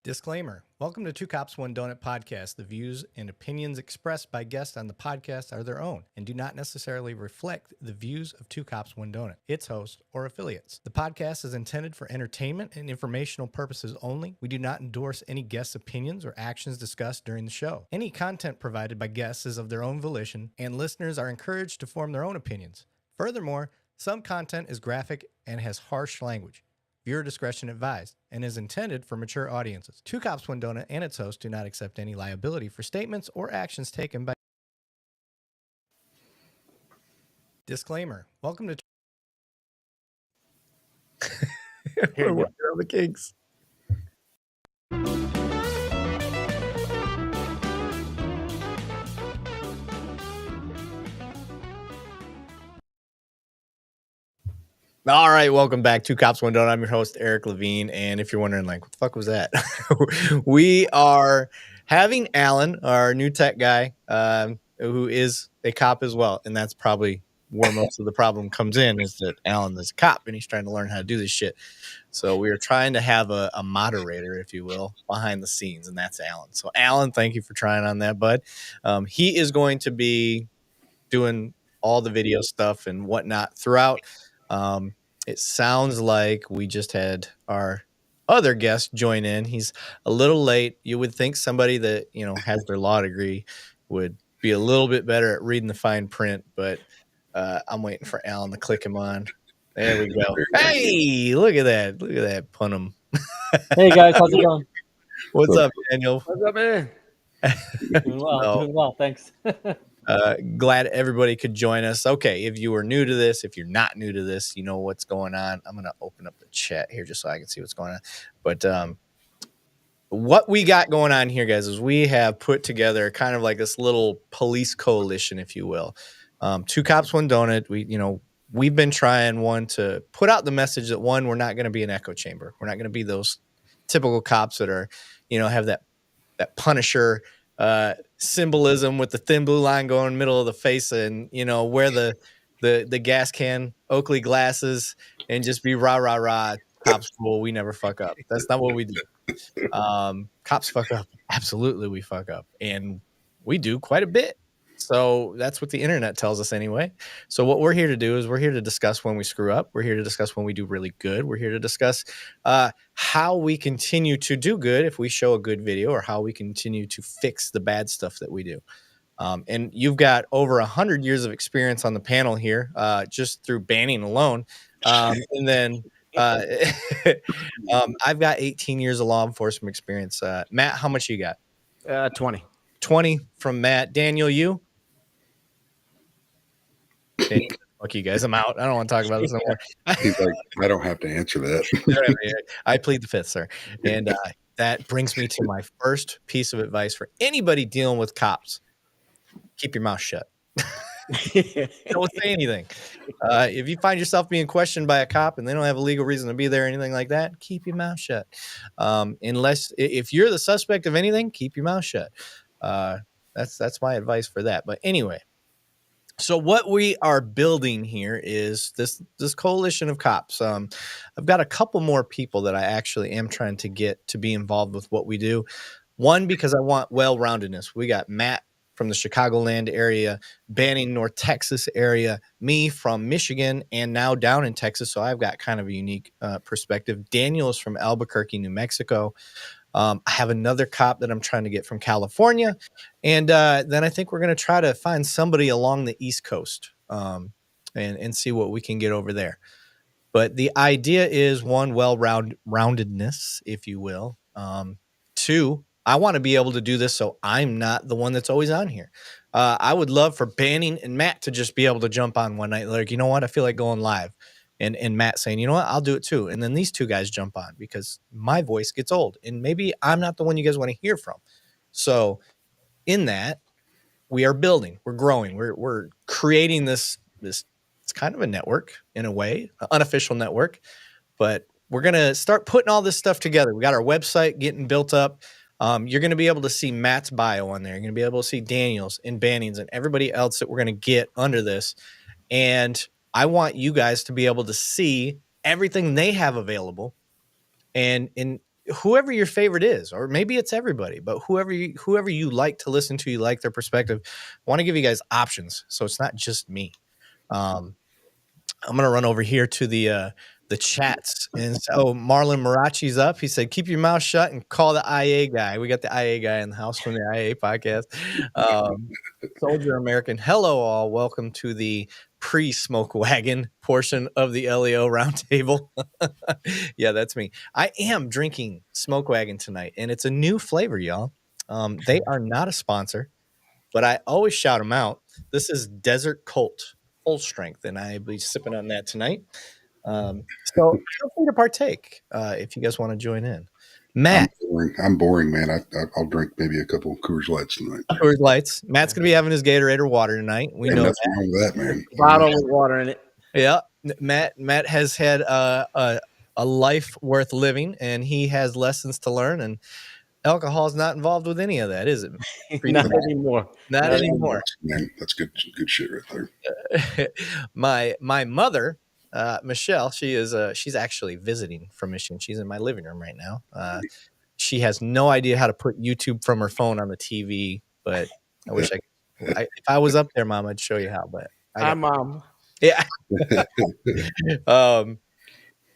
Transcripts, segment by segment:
Disclaimer. Welcome to Two Cops, One Donut podcast. The views and opinions expressed by guests on the podcast are their own and do not necessarily reflect the views of Two Cops, One Donut, its host, or affiliates. The podcast is intended for entertainment and informational purposes only. We do not endorse any guests' opinions or actions discussed during the show. Any content provided by guests is of their own volition, and listeners are encouraged to form their own opinions. Furthermore, some content is graphic and has harsh language. Viewer discretion advised and is intended for mature audiences. Two Cops, One Donut and its host do not accept any liability for statements or actions taken by... Disclaimer. Welcome to... We're working on the kinks. All right, welcome back to Cops One Donut. I'm your host, Erik, Lavigne, and if you're wondering, like, what the fuck was that? We are having Alan, our new tech guy, who is a cop as well, and that's probably where most of the problem comes in, is that Alan is a cop, and he's trying to learn how to do this shit. So we are trying to have a moderator, if you will, behind the scenes, and that's Alan. So Alan, thank you for trying on that, bud. He is going to be doing all the video stuff and whatnot throughout. It sounds like we just had our other guest join in. He's a little late. You would think somebody that, you know, has their law degree would be a little bit better at reading the fine print, but I'm waiting for Alan to click him on. There we go. Hey, look at that. Look at that. Pun him. Hey guys, how's it going? What's up, Daniel? What's up, man? Doing well, thanks. Glad everybody could join us. Okay, if you are new to this, if you're not new to this, you know what's going on. I'm going to open up the chat here just so I can see what's going on. But what we got going on here, guys, is we have put together kind of like this little police coalition, if you will. Two Cops, One Donut. We've been trying to put out the message that, one, we're not going to be an echo chamber. We're not going to be those typical cops that are, have that Punisher symbolism with the thin blue line going in the middle of the face, and wear the gas can Oakley glasses and just be rah rah rah. Cops rule. We never fuck up. That's not what we do. Cops fuck up. Absolutely, we fuck up, and we do quite a bit. So that's what the internet tells us anyway. So what we're here to do is we're here to discuss when we screw up. We're here to discuss when we do really good. We're here to discuss how we continue to do good if we show a good video, or how we continue to fix the bad stuff that we do. And you've got over 100 years of experience on the panel here, just through banning alone. And then I've got 18 years of law enforcement experience. Matt, how much you got? 20. 20 from Matt. Daniel, you? Fuck you guys. I'm out. I don't want to talk about this anymore. He's like, I don't have to answer that. I plead the fifth, sir. And that brings me to my first piece of advice for anybody dealing with cops. Keep your mouth shut. Don't say anything. If you find yourself being questioned by a cop and they don't have a legal reason to be there or anything like that, keep your mouth shut. Unless if you're the suspect of anything, keep your mouth shut. That's my advice for that. But anyway, so what we are building here is this coalition of cops. I've got a couple more people that I actually am trying to get to be involved with what we do. One, because I want well-roundedness. We got Matt from the Chicagoland area, Banning, North Texas area, me from Michigan, and now down in Texas. So I've got kind of a unique perspective. Daniel is from Albuquerque, New Mexico. I have another cop that I'm trying to get from California. And then I think we're going to try to find somebody along the East Coast and see what we can get over there. But the idea is, one, well-roundedness, if you will. Two, I want to be able to do this so I'm not the one that's always on here. I would love for Banning and Matt to just be able to jump on one night. Like, you know what? I feel like going live. And Matt saying, you know what, I'll do it too. And then these two guys jump on because my voice gets old. And maybe I'm not the one you guys want to hear from. So in that, we are building. We're growing. We're creating this. It's kind of a network in a way, an unofficial network. But we're going to start putting all this stuff together. We got our website getting built up. You're going to be able to see Matt's bio on there. You're going to be able to see Daniel's and Banning's and everybody else that we're going to get under this. And I want you guys to be able to see everything they have available. And whoever your favorite is, or maybe it's everybody, but whoever you like to listen to, you like their perspective. I want to give you guys options, so it's not just me. I'm gonna run over here to the chats, and so Marlon Marachi's up. He said, "Keep your mouth shut and call the IA guy." We got the IA guy in the house from the IA podcast. Soldier American, hello all. Welcome to the pre-smoke wagon portion of the LEO roundtable. Yeah, that's me. I am drinking Smoke Wagon tonight, and it's a new flavor, y'all. They are not a sponsor, but I always shout them out. This is Desert Colt full strength, and I'll be sipping on that tonight. So feel free to partake if you guys want to join in. Matt, I'm boring, man. I'll drink maybe a couple Coors Lights tonight. Coors Lights. Matt's gonna be having his Gatorade or water tonight. We know nothing wrong with that, man. Bottle with water in it. Yeah, Matt has had a life worth living, and he has lessons to learn. And alcohol is not involved with any of that, is it? Not anymore. Not anymore. Man, that's good shit right there. My mother, Michelle, she's actually visiting from Michigan. She's in my living room right now. She has no idea how to put YouTube from her phone on the TV, but I wish if I was up there, Mom, I'd show you how. But Hi, Mom. Yeah.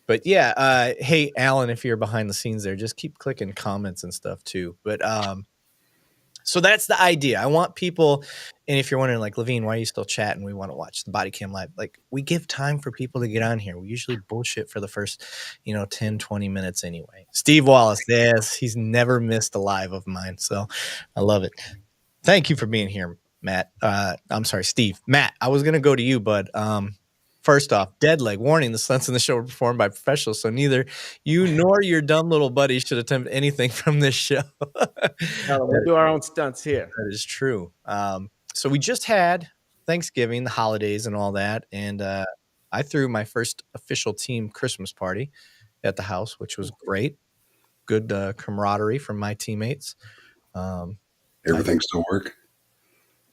But yeah, hey, Alan, if you're behind the scenes there, just keep clicking comments and stuff too. But so that's the idea. I want people, and if you're wondering, like, Lavigne, why are you still chatting? We want to watch the Body Cam Live. Like, we give time for people to get on here. We usually bullshit for the first, 10, 20 minutes anyway. Steve Wallace, yes, he's never missed a live of mine. So I love it. Thank you for being here, Matt. I'm sorry, Steve. Matt, I was going to go to you, but first off, dead leg warning, the stunts in the show were performed by professionals, so neither you nor your dumb little buddy should attempt anything from this show. We do our own stunts here. That is true. So we just had Thanksgiving, the holidays and all that, and I threw my first official team Christmas party at the house, which was great. Good camaraderie from my teammates. Everything still work?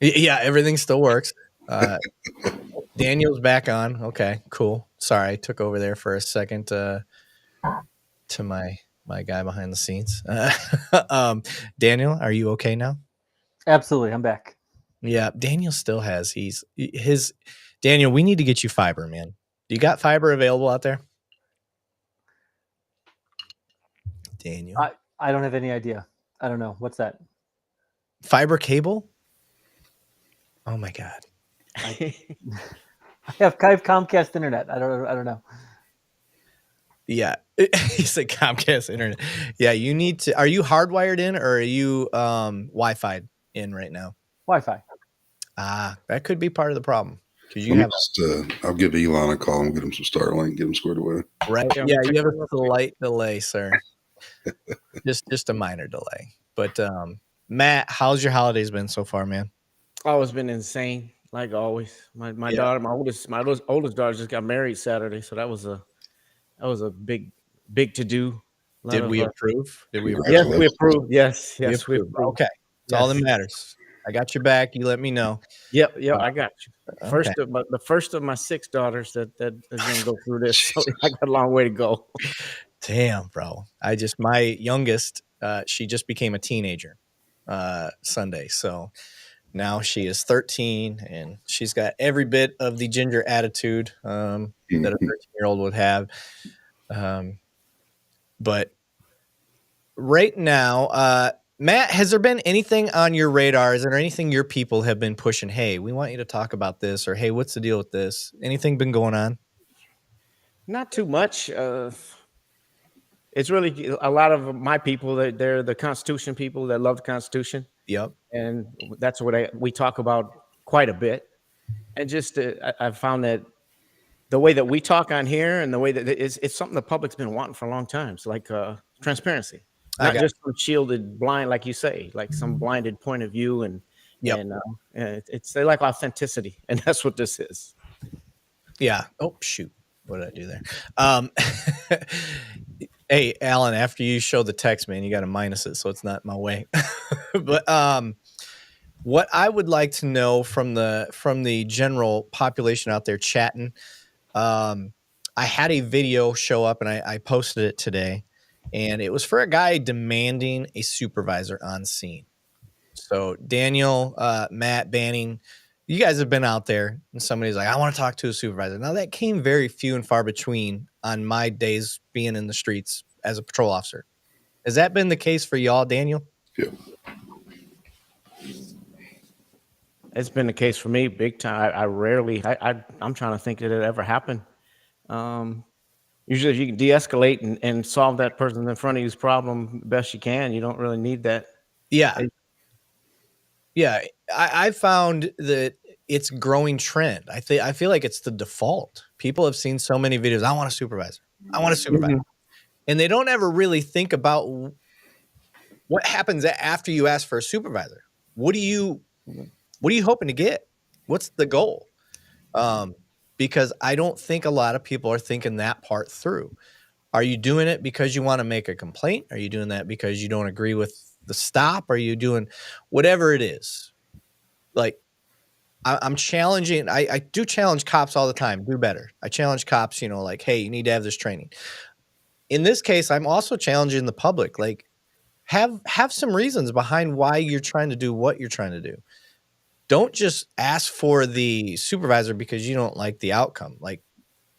Yeah, everything still works. Daniel's back on. Okay, cool. Sorry, I took over there for a second to my guy behind the scenes. Daniel, are you okay now? Absolutely, I'm back. Yeah, Daniel still has Daniel, we need to get you fiber, man. You got fiber available out there? Daniel. I don't have any idea. I don't know. What's that? Fiber cable? Oh my God. I have Comcast internet. I don't know. Yeah. He said Comcast internet. Yeah, you need to. Are you hardwired in, or are you Wi-Fi in right now? Wi-Fi. That could be part of the problem. I'll give Elon a call and get him some Starlink, get him squared away. Right. Yeah, you have a slight delay, sir. just a minor delay. But Matt, how's your holidays been so far, man? Oh, it's been insane, like always. My daughter, my oldest daughter just got married Saturday, so that was a big to do. Did we approve? Yes, we approved. Yes, we approved. Okay, that's all that matters. I got your back. You let me know. Yep, I got you. The first of my 6 daughters that is going to go through this. So I got a long way to go. Damn, bro. My youngest, she just became a teenager Sunday. So now she is 13, and she's got every bit of the ginger attitude that a 13-year-old would have. But right now, Matt, has there been anything on your radar? Is there anything your people have been pushing? Hey, we want you to talk about this, or hey, what's the deal with this? Anything been going on? Not too much. It's really a lot of my people. They're the Constitution people that love the Constitution. Yep. And that's what we talk about quite a bit. And just I've found that the way that we talk on here and the way that it's something the public's been wanting for a long time. It's like transparency. Not just some shielded blind, like you say, like some blinded point of view, and they like authenticity, and that's what this is. Yeah. Oh shoot, what did I do there? Hey, Alan, after you show the text, man, you got to minus it so it's not in my way. But what I would like to know from the general population out there chatting, I had a video show up and I posted it today. and it was for a guy demanding a supervisor on scene. So Daniel, Matt, Banning, you guys have been out there and somebody's like, I want to talk to a supervisor. Now that came very few and far between on my days being in the streets as a patrol officer. Has that been the case for y'all, Daniel? Yeah. It's been the case for me big time. I rarely, I'm trying to think that it ever happened. Usually if you can de-escalate and solve that person in front of you's problem best you can, you don't really need that. Yeah. Yeah. I found that it's growing trend. I feel like it's the default. People have seen so many videos. I want a supervisor. I want a supervisor. Mm-hmm. And they don't ever really think about what happens after you ask for a supervisor. What are you hoping to get? What's the goal? Because I don't think a lot of people are thinking that part through. Are you doing it because you want to make a complaint? Are you doing that because you don't agree with the stop? Are you doing whatever it is? Like, I'm challenging. I do challenge cops all the time. Do better. I challenge cops, like, hey, you need to have this training. In this case, I'm also challenging the public. Like, have some reasons behind why you're trying to do what you're trying to do. Don't just ask for the supervisor because you don't like the outcome. Like,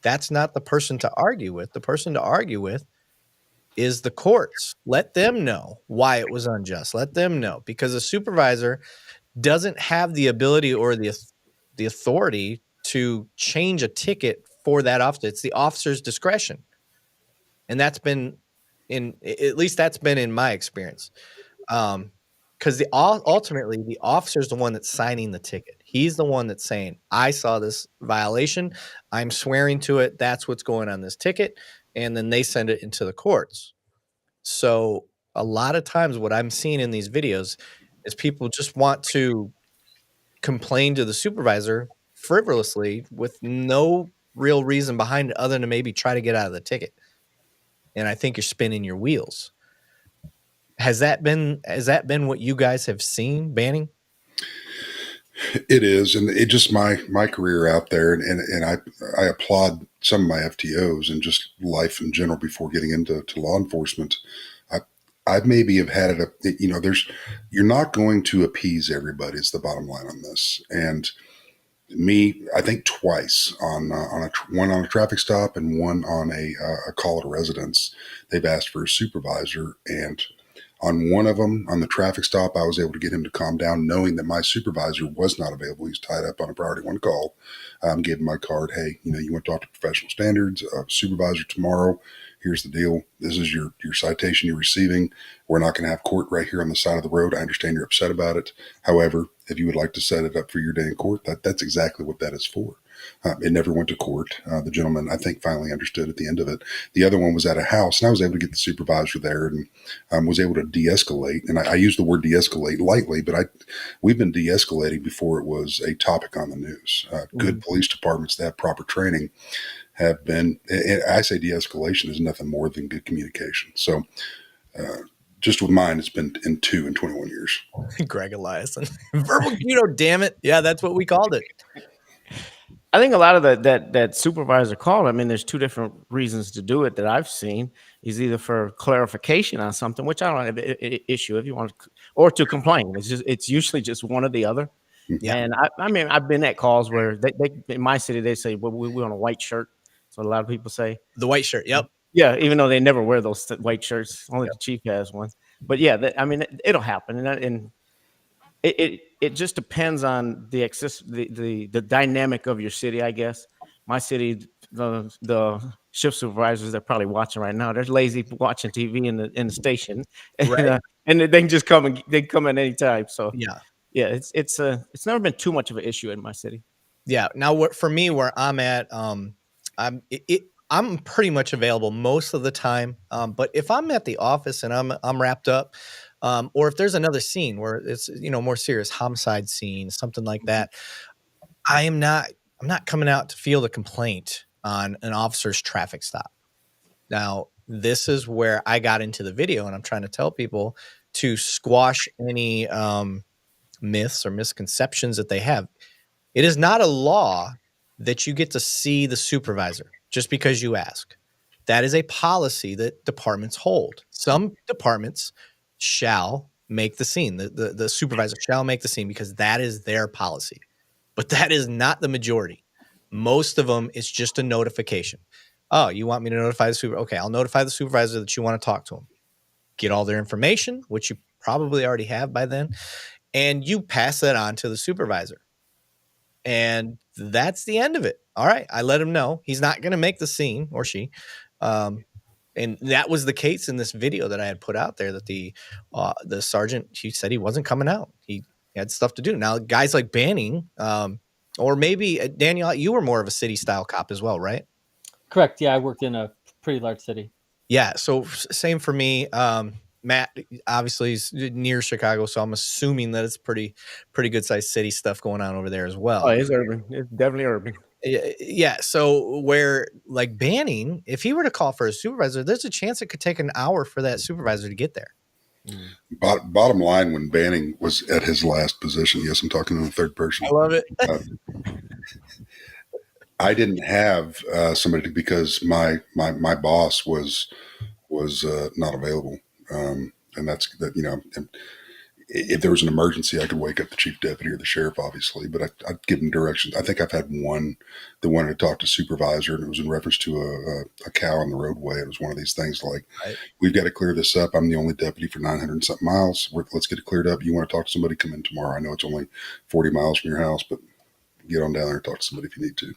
that's not the person to argue with. The person to argue with is the courts. Let them know why it was unjust. Let them know, because a supervisor doesn't have the ability or the authority to change a ticket for that officer. It's the officer's discretion. And that's been at least that's been in my experience. Because ultimately the officer's the one that's signing the ticket. He's the one that's saying, I saw this violation. I'm swearing to it. That's what's going on this ticket. And then they send it into the courts. So a lot of times what I'm seeing in these videos is people just want to complain to the supervisor frivolously with no real reason behind it other than maybe try to get out of the ticket. And I think you're spinning your wheels. Has that been what you guys have seen, Banning? It is, and it just my career out there, and I applaud some of my FTOs and just life in general before getting into law enforcement. I maybe have had it. You're not going to appease everybody. Is the bottom line on this, and me, I think twice on one on a traffic stop and one on a call at a residence. They've asked for a supervisor, and on one of them, on the traffic stop, I was able to get him to calm down, knowing that my supervisor was not available. He's tied up on a priority one call. Gave him my card. Hey, you want to talk to professional standards, supervisor tomorrow. Here's the deal. This is your citation you're receiving. We're not going to have court right here on the side of the road. I understand you're upset about it. However, if you would like to set it up for your day in court, that's exactly what that is for. It never went to court. The gentleman, I think, finally understood at the end of it. The other one was at a house, and I was able to get the supervisor there and was able to de-escalate. And I use the word de-escalate lightly, but we've been de-escalating before it was a topic on the news. Good police departments that have proper training have been, I say de-escalation is nothing more than good communication. So just with mine, it's been in 21 years. Greg Eliason. Verbal judo, damn it. Yeah, that's what we called it. I think a lot of that supervisor call, I mean, there's two different reasons to do it that I've seen. Is either for clarification on something, which I don't have an issue if you want to, or to complain. It's usually just one or the other. Yeah. And I mean, I've been at calls where they in my city, they say, well, we want a white shirt. So a lot of people say the white shirt. Yep. Yeah. Even though they never wear those white shirts, only the chief has one. But yeah, I mean, it'll happen. And it just depends on the dynamic of your city, I guess. My city, the shift supervisors, they're probably watching right now. They're lazy watching TV in the station, right? And they can just come at any time. So yeah, it's never been too much of an issue in my city. Yeah. Now, for me, where I'm at, I'm pretty much available most of the time. But if I'm at the office and I'm wrapped up, or if there's another scene where it's, more serious homicide scene, something like that, I'm not coming out to field a complaint on an officer's traffic stop. Now, this is where I got into the video, and I'm trying to tell people to squash any myths or misconceptions that they have. It is not a law that you get to see the supervisor just because you ask. That is a policy that departments hold. Some departments shall make the scene. The supervisor shall make the scene because that is their policy. But that is not the majority. Most of them, it's just a notification. Oh, you want me to notify the supervisor? Okay, I'll notify the supervisor that you want to talk to them. Get all their information, which you probably already have by then, and you pass that on to the supervisor. And that's the end of it. All right, I let him know he's not going to make the scene, or she. And that was the case in this video that I had put out there, that the sergeant, he said he wasn't coming out. He had stuff to do. Now, guys like Banning, or maybe Daniel, you were more of a city style cop as well, right? Correct. Yeah, I worked in a pretty large city. Yeah. So same for me. Matt obviously is near Chicago, so I'm assuming that it's pretty good sized city stuff going on over there as well. Oh, it's urban. It's definitely urban. Yeah. So where like Banning, if he were to call for a supervisor, there's a chance it could take an hour for that supervisor to get there. Bottom line, when Banning was at his last position, yes, I'm talking in the third person. I love it. I didn't have somebody because my boss was not available, and that's that. You know, if there was an emergency, I could wake up the chief deputy or the sheriff, obviously, but I'd give them directions. I think I've had one that wanted to talk to supervisor, and it was in reference to a cow on the roadway. It was one of these things like, right, we've got to clear this up. I'm the only deputy for 900 and something miles. Let's get it cleared up. You want to talk to somebody? Come in tomorrow. I know it's only 40 miles from your house, but get on down there and talk to somebody if you need to.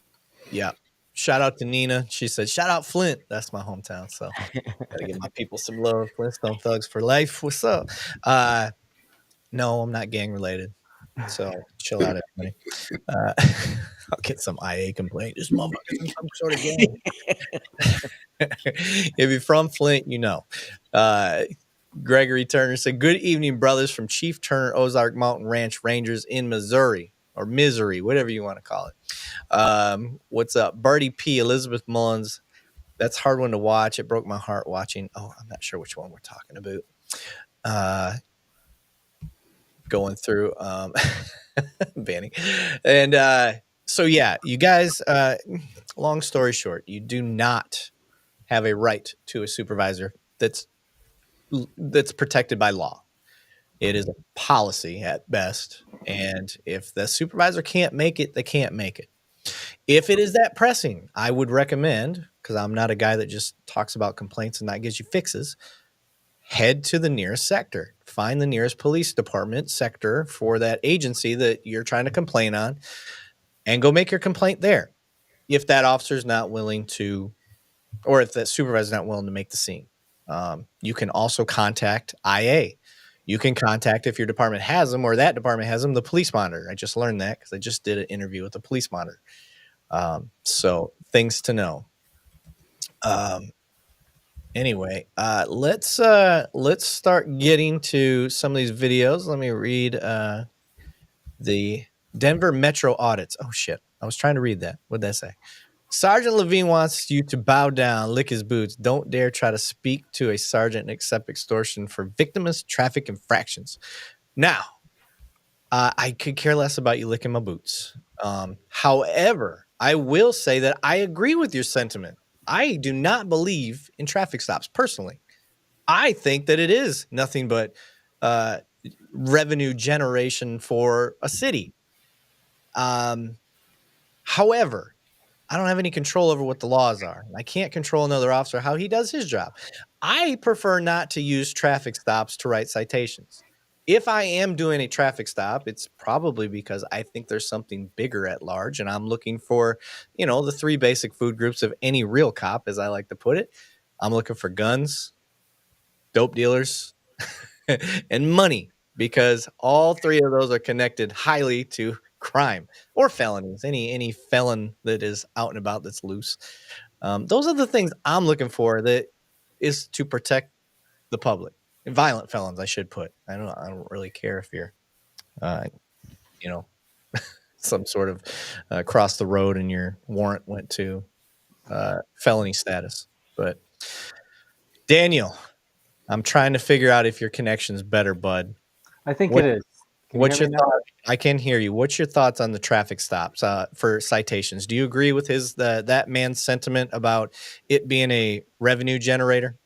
Yeah. Shout out to Nina. She said, shout out Flint. That's my hometown. So gotta give my people some love. Flintstone thugs for life. What's up? No, I'm not gang related. So chill out, everybody. I'll get some IA complaint. This motherfucker's in some sort of gang. If you're from Flint, you know. Gregory Turner said, good evening, brothers, from Chief Turner Ozark Mountain Ranch Rangers in Missouri, or Misery, whatever you want to call it. What's up? Birdie P, Elizabeth Mullins. That's a hard one to watch. It broke my heart watching. Oh, I'm not sure which one we're talking about. Going through banning. And so, yeah, you guys, long story short, you do not have a right to a supervisor that's protected by law. It is a policy at best. And if the supervisor can't make it, they can't make it. If it is that pressing, I would recommend, because I'm not a guy that just talks about complaints and not gives you fixes, head to the nearest sector. Find the nearest police department sector for that agency that you're trying to complain on and go make your complaint there. If that officer is not willing to, or if that supervisor is not willing to make the scene. You can also contact IA. You can contact, if your department has them or that department has them, the police monitor. I just learned that because I just did an interview with the police monitor. So things to know. Anyway, let's start getting to some of these videos. Let me read the Denver Metro audits. Oh shit, I was trying to read that. What'd that say? Sergeant Lavigne wants you to bow down, lick his boots. Don't dare try to speak to a sergeant and accept extortion for victimless traffic infractions. Now, I could care less about you licking my boots. However, I will say that I agree with your sentiment. I do not believe in traffic stops personally. I think that it is nothing but revenue generation for a city. However, I don't have any control over what the laws are. I can't control another officer, how he does his job. I prefer not to use traffic stops to write citations. If I am doing a traffic stop, it's probably because I think there's something bigger at large, and I'm looking for, the three basic food groups of any real cop, as I like to put it. I'm looking for guns, dope dealers, and money, because all three of those are connected highly to crime or felonies. Any felon that is out and about that's loose. Those are the things I'm looking for, that is to protect the public. Violent felons, I should put. I don't really care if you're, some sort of cross the road and your warrant went to felony status. But Daniel, I'm trying to figure out if your connection's better, bud. I think it is. What's your thought? I can hear you. What's your thoughts on the traffic stops for citations? Do you agree with that man's sentiment about it being a revenue generator?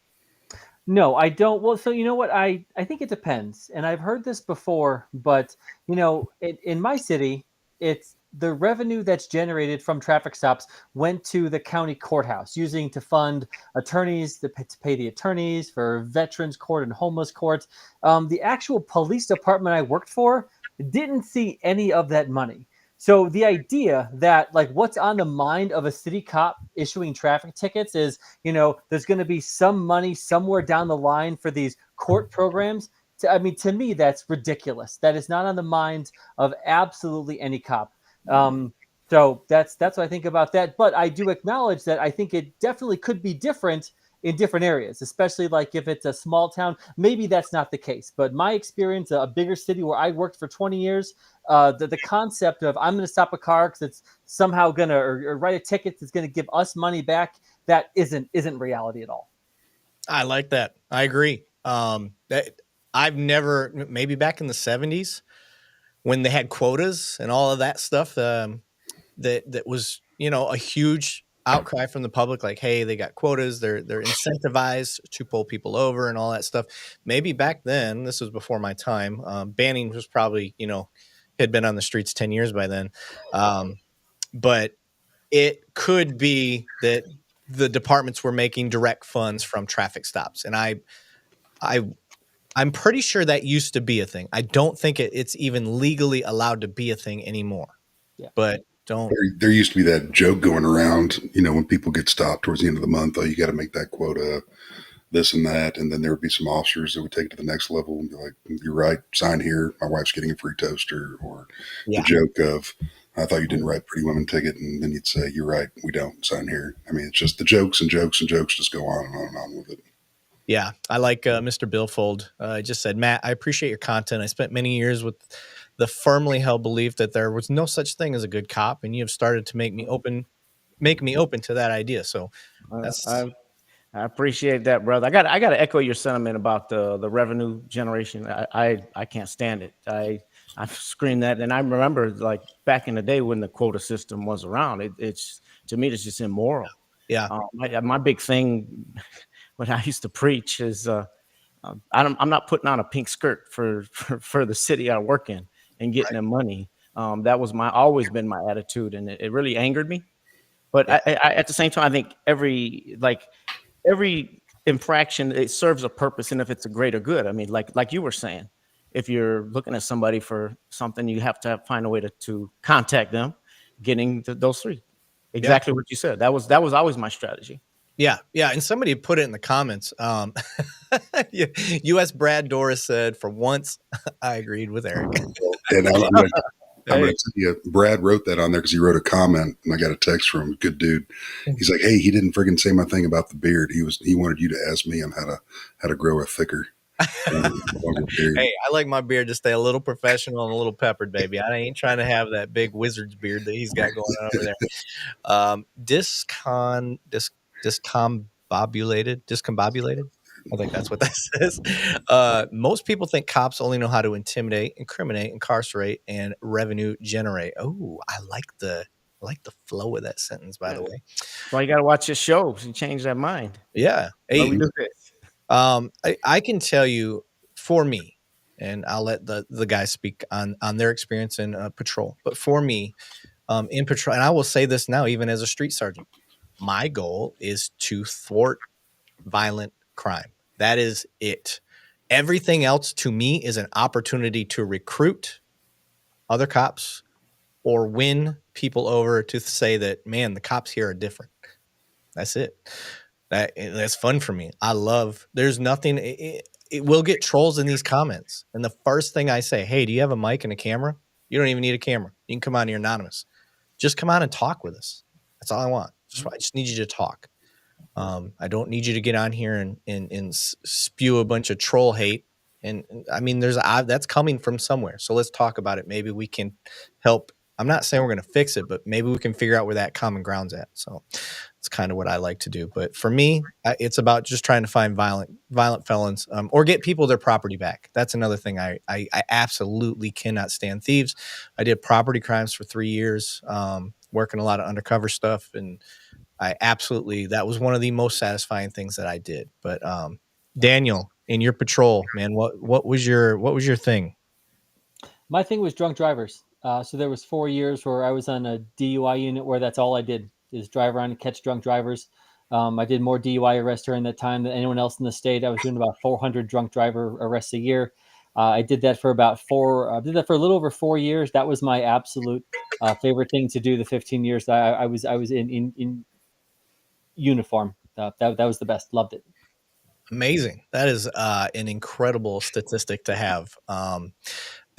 No, I don't. Well, so you know what? I think it depends. And I've heard this before, but in my city, it's the revenue that's generated from traffic stops went to the county courthouse, using to fund attorneys to pay the attorneys for veterans court and homeless court. The actual police department I worked for didn't see any of that money. So the idea that like what's on the mind of a city cop issuing traffic tickets is, there's going to be some money somewhere down the line for these court programs. To me, that's ridiculous. That is not on the mind of absolutely any cop. So that's what I think about that. But I do acknowledge that I think it definitely could be different in different areas, especially like if it's a small town. Maybe that's not the case. But my experience, a bigger city where I worked for 20 years, the concept of I'm going to stop a car because it's somehow going to or write a ticket that's going to give us money back, that isn't reality at all. I like that. I agree. I've never, maybe back in the 70s when they had quotas and all of that stuff, that was, a huge outcry from the public, like, hey, they got quotas, they're incentivized to pull people over and all that stuff. Maybe back then, this was before my time, banning was probably, had been on the streets 10 years by then. But it could be that the departments were making direct funds from traffic stops. And I'm pretty sure that used to be a thing. I don't think it's even legally allowed to be a thing anymore. Yeah. But there used to be that joke going around, when people get stopped towards the end of the month, oh, you got to make that quota, this and that. And then there would be some officers that would take it to the next level and be like, you're right, sign here. My wife's getting a free toaster. Or the joke of, I thought you didn't write Pretty Woman ticket. And then you'd say, you're right, we don't, sign here. I mean, it's just the jokes and jokes and jokes just go on and on and on with it. Yeah, I like Mr. Billfold. Just said, Matt, I appreciate your content. I spent many years with the firmly held belief that there was no such thing as a good cop, and you have started to make me open to that idea. So that's I appreciate that, brother. I got to echo your sentiment about the revenue generation. I can't stand it. I scream that, and I remember like back in the day when the quota system was around. It's to me, it's just immoral. Yeah. My big thing, what I used to preach is, I'm not putting on a pink skirt for the city I work in and getting them money. That was always been my attitude, and it really angered me. But I, at the same time, I think every infraction, it serves a purpose, and if it's a greater good, I mean, like you were saying, if you're looking at somebody for something, you have to find a way to contact them, getting those three. Exactly what you said. That was always my strategy. Yeah. And somebody put it in the comments. U.S. Brad Doris said, "For once, I agreed with Erik." And I'm going to tell you, Brad wrote that on there because he wrote a comment, and I got a text from him. Good dude. He's like, "Hey, he didn't friggin' say my thing about the beard. He wanted you to ask me on how to grow a thicker." Hey, I like my beard to stay a little professional and a little peppered, baby. I ain't trying to have that big wizard's beard that he's got going on over there. Discombobulated. I think that's what that says. Most people think cops only know how to intimidate, incriminate, incarcerate, and revenue generate. Oh, I like the flow of that sentence, by the way. Well, you got to watch your shows and change that mind. Yeah. Hey, we do this. I can tell you, for me, and I'll let the guys speak on their experience in patrol. But for me, in patrol, and I will say this now, even as a street sergeant, my goal is to thwart violent crime. That is it. Everything else to me is an opportunity to recruit other cops or win people over to say that, man, the cops here are different. That's it. That's fun for me. There's nothing. It will get trolls in these comments. And the first thing I say, hey, do you have a mic and a camera? You don't even need a camera. You can come on here anonymous. Just come on and talk with us. That's all I want. I just need you to talk. I don't need you to get on here and spew a bunch of troll hate. And I mean, that's coming from somewhere. So let's talk about it. Maybe we can help. I'm not saying we're going to fix it, but maybe we can figure out where that common ground's at. So It's kind of what I like to do. But for me, it's about just trying to find violent felons, or get people their property back. That's another thing. I absolutely cannot stand thieves. I did property crimes for 3 years, working a lot of undercover stuff, and that was one of the most satisfying things that I did. But Daniel, in your patrol, man, what was your thing? My thing was drunk drivers. So there was 4 years where I was on a DUI unit where that's all I did is drive around and catch drunk drivers. I did more DUI arrests during that time than anyone else in the state. I was doing about 400 drunk driver arrests a year. I did that for a little over 4 years. That was my absolute favorite thing to do. The 15 years that I was in uniform. That was the best. Loved it. Amazing. That is an incredible statistic to have.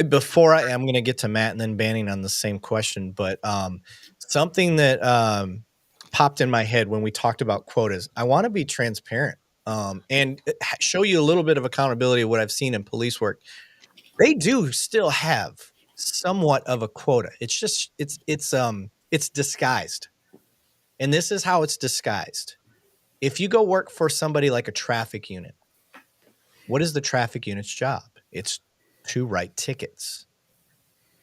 Before I'm going to get to Matt and then Banning on the same question, but something that popped in my head when we talked about quotas, I want to be transparent and show you a little bit of accountability of what I've seen in police work. They do still have somewhat of a quota. It's just it's disguised, and this is how it's disguised. If you go work for somebody like a traffic unit, what is the traffic unit's job? It's to write tickets.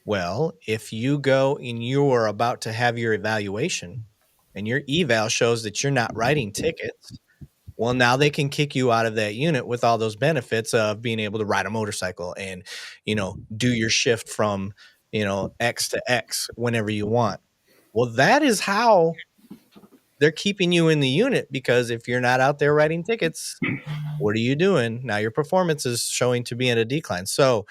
Well, if you go and you are about to have your evaluation and your eval shows that you're not writing tickets, well, now they can kick you out of that unit with all those benefits of being able to ride a motorcycle and, do your shift from, X to X whenever you want. Well, that is how they're keeping you in the unit, because if you're not out there writing tickets, what are you doing? Now your performance is showing to be in a decline. So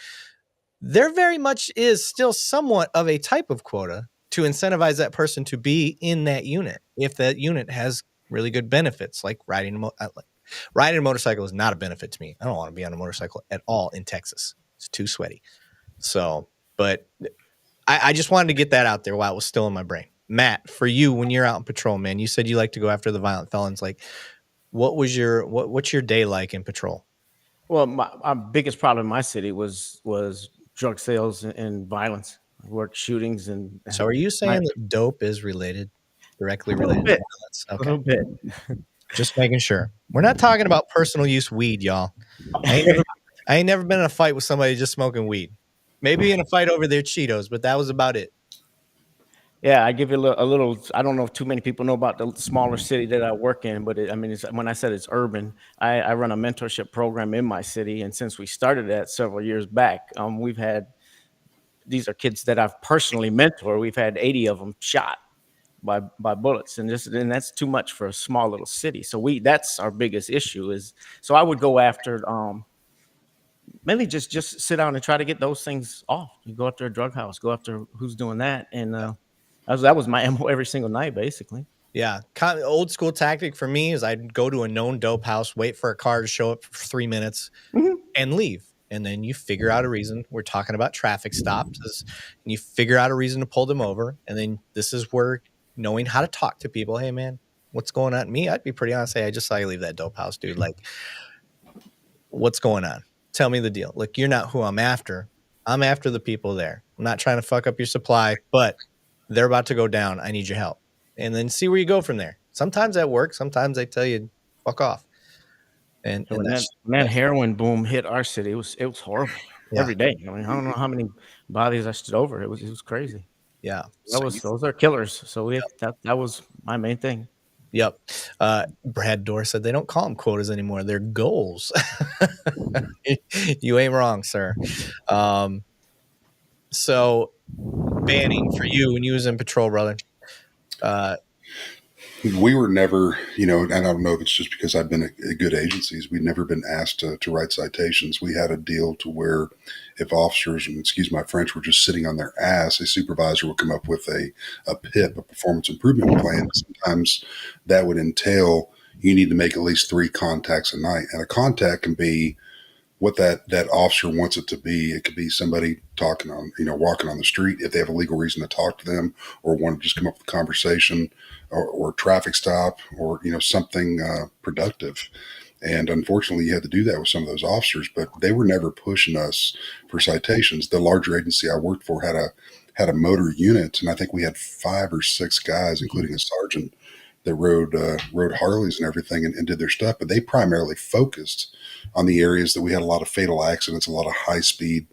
there very much is still somewhat of a type of quota to incentivize that person to be in that unit if that unit has really good benefits, like riding a motorcycle is not a benefit to me. I don't want to be on a motorcycle at all in Texas. It's too sweaty. So, but I just wanted to get that out there while it was still in my brain. Matt, for you, when you're out on patrol, man, you said you like to go after the violent felons. Like, what's your day like in patrol? Well, my biggest problem in my city was drug sales and violence, work shootings. And so are you saying that dope is directly related to violence? Okay. A little bit. Just making sure. We're not talking about personal use weed, y'all. I ain't never been in a fight with somebody just smoking weed. Maybe in a fight over their Cheetos, but that was about it. Yeah, I give you a little. I don't know if too many people know about the smaller city that I work in, but when I said it's urban, I run a mentorship program in my city, and since we started that several years back, we've had, these are kids that I've personally mentored. We've had 80 of them shot by bullets, and that's too much for a small little city. So that's our biggest issue is. So I would go after mainly just sit down and try to get those things off. You go after a drug house, go after who's doing that, and. That was my MO every single night, basically. Yeah. Old school tactic for me is I'd go to a known dope house, wait for a car to show up for 3 minutes, and leave. And then you figure out a reason. We're talking about traffic stops. And you figure out a reason to pull them over. And then this is where knowing how to talk to people. Hey, man, what's going on? Me, I'd be pretty honest. Hey, I just saw you leave that dope house, dude. Like, what's going on? Tell me the deal. Look, you're not who I'm after. I'm after the people there. I'm not trying to fuck up your supply, but they're about to go down. I need your help. And then see where you go from there. Sometimes that works. Sometimes they tell you, fuck off. And when that heroin boom hit our city, it was horrible. Every day. I mean, I don't know how many bodies I stood over. It was crazy. Yeah. Those are killers. So that was my main thing. Yep. Brad Dorr said they don't call them quotas anymore. They're goals. You ain't wrong, sir. So Banning, for you when you was in patrol, brother. We were never, and I don't know if it's just because I've been at good agencies, we'd never been asked to write citations. We had a deal to where if officers, and excuse my French, were just sitting on their ass, a supervisor would come up with a PIP, a performance improvement plan. Sometimes that would entail you need to make at least 3 contacts a night. And a contact can be what that officer wants it to be. It could be somebody talking on, walking on the street if they have a legal reason to talk to them, or want to just come up with a conversation, or traffic stop, or, something productive. And unfortunately, you had to do that with some of those officers, but they were never pushing us for citations. The larger agency I worked for had a motor unit, and I think we had 5 or 6 guys, including a sergeant, rode Harleys and everything and did their stuff, but they primarily focused on the areas that we had a lot of fatal accidents, a lot of high speed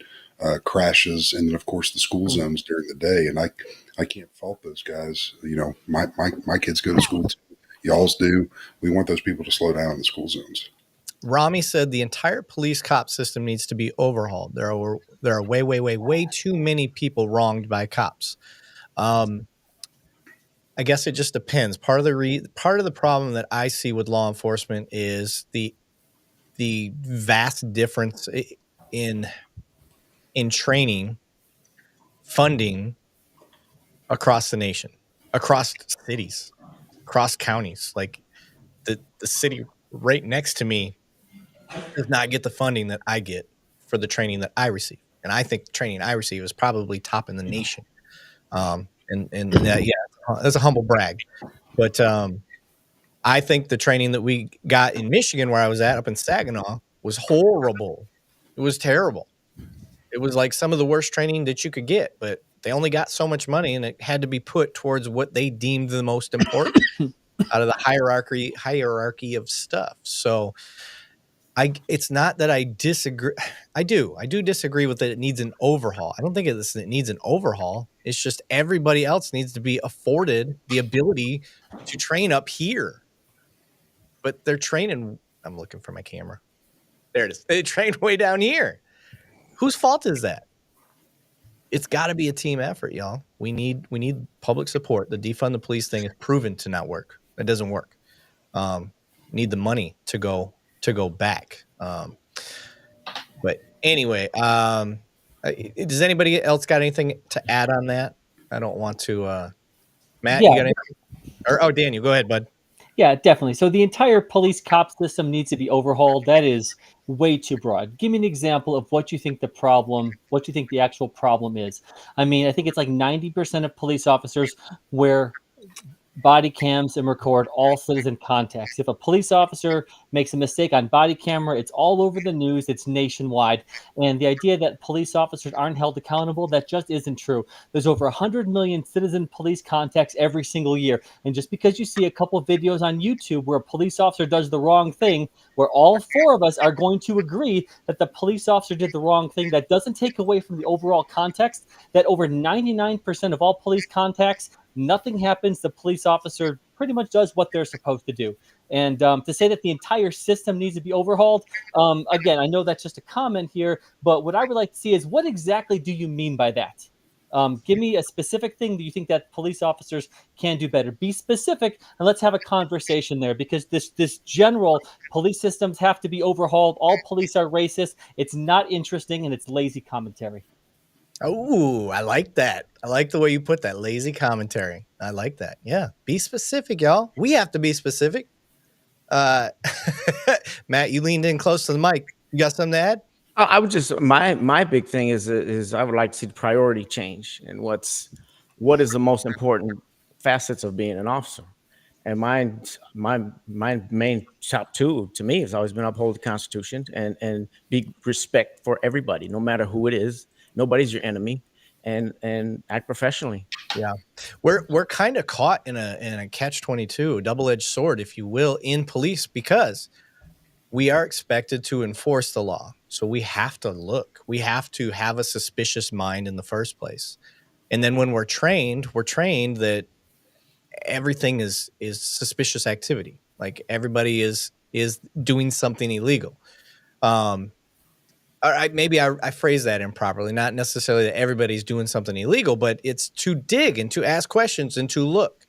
crashes, and then of course the school zones during the day. And I can't fault those guys. You know, my kids go to school too. Y'all's do. We want those people to slow down in the school zones. Rami said the entire police cop system needs to be overhauled. There are way too many people wronged by cops. I guess it just depends. Part of the problem that I see with law enforcement is the vast difference in training, funding across the nation, across cities, across counties. Like the city right next to me does not get the funding that I get for the training that I receive. And I think the training I receive is probably top in the nation. And that's a humble brag. But I think the training that we got in Michigan, where I was at up in Saginaw, was horrible. It was terrible. It was like some of the worst training that you could get, but they only got so much money and it had to be put towards what they deemed the most important out of the hierarchy of stuff. So it's not that I disagree. I do disagree with it. It needs an overhaul. I don't think it needs an overhaul. It's just everybody else needs to be afforded the ability to train up here. But they're training. I'm looking for my camera. There it is. They train way down here. Whose fault is that? It's got to be a team effort, y'all. We need public support. The defund the police thing is proven to not work. It doesn't work. Need the money to go back. But anyway, does anybody else got anything to add on that? I don't want to. Matt, you got anything? Daniel, go ahead, bud. Yeah, definitely. So the entire police cop system needs to be overhauled. That is way too broad. Give me an example of what you think the actual problem is. I mean, I think it's like 90% of police officers wear body cams and record all citizen contacts. If a police officer makes a mistake on body camera, it's all over the news, it's nationwide. And the idea that police officers aren't held accountable, that just isn't true. There's over 100 million citizen police contacts every single year. And just because you see a couple of videos on YouTube where a police officer does the wrong thing, where all four of us are going to agree that the police officer did the wrong thing, that doesn't take away from the overall context that over 99% of all police contacts, nothing happens. The police officer pretty much does what they're supposed to do. And to say that the entire system needs to be overhauled, again, I know that's just a comment here, but what I would like to see is what exactly do you mean by that? Give me a specific thing that you think that police officers can do better. Be specific, and let's have a conversation there, because this general police systems have to be overhauled. All police are racist. It's not interesting, and it's lazy commentary. Oh, I like that. I like the way you put that. Lazy commentary. I like that. Yeah. Be specific, y'all. We have to be specific. Matt, you leaned in close to the mic. You got something to add? I would just, my big thing is I would like to see the priority change and what is the most important facets of being an officer. And my main top two to me has always been uphold the Constitution and be respect for everybody, no matter who it is. Nobody's your enemy, and act professionally. Yeah, we're kind of caught in a catch-22, a double-edged sword, if you will, in police, because we are expected to enforce the law. So we have to look. We have to have a suspicious mind in the first place. And then when we're trained that everything is suspicious activity. Like everybody is doing something illegal. Maybe I phrase that improperly. Not necessarily that everybody's doing something illegal, but it's to dig and to ask questions and to look.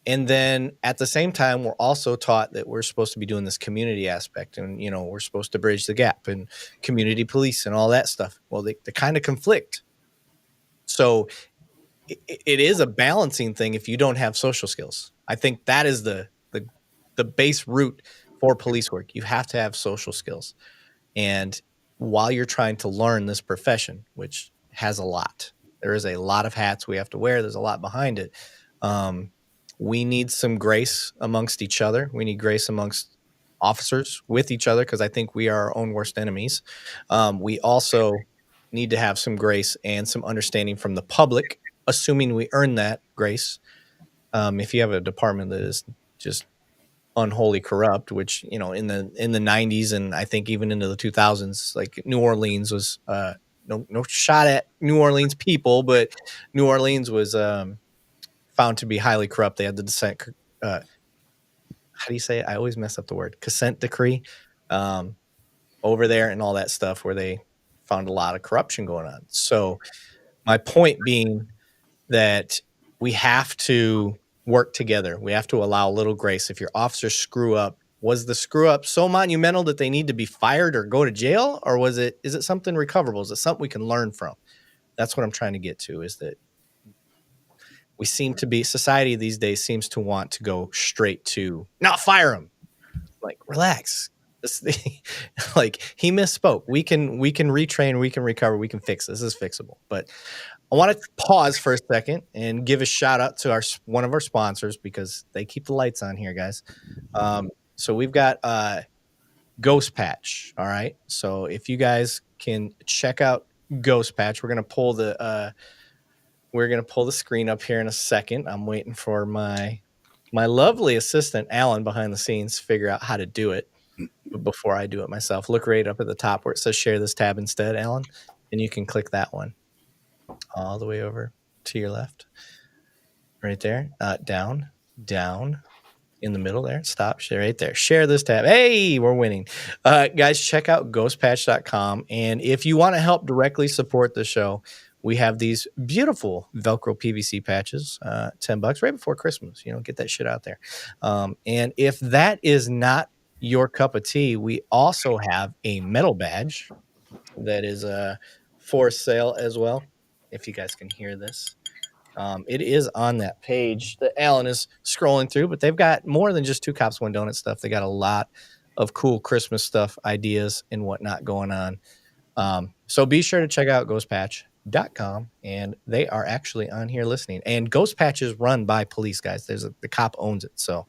And then at the same time, we're also taught that we're supposed to be doing this community aspect, and we're supposed to bridge the gap and community police and all that stuff. Well, they kind of conflict. So it is a balancing thing if you don't have social skills. I think that is the base root for police work. You have to have social skills. And while you're trying to learn this profession, which has a lot, there is a lot of hats we have to wear. There's a lot behind it. We need some grace amongst each other. We need grace amongst officers with each other, because I think we are our own worst enemies. We also need to have some grace and some understanding from the public, assuming we earn that grace. If you have a department that is just unholy corrupt, which, you know, in the 90s and I think even into the 2000s, like New Orleans was no shot at New Orleans people, but New Orleans was found to be highly corrupt. They had the dissent how do you say it? I always mess up the word. Consent decree over there and all that stuff where they found a lot of corruption going on. So my point being that we have to work together. We have to allow a little grace. If your officers screw up, was the screw up so monumental that they need to be fired or go to jail? Or is it something recoverable? Is it something we can learn from? That's what I'm trying to get to, is that we seem to be, society these days seems to want to go straight to, not fire him. Like, relax. Like, he misspoke. We can retrain, we can recover, we can fix this. This is fixable. But I want to pause for a second and give a shout out to one of our sponsors, because they keep the lights on here, guys. So we've got Ghost Patch. All right. So if you guys can check out Ghost Patch, we're gonna pull the screen up here in a second. I'm waiting for my lovely assistant Alan behind the scenes to figure out how to do it. But before I do it myself, look right up at the top where it says share this tab instead, Alan, and you can click that one all the way over to your left, right there, down in the middle there. Stop, share right there. Share this tab. Hey, we're winning. Guys, check out ghostpatch.com. And if you want to help directly support the show, we have these beautiful Velcro PVC patches, $10 right before Christmas. You know, get that shit out there. And if that is not your cup of tea, we also have a metal badge that is for sale as well. If you guys can hear this, it is on that page that Alan is scrolling through, but they've got more than just 2 Cops, 1 Donut stuff. They got a lot of cool Christmas stuff, ideas and whatnot going on. So be sure to check out ghostpatch.com, and they are actually on here listening. And Ghost Patch is run by police, guys. The cop owns it. So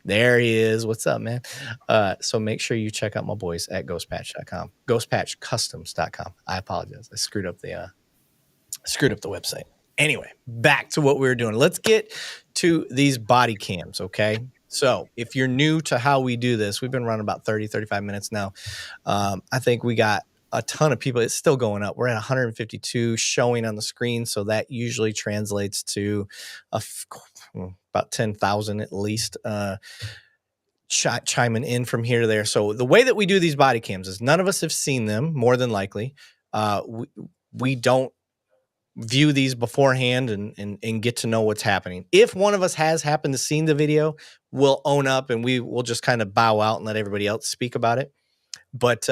there he is. What's up, man? So make sure you check out my boys at ghostpatch.com, ghostpatchcustoms.com. I apologize. I screwed up the website. Anyway, back to what we were doing. Let's get to these body cams, okay? So if you're new to how we do this, we've been running about 30, 35 minutes now. I think we got a ton of people. It's still going up. We're at 152 showing on the screen, so that usually translates to about 10,000 at least chiming in from here to there. So the way that we do these body cams is none of us have seen them, more than likely. We don't view these beforehand and get to know what's happening. If one of us has happened to see the video, we'll own up and we will just kind of bow out and let everybody else speak about it. But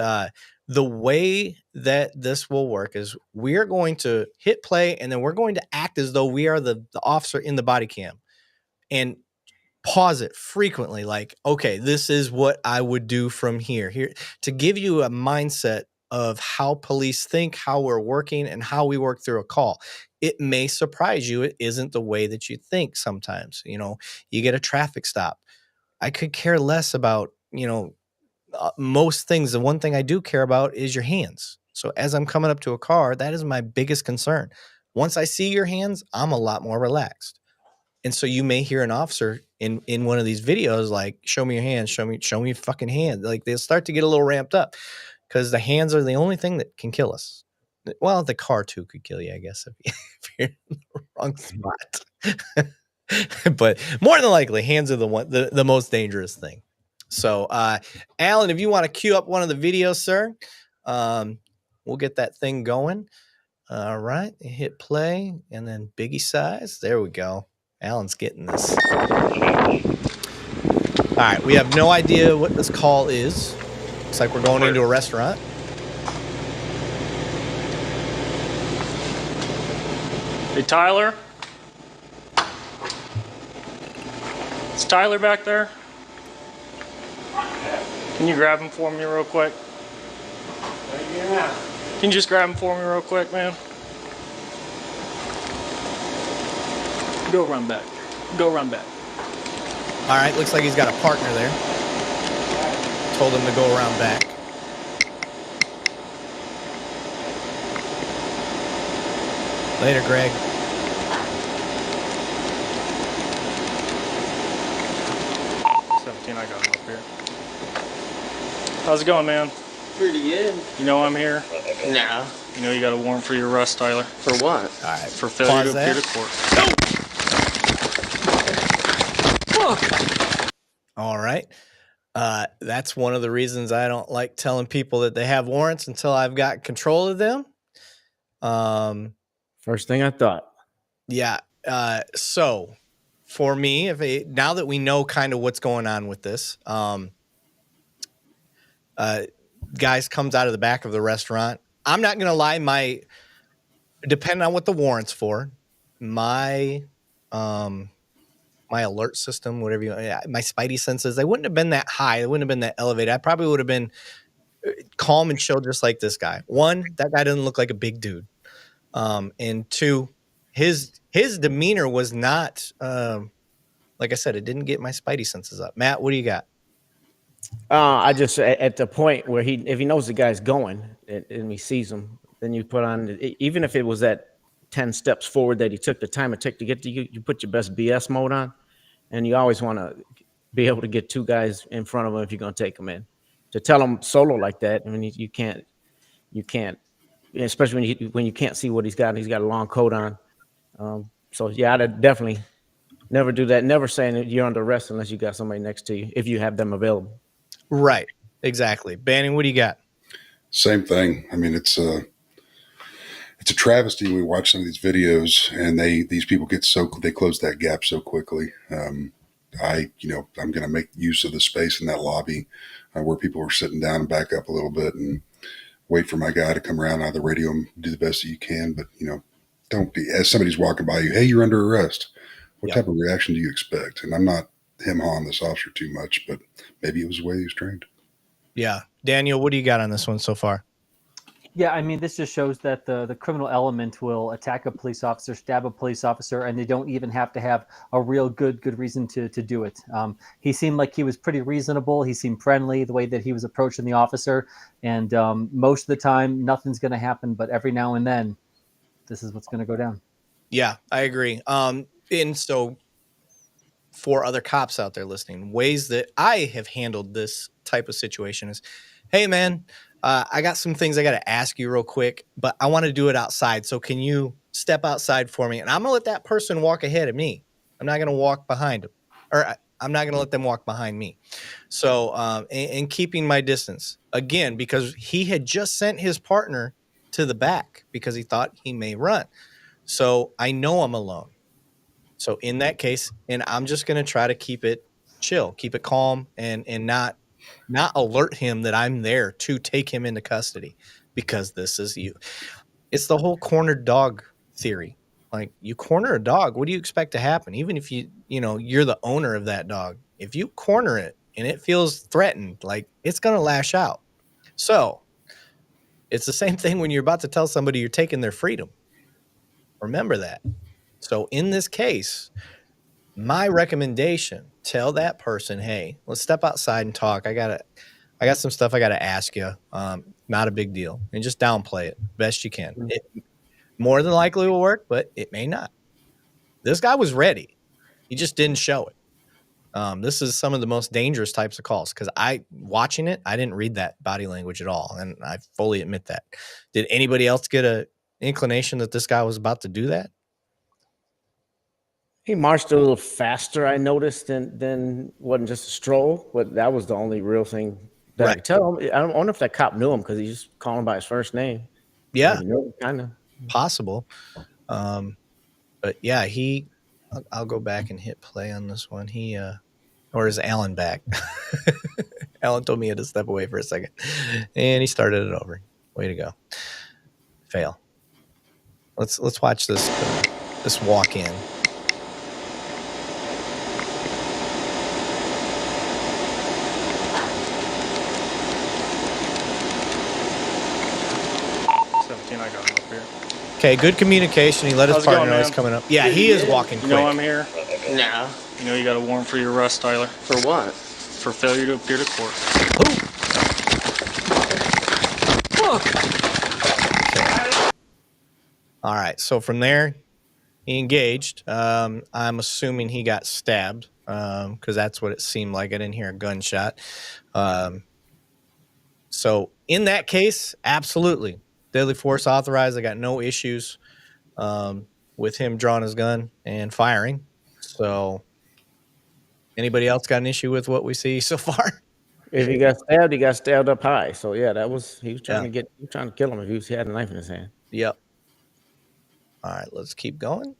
the way that this will work is we're going to hit play, and then we're going to act as though we are the officer in the body cam and pause it frequently. Like, okay, this is what I would do from here to give you a mindset of how police think, how we're working, and how we work through a call. It may surprise you. It isn't the way that you think sometimes. You know, you get a traffic stop. I could care less about, most things. The one thing I do care about is your hands. So as I'm coming up to a car, that is my biggest concern. Once I see your hands, I'm a lot more relaxed. And so you may hear an officer in one of these videos, like, show me your hands, show me your fucking hands. Like, they'll start to get a little ramped up, because the hands are the only thing that can kill us. Well, the car too could kill you, I guess, if you're in the wrong spot. But more than likely, hands are the most dangerous thing. So, Alan, if you want to queue up one of the videos, sir, we'll get that thing going. All right, hit play, and then Biggie size. There we go. Alan's getting this. All right, we have no idea what this call is. Looks like we're going into a restaurant. Hey, Tyler? Is Tyler back there? Can you grab him for me real quick? Yeah. Can you just grab him for me real quick, man? Go run back. Go run back. All right, looks like he's got a partner there. Told him to go around back. Later, Greg. How's it going, man? Pretty good. You know I'm here? No. You know you got a warrant for your arrest, Tyler. For what? All right. For failure Pause to appear that. to court. All right. That's one of the reasons I don't like telling people that they have warrants until I've got control of them. First thing I thought. Yeah. So for me, now that we know kind of what's going on with this, guys comes out of the back of the restaurant. I'm not going to lie. Depending on what the warrant's for, my alert system, whatever my spidey senses, they wouldn't have been that high. They wouldn't have been that elevated. I probably would have been calm and chill, just like this guy. One, that guy doesn't look like a big dude. And two, his demeanor was not, like I said, it didn't get my spidey senses up. Matt, what do you got? I just at the point where if he knows the guy's going and he sees him, then you put on, even if it was that 10 steps forward that he took the time it took to get to you, you put your best BS mode on, and you always want to be able to get two guys in front of him if you're going to take them in. To tell them solo like that, I mean, you can't, especially when you can't see what he's got. And he's got a long coat on. So yeah, I'd definitely never do that. Never saying that you're under arrest unless you got somebody next to you, if you have them available. Right. Exactly. Banning, what do you got? Same thing. I mean, it's a travesty when we watch some of these videos and these people they close that gap so quickly. I'm going to make use of the space in that lobby where people are sitting down and back up a little bit and wait for my guy to come around out of the radio and do the best that you can. But, don't be, as somebody's walking by you, hey, you're under arrest. What type of reaction do you expect? And I'm not him-hawing this officer too much, but maybe it was the way he was trained. Yeah. Daniel, what do you got on this one so far? Yeah, I mean, this just shows that the criminal element will attack a police officer, stab a police officer, and they don't even have to have a real good reason to do it. He seemed like he was pretty reasonable. He seemed friendly the way that he was approaching the officer. And most of the time, nothing's going to happen. But every now and then, this is what's going to go down. Yeah, I agree. And so for other cops out there listening, ways that I have handled this type of situation is, hey, man, I got some things I got to ask you real quick, but I want to do it outside. So can you step outside for me? And I'm going to let that person walk ahead of me. I'm not going to walk behind them, or I'm not going to let them walk behind me. So, and keeping my distance again, because he had just sent his partner to the back because he thought he may run. So I know I'm alone. So in that case, and I'm just going to try to keep it chill, keep it calm, and not alert him that I'm there to take him into custody, because this is you. It's the whole cornered dog theory. Like, you corner a dog, what do you expect to happen? Even if you're the owner of that dog, if you corner it and it feels threatened, like, it's going to lash out. So it's the same thing when you're about to tell somebody you're taking their freedom. Remember that. So in this case, my recommendation, tell that person, hey, let's step outside and talk. I got some stuff I got to ask you. Not a big deal. And just downplay it best you can. It more than likely will work, but it may not. This guy was ready. He just didn't show it. This is some of the most dangerous types of calls, because watching it, I didn't read that body language at all. And I fully admit that. Did anybody else get an inclination that this guy was about to do that? He marched a little faster, I noticed, than wasn't just a stroll, but that was the only real thing that I could tell him. I don't know if that cop knew him because he just called him by his first name. Yeah, kind of possible. But yeah, I'll go back and hit play on this one. Or is Alan back? Alan told me he had to step away for a second, and he started it over. Way to go. Fail. Let's watch this walk in. I got him up here. Okay, good communication. He let his partner know he's coming up. Yeah, he is walking quick. You know I'm here? No. You know you got a warrant for your arrest, Tyler. For what? For failure to appear to court. Okay. All right, so from there, he engaged. I'm assuming he got stabbed, because that's what it seemed like. I didn't hear a gunshot. So in that case, absolutely. Deadly force authorized. I got no issues with him drawing his gun and firing. So anybody else got an issue with what we see so far? If he got stabbed up high. So yeah, he was trying to kill him if he had a knife in his hand. Yep. All right, let's keep going.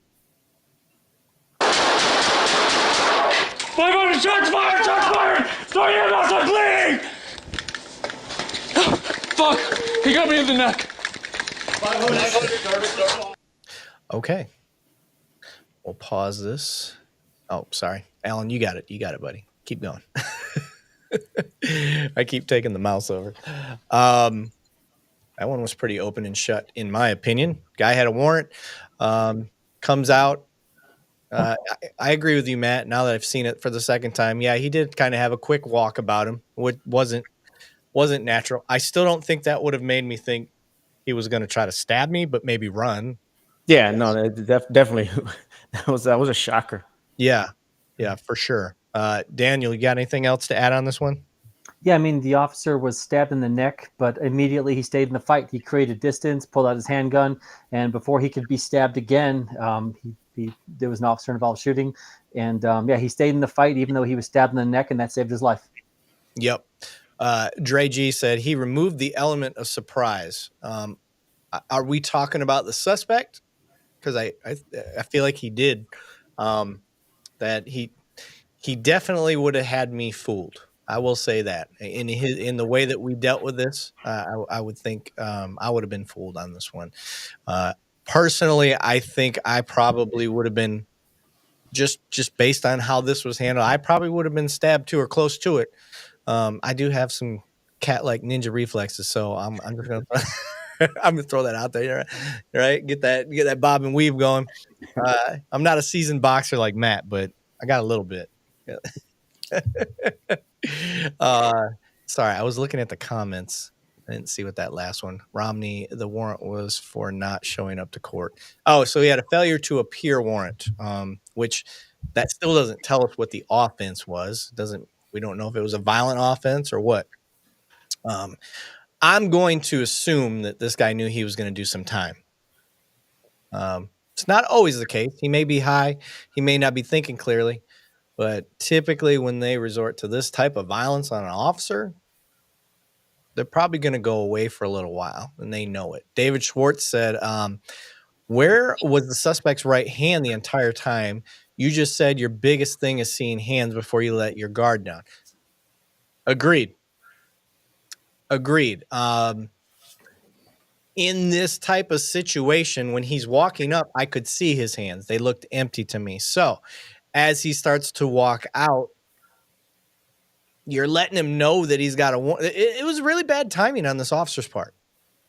500 shots fired! Shots fired! Sonia, I'm bleeding! Fuck! He got me in the neck. 500. Okay. We'll pause this. Oh, sorry. Alan, you got it. You got it, buddy. Keep going. I keep taking the mouse over. That one was pretty open and shut, in my opinion. Guy had a warrant. Comes out. I agree with you, Matt. Now that I've seen it for the second time, yeah, he did kind of have a quick walk about him, which wasn't natural. I still don't think that would have made me think he was going to try to stab me, but maybe run. Yeah, no, definitely. that was a shocker. Yeah, for sure. Daniel, you got anything else to add on this one? Yeah, I mean, the officer was stabbed in the neck, but immediately he stayed in the fight. He created distance, pulled out his handgun, and before he could be stabbed again, there was an officer involved shooting. And he stayed in the fight, even though he was stabbed in the neck, and that saved his life. Yep. Dre G said he removed the element of surprise. Are we talking about the suspect? Because I feel like he did. That he definitely would have had me fooled. I will say that in the way that we dealt with this, I would think I would have been fooled on this one. Personally, I think I probably would have been just based on how this was handled. I probably would have been stabbed to or close to it. I do have some cat-like ninja reflexes, so I'm just gonna I'm gonna throw that out there, right? Get that bob and weave going. I'm not a seasoned boxer like Matt, but I got a little bit. Sorry, I was looking at the comments. I didn't see what that last one. Romney, the warrant was for not showing up to court. Oh, so he had a failure to appear warrant, which that still doesn't tell us what the offense was. We don't know if it was a violent offense or what. I'm going to assume that this guy knew he was going to do some time. It's not always the case. He may be high. He may not be thinking clearly. But typically when they resort to this type of violence on an officer, they're probably going to go away for a little while, and they know it. David Schwartz said, where was the suspect's right hand the entire time? You just said your biggest thing is seeing hands before you let your guard down. Agreed. In this type of situation, when he's walking up, I could see his hands. They looked empty to me. So as he starts to walk out, you're letting him know that he's got it was really bad timing on this officer's part.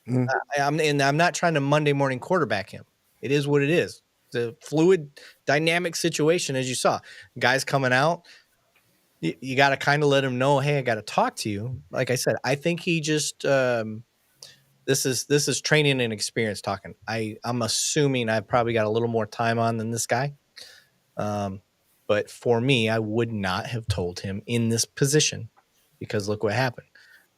Mm. I'm not trying to Monday morning quarterback him. It is what it is. It's a fluid, dynamic situation, as you saw. Guys coming out, you got to kind of let him know, hey, I got to talk to you. Like I said, I think he just this is training and experience talking. I'm assuming I've probably got a little more time on than this guy. But for me, I would not have told him in this position because look what happened.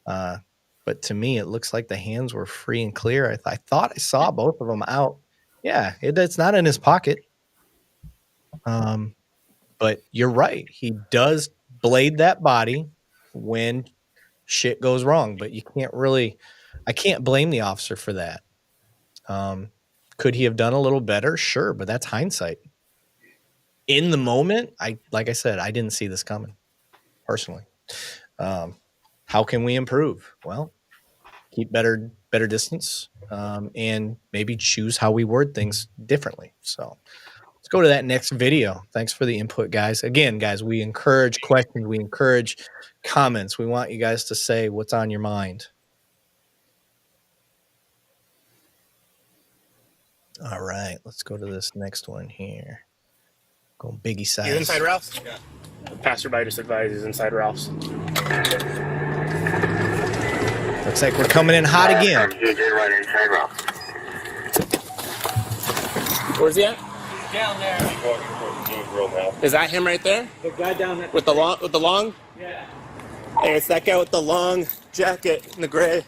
But to me, it looks like the hands were free and clear. I thought I saw both of them out. Yeah, it's not in his pocket. But you're right. He does blade that body when shit goes wrong. But you I can't blame the officer for that. Could he have done a little better? Sure, but that's hindsight. In the moment, like I said, I didn't see this coming personally. How can we improve? Well, keep better distance, and maybe choose how we word things differently. So let's go to that next video. Thanks for the input, guys. Again, guys, we encourage questions. We encourage comments. We want you guys to say what's on your mind. All right, let's go to this next one here. Go Biggie size. You inside Ralph's? Yeah. Passerby just advises inside Ralph's. Looks like we're coming in hot again. Where's he at? Down there. Is that him right there? The guy down there. With the long? Yeah. Hey, it's that guy with the long jacket in the gray.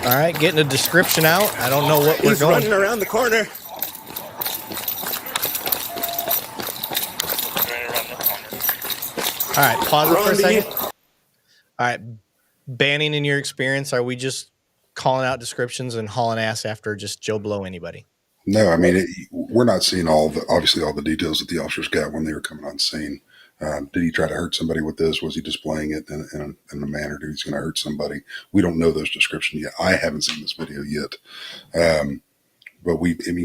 All right, getting a description out. I don't know what we're going. He's running around the corner. All right, pause it for a second. All right, Banning, in your experience, are we just calling out descriptions and hauling ass after just Joe Blow anybody? No, I mean, we're not seeing obviously all the details that the officers got when they were coming on scene. Did he try to hurt somebody with this? Was he displaying it in a manner that he's going to hurt somebody? We don't know those descriptions yet. I haven't seen this video yet. But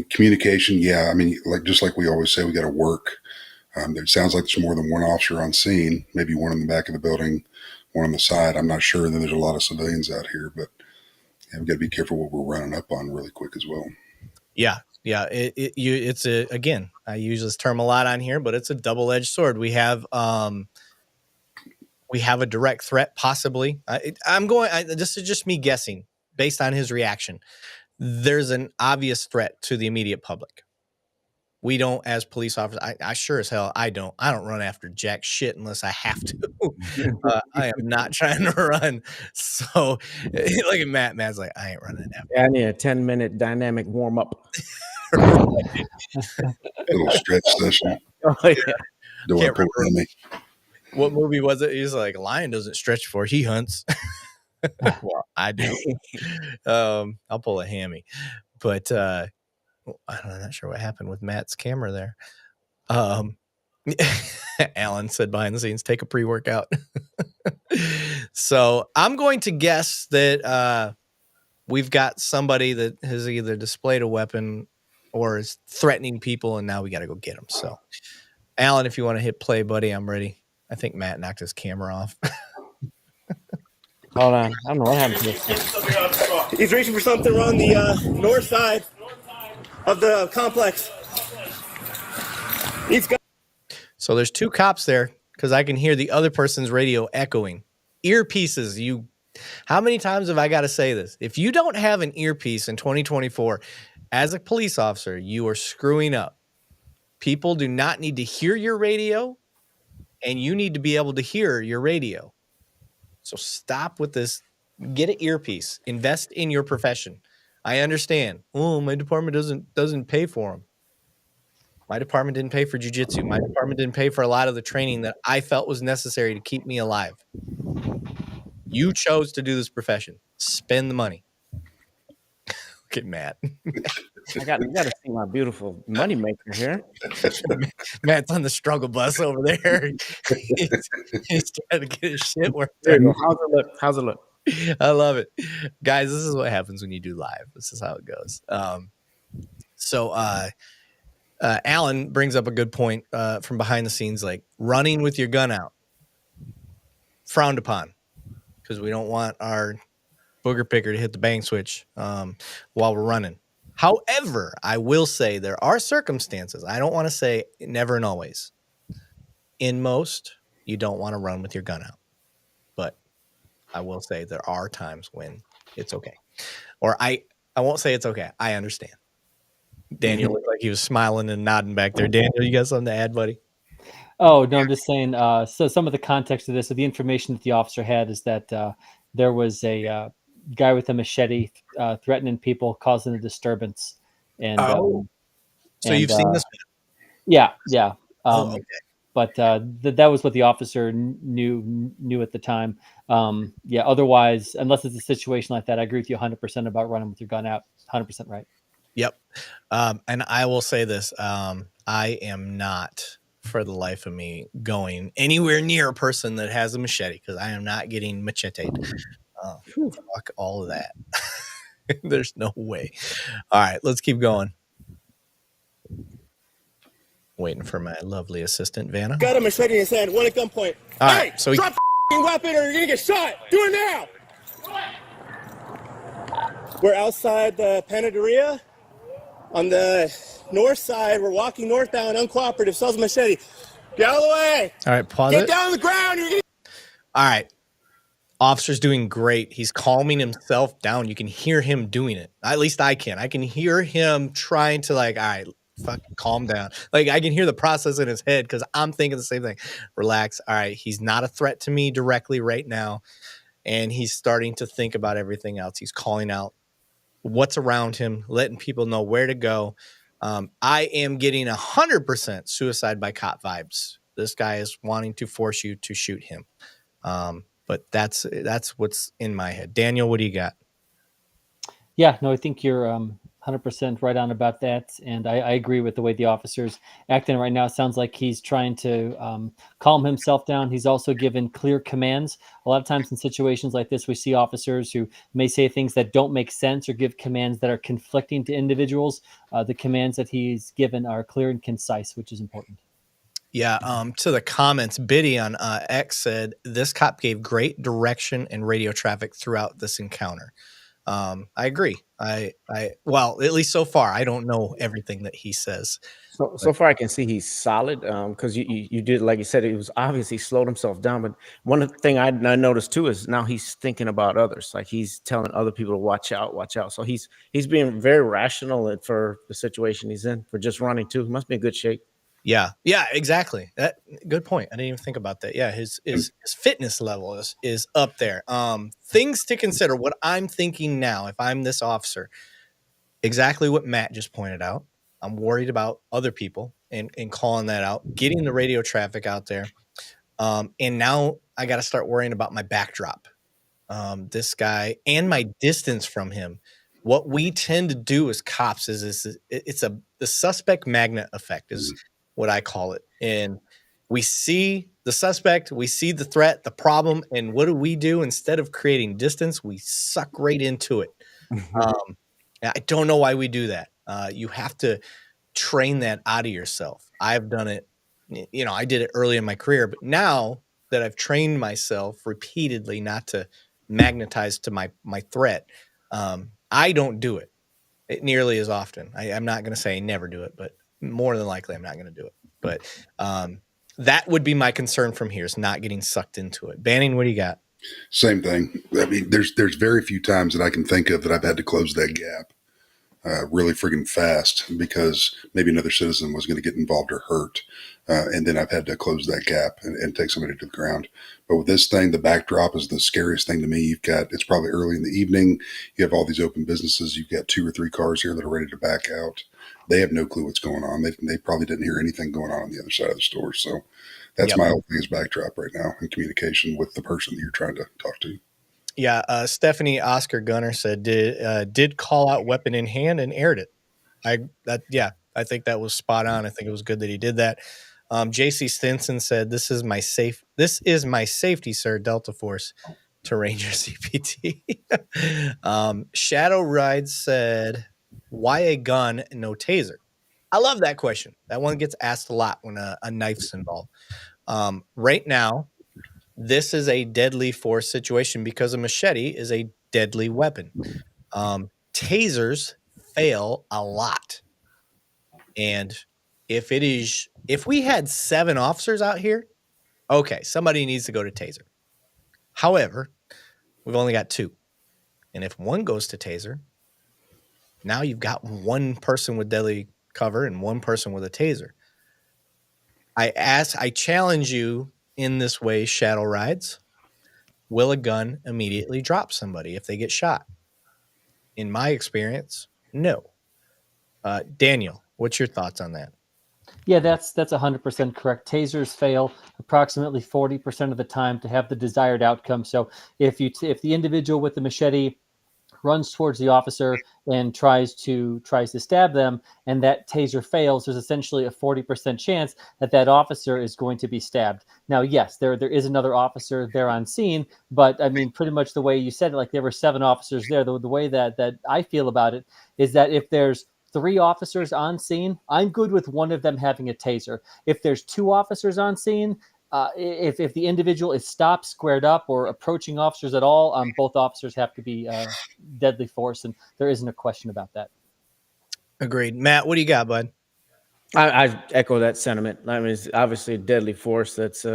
communication, yeah. I mean, just like we always say, we got to work. It sounds like there's more than one officer on scene, maybe one in the back of the building, one on the side. I'm not sure. And then there's a lot of civilians out here, but we've got to be careful what we're running up on really quick as well. Yeah. Again, I use this term a lot on here, but it's a double-edged sword. We have a direct threat, possibly. This is just me guessing based on his reaction. There's an obvious threat to the immediate public. We don't, as police officers, I sure as hell, I don't run after jack shit unless I have to. I am not trying to run. So look at Matt. Matt's like, I ain't running after. Yeah, I need a 10-minute dynamic warm up. A little stretch session. Oh, yeah. Don't want to pull on me. What movie was it? He's like, lion doesn't stretch for, he hunts. Well, I do. I'll pull a hammy. But I'm not sure what happened with Matt's camera there. Alan said behind the scenes, take a pre-workout. So I'm going to guess that we've got somebody that has either displayed a weapon or is threatening people, and now we got to go get them. So, Alan, if you want to hit play, buddy, I'm ready. I think Matt knocked his camera off. Hold on. I don't know what happened to this. He's reaching for something on the north side of the complex. So there's two cops there because I can hear the other person's radio echoing. Earpieces. How many times have I got to say this? If you don't have an earpiece in 2024, as a police officer, you are screwing up. People do not need to hear your radio, and you need to be able to hear your radio. So stop with this. Get an earpiece. Invest in your profession. I understand. Oh, my department doesn't pay for them. My department didn't pay for jiu-jitsu. My department didn't pay for a lot of the training that I felt was necessary to keep me alive. You chose to do this profession. Spend the money. Look at Matt. You got to see my beautiful moneymaker here. Matt's on the struggle bus over there. He's trying to get his shit worked There you out. go. How's it look? I love it. Guys, this is what happens when you do live. This is how it goes. Alan brings up a good point from behind the scenes, like running with your gun out. Frowned upon because we don't want our booger picker to hit the bang switch while we're running. However, I will say there are circumstances. I don't want to say never and always. In most, you don't want to run with your gun out. But I will say there are times when it's okay. Or I won't say it's okay. I understand. Daniel looked like he was smiling and nodding back there. Daniel, you got something to add, buddy? Oh, no, I'm just saying, so some of the context of this, of the information that the officer had is that there was a guy with a machete threatening people, causing a disturbance. And so you've seen this? Yeah. Okay. But that was what the officer knew at the time. Otherwise, unless it's a situation like that, I agree with you 100% about running with your gun out. 100% right. Yep. And I will say this. I am not, for the life of me, going anywhere near a person that has a machete because I am not getting macheted. Fuck all of that. There's no way. All right, let's keep going. Waiting for my lovely assistant, Vanna. Got a machete in his hand, one at gunpoint. All Hey, right, so drop the weapon or you're gonna get shot. Do it now. We're outside the Panaderia. On the north side, we're walking northbound, uncooperative, sells a machete. Get out of the way. All right, pause Get it. down on the ground. All right. Officer's doing great. He's calming himself down. You can hear him doing it. At least I can. I can hear him trying to all right, fucking calm down. Like I can hear the process in his head because I'm thinking the same thing. Relax. All right, he's not a threat to me directly right now, and he's starting to think about everything else. He's calling out what's around him, letting people know where to go. I am getting 100% suicide by cop vibes. This guy is wanting to force you to shoot him. But that's what's in my head. Daniel, what do you got? Yeah, no, I think you're 100% right on about that. And I agree with the way the officer's acting right now. It sounds like he's trying to calm himself down. He's also given clear commands. A lot of times in situations like this, we see officers who may say things that don't make sense or give commands that are conflicting to individuals. The commands that he's given are clear and concise, which is important. Yeah, to the comments, Biddy on X said, this cop gave great direction and radio traffic throughout this encounter. I agree. Well, at least so far, I don't know everything that he says. So far I can see he's solid, because you did, like you said, he was obviously slowed himself down. But one of the thing I noticed too is now he's thinking about others. Like he's telling other people to watch out. So he's being very rational for the situation he's in, for just running too. He must be in good shape. Yeah, exactly. Good point. I didn't even think about that. Yeah, his fitness level is up there. Things to consider. What I'm thinking now, if I'm this officer, exactly what Matt just pointed out. I'm worried about other people and calling that out, getting the radio traffic out there. And now I got to start worrying about my backdrop. This guy and my distance from him. What we tend to do as cops is the suspect magnet effect is what I call it. And we see the suspect, we see the threat, the problem, and what do? Instead of creating distance, we suck right into it. I don't know why we do that. You have to train that out of yourself. I've done it, I did it early in my career, but now that I've trained myself repeatedly not to magnetize to my threat, I don't do it nearly as often. I'm not going to say I never do it, but more than likely I'm not going to do it. But that would be my concern from here, is not getting sucked into it. Banning, what do you got? Same thing. I mean, there's very few times that I can think of that I've had to close that gap really friggin' fast because maybe another citizen was going to get involved or hurt. And then I've had to close that gap and take somebody to the ground. But with this thing, the backdrop is the scariest thing to me. It's probably early in the evening. You have all these open businesses. You've got 2 or 3 cars here that are ready to back out. They have no clue what's going on. They probably didn't hear anything going on the other side of the store. So that's my whole thing is backdrop right now in communication with the person that you're trying to talk to. Yeah, Stephanie Oscar Gunner said did call out weapon in hand and aired it. I think that was spot on. I think it was good that he did that. JC Stinson said, this is my safety, sir, Delta Force to Ranger CPT. Shadow Ride said, why a gun, no taser? I love that question. That one gets asked a lot when a knife's involved. Right now, this is a deadly force situation because a machete is a deadly weapon. Tasers fail a lot. And if we had 7 officers out here, okay, somebody needs to go to taser. However, we've only got 2. And if one goes to taser, now you've got 1 person with deadly cover and 1 person with a taser. I challenge you in this way, Shadow Rides. Will a gun immediately drop somebody if they get shot? In my experience, no. Daniel, what's your thoughts on that? Yeah, that's 100% correct. Tasers fail approximately 40% of the time to have the desired outcome. So if the individual with the machete runs towards the officer and tries to stab them, and that taser fails, there's essentially a 40% chance that officer is going to be stabbed. Now, yes, there is another officer there on scene, but I mean, pretty much the way you said it, like there were 7 officers there. The way that I feel about it is that if there's 3 officers on scene, I'm good with one of them having a taser. If there's 2 officers on scene, if the individual is stopped, squared up, or approaching officers at all, both officers have to be deadly force, and there isn't a question about that. Agreed. Matt, what do you got, bud? I echo that sentiment. I mean, it's obviously a deadly force. That's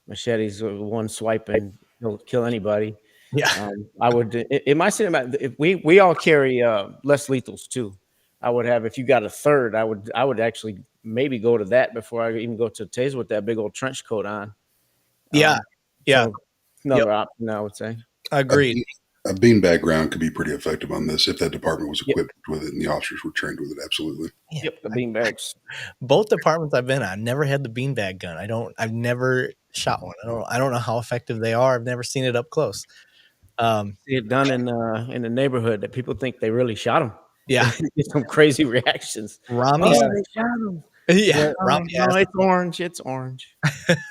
machetes, one swipe and he'll kill anybody. Yeah. I would, in my sentiment, if we all carry less lethals too. I would have, if you got a third, I would actually maybe go to that before I even go to taser with that big old trench coat on. Yeah. So another option, I would say. Agreed. A beanbag round could be pretty effective on this if that department was equipped with it and the officers were trained with it. Absolutely. Yeah. Yep, the beanbags. Both departments I've been on never had the beanbag gun. I've never shot one. I don't know how effective they are. I've never seen it up close. See it done in the neighborhood that people think they really shot him. Yeah. Get some crazy reactions. Rami, they shot him. yeah. No, it's orange. It's orange.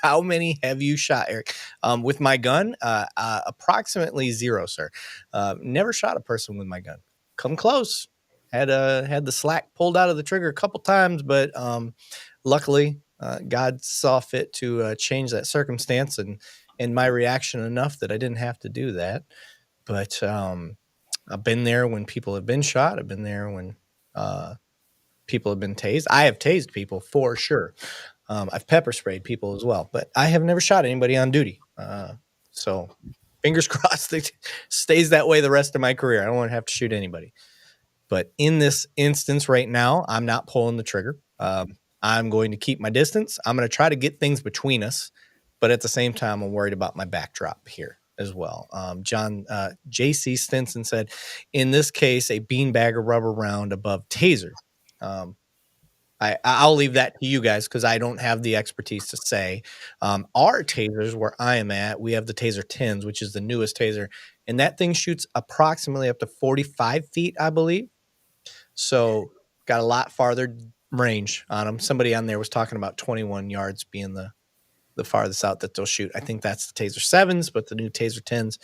How many have you shot, Eric? With my gun, approximately 0, sir. Never shot a person with my gun. Come close. Had the slack pulled out of the trigger a couple times, but luckily, God saw fit to change that circumstance and my reaction enough that I didn't have to do that. But I've been there when people have been shot. I've been there when people have been tased. I have tased people for sure. I've pepper sprayed people as well, but I have never shot anybody on duty. So fingers crossed it stays that way the rest of my career. I don't want to have to shoot anybody. But in this instance right now, I'm not pulling the trigger. I'm going to keep my distance. I'm going to try to get things between us. But at the same time, I'm worried about my backdrop here as well. J.C. Stinson said, in this case, a beanbag or rubber round above taser. I'll leave that to you guys because I don't have the expertise to say. Our tasers, where I am at, we have the Taser 10s, which is the newest taser. And that thing shoots approximately up to 45 feet, I believe. So got a lot farther range on them. Somebody on there was talking about 21 yards being the farthest out that they'll shoot. I think that's the Taser 7s, but the new Taser 10s,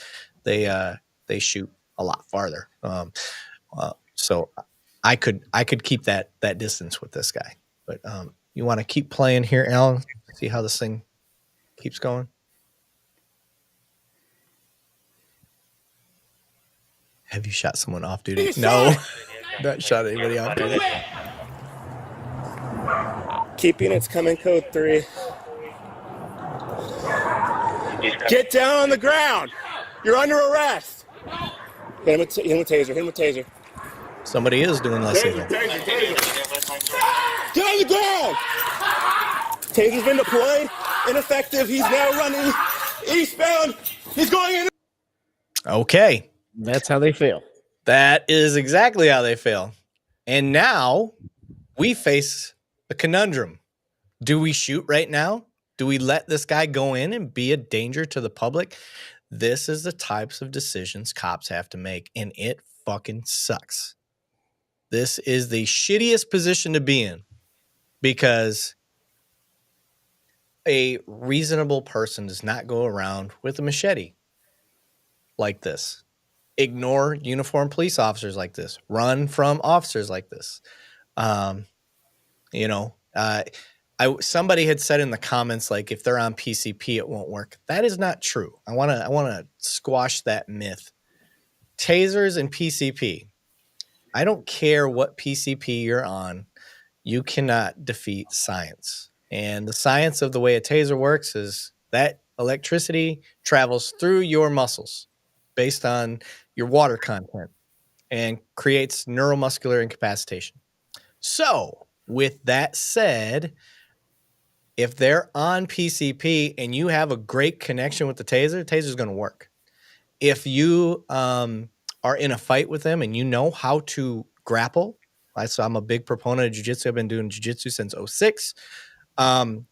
they shoot a lot farther. So I could keep that distance with this guy. But you want to keep playing here, Alan? See how this thing keeps going? Have you shot someone off duty? No. Not shot anybody off duty. Keep units coming, code 3. Get down on the ground. You're under arrest. Hit him with taser. Somebody is doing less than that. Get on the ground. Taser's been deployed. Ineffective. He's now running eastbound. He's going in. Okay. That's how they feel. That is exactly how they feel. And now we face a conundrum. Do we shoot right now? Do we let this guy go in and be a danger to the public? This is the types of decisions cops have to make, and it fucking sucks. This is the shittiest position to be in because a reasonable person does not go around with a machete like this. Ignore uniformed police officers like this. Run from officers like this. Somebody had said in the comments, like, if they're on PCP, it won't work. That is not true. I want to squash that myth. Tasers and PCP. I don't care what PCP you're on. You cannot defeat science. And the science of the way a taser works is that electricity travels through your muscles based on your water content and creates neuromuscular incapacitation. So with that said, if they're on PCP and you have a great connection with the taser's going to work. If you are in a fight with them and you know how to grapple, so I'm a big proponent of jiu-jitsu. I've been doing jiu-jitsu since 2006. I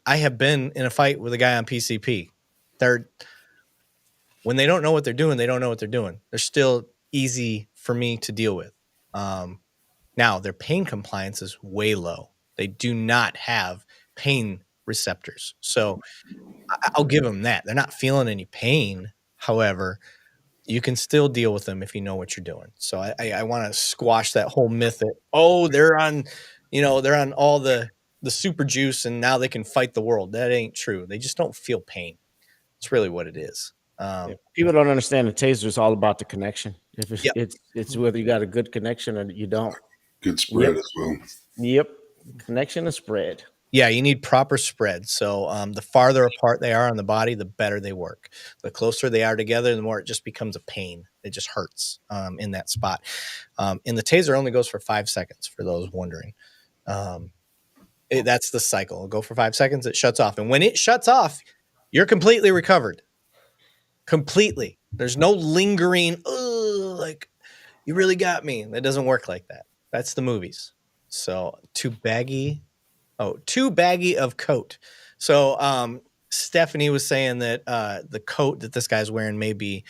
have been in a fight with a guy on PCP. When they don't know what they're doing, they don't know what they're doing. They're still easy for me to deal with. Now, their pain compliance is way low. They do not have pain receptors. So I'll give them that. They're not feeling any pain. However, you can still deal with them if you know what you're doing. So I want to squash that whole myth that, they're on all the super juice and now they can fight the world. That ain't true. They just don't feel pain. It's really what it is. People don't understand the taser is all about the connection. If it's whether you got a good connection or you don't. Good spread as well. Yep. Connection and spread. Yeah, you need proper spread. So the farther apart they are on the body, the better they work. The closer they are together, the more it just becomes a pain. It just hurts in that spot. And the taser only goes for 5 seconds, for those wondering. That's the cycle. It'll go for 5 seconds, it shuts off. And when it shuts off, you're completely recovered. Completely. There's no lingering, like, you really got me. That doesn't work like that. That's the movies. So too baggy of coat. So Stephanie was saying that the coat that this guy's wearing may be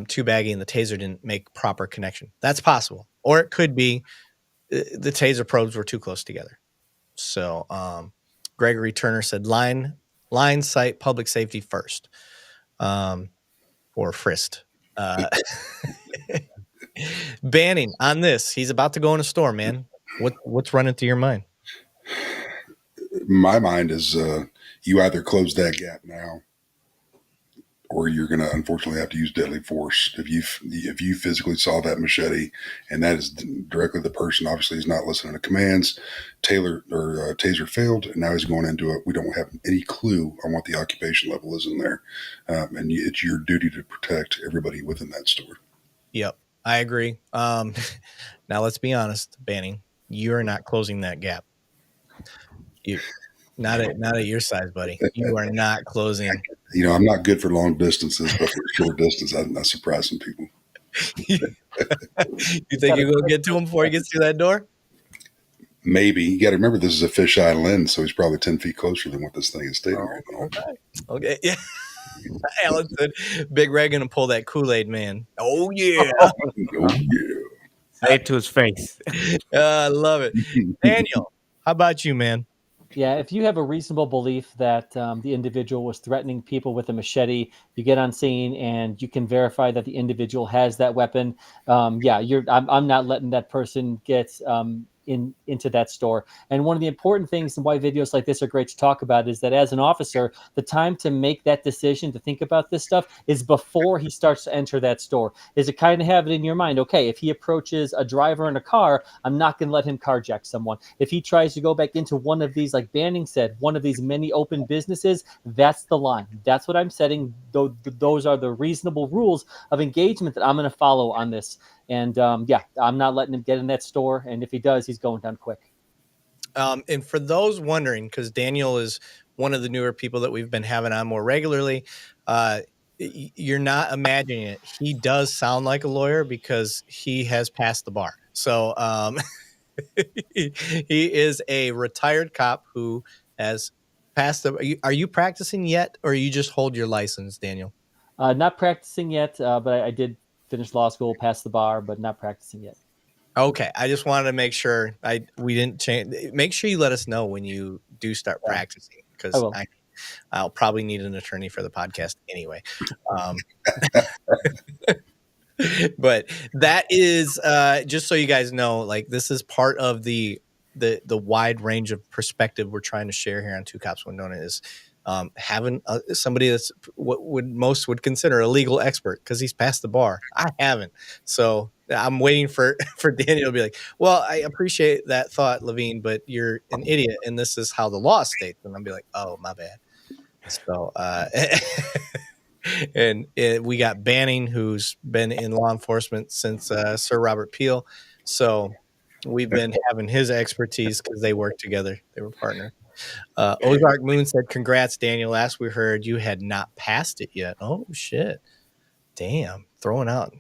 too baggy and the taser didn't make proper connection. That's possible. Or it could be the taser probes were too close together. So Gregory Turner said line sight public safety first. Or frisked. Banning on this. He's about to go in a store, man. What's running through your mind? My mind is you either close that gap now, or you're going to unfortunately have to use deadly force. If you physically saw that machete, and that is directly the person, obviously he's not listening to commands. Taser failed, and now he's going into it. We don't have any clue on what the occupation level is in there, and it's your duty to protect everybody within that store. Yep, I agree. Now let's be honest, Banning, you're not closing that gap. You not at your size, buddy. You are not closing. I'm not good for long distances, but for short distance, I surprise some people. You think you're going to get to him before he gets through that door? Maybe. You got to remember, this is a fisheye lens, so he's probably 10 feet closer than what this thing is stating right now. Okay. Yeah. Alan said, Big Red going to pull that Kool-Aid man. Oh, yeah. Oh, yeah. Say it to his face. I love it. Daniel, how about you, man? Yeah, if you have a reasonable belief that the individual was threatening people with a machete, you get on scene and you can verify that the individual has that weapon. I'm not letting that person get into that store. And one of the important things and why videos like this are great to talk about is that as an officer, the time to make that decision to think about this stuff is before he starts to enter that store. Is to kind of have it in your mind, okay, if he approaches a driver in a car, I'm not going to let him carjack someone. If he tries to go back into one of these, like Banning said, one of these many open businesses, that's the line. That's what I'm setting. Those are the reasonable rules of engagement that I'm going to follow on this. And I'm not letting him get in that store. And if he does, he's going down quick. And for those wondering, because Daniel is one of the newer people that we've been having on more regularly, you're not imagining it. He does sound like a lawyer because he has passed the bar. So he is a retired cop who has passed the. Are you practicing yet, or you just hold your license, Daniel? Not practicing yet, but I did finish law school, pass the bar, but not practicing yet. Okay, I just wanted to make sure we didn't change. Make sure you let us know when you do start practicing, because I'll probably need an attorney for the podcast anyway. But that is just so you guys know, like, this is part of the wide range of perspective we're trying to share here on Two Cops One Donut is having somebody that's what most would consider a legal expert because he's passed the bar. I haven't. So I'm waiting for Daniel to be like, well, I appreciate that thought, Lavigne, but you're an idiot. And this is how the law states. And I'll be like, oh, my bad. So, and we got Banning, who's been in law enforcement since Sir Robert Peel. So we've been having his expertise because they work together. They were partners. Ozark Moon said, congrats, Daniel. Last we heard, you had not passed it yet. Oh, shit. Damn. Throwing out.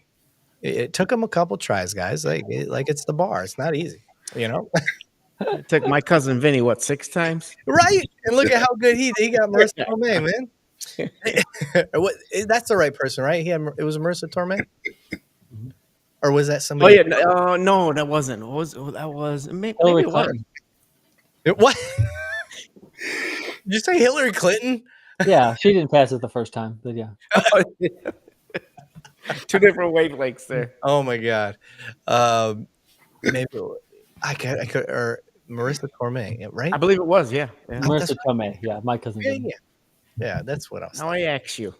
It took him a couple tries, guys. Like it's the bar. It's not easy, It took my cousin Vinny, 6 times? Right. And look at how good he got Marissa Tomei, man. That's the right person, right? It was Marissa Tomei? Or was that somebody? Oh, yeah. No, that wasn't. That was maybe Hillary it Clinton. was. What? Did you say Hillary Clinton? Yeah, she didn't pass it the first time, but yeah. 2 different wavelengths there. Oh my God. Maybe I could, or Marissa Tomei, right? I believe it was, yeah. Marissa Tomei, yeah, my cousin. Yeah, that's what I was. Now I ask you.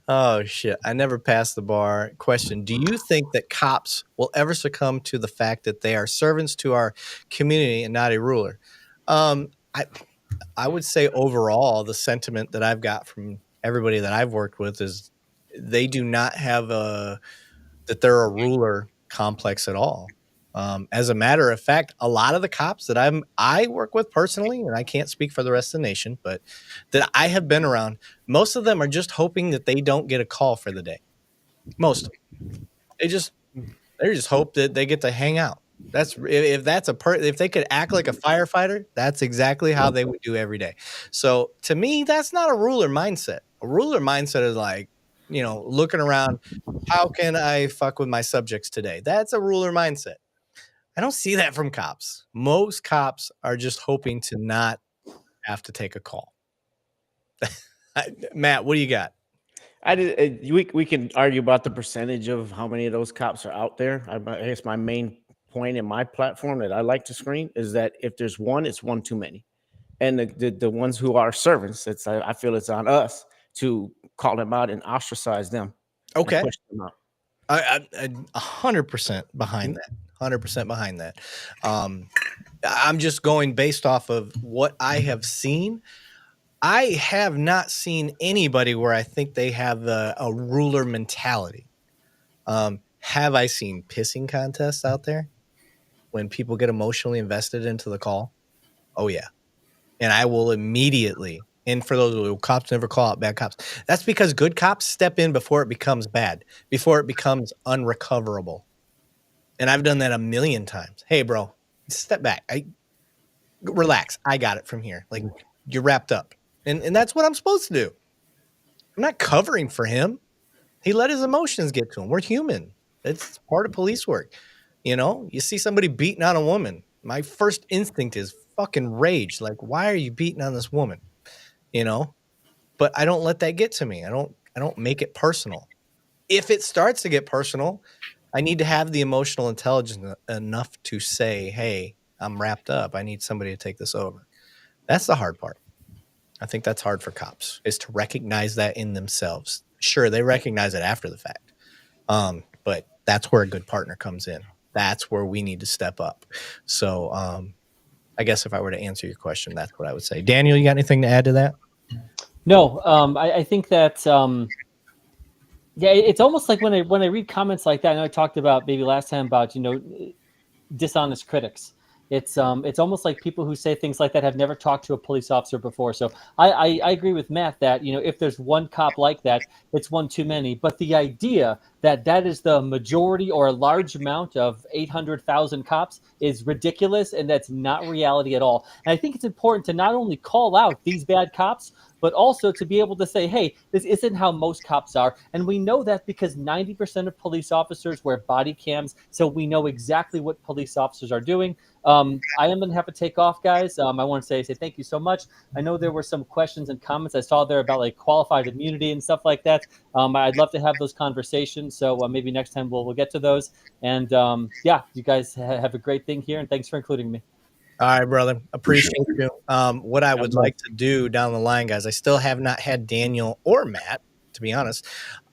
Oh shit! I never passed the bar. Question: do you think that cops will ever succumb to the fact that they are servants to our community and not a ruler? Um, I I would say overall, the sentiment that I've got from everybody that I've worked with is they do not have a that they're a ruler complex at all. As a matter of fact, a lot of the cops that I work with personally, and I can't speak for the rest of the nation, but that I have been around, most of them are just hoping that they don't get a call for the day. Most of them. They just hope that they get to hang out. That's if that's if they could act like a firefighter, that's exactly how they would do every day. So to me, that's not a ruler mindset. A ruler mindset is like, looking around, how can I fuck with my subjects today? That's a ruler mindset. I don't see that from cops. Most cops are just hoping to not have to take a call. Matt, what do you got? We can argue about the percentage of how many of those cops are out there. I guess my main point in my platform that I like to screen is that if there's one, it's one too many. And the ones who are servants, I feel it's on us to call them out and ostracize them. Okay. Push them out. I 100% behind that. 100% behind that. I'm just going based off of what I have seen. I have not seen anybody where I think they have a ruler mentality. Have I seen pissing contests out there when people get emotionally invested into the call? Oh, yeah. And I will immediately, and for those who cops never call out bad cops, that's because good cops step in before it becomes bad, before it becomes unrecoverable. And I've done that a million times. Hey, bro, step back. Relax. I got it from here. Like, you're wrapped up. And that's what I'm supposed to do. I'm not covering for him. He let his emotions get to him. We're human. It's part of police work. You see somebody beating on a woman. My first instinct is fucking rage. Like, why are you beating on this woman? But I don't let that get to me. I don't make it personal. If it starts to get personal, I need to have the emotional intelligence enough to say, hey, I'm wrapped up. I need somebody to take this over. That's the hard part. I think that's hard for cops, is to recognize that in themselves. Sure, they recognize it after the fact. But that's where a good partner comes in. That's where we need to step up. So I guess if I were to answer your question, that's what I would say. Daniel, you got anything to add to that? No, I think that it's almost like when I read comments like that. I know I talked about maybe last time about dishonest critics. It's almost like people who say things like that have never talked to a police officer before. So I agree with Matt that if there's one cop like that, it's one too many. But the idea that is the majority or a large amount of 800,000 cops is ridiculous, and that's not reality at all. And I think it's important to not only call out these bad cops, but also to be able to say, hey, this isn't how most cops are. And we know that because 90% of police officers wear body cams, so we know exactly what police officers are doing. I am going to have to take off, guys. I want to say thank you so much. I know there were some questions and comments I saw there about like qualified immunity and stuff like that. I'd love to have those conversations. So maybe next time we'll get to those. And you guys have a great thing here. And thanks for including me. All right, brother. Appreciate you. What I would like to do down the line, guys, I still have not had Daniel or Matt, to be honest,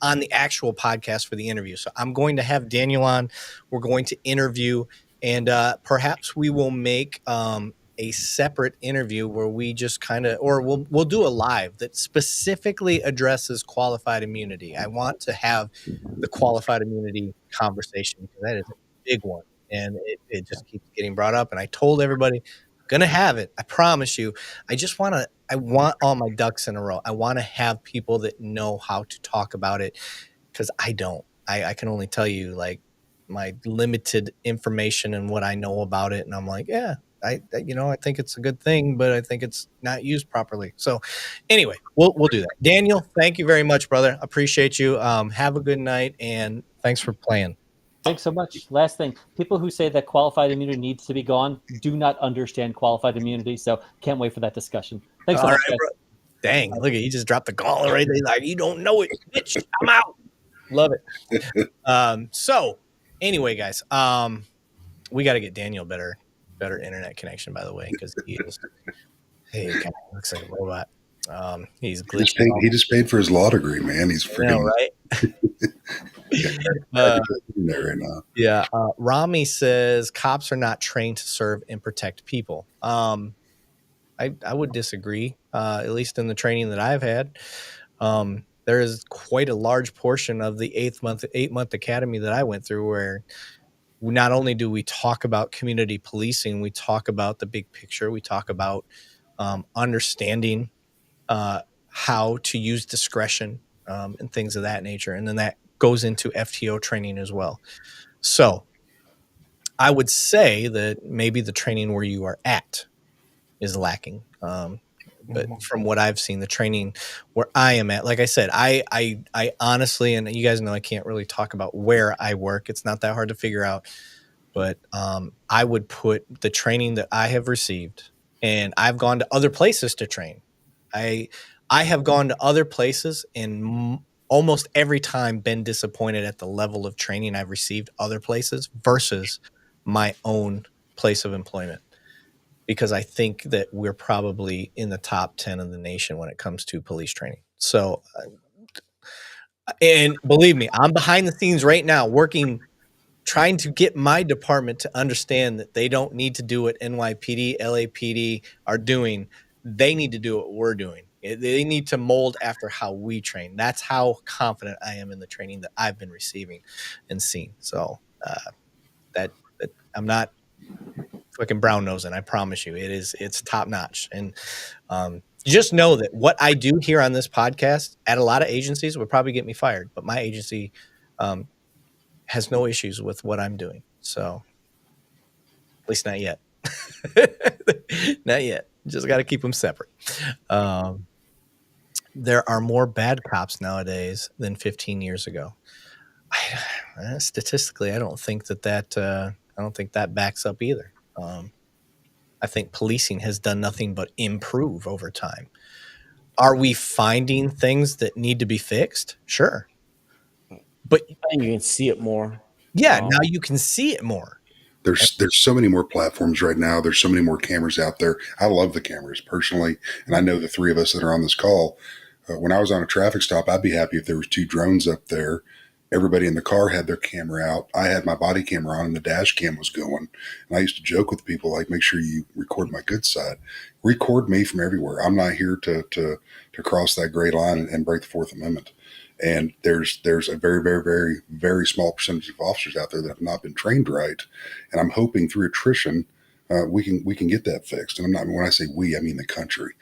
on the actual podcast for the interview. So I'm going to have Daniel on. We're going to interview, and perhaps we will make a separate interview where we just we'll do a live that specifically addresses qualified immunity. I want to have the qualified immunity conversation because that is a big one. And it just keeps getting brought up. And I told everybody, I'm going to have it. I promise you. I want all my ducks in a row. I want to have people that know how to talk about it because I don't. I can only tell you like my limited information and what I know about it. And I'm like, yeah, I think it's a good thing, but I think it's not used properly. So anyway, we'll do that. Daniel, thank you very much, brother. Appreciate you. Have a good night. And thanks for playing. Thanks so much. Last thing, people who say that qualified immunity needs to be gone do not understand qualified immunity. So can't wait for that discussion. Thanks so much, guys. Bro. Dang, look at, he just dropped the gauntlet right there. He's like, you don't know it, bitch. I'm out. Love it. So anyway, guys, we got to get Daniel better internet connection, by the way, because he is, hey, God, looks like a robot. He's He just, glitching. he just paid for his law degree, man. He's freaking right. there right now. Yeah. Rami says cops are not trained to serve and protect people. I would disagree, at least in the training that I've had. There is quite a large portion of the 8-month academy that I went through where not only do we talk about community policing, we talk about the big picture. We talk about understanding how to use discretion and things of that nature. And then that goes into FTO training as well. So I would say that maybe the training where you are at is lacking. But from what I've seen, the training where I am at, like I said, I honestly, and you guys know I can't really talk about where I work. It's not that hard to figure out. But I would put the training that I have received, and I've gone to other places to train. I have gone to other places and almost every time been disappointed at the level of training I've received other places versus my own place of employment. Because I think that we're probably in the top 10 in the nation when it comes to police training. So, and believe me, I'm behind the scenes right now trying to get my department to understand that they don't need to do what NYPD, LAPD are doing. They need to do what we're doing. They need to mold after how we train. That's how confident I am in the training that I've been receiving and seeing. So that I'm not fucking brown nosing. I promise you, it's top notch. And just know that what I do here on this podcast at a lot of agencies would probably get me fired, but my agency has no issues with what I'm doing. So at least not yet. Not yet. Just got to keep them separate. There are more bad cops nowadays than 15 years ago. Statistically, I don't think that backs up either. I think policing has done nothing but improve over time. Are we finding things that need to be fixed? Sure. But you can see it more. Yeah, now you can see it more. There's so many more platforms right now. There's so many more cameras out there. I love the cameras personally, and I know the three of us that are on this call. When I was on a traffic stop, I'd be happy if there was 2 drones up there. Everybody in the car had their camera out. I had my body camera on, and the dash cam was going. And I used to joke with people like, "Make sure you record my good side. Record me from everywhere. I'm not here to cross that gray line and break the Fourth Amendment." And there's a very, very, very, very small percentage of officers out there that have not been trained right. And I'm hoping through attrition, we can get that fixed. And when I say we, I mean the country.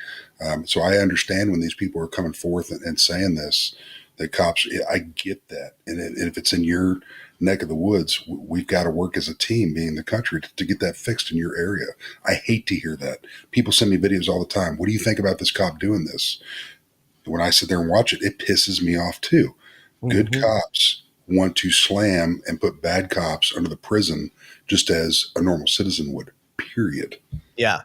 So I understand when these people are coming forth and saying this, that cops, I get that. And if it's in your neck of the woods, we've got to work as a team, being the country, to get that fixed in your area. I hate to hear that. People send me videos all the time. What do you think about this cop doing this? When I sit there and watch it, it pisses me off too. Good cops want to slam and put bad cops under the prison just as a normal citizen would, period. Yeah.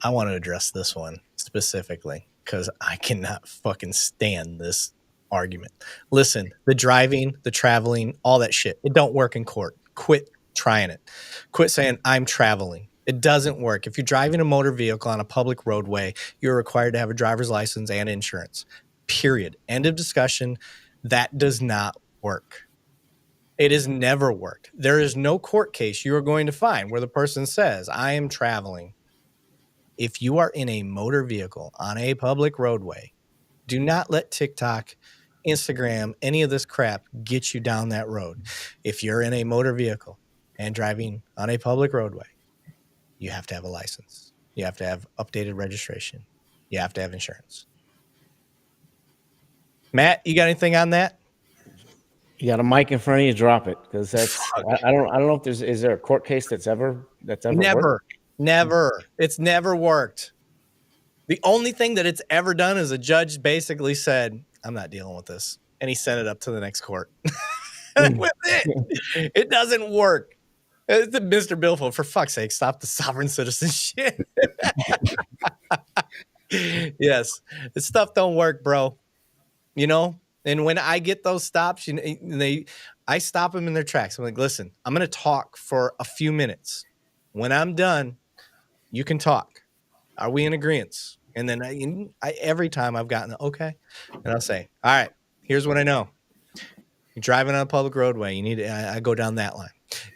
I want to address this one specifically because I cannot fucking stand this argument. Listen, the driving, the traveling, all that shit, it don't work in court. Quit trying it. Quit saying I'm traveling. It doesn't work. If you're driving a motor vehicle on a public roadway, you're required to have a driver's license and insurance. Period. End of discussion. That does not work. It has never worked. There is no court case you are going to find where the person says, I am traveling. If you are in a motor vehicle on a public roadway, do not let TikTok, Instagram, any of this crap get you down that road. If you're in a motor vehicle and driving on a public roadway, you have to have a license. You have to have updated registration. You have to have insurance. Matt, you got anything on that? You got a mic in front of you, drop it, because that's I don't know if is there a court case that's ever never. It's never worked. The only thing that it's ever done is a judge basically said, I'm not dealing with this. And he sent it up to the next court. With it. It doesn't work. Mr. Billfold, for fuck's sake, stop the sovereign citizen shit. Yes, this stuff don't work, bro. You know, and when I get those stops, I stop them in their tracks. I'm like, listen, I'm going to talk for a few minutes. When I'm done, you can talk. Are we in agreement? And then every time I've gotten okay, and I'll say, all right, here's what I know. You're driving on a public roadway. You need I go down that line.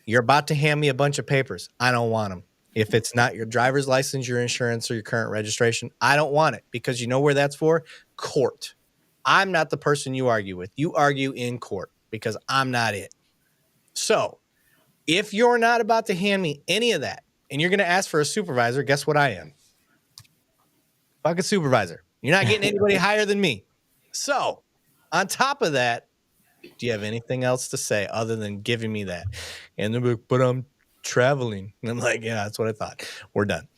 You're about to hand me a bunch of papers. I don't want them. If it's not your driver's license, your insurance, or your current registration, I don't want it, because you know where that's for? Court. I'm not the person you argue with. You argue in court, because I'm not it. So if you're not about to hand me any of that and you're going to ask for a supervisor, guess what I am? Fucking supervisor. You're not getting anybody higher than me. So on top of that, do you have anything else to say other than giving me that? And they're like, but I'm traveling. And I'm like, yeah, that's what I thought. We're done.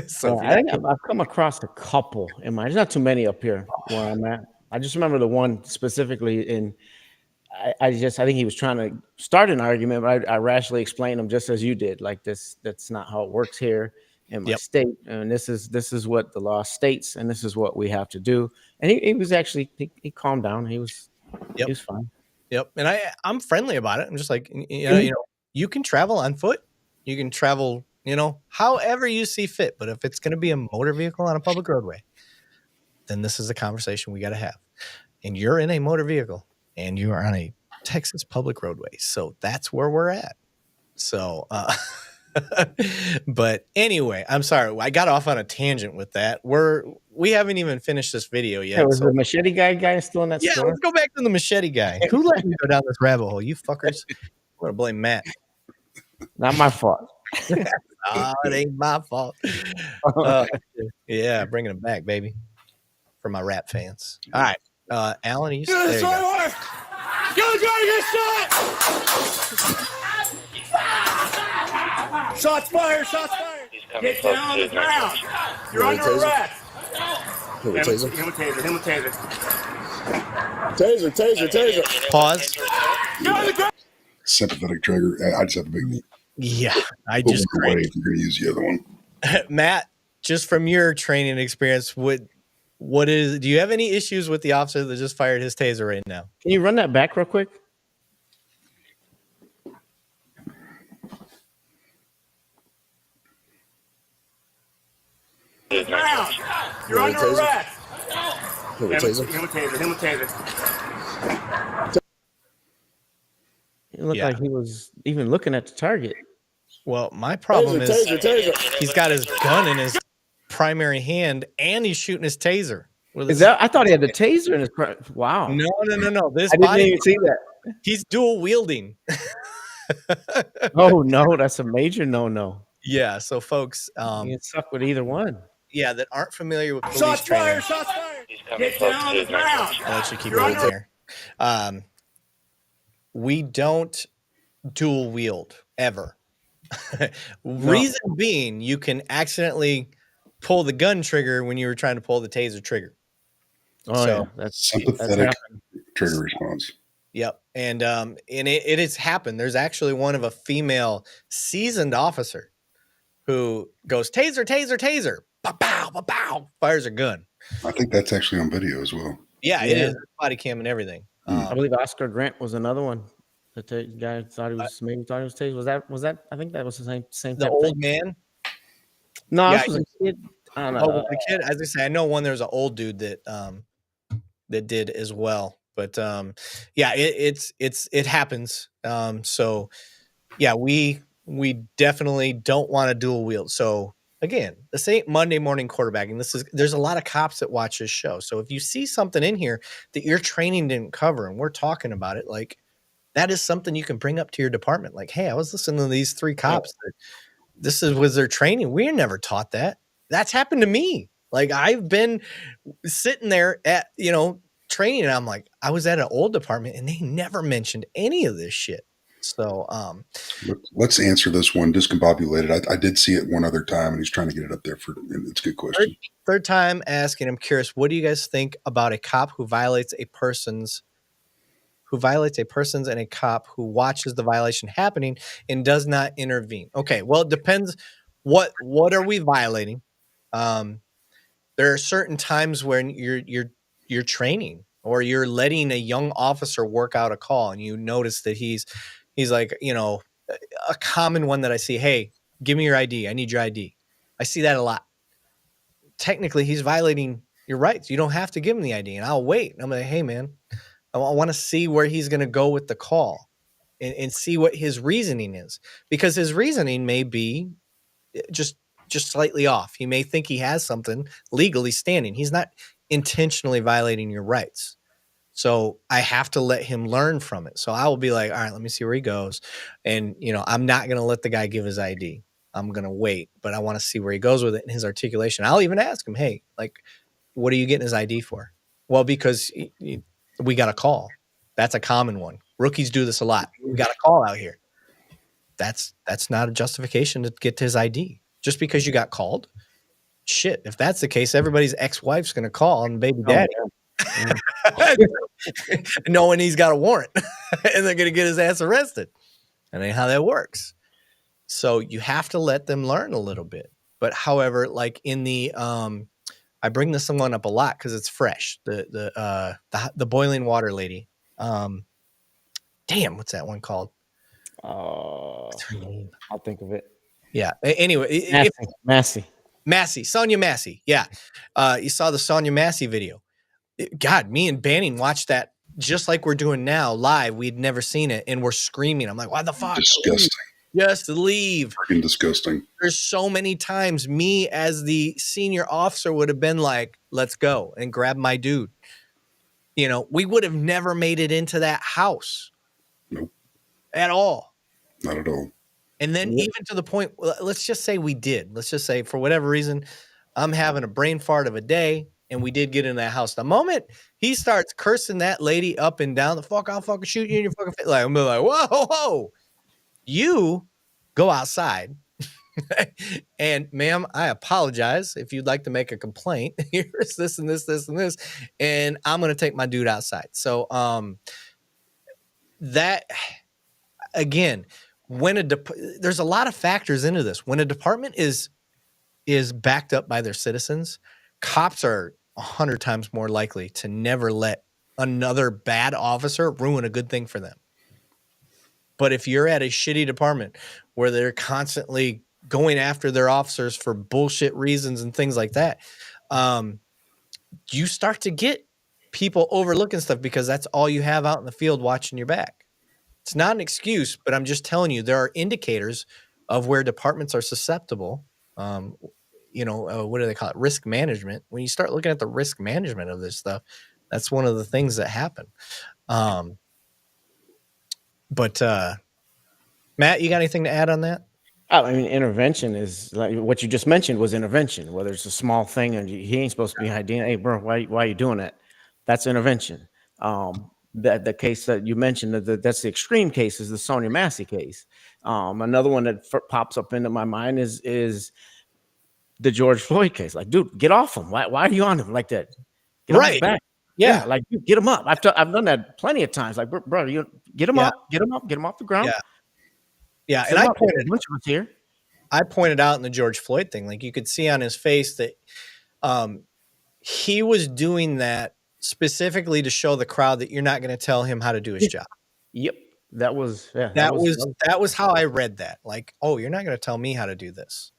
So I think I've come across a couple in mine. There's not too many up here where I'm at. I just remember the one specifically in. I think he was trying to start an argument, but I rationally explained him just as you did. Like this, that's not how it works here in my state, and this is what the law states, and this is what we have to do. And he was actually he calmed down. He was fine. Yep. And I'm friendly about it. I'm just like, you can travel on foot, you can travel, however you see fit. But if it's going to be a motor vehicle on a public roadway, then this is a conversation we got to have. And you're in a motor vehicle and you are on a Texas public roadway. So that's where we're at. So, but anyway, I'm sorry. I got off on a tangent with that. We haven't even finished this video yet. Yeah, was the Machete guy still in that store? Let's go back to the Machete guy. Who let me go down this rabbit hole? You fuckers. I'm going to blame Matt. Not my fault. It ain't my fault. Yeah, bringing it back, baby. For my rap fans. All right. Alan, you there you go. Go, get shot! Shots fired! Get down on the ground! You're under arrest! Him a taser. Taser. Pause. Sympathetic trigger. I just have a big knee. Yeah, I just you're going to use the other one. Matt, just from your training experience, do you have any issues with the officer that just fired his taser right now? Can you run that back real quick? You're under arrest! Him a taser. It looked like he was even looking at the target. Well, my problem is he's got his gun in his primary hand and he's shooting his taser. I thought he had the taser in his. Wow. No. This I didn't even see that. He's dual wielding. Oh no, that's a major no. Yeah. So folks, you get stuck with either one. Yeah, that aren't familiar with police training. Shots fired! Get down on the ground! I'll let you keep it there. We don't dual wield ever. Reason being, you can accidentally pull the gun trigger when you were trying to pull the taser trigger. Oh, so yeah. That's sympathetic trigger response. Yep. And it has happened. There's actually one of a female seasoned officer who goes, taser, pow, pow, pow, pow, fires a gun. I think that's actually on video as well. Yeah, it is. Body cam and everything. I believe Oscar Grant was another one. The guy thought he was taser. Was that? I think that was the same. The old man. No, this was a kid. I don't know. The kid. As I say, I know one. There's an old dude that did as well. But yeah, it happens. So yeah, we definitely don't want to dual wield. So again, this ain't Monday morning quarterbacking. There's a lot of cops that watch this show. So if you see something in here that your training didn't cover and we're talking about it, like that is something you can bring up to your department. Like, hey, I was listening to these 3 cops. Was their training. We never taught that. That's happened to me. Like I've been sitting there at, training and I'm like, I was at an old department and they never mentioned any of this shit. So let's answer this one discombobulated. I did see it one other time and he's trying to get it up there it's a good question. Third time asking, I'm curious, what do you guys think about a cop who violates a person's and a cop who watches the violation happening and does not intervene? Okay, well, it depends. What are we violating? There are certain times when you're training or you're letting a young officer work out a call and you notice that he's like, a common one that I see, hey, give me your ID. I need your ID. I see that a lot. technically he's violating your rights. You don't have to give him the ID, and I'll wait. And I'm like, hey man, I want to see where he's going to go with the call and see what his reasoning is, because his reasoning may be just slightly off. He may think he has something legally standing. He's not intentionally violating your rights. So I have to let him learn from it. So I will be like, all right, let me see where he goes. And, I'm not going to let the guy give his ID. I'm going to wait, but I want to see where he goes with it and his articulation. I'll even ask him, hey, like, what are you getting his ID for? Well, because we got a call. That's a common one. Rookies do this a lot. We got a call out here. That's not a justification to get to his ID. Just because you got called. Shit, if that's the case, everybody's ex-wife's going to call on baby daddy. Knowing he's got a warrant and they're going to get his ass arrested. That ain't how that works. So you have to let them learn a little bit. But however, like in the I bring this one up a lot because it's fresh. The boiling water lady. Damn, what's that one called? What's her name? I'll think of it. Yeah. Anyway, Massie, Sonia Massie. Yeah. You saw the Sonia Massie video. God, me and Banning watched that just like we're doing now live. We'd never seen it, and we're screaming. I'm like, why the fuck? Disgusting. Just leave. Freaking disgusting. There's so many times me as the senior officer would have been like, let's go and grab my dude. We would have never made it into that house. Nope. At all. Not at all. And then even to the point, let's just say we did. Let's just say for whatever reason, I'm having a brain fart of a day. And we did get in that house. The moment he starts cursing that lady up and down, the fuck, I'll fucking shoot you in your fucking face. Like, I'm like, whoa. You go outside. And ma'am, I apologize if you'd like to make a complaint. Here's this and this, this and this. And I'm going to take my dude outside. So that, again, there's a lot of factors into this. When a department is backed up by their citizens, cops are 100 times more likely to never let another bad officer ruin a good thing for them. But if you're at a shitty department where they're constantly going after their officers for bullshit reasons and things like that, you start to get people overlooking stuff because that's all you have out in the field watching your back. It's not an excuse, but I'm just telling you, there are indicators of where departments are susceptible. What do they call it? Risk management. When you start looking at the risk management of this stuff, that's one of the things that happen. But Matt, you got anything to add on that? I mean, intervention is like what you just mentioned was intervention, whether it's a small thing and he ain't supposed to be hiding. Hey, bro, why are you doing that? That's intervention. The case that you mentioned, that's the extreme case, is the Sonia Massie case. Another one that pops up into my mind is the George Floyd case. Like, dude, get off him. Why are you on him like that? Get off his back. Yeah, like dude, get him up. I've done that plenty of times. Like, bro, you get him up, get him off the ground. Yeah. And I pointed out in the George Floyd thing, like you could see on his face that he was doing that specifically to show the crowd that you're not going to tell him how to do his job. Yep. That was how I read that. Like, oh, you're not going to tell me how to do this.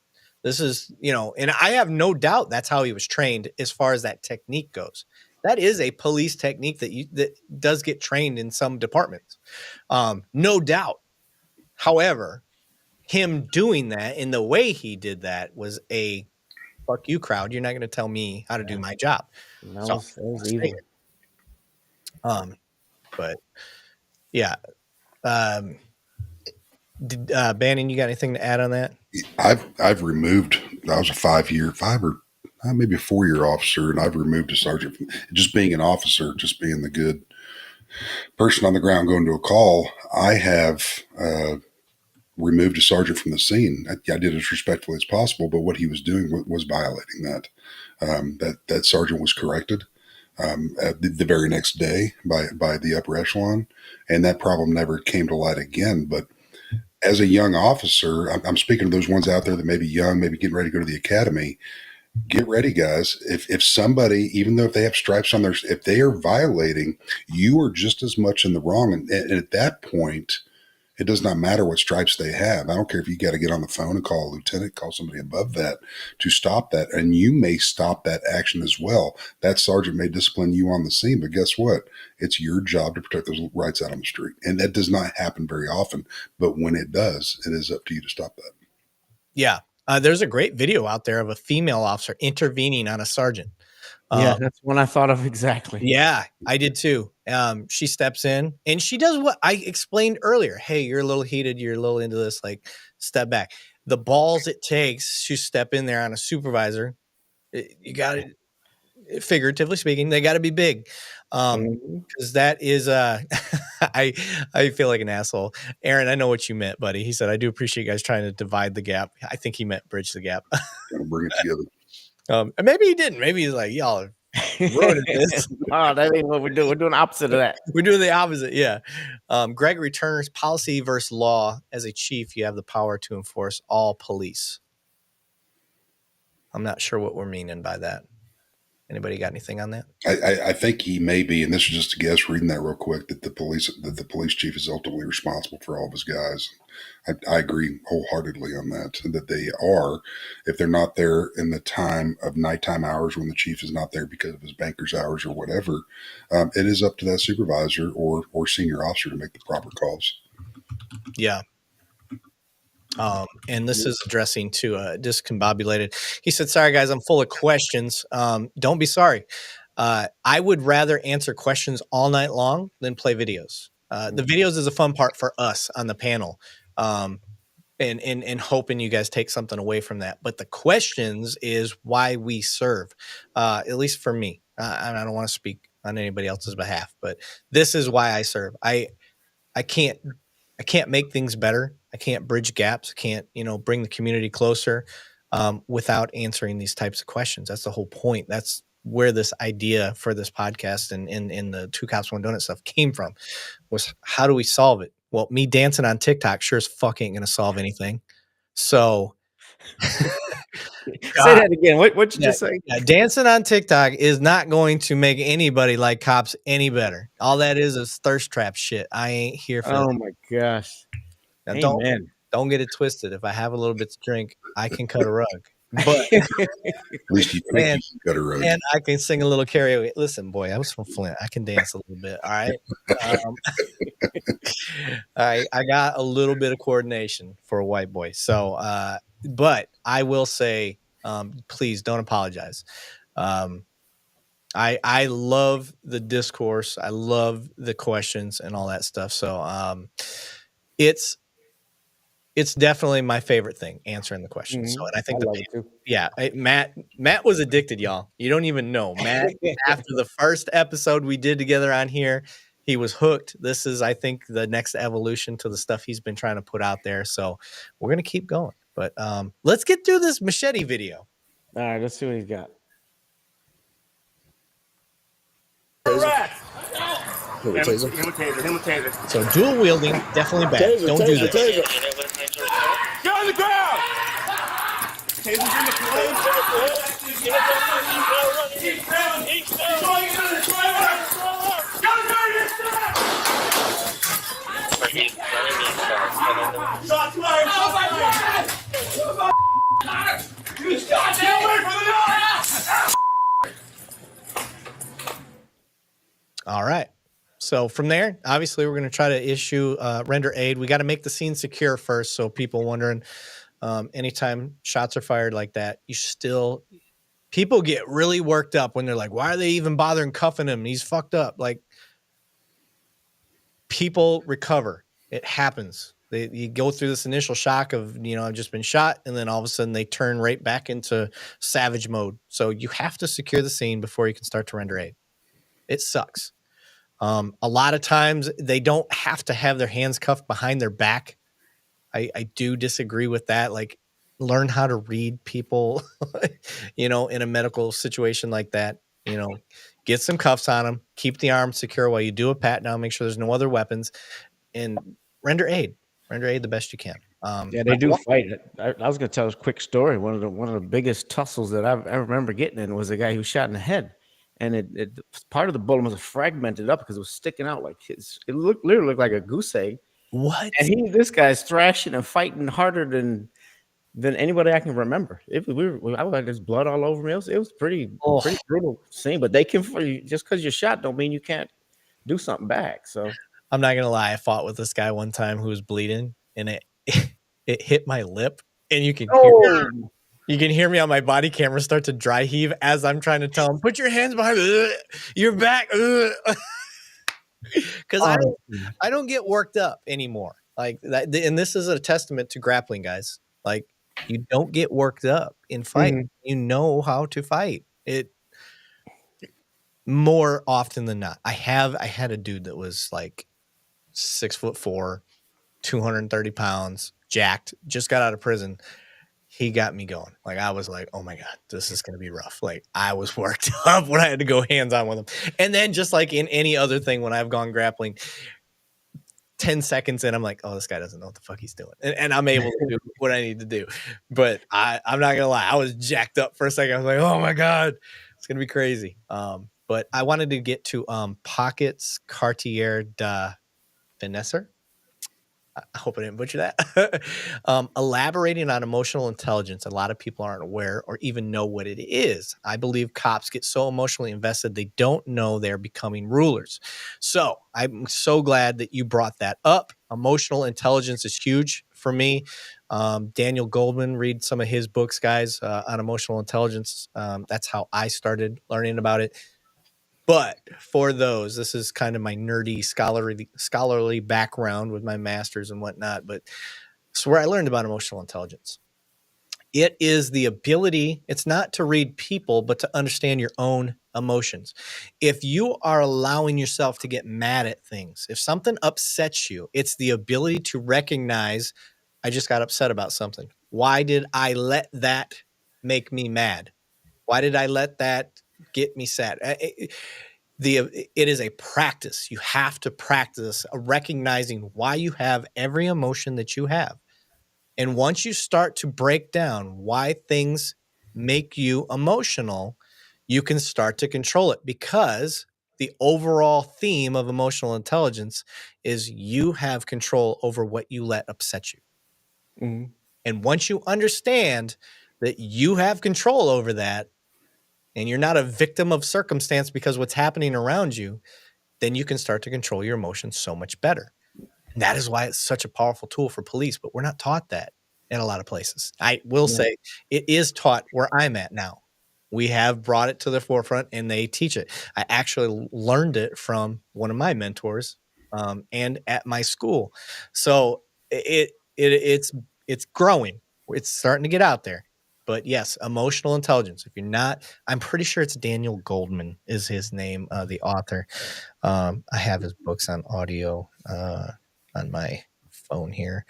This is, and I have no doubt that's how he was trained as far as that technique goes. That is a police technique that does get trained in some departments. No doubt. However, him doing that in the way he did that was a fuck you crowd. You're not going to tell me how to do my job. That was evil. But yeah. Bannon, you got anything to add on that? I've removed. I was a 4-year officer, and I've removed a sergeant from just being an officer, just being the good person on the ground going to a call. I have removed a sergeant from the scene. I did it as respectfully as possible, but what he was doing was violating that. That sergeant was corrected the very next day by the upper echelon, and that problem never came to light again. But as a young officer, I'm speaking to those ones out there that may be young, maybe getting ready to go to the academy. Get ready, guys. If somebody, even though if they have stripes on if they are violating, you are just as much in the wrong. And at that point, It does not matter what stripes they have. I don't care if you got to get on the phone and call a lieutenant, call somebody above that to stop that. And you may stop that action as well. That sergeant may discipline you on the scene, but guess what? It's your job to protect those rights out on the street. And that does not happen very often. But when it does, it is up to you to stop that. Yeah. There's a great video out there of a female officer intervening on a sergeant. Yeah, that's one I thought of exactly. Yeah, I did too. She steps in and she does what I explained earlier. Hey, you're a little heated. You're a little into this. Like, step back. The balls it takes to step in there on a supervisor, you got to, figuratively speaking, they got to be big. Because that is, I feel like an asshole. Aaron, I know what you meant, buddy. He said, I do appreciate you guys trying to divide the gap. I think he meant bridge the gap. Gotta bring it together. And maybe he didn't. Maybe he's like, y'all are ruining this. Oh, that ain't what we're doing. We're doing the opposite of that. We're doing the opposite. Yeah. Gregory Turner's policy versus law. As a chief, you have the power to enforce all police. I'm not sure what we're meaning by that. Anybody got anything on that? I think he may be, and this is just a guess reading that real quick, that the police chief is ultimately responsible for all of his guys. I agree wholeheartedly on that they are, if they're not there in the time of nighttime hours when the chief is not there because of his banker's hours or whatever, it is up to that supervisor or senior officer to make the proper calls. Yeah. And this is addressing to discombobulated. He said, sorry, guys, I'm full of questions. Don't be sorry. I would rather answer questions all night long than play videos. The videos is a fun part for us on the panel. And hoping you guys take something away from that. But the questions is why we serve, at least for me. I don't want to speak on anybody else's behalf, but this is why I serve. I can't make things better. I can't bridge gaps. I can't, bring the community closer without answering these types of questions. That's the whole point. That's where this idea for this podcast and the Two Cops, One Donut stuff came from, was how do we solve it? Well, me dancing on TikTok sure as fuck ain't going to solve anything. So say that again. What'd you just say? Yeah, dancing on TikTok is not going to make anybody like cops any better. All that is thirst trap shit. I ain't here for that. Oh my gosh. Now, don't get it twisted. If I have a little bit to drink, I can cut a rug. But at least you can cut a rug. And I can sing a little karaoke. Listen, boy, I was from Flint. I can dance a little bit. All right. I got a little bit of coordination for a white boy. So, but I will say, please don't apologize. I love the discourse. I love the questions and all that stuff. So, it's definitely my favorite thing, answering the questions. So, and I think Matt was addicted, y'all. You don't even know. Matt, after the first episode we did together on here, he was hooked. This is, I think, the next evolution to the stuff he's been trying to put out there. So we're going to keep going. But let's get through this Machete video. All right, let's see what he's got. Him a taser. So dual wielding, definitely bad. Don't do that. Get on the ground! Taser's in the plane. He's down. Going into the trailer. Shots fired. You shot him away from the door. All right. So from there, obviously, we're going to try to issue render aid. We got to make the scene secure first. So people wondering, anytime shots are fired like that, people get really worked up when they're like, why are they even bothering cuffing him? He's fucked up. Like, people recover. It happens. You go through this initial shock of, I've just been shot. And then all of a sudden they turn right back into savage mode. So you have to secure the scene before you can start to render aid. It sucks. A lot of times they don't have to have their hands cuffed behind their back. I do disagree with that. Like, learn how to read people, in a medical situation like that. Get some cuffs on them, keep the arm secure while you do a pat down, make sure there's no other weapons, and render aid the best you can. Yeah, they do fight. I was going to tell a quick story. One of the biggest tussles that I remember getting in was a guy who shot in the head. And it part of the bullet was fragmented up because it was sticking out like it literally looked like a goose egg. What? And this guy's thrashing and fighting harder than anybody I can remember. I was like, there's blood all over me. It was pretty brutal scene. But they can, just because you're shot don't mean you can't do something back. So I'm not gonna lie. I fought with this guy one time who was bleeding, and it hit my lip, and you can hear me on my body camera start to dry heave as I'm trying to tell him, put your hands behind your back, because I don't get worked up anymore. Like that, and this is a testament to grappling, guys. Like, you don't get worked up in fight. Mhm. You know how to fight it more often than not. I had a dude that was like 6'4", 230 pounds, jacked, just got out of prison. He got me going. Like, I was like, oh my God, this is going to be rough. Like, I was worked up when I had to go hands on with him. And then just like in any other thing, when I've gone grappling, 10 seconds in, I'm like, oh, this guy doesn't know what the fuck he's doing. And I'm able to do what I need to do. But I'm not going to lie. I was jacked up for a second. I was like, oh my God, it's going to be crazy. But I wanted to get to Pockets Cartier de Finesser. I hope I didn't butcher that. Elaborating on emotional intelligence. A lot of people aren't aware or even know what it is. I believe cops get so emotionally invested, they don't know they're becoming rulers. So I'm so glad that you brought that up. Emotional intelligence is huge for me. Daniel Goldman, read some of his books, guys, on emotional intelligence. That's how I started learning about it. But for those, this is kind of my nerdy scholarly background with my master's and whatnot. But it's where I learned about emotional intelligence. It is the ability, it's not to read people, but to understand your own emotions. If you are allowing yourself to get mad at things, if something upsets you, it's the ability to recognize, I just got upset about something. Why did I let that make me mad? Why did I let that get me sad? It is a practice. You have to practice recognizing why you have every emotion that you have. And once you start to break down why things make you emotional, you can start to control it, because the overall theme of emotional intelligence is you have control over what you let upset you. Mm-hmm. And once you understand that you have control over that, and you're not a victim of circumstance because what's happening around you, then you can start to control your emotions so much better. And that is why it's such a powerful tool for police, but we're not taught that in a lot of places. I will say it is taught where I'm at now. We have brought it to the forefront and they teach it. I actually learned it from one of my mentors and at my school. So it's growing. It's starting to get out there. But yes, emotional intelligence. If you're not, I'm pretty sure it's Daniel Goldman is his name, the author. I have his books on audio on my phone here.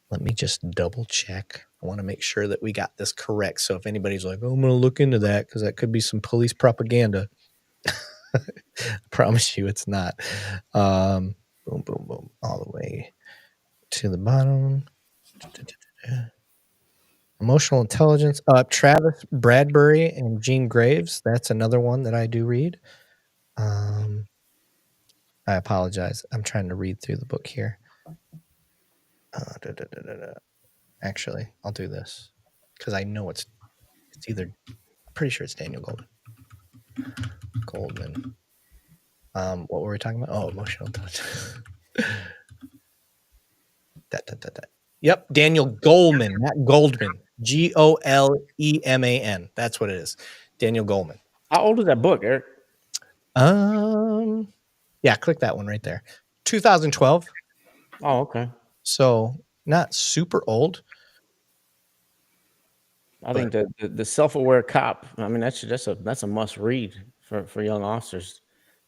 Let me just double check. I want to make sure that we got this correct. So if anybody's like, oh, I'm going to look into that because that could be some police propaganda. I promise you it's not. Boom, boom, boom, all the way to the bottom. Emotional intelligence. Travis Bradbury and Gene Graves. That's another one that I do read. I apologize. I'm trying to read through the book here. Actually, I'll do this because I know it's either. I'm pretty sure it's Daniel Goldman. What were we talking about? Oh, emotional intelligence. Yep, Daniel Goldman, not Goldman. Goleman. That's what it is. Daniel Goldman. How old is that book, Eric? Yeah, click that one right there. 2012. Oh, okay. So not super old. I think the self-aware cop. I mean, that's a must read for young officers.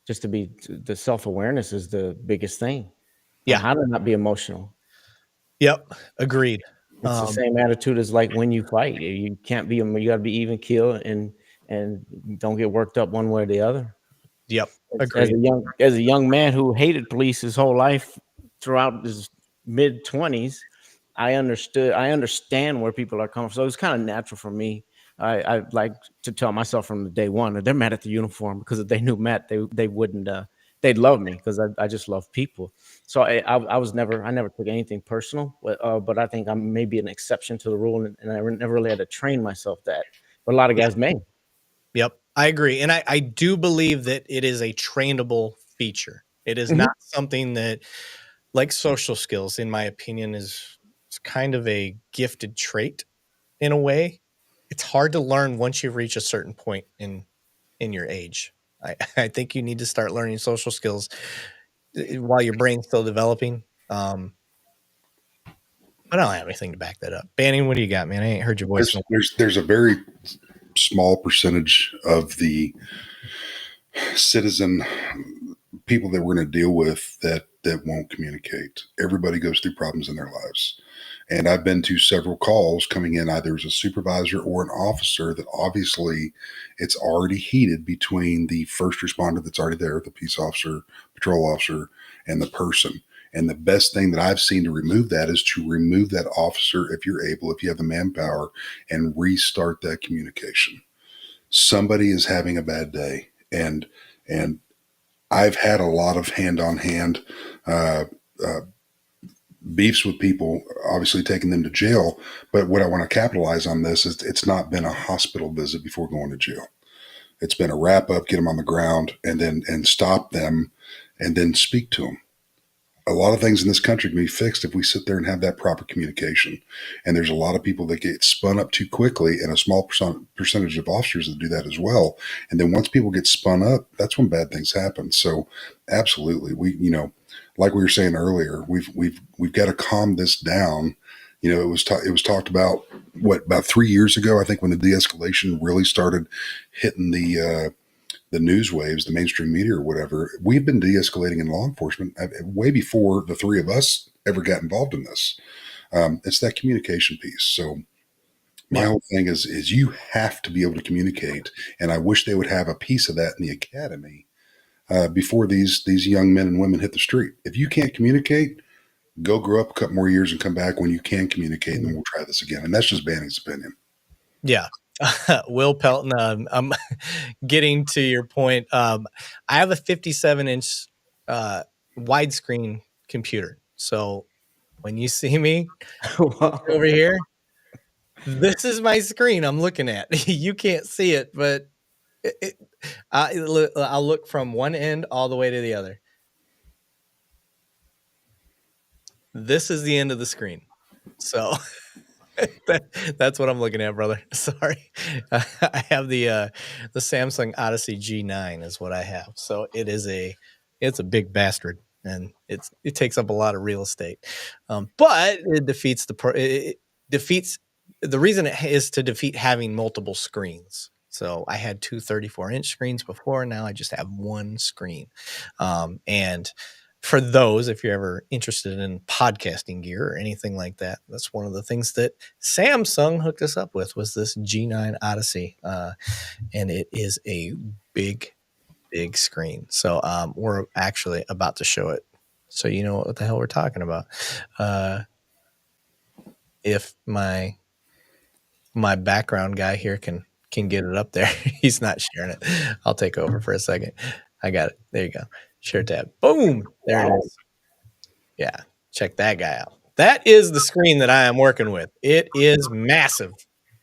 Just to be the self-awareness is the biggest thing. Yeah, how to not be emotional. Yep, agreed. It's the same attitude as like when you fight. You can't be. You got to be even keel and don't get worked up one way or the other. Yep, agreed. As a young man who hated police his whole life throughout his mid-20s, I understand where people are coming from. So it's kind of natural for me. I like to tell myself from the day one that they're mad at the uniform, because if they knew Matt, they wouldn't they'd love me because I just love people. So I never took anything personal, but I think I'm maybe an exception to the rule, and I never really had to train myself that. But a lot of guys may. Yep, I agree. And I do believe that it is a trainable feature. It is not something that, like social skills, in my opinion, is kind of a gifted trait in a way. It's hard to learn once you reach a certain point in your age. I think you need to start learning social skills while your brain's still developing. I don't have anything to back that up. Banning, what do you got, man? I ain't heard your voice. There's a very small percentage of the citizen people that we're going to deal with that won't communicate. Everybody goes through problems in their lives. And I've been to several calls coming in either as a supervisor or an officer that obviously it's already heated between the first responder that's already there, the peace officer, patrol officer, and the person. And the best thing that I've seen to remove that is to remove that officer if you're able, if you have the manpower, and restart that communication. Somebody is having a bad day. And I've had a lot of hand-on-hand beefs with people, obviously taking them to jail. But what I want to capitalize on this is it's not been a hospital visit before going to jail. It's been a wrap up, get them on the ground, and stop them, and then speak to them. A lot of things in this country can be fixed if we sit there and have that proper communication. And there's a lot of people that get spun up too quickly, and a small percentage of officers that do that as well. And then once people get spun up, that's when bad things happen. So absolutely, like we were saying earlier, we've got to calm this down. It was talked about about 3 years ago, I think, when the de-escalation really started hitting the news waves, the mainstream media or whatever. We've been de-escalating in law enforcement way before the three of us ever got involved in this. It's that communication piece. So my whole thing is you have to be able to communicate. And I wish they would have a piece of that in the academy before these young men and women hit the street. If you can't communicate, go grow up a couple more years and come back when you can communicate, and then we'll try this again. And that's just Banning's opinion. Yeah. Will Pelton, I'm getting to your point. I have a 57-inch widescreen computer. So when you see me over here, this is my screen I'm looking at. You can't see it, but I'll look from one end all the way to the other. This is the end of the screen. So that's what I'm looking at, brother. Sorry. I have the Samsung Odyssey G9 is what I have. So it's a big bastard, and it takes up a lot of real estate. But it defeats the reason it is to defeat having multiple screens. So I had two 34-inch screens before. Now I just have one screen. And for those, if you're ever interested in podcasting gear or anything like that, that's one of the things that Samsung hooked us up with was this G9 Odyssey. And it is a big screen. So we're actually about to show it. So you know what the hell we're talking about. If my background guy here can get it up there. He's not sharing it. I'll take over for a second. I got it. There you go. Share tab. Boom. There it is. Yeah. Check that guy out. That is the screen that I am working with. It is massive.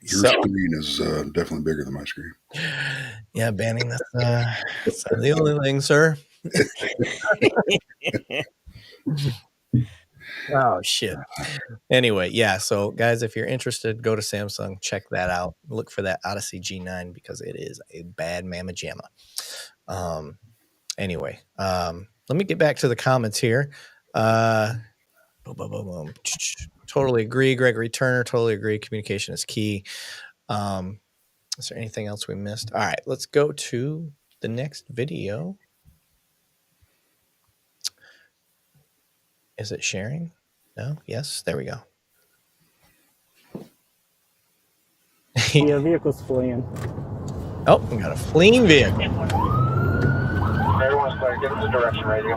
Your screen is definitely bigger than my screen. Yeah, Banning. That's the only thing, sir. Oh, shit. Anyway, yeah. So, guys, if you're interested, go to Samsung. Check that out. Look for that Odyssey G9 because it is a bad mamma jamma. Anyway, let me get back to the comments here. Totally agree. Gregory Turner, totally agree. Communication is key. Is there anything else we missed? All right, let's go to the next video. Is it sharing? No? Yes? There we go. Yeah, vehicle's fleeing. Oh, we got a fleeing vehicle. Everyone's clear. Give us a direction radio.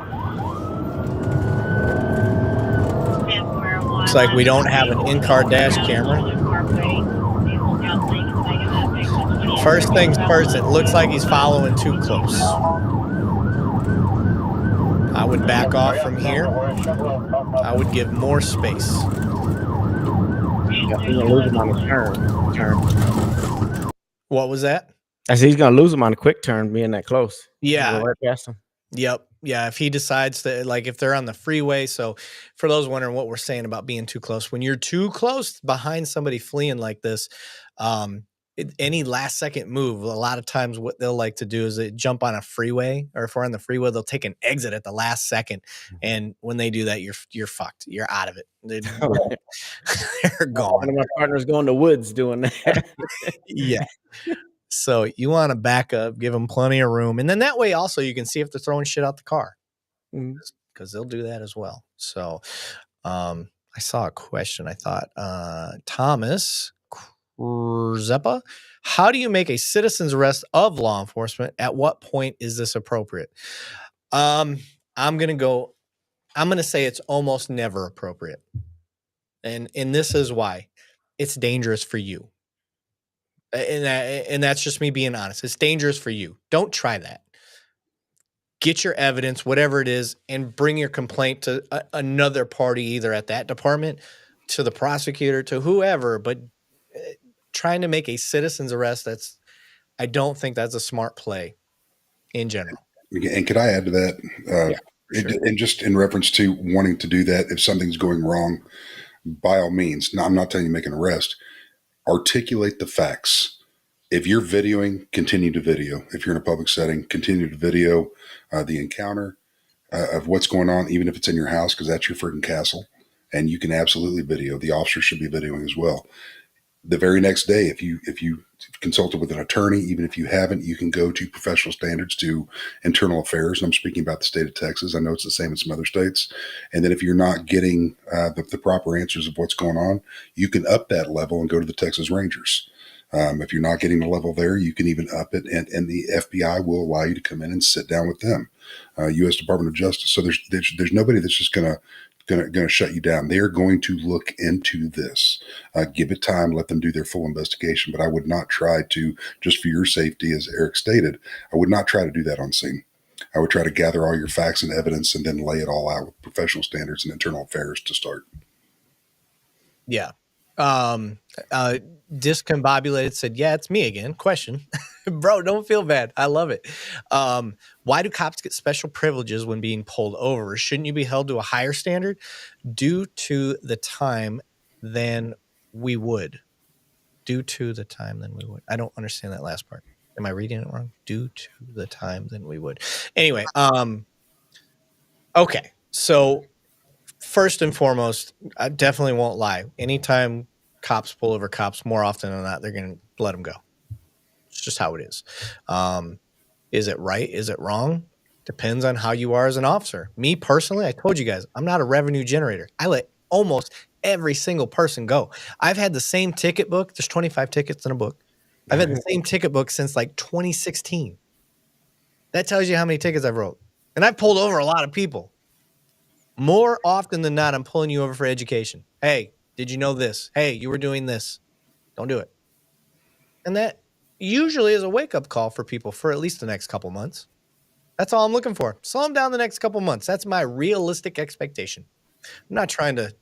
Looks like we don't have an in-car dash camera. First things first, it looks like he's following too close. I would back off from here. I would give more space. Yeah, he's gonna lose him on a turn. What was that? I said he's gonna lose him on a quick turn, being that close. Yeah. Go right past him. Yep. Yeah. If he decides to, like, if they're on the freeway. So for those wondering what we're saying about being too close, when you're too close behind somebody fleeing like this, any last second move, a lot of times what they'll like to do is they jump on a freeway, or if we're on the freeway, they'll take an exit at the last second. And when they do that, you're fucked. You're out of it. They're gone. One of my partners going to woods doing that. Yeah. So you want to back up, give them plenty of room. And then that way also you can see if they're throwing shit out the car, because they'll do that as well. So I saw a question. I thought, Thomas Zeppa, how do you make a citizen's arrest of law enforcement? At what point is this appropriate? I'm going to say it's almost never appropriate. And this is why. It's dangerous for you. And that's just me being honest. It's dangerous for you. Don't try that. Get your evidence, whatever it is, and bring your complaint to another party, either at that department, to the prosecutor, to whoever. But trying to make a citizen's arrest, I don't think that's a smart play in general. And could I add to that? Sure. And just in reference to wanting to do that, if something's going wrong, by all means. Now, I'm not telling you to make an arrest. Articulate the facts. If you're videoing, continue to video. If you're in a public setting, continue to video the encounter of what's going on, even if it's in your house, because that's your freaking castle. And you can absolutely video. The officer should be videoing as well. The very next day, if you consulted with an attorney, even if you haven't, you can go to professional standards, to internal affairs. And I'm speaking about the state of Texas. I know it's the same in some other states. And then if you're not getting the proper answers of what's going on, you can up that level and go to the Texas Rangers. If you're not getting the level there, you can even up it, and the FBI will allow you to come in and sit down with them. U.S. Department of Justice. So there's nobody that's just going to shut you down. They are going to look into this. Give it time, let them do their full investigation. But I would not try to, just for your safety, as Erik stated, I would not try to do that on scene. I would try to gather all your facts and evidence and then lay it all out with professional standards and internal affairs to start. Yeah. Discombobulated said, yeah, it's me again. Question. Bro, don't feel bad. I love it. Why do cops get special privileges when being pulled over? Shouldn't you be held to a higher standard? Due to the time than we would. Due to the time than we would. I don't understand that last part. Am I reading it wrong? Due to the time than we would. Anyway, okay. So first and foremost, I definitely won't lie. Anytime cops pull over cops, more often than not, they're going to let them go. It's just how it is. Is it right? Is it wrong? Depends on how you are as an officer. Me personally, I told you guys, I'm not a revenue generator. I let almost every single person go. I've had the same ticket book. There's 25 tickets in a book. I've had the same ticket book since like 2016. That tells you how many tickets I've wrote. And I've pulled over a lot of people. More often than not, I'm pulling you over for education. Hey, did you know this? Hey, you were doing this. Don't do it. And that usually is a wake-up call for people for at least the next couple months. That's all I'm looking for. Slow them down the next couple months. That's my realistic expectation. I'm not trying to...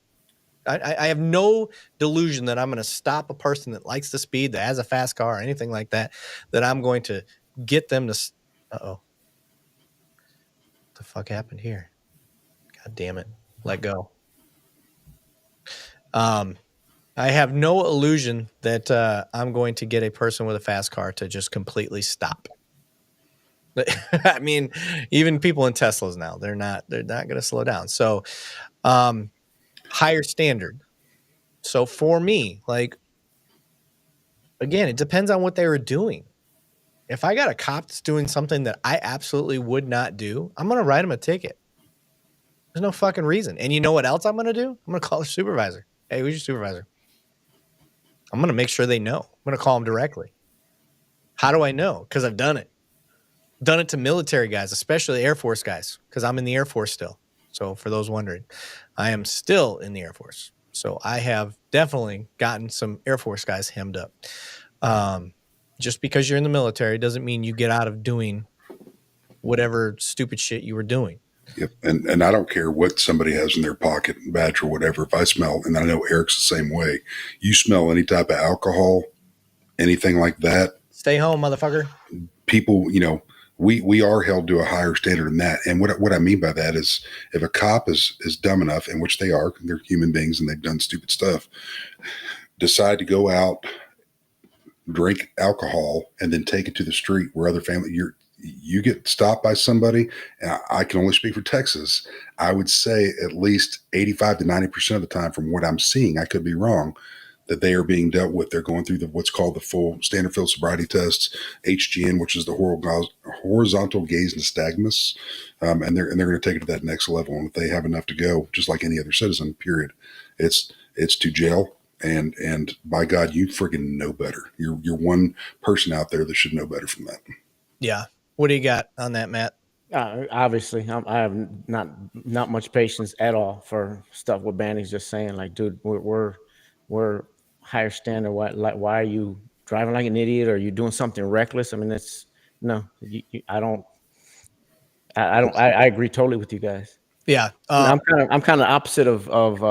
I have no delusion that I'm going to stop a person that likes to speed, that has a fast car or anything like that, that I'm going to get them to... Uh-oh. What the fuck happened here? God damn it. Let go. I have no illusion that I'm going to get a person with a fast car to just completely stop. I mean, even people in Teslas now, they're not going to slow down. So, higher standard. So for me, like, again, it depends on what they were doing. If I got a cop that's doing something that I absolutely would not do, I'm going to write him a ticket. There's no fucking reason. And you know what else I'm going to do? I'm going to call the supervisor. Hey, who's your supervisor? I'm going to make sure they know. I'm going to call them directly. How do I know? Because I've done it. Done it to military guys, especially Air Force guys, because I'm in the Air Force still. So for those wondering, I am still in the Air Force. So I have definitely gotten some Air Force guys hemmed up. Just because you're in the military doesn't mean you get out of doing whatever stupid shit you were doing. Yep. And I don't care what somebody has in their pocket, badge or whatever. If I smell, and I know Eric's the same way, you smell any type of alcohol, anything like that, Stay home, motherfucker. people, we are held to a higher standard than that. And what I mean by that is if a cop is dumb enough, in which they are, they're human beings and they've done stupid stuff, decide to go out, drink alcohol, and then take it to the street where other family, you get stopped by somebody, and I can only speak for Texas. I would say at least 85 to 90% of the time, from what I'm seeing, I could be wrong, that they are being dealt with. They're going through what's called the full standard field sobriety tests, HGN, which is the horizontal gaze nystagmus, and they're going to take it to that next level. And if they have enough to go, just like any other citizen, period, it's to jail. And by God, you friggin' know better. You're one person out there that should know better from that. Yeah. What do you got on that, Matt? Obviously, I have not much patience at all for stuff what Bandy's just saying. Like, dude, we're higher standard. Why are you driving like an idiot? Or are you doing something reckless? I mean, I agree totally with you guys. Yeah. I'm kind of opposite of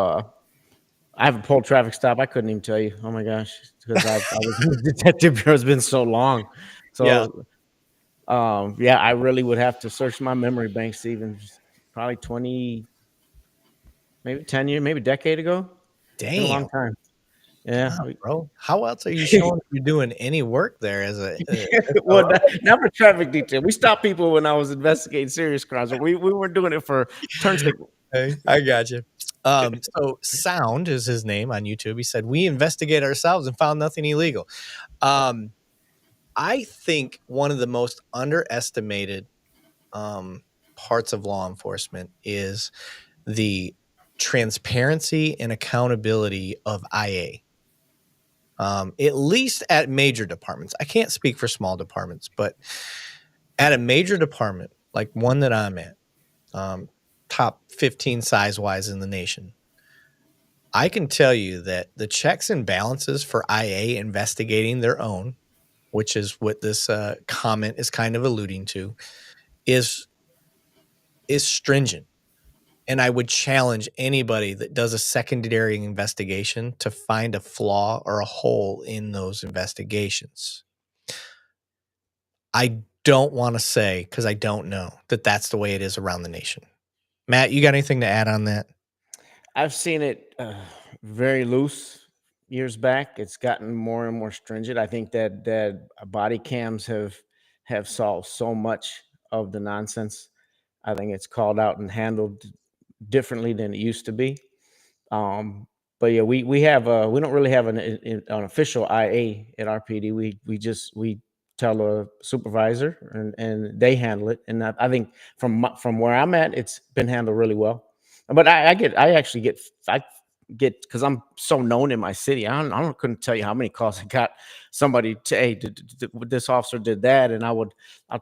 I have a pulled traffic stop. I couldn't even tell you. Oh my gosh, because I was in the detective bureau. It's been so long. So. Yeah. I really would have to search my memory banks, even probably 20, maybe 10 years, maybe a decade ago. Damn. A long time. Yeah. God, bro. How else are you showing you're doing any work there as a well, not for traffic detail. We stopped people when I was investigating serious crimes, but we weren't doing it for turn signal. Hey, I got you. So Sound is his name on YouTube. He said, we investigate ourselves and found nothing illegal. I think one of the most underestimated parts of law enforcement is the transparency and accountability of IA. At least at major departments. I can't speak for small departments, but at a major department, like one that I'm at, top 15 size-wise in the nation, I can tell you that the checks and balances for IA investigating their own, which is what this comment is kind of alluding to, is stringent. And I would challenge anybody that does a secondary investigation to find a flaw or a hole in those investigations. I don't want to say, because I don't know, that that's the way it is around the nation. Matt, you got anything to add on that? I've seen it very loose years back. It's gotten more and more stringent. I think that body cams have solved so much of the nonsense. I think it's called out and handled differently than it used to be. But yeah, we don't really have an official IA at RPD. We tell a supervisor and they handle it. And I think from where I'm at, it's been handled really well. But I actually get because I'm so known in my city. I couldn't tell you how many calls I got. Somebody to, hey, this officer did that, and I'll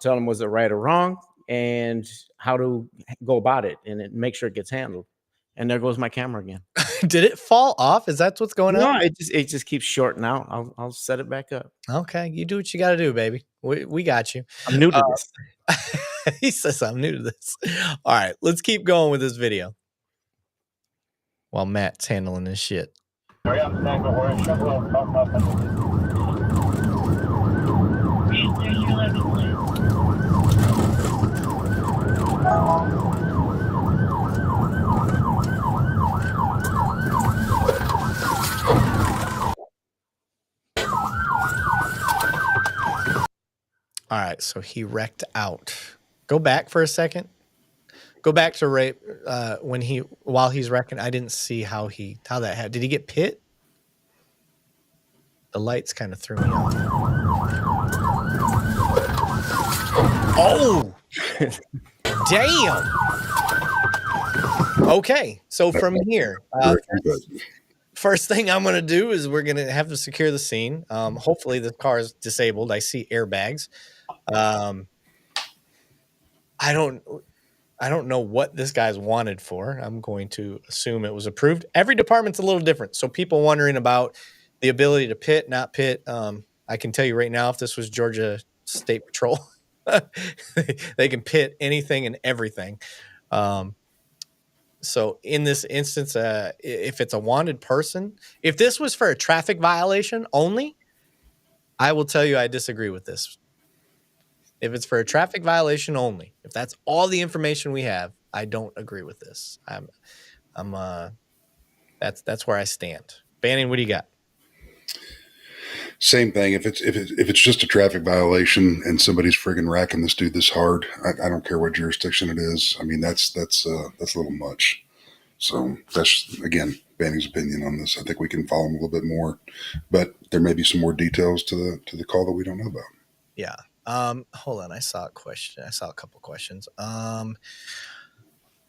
tell them, was it right or wrong, and how to go about it, and make sure it gets handled. And there goes my camera again. Did it fall off? Is that what's going on? No, it just keeps shorting out. I'll set it back up. Okay, you do what you got to do, baby. We got you. I'm new to this. He says I'm new to this. All right, let's keep going with this video while Matt's handling this shit. All right, so he wrecked out. Go back for a second. Go back to rape while he's wrecking. I didn't see how that happened. Did he get pit? The lights kind of threw me off. Oh, damn. Okay, so from here, first thing I'm going to do is we're going to have to secure the scene. Hopefully the car is disabled. I see airbags. I don't know what this guy's wanted for. I'm going to assume it was approved. Every department's a little different. So people wondering about the ability to pit, not pit. I can tell you right now, if this was Georgia State Patrol, they can pit anything and everything. So in this instance, if it's a wanted person, if this was for a traffic violation only, I will tell you I disagree with this. If it's for a traffic violation only, if that's all the information we have, I don't agree with this. That's where I stand. Bannon, what do you got? Same thing. If it's just a traffic violation and somebody's friggin' racking this dude this hard, I don't care what jurisdiction it is. I mean, that's a little much. So that's, again, Banning's opinion on this. I think we can follow him a little bit more, but there may be some more details to the call that we don't know about. Yeah. Hold on. I saw a question. I saw a couple questions.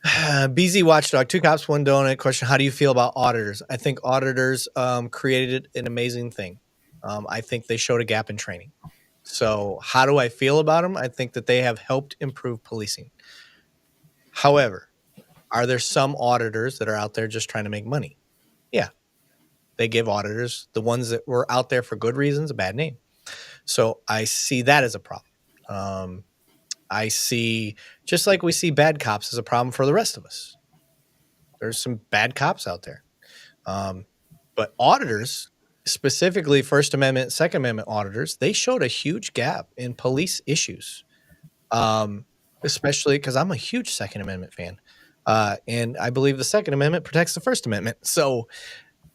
BZ Watchdog, 2 cops, 1 donut. Question: how do you feel about auditors? I think auditors created an amazing thing. I think they showed a gap in training. So how do I feel about them? I think that they have helped improve policing. However, are there some auditors that are out there just trying to make money? Yeah. They give auditors, the ones that were out there for good reasons, a bad name. So I see that as a problem. I see, just like we see bad cops as a problem for the rest of us. There's some bad cops out there. But auditors, specifically First Amendment, Second Amendment auditors, they showed a huge gap in police issues, especially because I'm a huge Second Amendment fan. And I believe the Second Amendment protects the First Amendment. So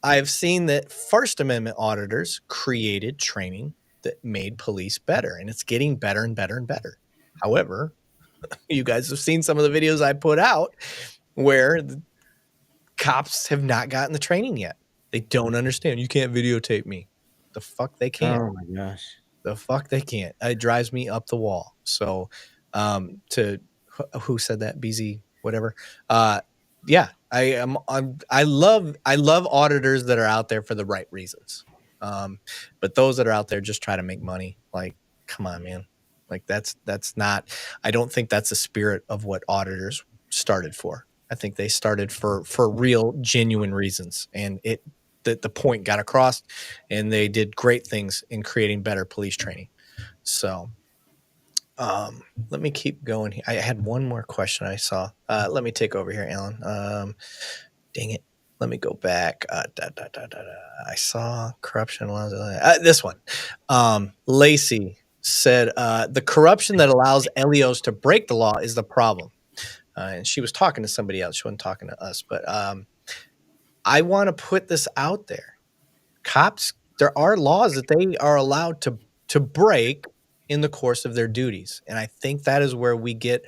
I've seen that First Amendment auditors created training that made police better, and it's getting better and better and better. However, you guys have seen some of the videos I put out where the cops have not gotten the training yet. They don't understand. You can't videotape me. The fuck they can't. Oh my gosh. The fuck they can't. It drives me up the wall. So who said that? BZ, whatever. Yeah, I love auditors that are out there for the right reasons. But those that are out there just try to make money, like, come on, man. Like that's not, I don't think that's the spirit of what auditors started for. I think they started for real, genuine reasons. And the point got across, and they did great things in creating better police training. So let me keep going here. I had one more question I saw. Let me take over here, Alan. Dang it. Let me go back. I saw corruption. This one. Lacey said, the corruption that allows LEOs to break the law is the problem. And she was talking to somebody else. She wasn't talking to us. But I want to put this out there. Cops, there are laws that they are allowed to break in the course of their duties. And I think that is where we get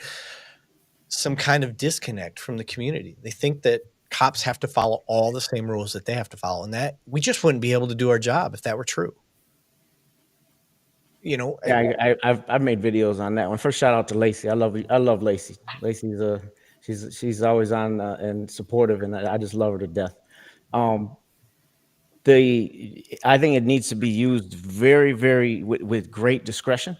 some kind of disconnect from the community. They think that cops have to follow all the same rules that they have to follow, and that we just wouldn't be able to do our job if that were true. You know, yeah, I've made videos on that one. First, shout out to Lacey. I love Lacey. Lacey's she's always on and supportive, and I just love her to death. I think it needs to be used very, very with great discretion.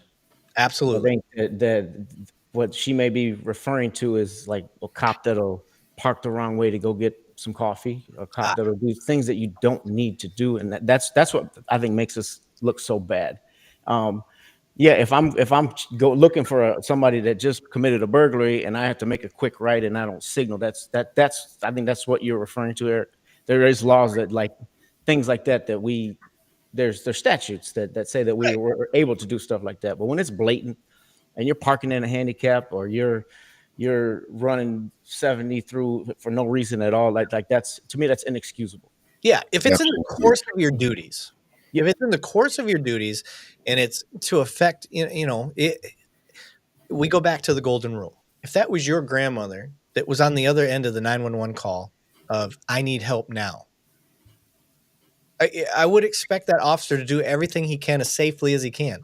Absolutely. I think that what she may be referring to is like a cop that'll park the wrong way to go get some coffee, a cop that'll do things that you don't need to do, and that's what I think makes us look so bad. Yeah, if I'm looking for somebody that just committed a burglary and I have to make a quick right and I don't signal, that's I think that's what you're referring to, Eric. There is laws that, like, things like that there's statutes that say that we were able to do stuff like that. But when it's blatant and you're parking in a handicap, or you're running 70 through for no reason at all, like that's, to me, that's inexcusable. Yeah, if it's in the course of your duties. If it's in the course of your duties and it's to affect, we go back to the golden rule. If that was your grandmother that was on the other end of the 911 call of, I need help now, I would expect that officer to do everything he can as safely as he can.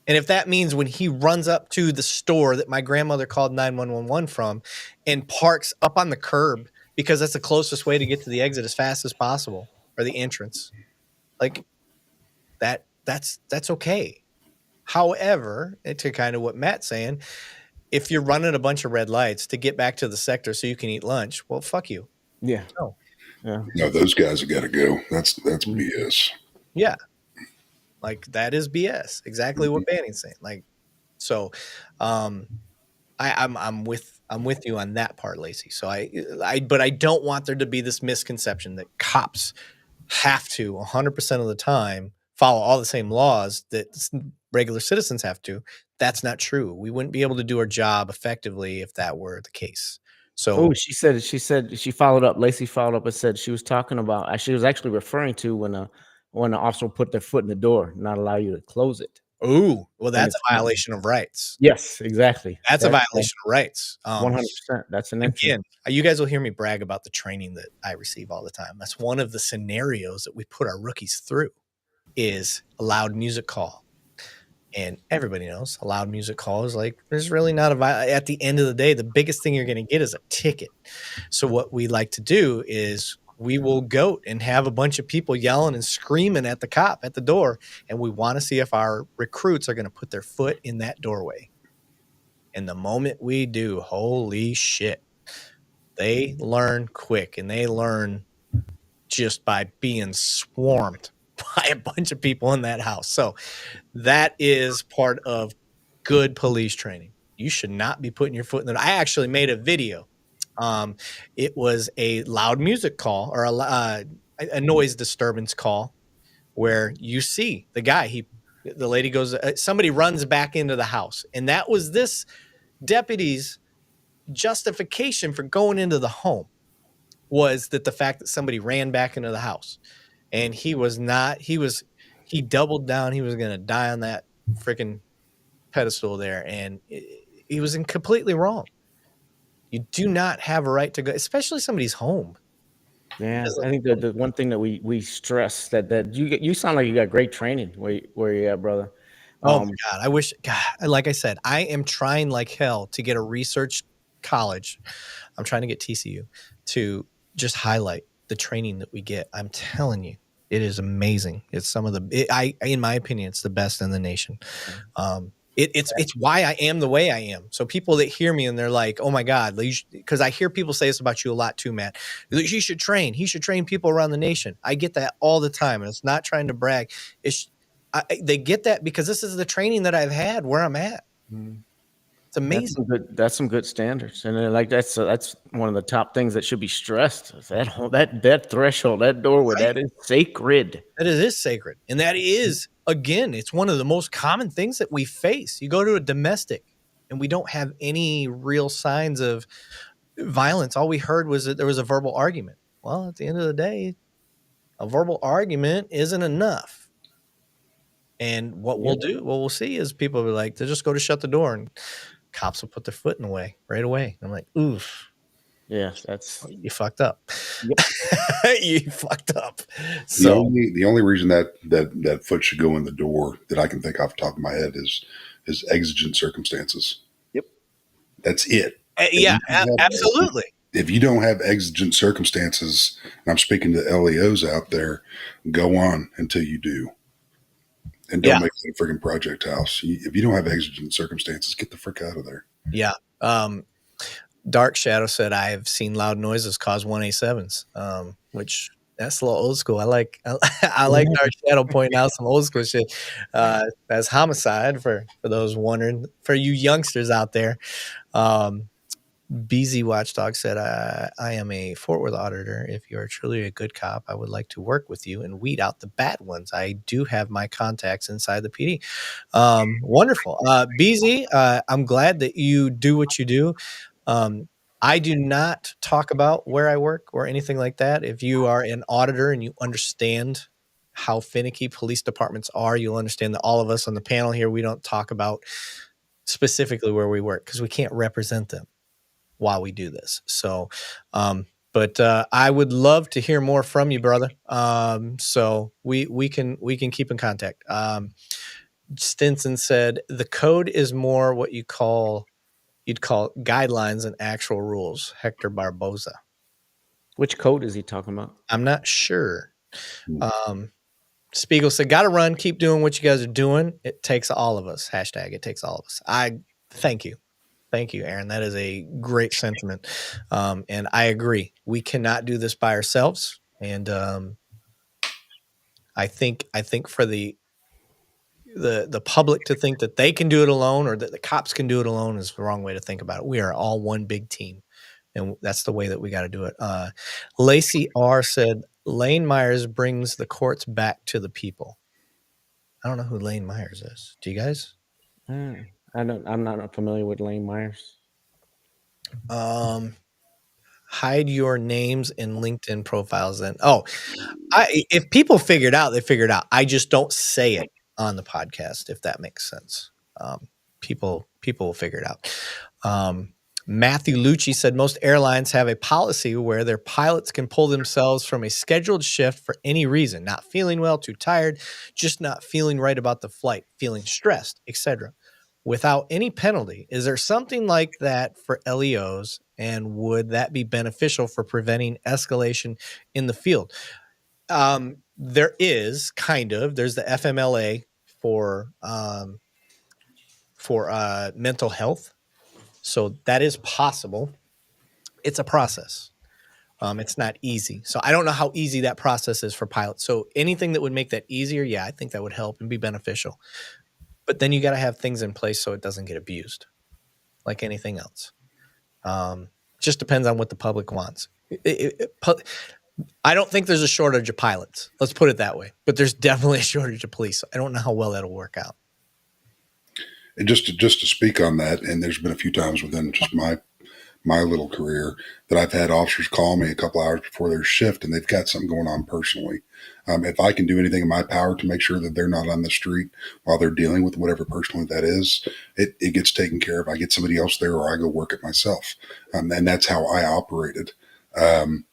And if that means when he runs up to the store that my grandmother called 911 from and parks up on the curb because that's the closest way to get to the exit as fast as possible, or the entrance, like that's okay. However, to kind of what Matt's saying, if you're running a bunch of red lights to get back to the sector so you can eat lunch, well, fuck you. Yeah. No. Yeah. No, those guys have got to go. That's BS. Yeah. Like, that is BS. Exactly what Banning's saying. Like, so I'm I'm with you on that part, Lacey. So but I don't want there to be this misconception that cops have to 100% of the time follow all the same laws that regular citizens have to. That's not true. We wouldn't be able to do our job effectively if that were the case. So she said she followed up. Lacey followed up and said she was talking about. She was actually referring to when the officer put their foot in the door, not allow you to close it. well, that's a violation of rights. Yes, exactly. That's a violation of rights. 100%. That's an again. You guys will hear me brag about the training that I receive all the time. That's one of the scenarios that we put our rookies through is a loud music call. And everybody knows a loud music call is like, there's really not at the end of the day, the biggest thing you're going to get is a ticket. So what we like to do is we will go and have a bunch of people yelling and screaming at the cop at the door. And we want to see if our recruits are going to put their foot in that doorway. And the moment we do, holy shit, they learn quick, and they learn just by being swarmed by a bunch of people in that house. So that is part of good police training. You should not be putting your foot in the door. I actually made a video. It was a loud music call or a noise disturbance call where you see the guy, the lady goes, somebody runs back into the house. And that was this deputy's justification for going into the home, was that the fact that somebody ran back into the house. And he doubled down. He was going to die on that freaking pedestal there. And he was completely wrong. You do not have a right to go, especially somebody's home. Yeah, I think the one thing that we stress that you sound like you got great training where you at, brother. Oh my God. I wish, like I said, I am trying like hell to get a research college. I'm trying to get TCU to just highlight the training that we get. I'm telling you, it is amazing. It's some of in my opinion, it's the best in the nation. It's why I am the way I am. So people that hear me and they're like, oh my God, because I hear people say this about you a lot too, Matt. He should train people around the nation. I get that all the time. And it's not trying to brag. They get that because this is the training that I've had where I'm at. It's amazing. That's some good standards. And like, that's one of the top things that should be stressed. That threshold, that doorway, right? That is sacred. That is sacred. And that is, again, it's one of the most common things that we face. You go to a domestic and we don't have any real signs of violence. All we heard was that there was a verbal argument. Well, at the end of the day, a verbal argument isn't enough. And what we'll see is people will be like, they just go to shut the door and cops will put their foot in the way right away. I'm like, oof. Yeah, you fucked up. Yep. You fucked up. So the only reason that foot should go in the door that I can think off the top of my head is exigent circumstances. Yep. That's it. Yeah, absolutely. If you don't have exigent circumstances, and I'm speaking to LEOs out there, go on until you do. And don't make it a freaking project house. If you don't have exigent circumstances, get the frick out of there. Yeah. Dark Shadow said, I've seen loud noises cause 1A7s, which that's a little old school. I like Dark Shadow pointing out some old school shit. That's homicide for those wondering, for you youngsters out there. BZ Watchdog said, I am a Fort Worth auditor. If you are truly a good cop, I would like to work with you and weed out the bad ones. I do have my contacts inside the PD. Wonderful. BZ, I'm glad that you do what you do. I do not talk about where I work or anything like that. If you are an auditor and you understand how finicky police departments are, you'll understand that all of us on the panel here, we don't talk about specifically where we work because we can't represent them while we do this. So, but I would love to hear more from you, brother. So we can keep in contact. Stinson said the code is more what you'd call guidelines and actual rules. Hector Barboza. Which code is he talking about? I'm not sure. Spiegel said, gotta run, keep doing what you guys are doing. It takes all of us. Hashtag it takes all of us. I thank you. Thank you, Aaron. That is a great sentiment. And I agree. We cannot do this by ourselves. And I think for the the public to think that they can do it alone or that the cops can do it alone is the wrong way to think about it. We are all one big team, and that's the way that we got to do it. Lacey R said, Lane Myers brings the courts back to the people. I don't know who Lane Myers is. Do you guys? I'm not familiar with Lane Myers. Hide your names in LinkedIn profiles then. Oh, if people figured out, they figured out. I just don't say it on the podcast, if that makes sense. People will figure it out. Matthew Lucci said most airlines have a policy where their pilots can pull themselves from a scheduled shift for any reason, not feeling well, too tired, just not feeling right about the flight, feeling stressed, etc., without any penalty. Is there something like that for LEOs, and would that be beneficial for preventing escalation in the field? There is there's the FMLA for mental health. So that is possible. It's a process. It's not easy. So I don't know how easy that process is for pilots. So anything that would make that easier, yeah, I think that would help and be beneficial. But then you got to have things in place so it doesn't get abused like anything else. Just depends on what the public wants. I don't think there's a shortage of pilots. Let's put it that way. But there's definitely a shortage of police. I don't know how well that'll work out. And just to speak on that, and there's been a few times within just my little career that I've had officers call me a couple hours before their shift, and they've got something going on personally. If I can do anything in my power to make sure that they're not on the street while they're dealing with whatever personally that is, it gets taken care of. I get somebody else there, or I go work it myself. And that's how I operated. And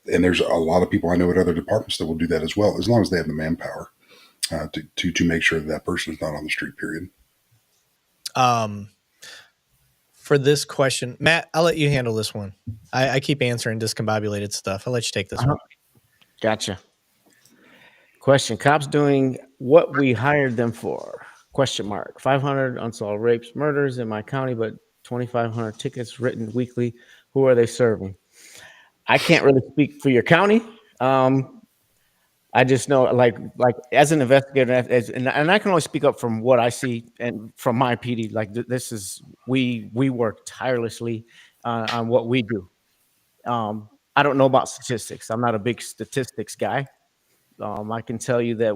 there's a lot of people I know at other departments that will do that as well, as long as they have the manpower to make sure that person is not on the street, period. For this question, Matt, I'll let you handle this one. I keep answering discombobulated stuff. I'll let you take this one. Gotcha. Question: cops doing what we hired them for? Question mark. 500 unsolved rapes, murders in my county, but 2,500 tickets written weekly. Who are they serving? I can't really speak for your county. I just know, like as an investigator, and I can only speak up from what I see and from my PD. Like this is we work tirelessly on what we do. I don't know about statistics. I'm not a big statistics guy. I can tell you that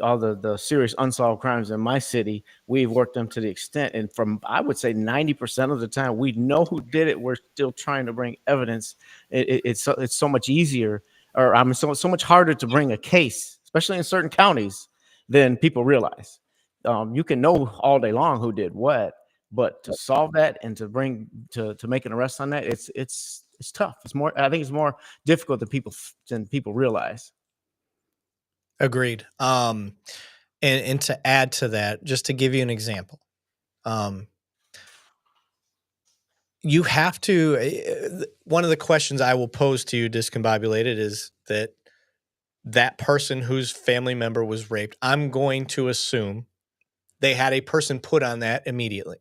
all the serious unsolved crimes in my city, we've worked them to the extent, and from I would say 90% of the time, we know who did it. We're still trying to bring evidence. It's so much easier, or so much harder to bring a case, especially in certain counties, than people realize. You can know all day long who did what, but to solve that and to make an arrest on that, it's tough. I think it's more difficult than people realize. Agreed. And to add to that, just to give you an example, you have to, one of the questions I will pose to you, discombobulated, is that person whose family member was raped, I'm going to assume they had a person put on that immediately,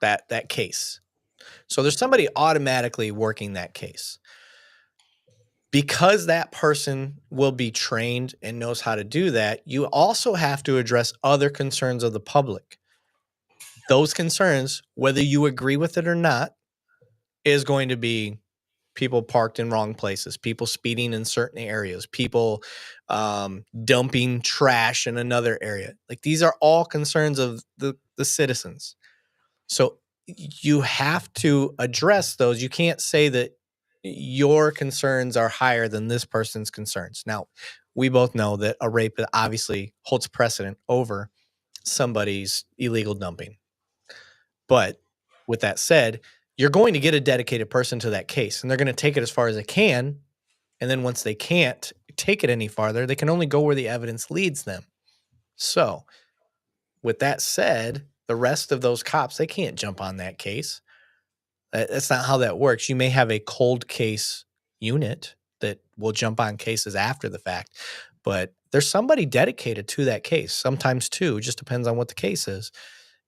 that case. So there's somebody automatically working that case. Because that person will be trained and knows how to do that, you also have to address other concerns of the public. Those concerns, whether you agree with it or not, is going to be people parked in wrong places, people speeding in certain areas, people dumping trash in another area. Like, these are all concerns of the citizens. So you have to address those. You can't say that your concerns are higher than this person's concerns. Now, we both know that a rape obviously holds precedent over somebody's illegal dumping. But with that said, you're going to get a dedicated person to that case, and they're going to take it as far as they can. And then once they can't take it any farther, they can only go where the evidence leads them. So with that said, the rest of those cops, they can't jump on that case. That's not how that works. You may have a cold case unit that will jump on cases after the fact, but there's somebody dedicated to that case, sometimes two, just depends on what the case is.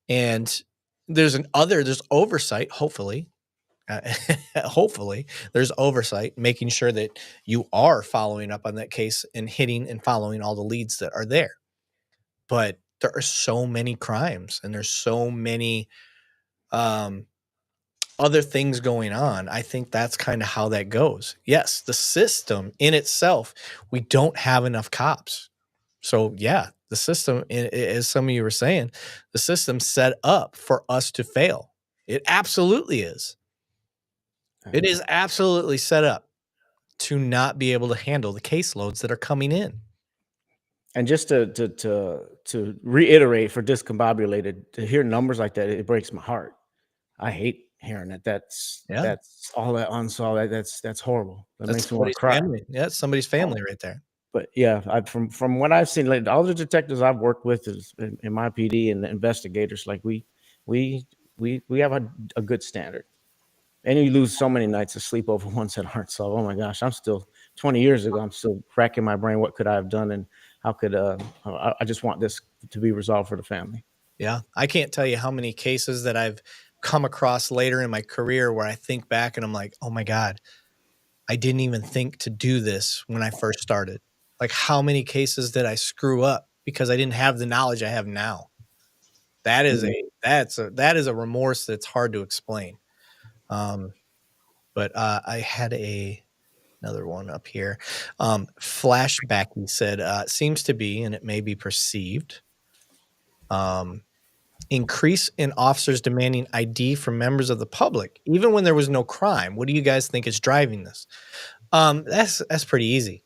And there's oversight, hopefully. Hopefully there's oversight, making sure that you are following up on that case and hitting and following all the leads that are there. But there are so many crimes and there's so many other things going on. I think that's kind of how that goes. Yes, the system in itself, we don't have enough cops. So yeah, the system, as some of you were saying, the system's set up for us to fail. It absolutely is. It is absolutely set up to not be able to handle the caseloads that are coming in. And just to reiterate for discombobulated, to hear numbers like that, it breaks my heart. I hate hearing that. That's all that unsolved. That's horrible. That makes me want to cry. Family. Yeah, it's somebody's family right there. But yeah, from what I've seen, like all the detectives I've worked with is in my PD and the investigators, like we have a good standard. And you lose so many nights of sleep over ones that aren't solved. Oh my gosh, I'm still 20 years ago. I'm still cracking my brain. What could I have done, and how could I just want this to be resolved for the family. Yeah, I can't tell you how many cases that I've come across later in my career where I think back and I'm like, oh my God, I didn't even think to do this when I first started. Like, how many cases did I screw up because I didn't have the knowledge I have now? That is that is a remorse that's hard to explain. But I had another one up here. Flashback, he said, seems to be, and it may be perceived, increase in officers demanding ID from members of the public, even when there was no crime. What do you guys think is driving this? That's pretty easy.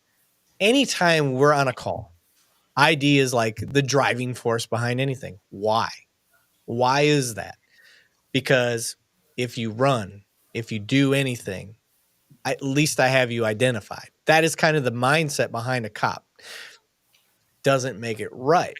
Anytime we're on a call, ID is like the driving force behind anything. Why? Why is that? Because if you run, if you do anything, at least I have you identified. That is kind of the mindset behind a cop. Doesn't make it right.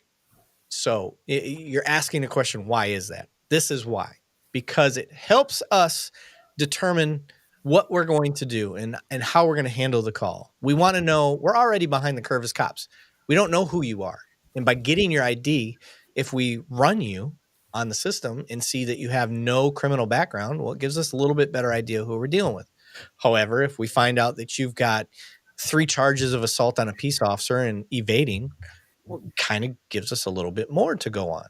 So you're asking the question, why is that? This is why. Because it helps us determine what we're going to do and how we're going to handle the call. We want to know, we're already behind the curve as cops. We don't know who you are. And by getting your ID, if we run you on the system and see that you have no criminal background, well, it gives us a little bit better idea who we're dealing with. However, if we find out that you've got 3 charges of assault on a peace officer and evading, well, kind of gives us a little bit more to go on.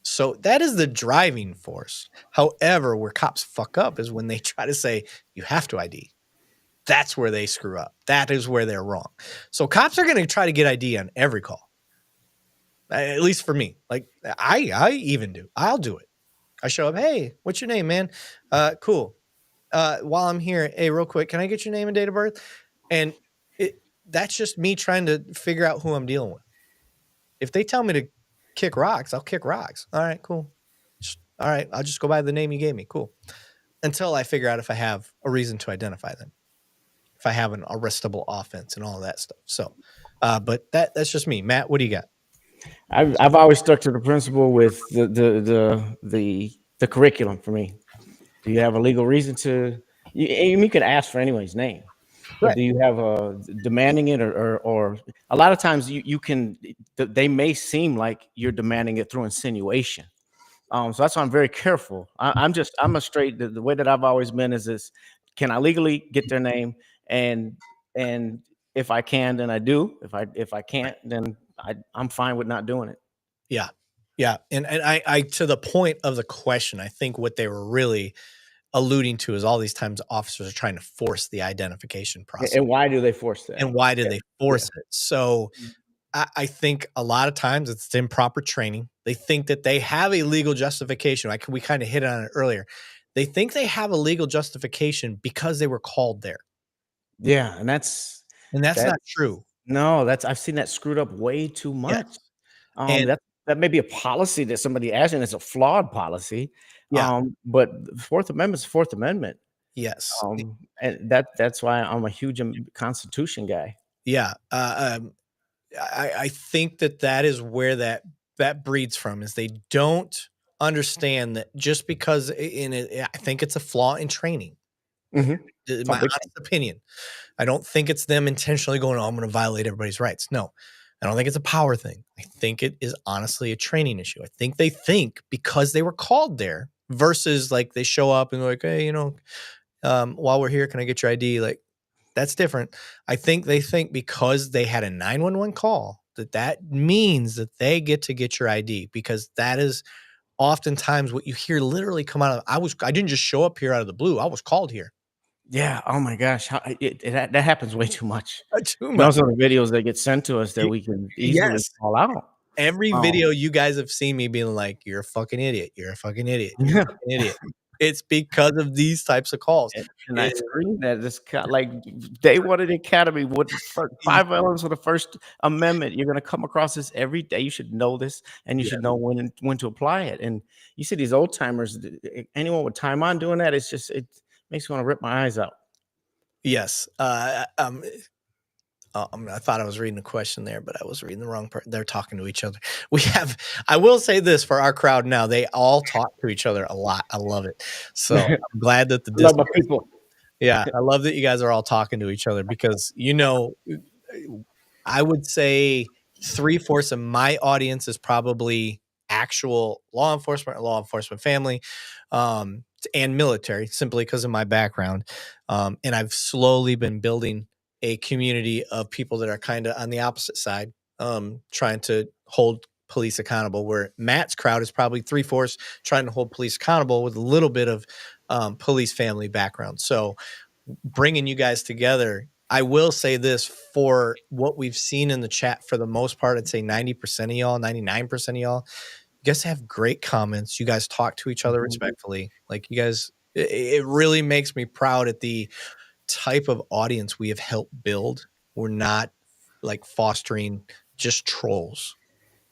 So that is the driving force. However, where cops fuck up is when they try to say you have to ID. That's where they screw up. That is where they're wrong. So cops are going to try to get ID on every call. At least for me. Like I even do. I'll do it. I show up. Hey, what's your name, man? Cool. While I'm here, hey, real quick, can I get your name and date of birth? And that's just me trying to figure out who I'm dealing with. If they tell me to kick rocks, I'll kick rocks. All right, cool. All right, I'll just go by the name you gave me. Cool. Until I figure out if I have a reason to identify them, if I have an arrestable offense and all of that stuff. So, but that's just me. Matt, what do you got? I've always stuck to the principle with the curriculum for me. Do you have a legal reason to? You can ask for anyone's name. Right. Do you have a demanding it or a lot of times you can, they may seem like you're demanding it through insinuation. So that's why I'm very careful. I'm a straight, the way that I've always been is this, can I legally get their name? And if I can, then I do. If I can't, then I'm fine with not doing it. Yeah. Yeah. And I to the point of the question, I think what they were really alluding to is all these times officers are trying to force the identification process. And why do they force that? And why do they force it? So I think a lot of times it's improper training. They think that they have a legal justification. We kind of hit on it earlier. They think they have a legal justification because they were called there. Yeah, and that's not true. No, I've seen that screwed up way too much. Yes. That may be a policy that somebody has, and it's a flawed policy. Yeah. But Fourth Amendment's Fourth Amendment. Yes. And that's why I'm a huge Constitution guy. Yeah. I think that is where that breeds from, is they don't understand that just because I think it's a flaw in training. Mm-hmm. My honest opinion. I don't think it's them intentionally going, oh, I'm going to violate everybody's rights. No, I don't think it's a power thing. I think it is honestly a training issue. I think they think because they were called there versus like they show up and they're like, hey, while we're here, can I get your ID? Like, that's different. I think they think because they had a 911 call that means that they get to get your ID, because that is oftentimes what you hear literally come out of. I didn't just show up here out of the blue. I was called here. Yeah. Oh my gosh. That happens way too much. Too And much. those are the videos that get sent to us that we can easily call out. Every video you guys have seen me being like, "You're a fucking idiot. You're a fucking idiot. You're a fucking idiot." It's because of these types of calls. And I screamed at this like day one of the academy with 5 elements of the First Amendment. You're going to come across this every day. You should know this, and you should know when to apply it. And you see these old timers, anyone with time on doing that, it makes me want to rip my eyes out. Yes. I thought I was reading a question there, but I was reading the wrong part. They're talking to each other. I will say this for our crowd now, they all talk to each other a lot. I love it. So I'm glad that love my people. Yeah, I love that you guys are all talking to each other, because, I would say 3/4 of my audience is probably actual law enforcement or law enforcement family, and military, simply because of my background. And I've slowly been building a community of people that are kind of on the opposite side, trying to hold police accountable, where Matt's crowd is probably 3/4 trying to hold police accountable with a little bit of police family background. So bringing you guys together, I will say this, for what we've seen in the chat, for the most part, I'd say 90% of y'all, 99% of y'all, you guys have great comments. You guys talk to each other respectfully. Like, you guys, it really makes me proud at the type of audience we have helped build. We're not like fostering just trolls.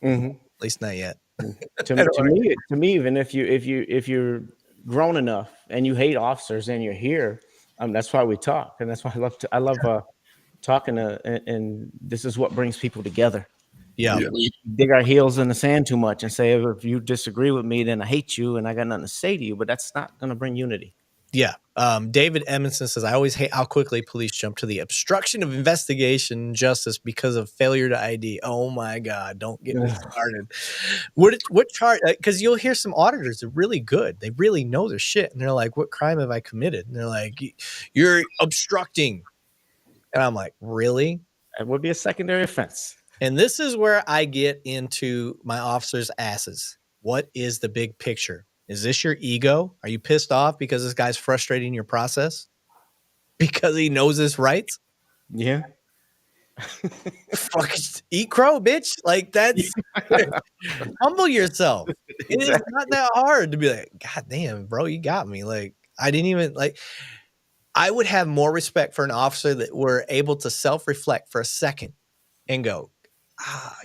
At least not yet. to me, even if you're grown enough and you hate officers and you're here, that's why we talk, and that's why I love talking and this is what brings people together. Yeah. We dig our heels in the sand too much and say, if you disagree with me, then I hate you and I got nothing to say to you. But that's not going to bring unity. Yeah. David Edmondson says, I always hate how quickly police jump to the obstruction of investigation and justice because of failure to ID. Oh my God, don't get me started. What charge? Because you'll hear some auditors, they're really good. They really know their shit. And they're like, what crime have I committed? And they're like, you're obstructing. And I'm like, really? That would be a secondary offense. And this is where I get into my officers' asses. What is the big picture? Is this your ego? Are you pissed off because this guy's frustrating your process? Because he knows his rights? Yeah. Fucking eat crow, bitch. Like, that's humble yourself. It is not that hard to be like, God damn, bro, you got me. Like, I didn't even I would have more respect for an officer that were able to self-reflect for a second and go,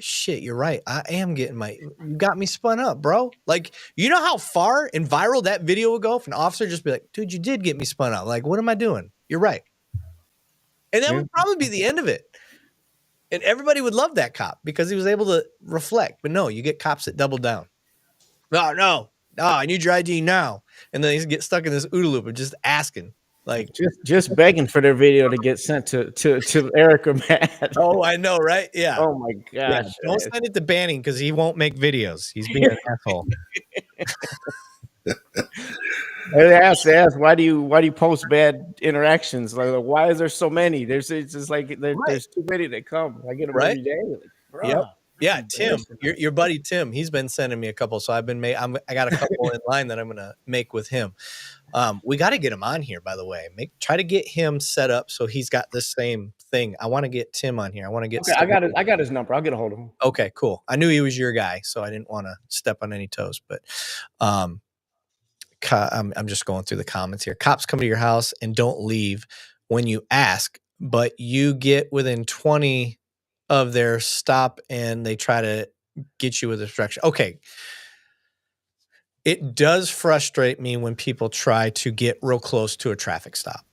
shit, you're right. I am getting you got me spun up, bro. Like, you know how far and viral that video would go if an officer just be like, dude, you did get me spun up. Like, what am I doing? You're right. And that would probably be the end of it. And everybody would love that cop because he was able to reflect. But no, you get cops that double down. No, I need your ID now. And then they get stuck in this OODA loop of just asking. Like, just begging for their video to get sent to Erik or Matt. Oh, I know, right? Yeah. Oh my gosh. Yeah, don't send it to Banning because he won't make videos. He's being an asshole. They ask, why do you post bad interactions? Like, why is there so many? It's just like there's too many that come. I get them every day. Like, yep. Yeah, Tim, your buddy Tim, he's been sending me a couple, so I got a couple in line that I'm gonna make with him. We got to get him on here, by the way. Try to get him set up so he's got the same thing. I want to get Tim on here. I want to get. Okay, I got his number. I'll get a hold of him. Okay, cool. I knew he was your guy, so I didn't want to step on any toes. But I'm just going through the comments here. Cops come to your house and don't leave when you ask, but you get within 20 of their stop and they try to get you with obstruction. Okay. It does frustrate me when people try to get real close to a traffic stop.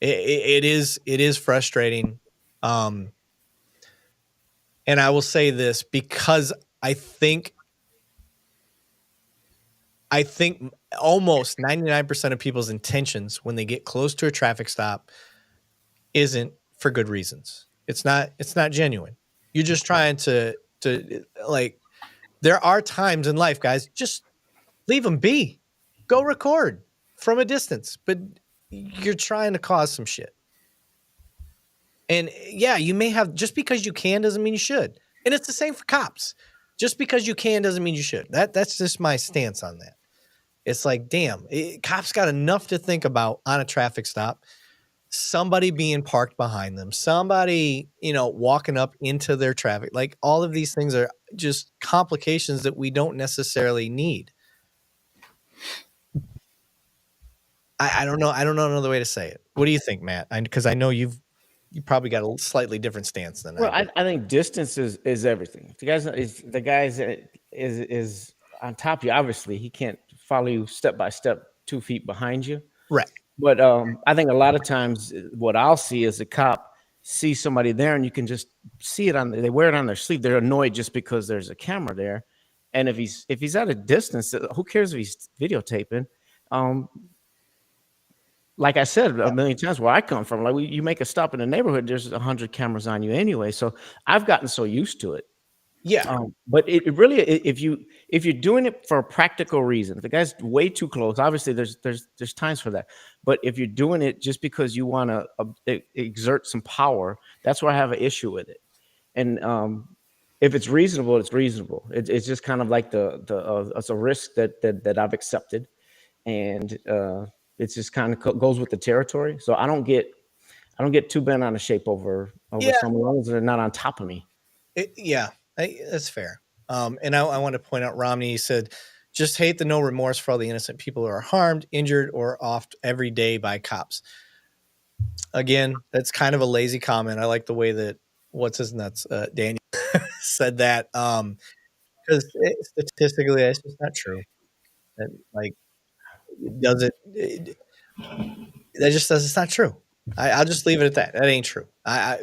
It is frustrating. And I will say this because I think almost 99% of people's intentions when they get close to a traffic stop isn't for good reasons. It's not genuine. You're just trying to like, there are times in life, guys, just leave them be. Go record from a distance, but you're trying to cause some shit. And yeah, you may have, just because you can doesn't mean you should. And it's the same for cops. Just because you can doesn't mean you should. That's just my stance on that. It's like, damn, cops got enough to think about on a traffic stop. Somebody being parked behind them, somebody, walking up into their traffic. Like, all of these things are just complications that we don't necessarily need. I don't know. I don't know another way to say it. What do you think, Matt? Because I know you probably got a slightly different stance than Well, I do. I think distance is everything. If the guys is on top of you, obviously he can't follow you step by step 2 feet behind you. Right. But I think a lot of times what I'll see is a cop see somebody there, and you can just see it they wear it on their sleeve. They're annoyed just because there's a camera there, and if he's at a distance, who cares if he's videotaping? Like I said a million times, where I come from, like you make a stop in the neighborhood, there's 100 cameras on you anyway. So I've gotten so used to it. Yeah. But it really, if you're doing it for a practical reason, if the guy's way too close, obviously there's times for that. But if you're doing it just because you want to exert some power, that's where I have an issue with it. And if it's reasonable, it's reasonable. It's just kind of like it's a risk that I've accepted, and it's just kind of goes with the territory. So I don't get too bent on a shape over someone as they're not on top of me. That's fair. And I want to point out, Romney said, just hate the no remorse for all the innocent people who are harmed, injured, or offed every day by cops. Again, that's kind of a lazy comment. I like the way that Daniel said that. Because statistically, that's just not true. And it's not true. I'll just leave it at that. That ain't true. I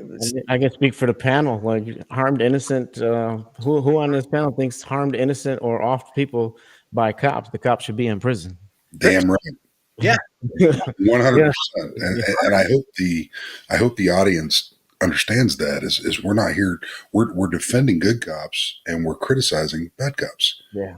can speak for the panel. Like, harmed innocent. Who on this panel thinks harmed innocent or off people by cops? The cops should be in prison. Damn right. Yeah, 100%. And I hope the audience understands that is we're not here. We're defending good cops and we're criticizing bad cops. Yeah,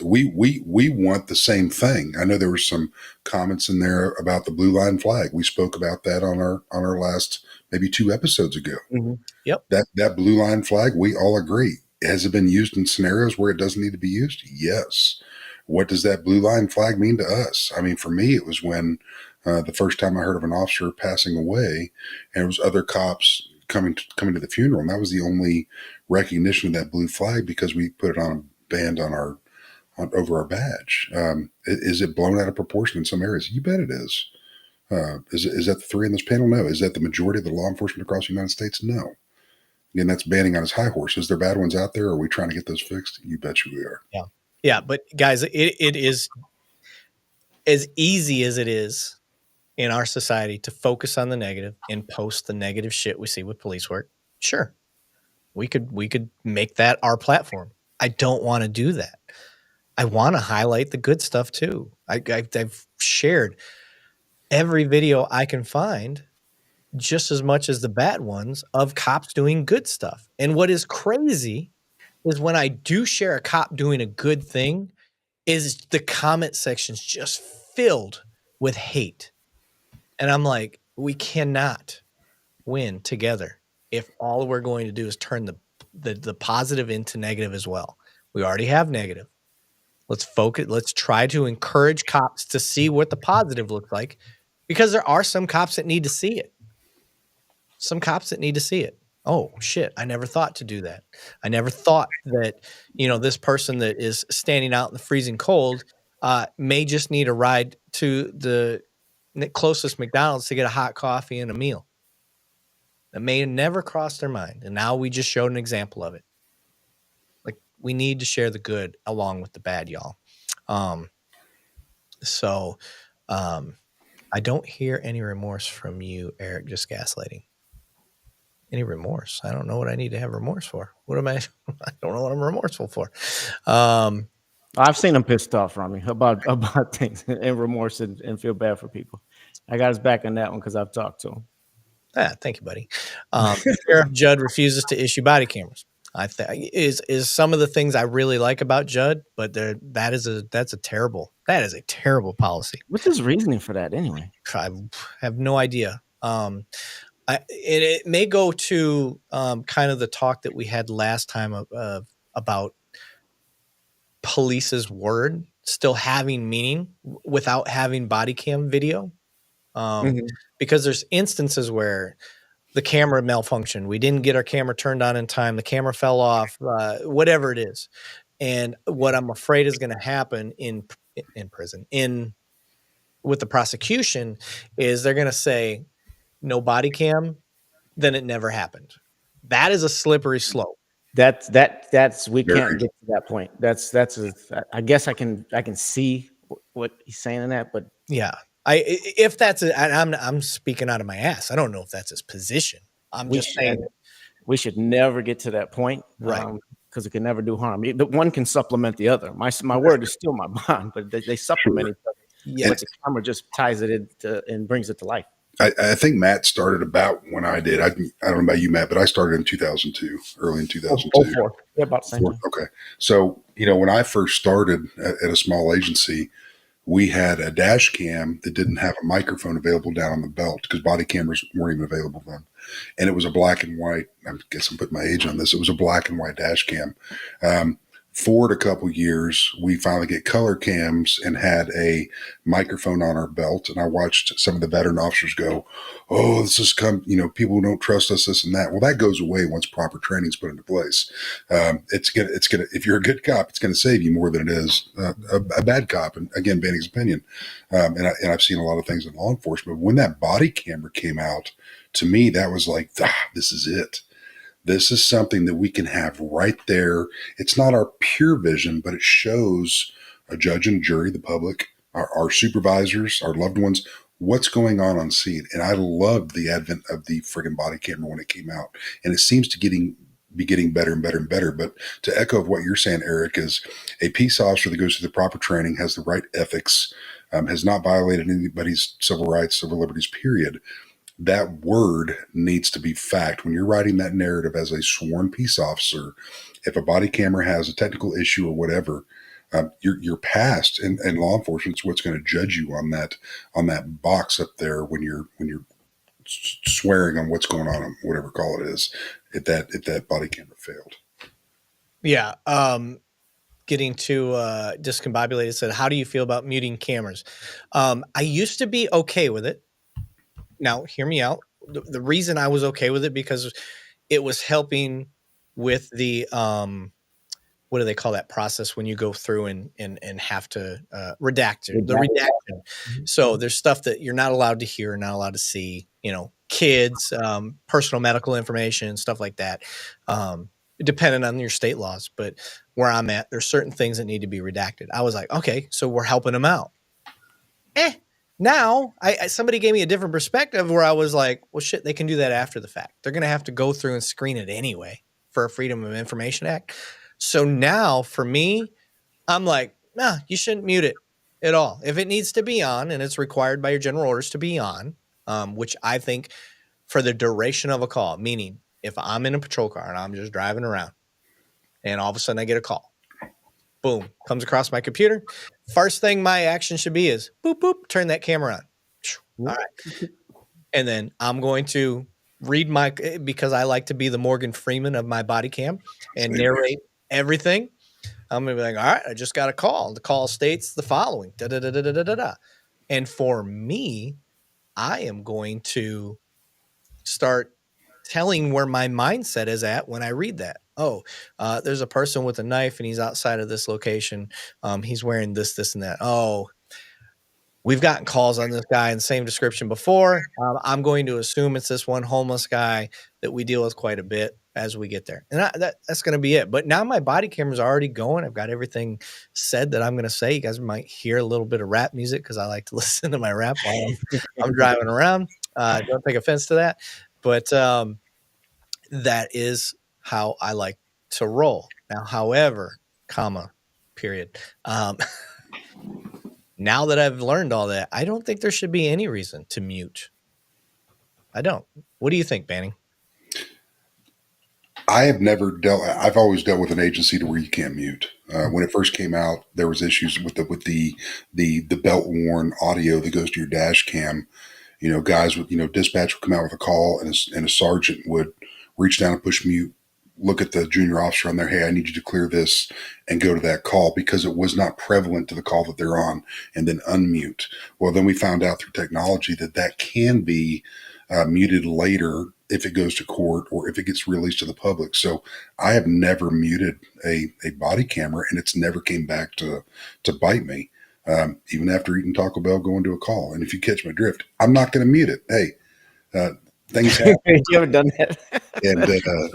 we want the same thing. I know there were some comments in there about the blue line flag. We spoke about that on our last maybe 2 episodes ago. Mm-hmm. Yep. That blue line flag, we all agree. Has it been used in scenarios where it doesn't need to be used? Yes. What does that blue line flag mean to us? I mean, for me, it was when the first time I heard of an officer passing away, and it was other cops coming to the funeral, and that was the only recognition of that blue flag because we put it on a band over our badge. Is it blown out of proportion in some areas? You bet it is. Is that the 3 in this panel? No. Is that the majority of the law enforcement across the United States? No. Again, that's banding on his high horse. Is there bad ones out there? Are we trying to get those fixed? You bet you we are. Yeah. Yeah. But guys, it is as easy as it is in our society to focus on the negative and post the negative shit we see with police work. Sure. We could make that our platform. I don't want to do that. I want to highlight the good stuff too. I've shared every video I can find just as much as the bad ones of cops doing good stuff. And what is crazy is when I do share a cop doing a good thing, is the comment section's just filled with hate. And I'm like, we cannot win together if all we're going to do is turn the positive into negative as well. We already have negative. Let's focus. Let's try to encourage cops to see what the positive looks like, because there are some cops that need to see it. Some cops that need to see it. Oh shit, I never thought to do that. I never thought that, this person that is standing out in the freezing cold may just need a ride to the closest McDonald's to get a hot coffee and a meal. That may have never crossed their mind. And now we just showed an example of it. Like, we need to share the good along with the bad, y'all. I don't hear any remorse from you, Erik, just gaslighting. Any remorse? I don't know what I need to have remorse for. I don't know what I'm remorseful for. I've seen him pissed off, Rami, about things and remorse and feel bad for people. I got his back on that one because I've talked to him. Thank you, buddy. Sheriff Judd refuses to issue body cameras. Is some of the things I really like about Judd, but that is a terrible policy. What's his reasoning for that anyway? I have no idea. it may go to kind of the talk that we had last time about police's word still having meaning without having body cam video. Because there's instances where the camera malfunctioned. We didn't get our camera turned on in time. The camera fell off, whatever it is. And what I'm afraid is going to happen in prison with the prosecution is they're going to say no body cam, then it never happened. That is a slippery slope. That's we can't get to that point. I guess I can see what he's saying in that, but yeah, if that's I'm speaking out of my ass. I don't know if that's his position. I'm just saying we should never get to that point, right? Because it can never do harm. The one can supplement the other. My word is still my bond, but they supplement each other. Yeah, but the camera just ties it into and brings it to life. I think Matt started about when I did. I don't know about you, Matt, but I started in 2002, early in 2002. Yeah, about the same time. Okay. So, when I first started at a small agency, we had a dash cam that didn't have a microphone available down on the belt because body cameras weren't even available then. And it was a black and white. I guess I'm putting my age on this. It was a black and white dash cam. Forward a couple years, we finally get color cams and had a microphone on our belt. And I watched some of the veteran officers go, "Oh, this has come, people don't trust us, this and that." Well, that goes away once proper training is put into place. It's gonna, if you're a good cop, it's going to save you more than it is a bad cop. And again, Bannings's opinion. And I've seen a lot of things in law enforcement. But when that body camera came out, to me, that was like, this is it. This is something that we can have right there. It's not our pure vision, but it shows a judge and jury, the public, our supervisors, our loved ones, what's going on scene. And I loved the advent of the friggin' body camera when it came out. And it seems to be getting better and better and better. But to echo what you're saying, Erik, is a peace officer that goes through the proper training, has the right ethics, has not violated anybody's civil rights, civil liberties, period. That word needs to be fact. When you're writing that narrative as a sworn peace officer, if a body camera has a technical issue or whatever, your past and law enforcement is what's going to judge you on that box up there when you're swearing on what's going on, whatever call it is, if that body camera failed. Yeah. Getting to discombobulated said, how do you feel about muting cameras? I used to be okay with it. Now, hear me out. The reason I was okay with it because it was helping with the what do they call that process when you go through and have to redact it, the redaction. So there's stuff that you're not allowed to hear, not allowed to see, kids, personal medical information, stuff like that, depending on your state laws. But where I'm at, there's certain things that need to be redacted. I was like, okay, so we're helping them out. Now, somebody gave me a different perspective where I was like, well, shit, they can do that after the fact. They're going to have to go through and screen it anyway for a Freedom of Information Act. So now for me, I'm like, nah, you shouldn't mute it at all. If it needs to be on and it's required by your general orders to be on, which I think for the duration of a call, meaning if I'm in a patrol car and I'm just driving around and all of a sudden I get a call. Boom, comes across my computer. First thing my action should be is boop, boop, turn that camera on. All right. And then I'm going to read because I like to be the Morgan Freeman of my body cam and narrate everything. I'm going to be like, all right, I just got a call. The call states the following. Da, da, da, da, da, da, da. And for me, I am going to start telling where my mindset is at when I read that. Oh, there's a person with a knife and he's outside of this location. He's wearing this, and that. Oh, we've gotten calls on this guy in the same description before. I'm going to assume it's this one homeless guy that we deal with quite a bit as we get there. And that's going to be it. But now my body camera's already going. I've got everything said that I'm going to say. You guys might hear a little bit of rap music because I like to listen to my rap while I'm driving around. Don't take offense to that. But that is how I like to roll. Now, however, period. Now that I've learned all that, I don't think there should be any reason to mute. I don't. What do you think, Banning? I've always dealt with an agency to where you can't mute. When it first came out, there was issues with the belt worn audio that goes to your dash cam. Guys would, dispatch would come out with a call, and a sergeant would reach down and push mute, look at the junior officer on there. Hey, I need you to clear this and go to that call, because it was not prevalent to the call that they're on, and then unmute. Well, then we found out through technology that can be muted later if it goes to court or if it gets released to the public. So I have never muted a body camera, and it's never came back to bite me. Even after eating Taco Bell, going to a call. And if you catch my drift, I'm not going to mute it. Hey, things happen. You haven't done that. And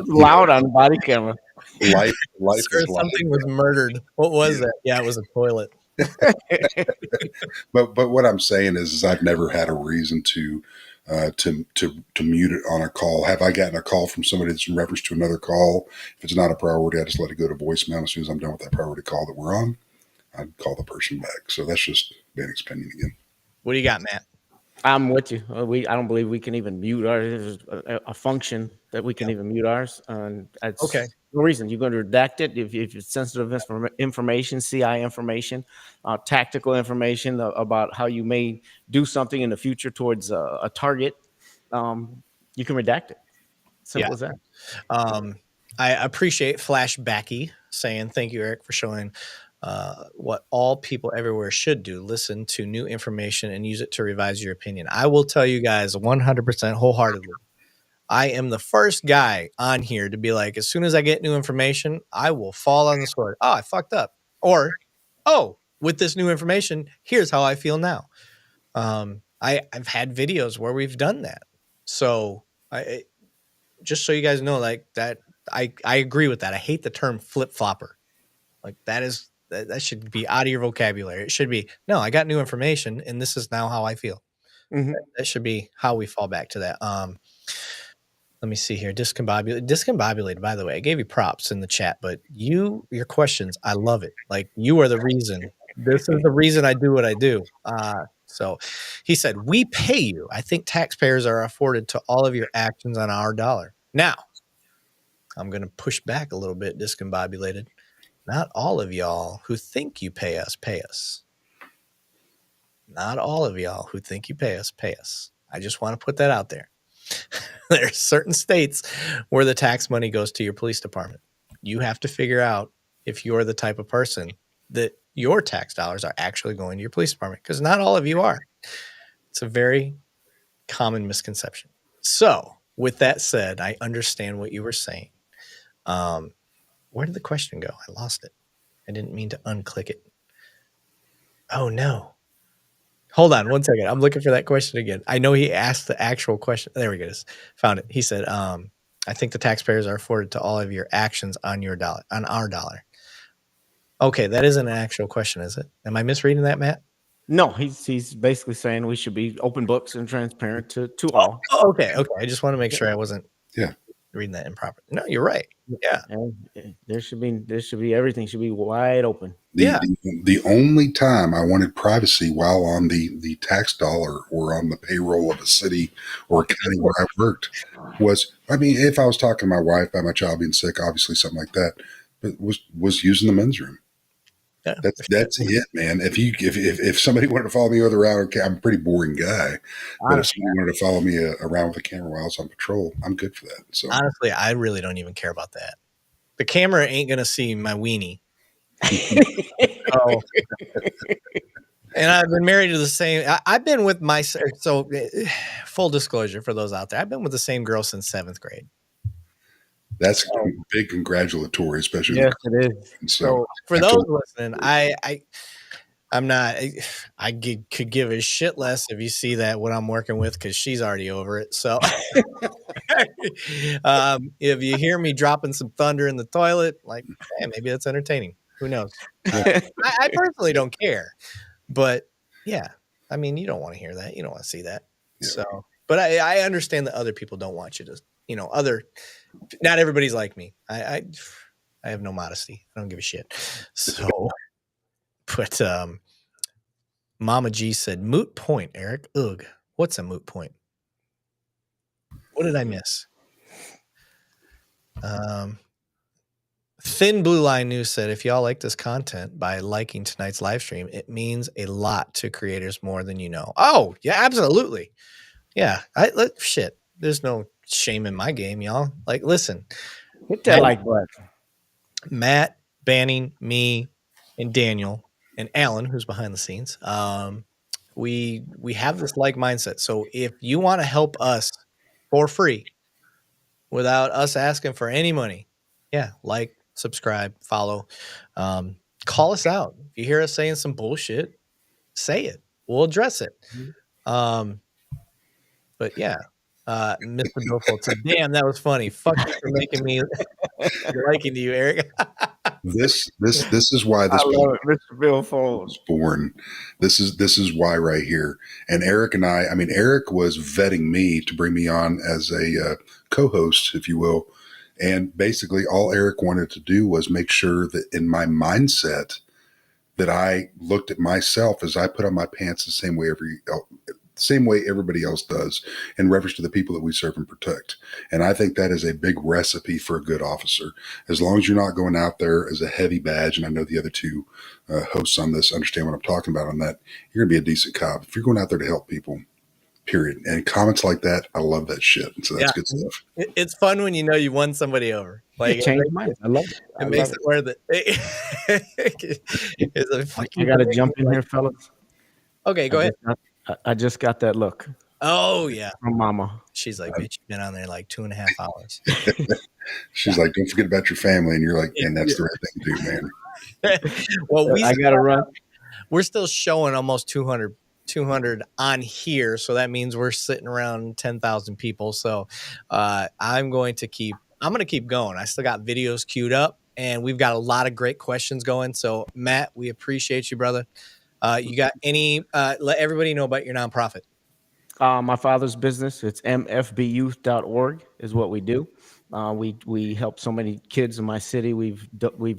loud on body camera. Life Sir, is life. something was murdered. What was that? Yeah, it was a toilet. But what I'm saying is I've never had a reason to mute it on a call. Have I gotten a call from somebody that's in reference to another call? If it's not a priority, I just let it go to voicemail. As soon as I'm done with that priority call that we're on, I'd call the person back. So that's just Bannick's opinion again. What do you got, Matt? I'm with you. I don't believe we can even mute ours. There's a function that we can even mute ours. That's Okay. no reason. You're going to redact it if it's sensitive information, CI information, tactical information about how you may do something in the future towards a target. You can redact it. Simple as that. I appreciate Flashbacky saying thank you, Erik, for showing what all people everywhere should do: listen to new information and use it to revise your opinion. I will tell you guys 100% wholeheartedly, I am the first guy on here to be like, as soon as I get new information, I will fall on the sword. Oh, I fucked up. Or, oh, with this new information, here's how I feel now. I've had videos where we've done that. So just so you guys know, like that, I agree with that. I hate the term flip-flopper. Like that should be out of your vocabulary. It should be, no, I got new information and this is now how I feel. Mm-hmm. That should be how we fall back to that. Let me see here. Discombobulated, by the way, I gave you props in the chat, but your questions, I love it. Like, you are the reason. This is the reason I do what I do. So he said, we pay you. I think taxpayers are afforded to all of your actions on our dollar. Now, I'm going to push back a little bit, discombobulated. Not all of y'all who think you pay us, pay us. Not all of y'all who think you pay us, pay us. I just want to put that out there. There are certain states where the tax money goes to your police department. You have to figure out if you're the type of person that your tax dollars are actually going to your police department, because not all of you are. It's a very common misconception. So with that said, I understand what you were saying. Where did the question go? I lost it. I didn't mean to unclick it. Oh, no. Hold on 1 second. I'm looking for that question again. I know he asked the actual question. There we go. Found it. He said, I think the taxpayers are afforded to all of your actions on your dollar, on our dollar. Okay, that isn't an actual question, is it? Am I misreading that, Matt? No, he's basically saying we should be open books and transparent to all. Oh, okay. I just want to make sure I wasn't reading that improperly. No, you're right. Yeah. And there should be everything should be wide open. The only time I wanted privacy while on the tax dollar or on the payroll of a city or a county where I worked was, if I was talking to my wife about my child being sick, obviously something like that, but was using the men's room. Yeah. That's it, man. If somebody wanted to follow me around, okay, I'm a pretty boring guy. But if somebody wanted to follow me around with a camera while I was on patrol, I'm good for that. So honestly, I really don't even care about that. The camera ain't gonna see my weenie. And I've been married to the same. I've been with so full disclosure for those out there, I've been with the same girl since 7th grade. That's big congratulatory, especially. Yes, it is. So for those listening, I'm not. I could give a shit less if you see that what I'm working with, because she's already over it. So if you hear me dropping some thunder in the toilet, like, hey, maybe that's entertaining. Who knows? I personally don't care, but yeah, you don't want to hear that. You don't want to see that. Yeah. So, but I understand that other people don't want you to, not everybody's like me. I have no modesty. I don't give a shit. So, but Mama G said, moot point, Erik. Ugh. What's a moot point? What did I miss? Thin Blue Line News said, if y'all like this content by liking tonight's live stream, it means a lot to creators more than you know. Oh, yeah, absolutely. Yeah, shit. There's no shame in my game, y'all. Like, listen, Hit that like button. Matt, Banning, me, and Daniel, and Alan, who's behind the scenes. We have this like mindset. So if you want to help us for free, without us asking for any money, yeah, like, subscribe, follow, call us out. If you hear us saying some bullshit, say it. We'll address it. But yeah, Mr. Billfold said, "Damn, that was funny. Fuck you for making me liking you, Erik." This is why this I love it, Mr. Billfold was born. This is why right here. And Erik and I mean, Erik was vetting me to bring me on as a co-host, if you will. And basically, all Erik wanted to do was make sure that in my mindset that I looked at myself as I put on my pants the same way everybody else does in reference to the people that we serve and protect. And I think that is a big recipe for a good officer. As long as you're not going out there as a heavy badge, and I know the other two hosts on this understand what I'm talking about on that, you're going to be a decent cop. If you're going out there to help people, period. And comments like that, I love that shit. And so that's good stuff. It's fun when you know you won somebody over. Like, changed minds. I love it. It makes it worth it. I got to jump in here, fellas. Okay, go ahead. I just got that look. Oh, yeah. From Mama. She's like, bitch, you've been on there like 2.5 hours. She's like, don't forget about your family. And you're like, and that's the right thing to do, man. Well, I got to run. We're still showing almost 200 on here. So that means we're sitting around 10,000 people. So I'm going to keep going. I still got videos queued up, and we've got a lot of great questions going. So Matt, we appreciate you, brother. You got any, let everybody know about your nonprofit. My father's business, it's mfbyouth.org is what we do. We help so many kids in my city. We've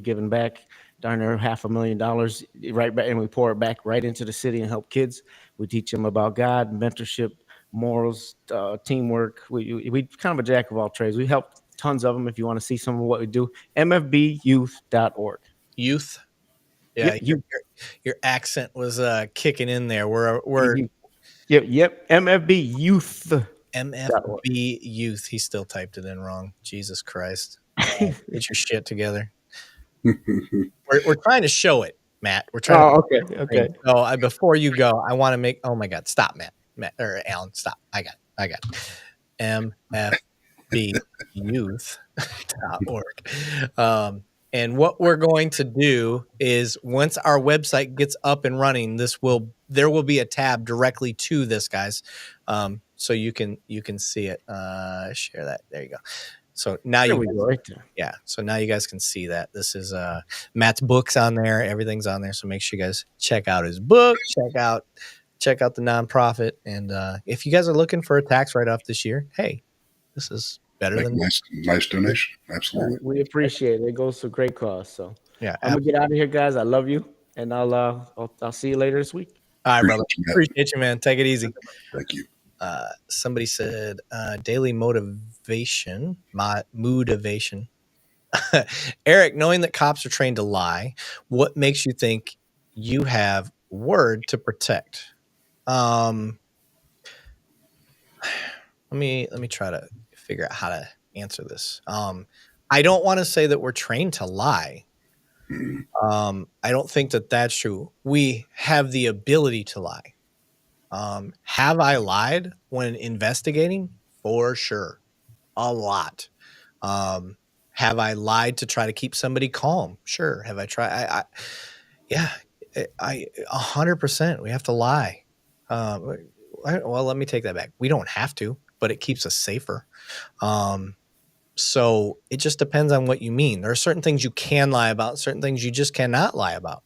given back darn near $500,000 right back, and we pour it back right into the city and help kids. We teach them about God, mentorship, morals, teamwork. We kind of a jack of all trades. We help tons of them. If you want to see some of what we do, mfbyouth.org. Youth. Yeah, your accent was kicking in there. We're Yep. MFB Youth. MFB Youth. He still typed it in wrong. Jesus Christ. Get your shit together. We're trying to show it, Matt. We're trying. Okay. So before you go, I want to make. Oh my God! Stop, Matt or Alan. Stop. I got it. MFBYouth.org. And what we're going to do is, once our website gets up and running, there will be a tab directly to this, guys. So you can see it. Share that. There you go. So now go right there. Yeah. So now you guys can see that this is Matt's book's on there. Everything's on there. So make sure you guys check out his book. Check out the nonprofit. And if you guys are looking for a tax write-off this year, hey, this is better than nice donation. Absolutely. We appreciate it. It goes to a great cause. So yeah, I'm gonna get out of here, guys. I love you, and I'll see you later this week. All right, brother. Appreciate you, man. Take it easy. Thank you. Somebody said daily motivation. Erik, knowing that cops are trained to lie, what makes you think you have word to protect? Let me try to figure out how to answer this. I don't want to say that we're trained to lie. I don't think that that's true. We have the ability to lie. Have I lied when investigating? For sure. A lot. Have I lied to try to keep somebody calm? Sure. Have I tried? Yeah, 100%. We have to lie. Well, let me take that back. We don't have to, but it keeps us safer. So it just depends on what you mean. There are certain things you can lie about, certain things you just cannot lie about.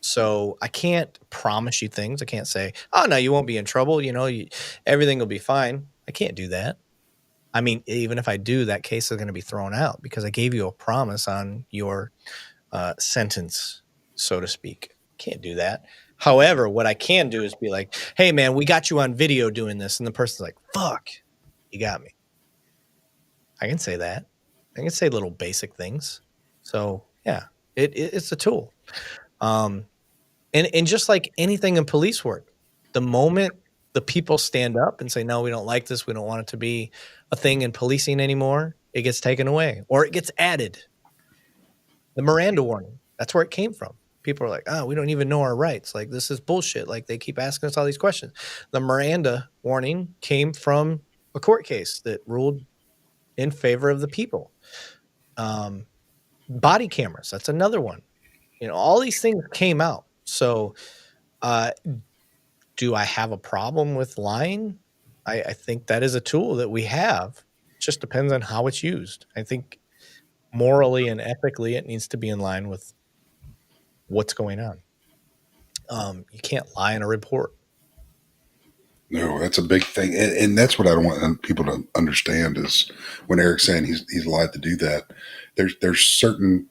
So I can't promise you things. I can't say, oh, no, you won't be in trouble. Everything will be fine. I can't do that. I mean, even if I do, that case is going to be thrown out because I gave you a promise on your sentence, so to speak. Can't do that. However, what I can do is be like, hey, man, we got you on video doing this. And the person's like, fuck, you got me. I can say that. I can say little basic things. So, yeah, it's a tool. And just like anything in police work, the moment the people stand up and say, no, we don't like this. We don't want it to be a thing in policing anymore. It gets taken away or it gets added. The Miranda warning, that's where it came from. People are like, oh, we don't even know our rights. Like, this is bullshit. Like, they keep asking us all these questions. The Miranda warning came from a court case that ruled in favor of the people. Body cameras, that's another one. All these things came out. So do I have a problem with lying? I think that is a tool that we have. It just depends on how it's used. I think morally and ethically, it needs to be in line with what's going on. You can't lie in a report. No, that's a big thing. And that's what I don't want people to understand is when Eric's saying he's lied to do that, there's certain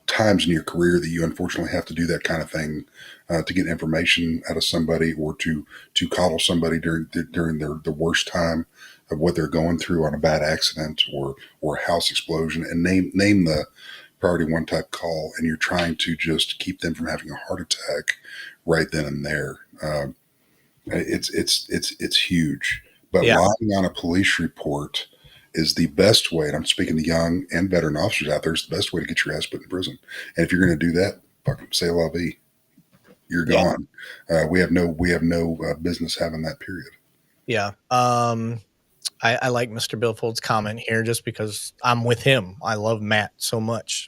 times in your career that you unfortunately have to do that kind of thing to get information out of somebody or to coddle somebody during the worst time of what they're going through on a bad accident or a house explosion, and name the priority one type call, and you're trying to just keep them from having a heart attack right then and there. It's huge. But lying on a police report is the best way, and I'm speaking to young and veteran officers out there, it's the best way to get your ass put in prison. And if you're going to do that, fucking say Lavigne. You're gone. We have no business having that, period. Yeah. I like Mr. Billfold's comment here just because I'm with him. I love Matt so much.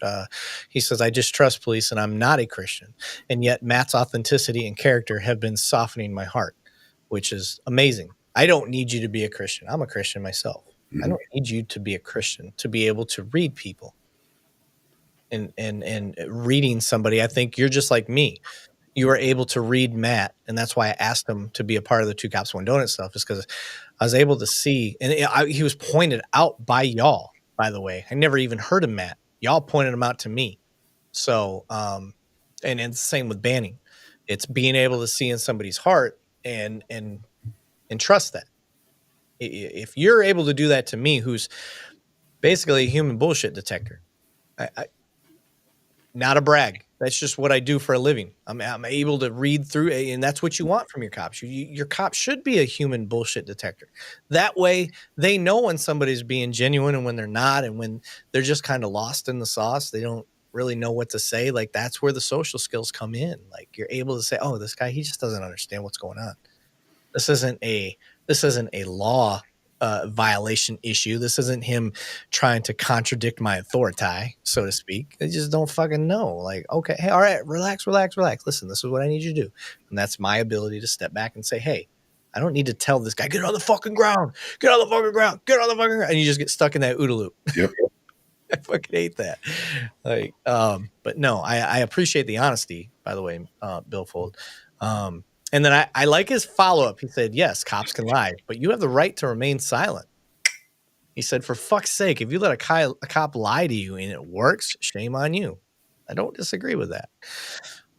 He says, I just trust police and I'm not a Christian. And yet Matt's authenticity and character have been softening my heart, which is amazing. I don't need you to be a Christian. I'm a Christian myself. I don't need you to be a Christian to be able to read people. And reading somebody, I think you're just like me. You were able to read Matt, and that's why I asked him to be a part of the Two Cops One Donut stuff, is because I was able to see, and he was pointed out by y'all, by the way. I never even heard of Matt. Y'all pointed him out to me. So, and it's the same with banning. It's being able to see in somebody's heart and trust that. If you're able to do that to me, who's basically a human bullshit detector, I not a brag. That's just what I do for a living. I'm able to read through, and that's what you want from your cops. Your cops should be a human bullshit detector. That way, they know when somebody's being genuine and when they're not, and when they're just kind of lost in the sauce. They don't really know what to say. Like, that's where the social skills come in. Like, you're able to say, "Oh, this guy, he just doesn't understand what's going on. This isn't a law violation issue. This isn't him trying to contradict my authority, so to speak. They just don't fucking know. Like, okay, hey, all right, relax. Listen, this is what I need you to do. And that's my ability to step back and say, hey, I don't need to tell this guy, get on the fucking ground. And you just get stuck in that OODA loop. Yep. I fucking hate that. Like, but no, I appreciate the honesty, by the way, Bill Fold. And then I like his follow-up. He said, yes, cops can lie, but you have the right to remain silent. He said, for fuck's sake, if you let a cop lie to you and it works, shame on you. I don't disagree with that.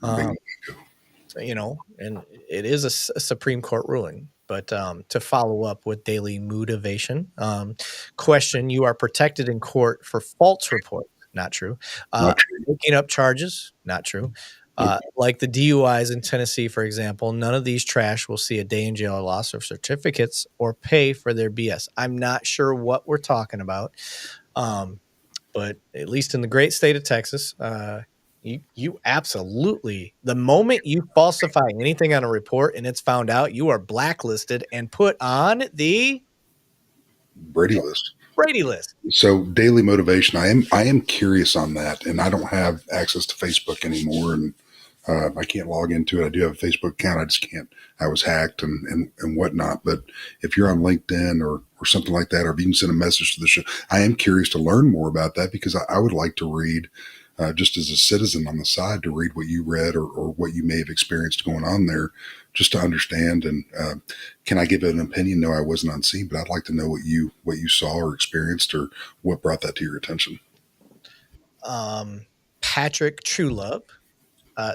And it is a Supreme Court ruling. But to follow up with daily motivation, question, you are protected in court for false reports. Not true. Making up charges. Not true. Like the DUIs in Tennessee, for example, none of these trash will see a day in jail or loss of certificates or pay for their BS. I'm not sure what we're talking about, but at least in the great state of Texas, you absolutely, the moment you falsify anything on a report and it's found out, you are blacklisted and put on the Brady list. So daily motivation, I am curious on that, and I don't have access to Facebook anymore, and I can't log into it. I do have a Facebook account. I just can't. I was hacked and whatnot. But if you're on LinkedIn or something like that, or if you can send a message to the show, I am curious to learn more about that, because I would like to read, just as a citizen on the side, to read what you read or what you may have experienced going on there, just to understand. And can I give it an opinion? No, I wasn't on scene, but I'd like to know what you saw or experienced, or what brought that to your attention. Patrick Truelove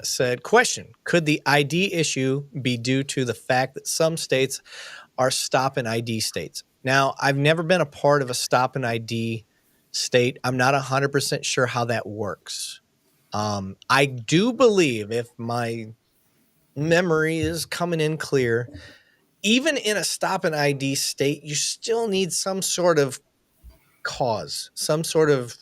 said, question, could the ID issue be due to the fact that some states are stop and ID states? Now, I've never been a part of a stop and ID state. I'm not 100% sure how that works. I do believe, if my memory is coming in clear, even in a stop and ID state, you still need some sort of cause, some sort of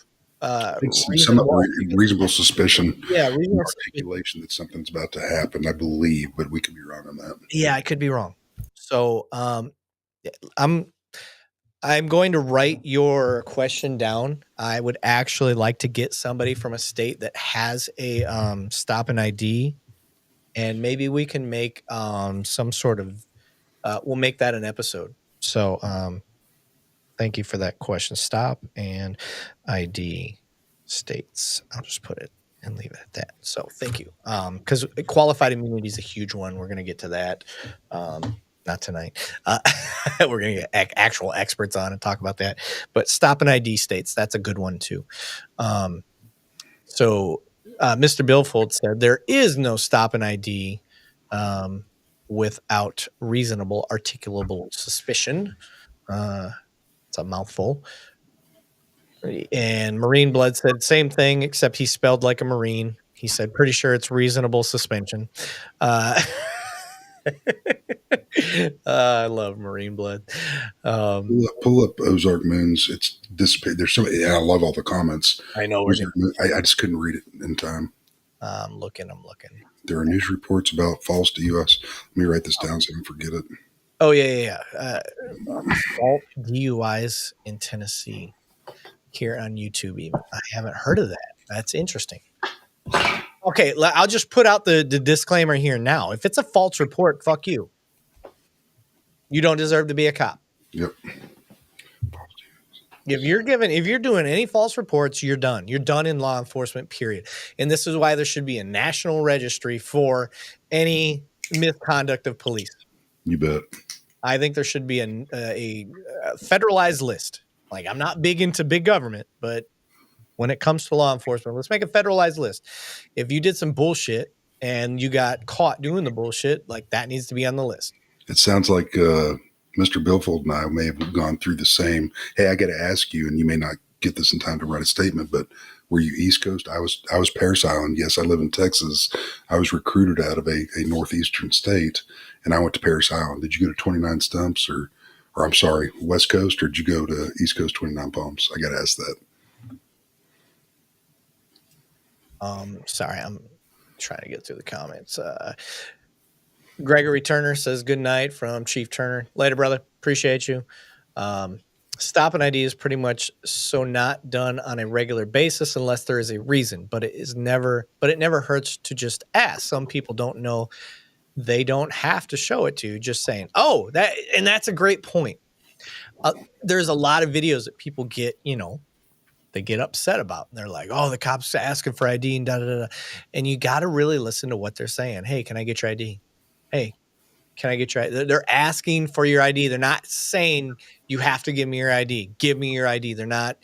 reasonable suspicion. Yeah, reasonable articulation that something's about to happen, I believe, but we could be wrong on that. Yeah, I could be wrong. So I'm going to write your question down. I would actually like to get somebody from a state that has a stop and ID, and maybe we can make some sort of we'll make that an episode. So thank you for that question. Stop and ID states. I'll just put it and leave it at that. So thank you. Because qualified immunity is a huge one. We're going to get to that. Not tonight. We're going to get actual experts on and talk about that. But stop and ID states, that's a good one too. So Mr. Billfold said there is no stop and ID without reasonable articulable suspicion. It's a mouthful. And Marine Blood said same thing, except he spelled like a Marine. He said, pretty sure it's reasonable suspension. I love Marine Blood. Pull up Ozark Moons. It's dissipated. There's so many. I love all the comments. I know. I just couldn't read it in time. I'm looking. There are news reports about false DUIs. Let me write this down so I don't forget it. Oh, yeah. False DUIs in Tennessee here on YouTube. Even I haven't heard of that. That's interesting. Okay, I'll just put out the disclaimer here now. If it's a false report, fuck you. You don't deserve to be a cop. Yep. If you're doing any false reports, you're done. You're done in law enforcement, period. And this is why there should be a national registry for any misconduct of police. You bet. I think there should be a federalized list. Like, I'm not big into big government, but when it comes to law enforcement, let's make a federalized list. If you did some bullshit and you got caught doing the bullshit, like, that needs to be on the list. It sounds like Mr. Billfold and I may have gone through the same. Hey, I got to ask you, and you may not get this in time to write a statement, but were you East Coast? I was Parris Island. Yes, I live in Texas. I was recruited out of a northeastern state, and I went to Parris Island. Did you go to 29 Stumps or I'm sorry, West Coast, or did you go to East Coast 29 Palms? I got to ask that. Sorry, I'm trying to get through the comments. Gregory Turner says good night from Chief Turner. Later, brother. Appreciate you. Stop and ID is pretty much so not done on a regular basis unless there is a reason, but it never hurts to just ask. Some people don't know. They don't have to show it to you. Just saying, oh, that's a great point. There's a lot of videos that people get, they get upset about. They're like, oh, the cops are asking for ID and da-da-da-da. And you got to really listen to what they're saying. Hey, can I get your ID? Hey, can I get your ID? They're asking for your ID. They're not saying you have to give me your ID. Give me your ID. They're not.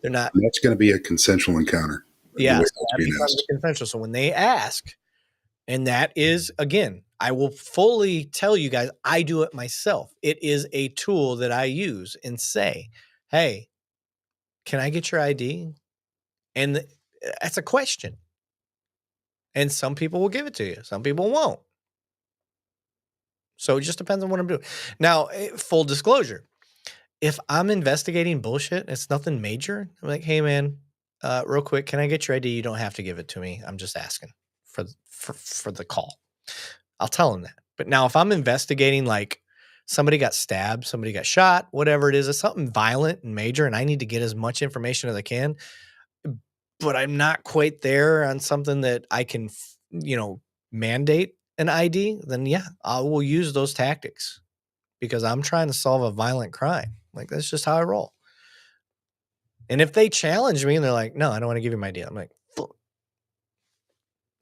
That's going to be a consensual encounter. Yeah, consensual. So when they ask, and that is, again, I will fully tell you guys, I do it myself. It is a tool that I use and say, hey, can I get your ID? And that's a question. And some people will give it to you. Some people won't. So it just depends on what I'm doing. Now, full disclosure, if I'm investigating bullshit, it's nothing major. I'm like, hey, man, real quick, can I get your ID? You don't have to give it to me. I'm just asking for the call. I'll tell them that. But now if I'm investigating, like, somebody got stabbed, somebody got shot, whatever it is, it's something violent and major, and I need to get as much information as I can, but I'm not quite there on something that I can, mandate an ID, then yeah, I will use those tactics because I'm trying to solve a violent crime. Like, that's just how I roll. And if they challenge me and they're like, no, I don't want to give you my ID, I'm like,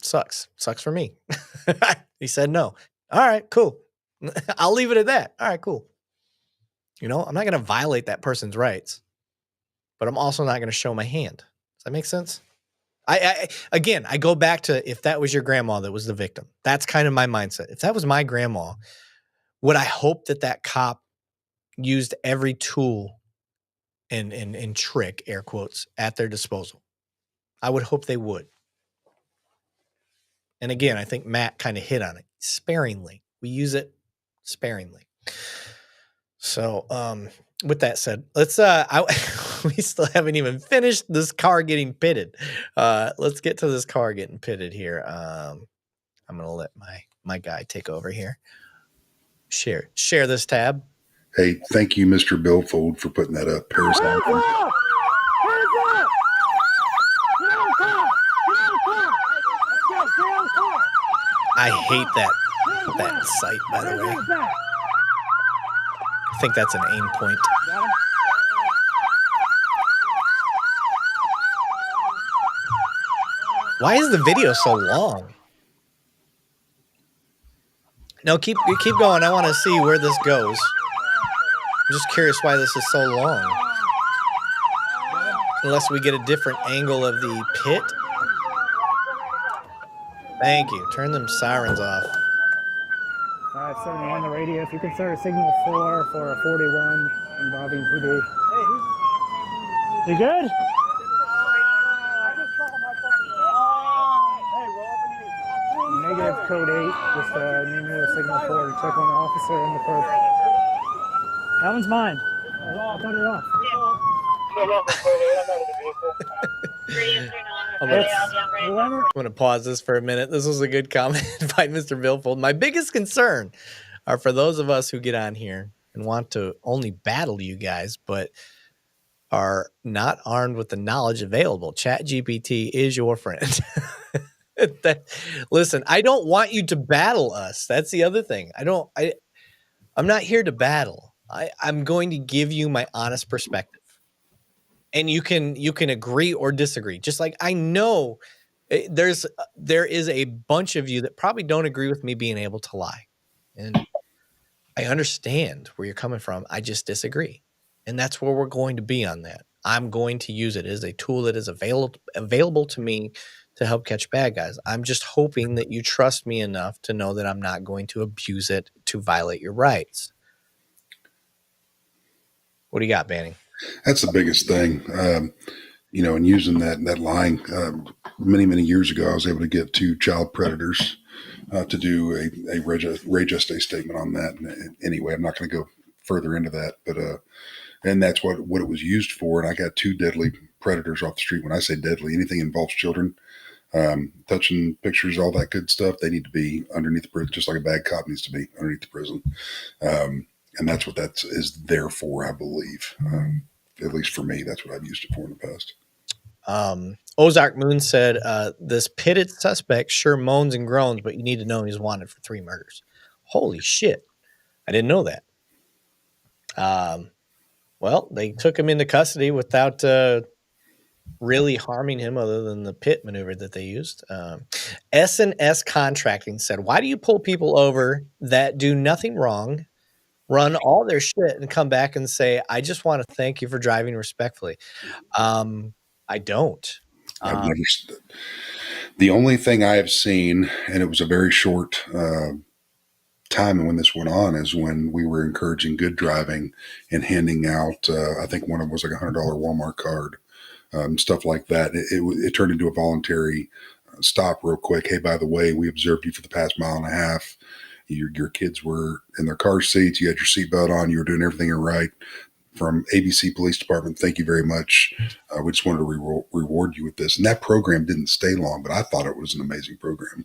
sucks for me. He said no. All right, cool. I'll leave it at that. All right, cool. I'm not going to violate that person's rights, but I'm also not going to show my hand. Does that make sense? I go back to, if that was your grandma that was the victim, that's kind of my mindset. If that was my grandma, would I hope that cop used every tool and trick, air quotes, at their disposal? I would hope they would. And again, I think Matt kind of hit on it sparingly. We use it sparingly. So, with that said, let's we still haven't even finished this car getting pitted. Let's get to this car getting pitted here. I'm gonna let my guy take over here. Share this tab. Hey, thank you, Mr. Billfold, for putting that up. Paris. I hate that site, by the way. I think that's an aim point. Why is the video so long? No, keep going. I want to see where this goes. I'm just curious why this is so long. Unless we get a different angle of the pit. Thank you. Turn them sirens off. 571 on the radio. If you can start a signal 4 for a 41 involving PD. You good? Negative code 8. Just need a signal 4 to check on the officer and the perp. That one's mine. I'll cut it off. I'm going to pause this for a minute. This was a good comment by Mr. Billfold. My biggest concern are for those of us who get on here and want to only battle you guys, but are not armed with the knowledge available. ChatGPT is your friend. Listen, I don't want you to battle us. That's the other thing. I'm not here to battle. I'm going to give you my honest perspective. And you can agree or disagree. Just like I know there is a bunch of you that probably don't agree with me being able to lie. And I understand where you're coming from. I just disagree. And that's where we're going to be on that. I'm going to use it as a tool that is available to me to help catch bad guys. I'm just hoping that you trust me enough to know that I'm not going to abuse it to violate your rights. What do you got, Banning? That's the biggest thing, and using that line. Many years ago, I was able to get 2 child predators to do a rage statement on that. And anyway, I'm not going to go further into that, but and that's what it was used for. And I got 2 deadly predators off the street. When I say deadly, anything involves children, touching pictures, all that good stuff, they need to be underneath the prison, just like a bad cop needs to be underneath the prison. And that's what that is there for, I believe. At least for me, that's what I've used it for in the past. Ozark Moon said, this pitted suspect sure moans and groans, but you need to know he's wanted for 3 murders. Holy shit. I didn't know that. Well, they took him into custody without really harming him other than the pit maneuver that they used. S&S Contracting said, why do you pull people over that do nothing wrong, run all their shit, and come back and say, I just want to thank you for driving respectfully? I don't. I've never. The only thing I have seen, and it was a very short time when this went on, is when we were encouraging good driving and handing out, I think one of them was like $100 Walmart card, stuff like that. It turned into a voluntary stop real quick. Hey, by the way, we observed you for the past mile and a half. Your kids were in their car seats. You had your seatbelt on. You were doing everything right. From ABC Police Department, thank you very much. We just wanted to reward you with this. And that program didn't stay long, but I thought it was an amazing program.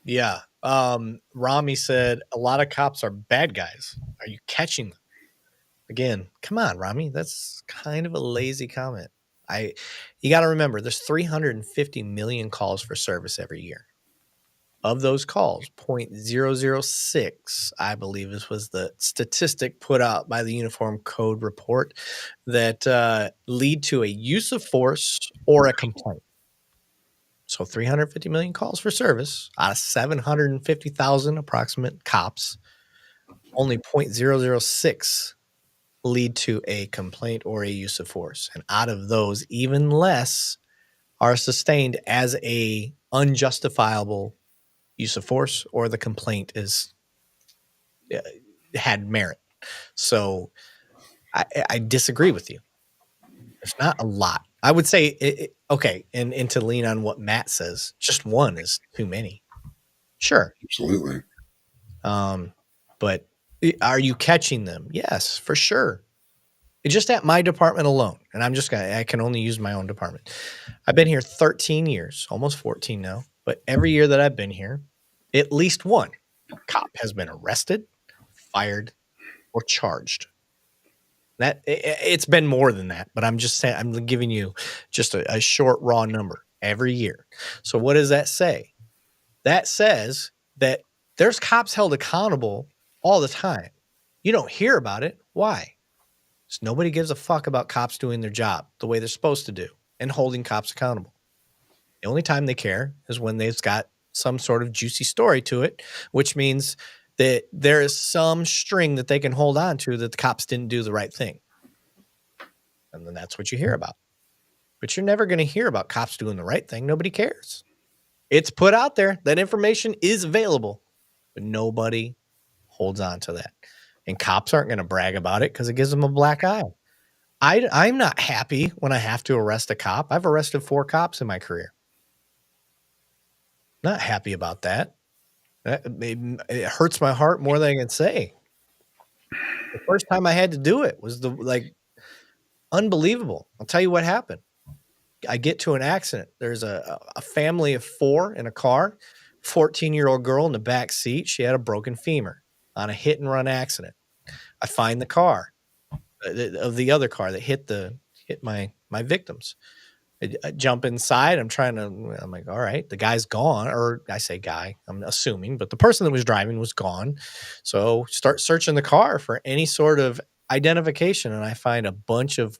Yeah. Rami said, a lot of cops are bad guys. Are you catching them? Again, come on, Rami. That's kind of a lazy comment. You got to remember, there's 350 million calls for service every year. Of those calls, 0.006, I believe this was the statistic put out by the Uniform Code Report, that lead to a use of force or a complaint. So 350 million calls for service out of 750,000 approximate cops, only 0.006 lead to a complaint or a use of force. And out of those, even less are sustained as a unjustifiable use of force, or the complaint had merit. So I disagree with you. There's not a lot. I would say, okay, and to lean on what Matt says, just one is too many. Sure. Absolutely. But Are you catching them? Yes, for sure. Just at my department alone, and I can only use my own department. I've been here 13 years, almost 14 now, but every year that I've been here, at least one cop has been arrested, fired, or charged. It's been more than that, but I'm just saying, I'm giving you just a short raw number every year. So what does that say? That says that there's cops held accountable all the time. You don't hear about it. Why? Because nobody gives a fuck about cops doing their job the way they're supposed to do and holding cops accountable. The only time they care is when they've got some sort of juicy story to it, which means that there is some string that they can hold on to that the cops didn't do the right thing. And then that's what you hear about. But you're never going to hear about cops doing the right thing. Nobody cares. It's put out there. That information is available, but nobody holds on to that. And cops aren't going to brag about it because it gives them a black eye. I'm not happy when I have to arrest a cop. I've arrested 4 cops in my career. Not happy about that. It hurts my heart more than I can say. The first time I had to do it was unbelievable. I'll tell you what happened. I get to an accident. There's a family of 4 in a car, 14-year-old girl in the back seat. She had a broken femur on a hit and run accident. I find the car of the other car that hit my victims. I jump inside. I'm like, all right, the guy's gone. Or I say guy, I'm assuming, but the person that was driving was gone. So start searching the car for any sort of identification. And I find a bunch of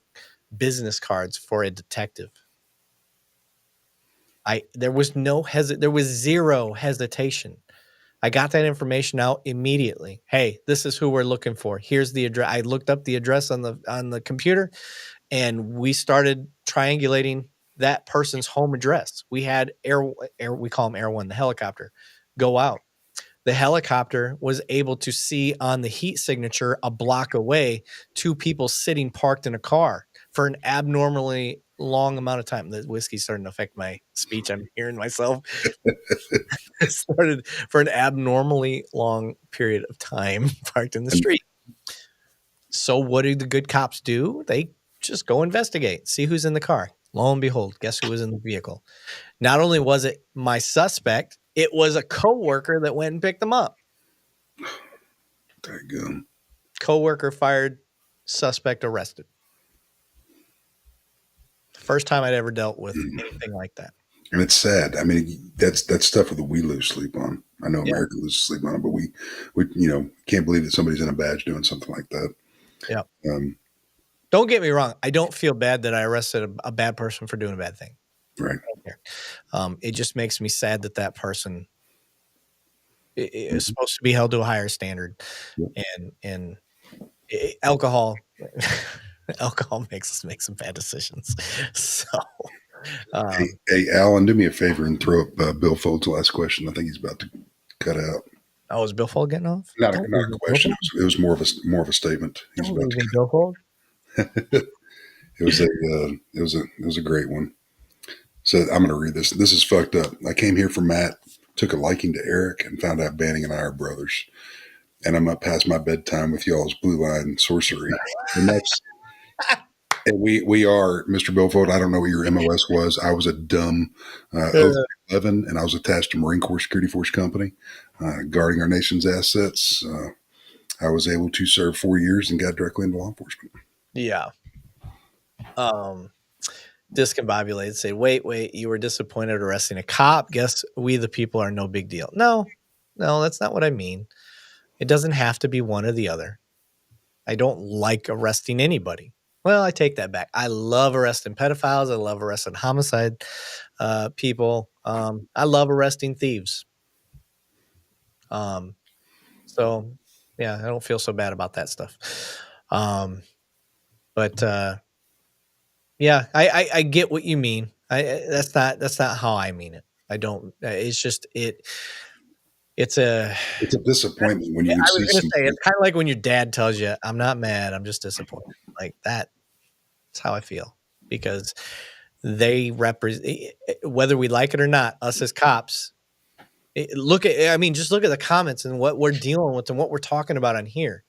business cards for a detective. There was zero hesitation. I got that information out immediately. Hey, this is who we're looking for. Here's the address. I looked up the address on the computer, and we started triangulating that person's home address. We had we call him Air One, the helicopter, go out. The helicopter was able to see on the heat signature a block away 2 people sitting parked in a car for an abnormally long amount of time. The whiskey's starting to affect my speech. I'm hearing myself. It started for an abnormally long period of time parked in the street. So what do the good cops do? They just go investigate, see who's in the car. Lo and behold, guess who was in the vehicle? Not only was it my suspect, it was a coworker that went and picked them up. There you go. Coworker fired, suspect arrested. First time I'd ever dealt with anything like that. And it's sad. I mean, that's stuff that we lose sleep on. I know America loses sleep on it, but we can't believe that somebody's in a badge doing something like that. Yeah. Don't get me wrong. I don't feel bad that I arrested a bad person for doing a bad thing. Right. It just makes me sad that person is supposed to be held to a higher standard, and alcohol makes us make some bad decisions. So, hey, Alan, do me a favor and throw up Bill Fold's last question. I think he's about to cut out. Oh, is Bill Fold getting off? Not a question. It was more of a statement. He's about to Bill Fold. It was a great one. So I'm going to read this. This is fucked up. I came here for Matt, took a liking to Erik, and found out Banning and I are brothers. And I'm up past my bedtime with y'all's blue line sorcery. And that's, and we are, Mr. Billfold, I don't know what your MOS was. I was a dumb 11, and I was attached to Marine Corps Security Force Company, guarding our nation's assets. I was able to serve 4 years and got directly into law enforcement. Yeah. Discombobulated, say, wait, you were disappointed arresting a cop. Guess we the people are no big deal. No, that's not what I mean. It doesn't have to be one or the other. I don't like arresting anybody. Well, I take that back. I love arresting pedophiles. I love arresting homicide people. I love arresting thieves. So yeah, I don't feel so bad about that stuff. But yeah, I get what you mean. That's not how I mean it. I don't. It's just It's a disappointment when you. I was going to say it's kind of like when your dad tells you, "I'm not mad, I'm just disappointed." Like that. That's how I feel, because they represent, whether we like it or not, us as cops, Just look at the comments and what we're dealing with and what we're talking about on here.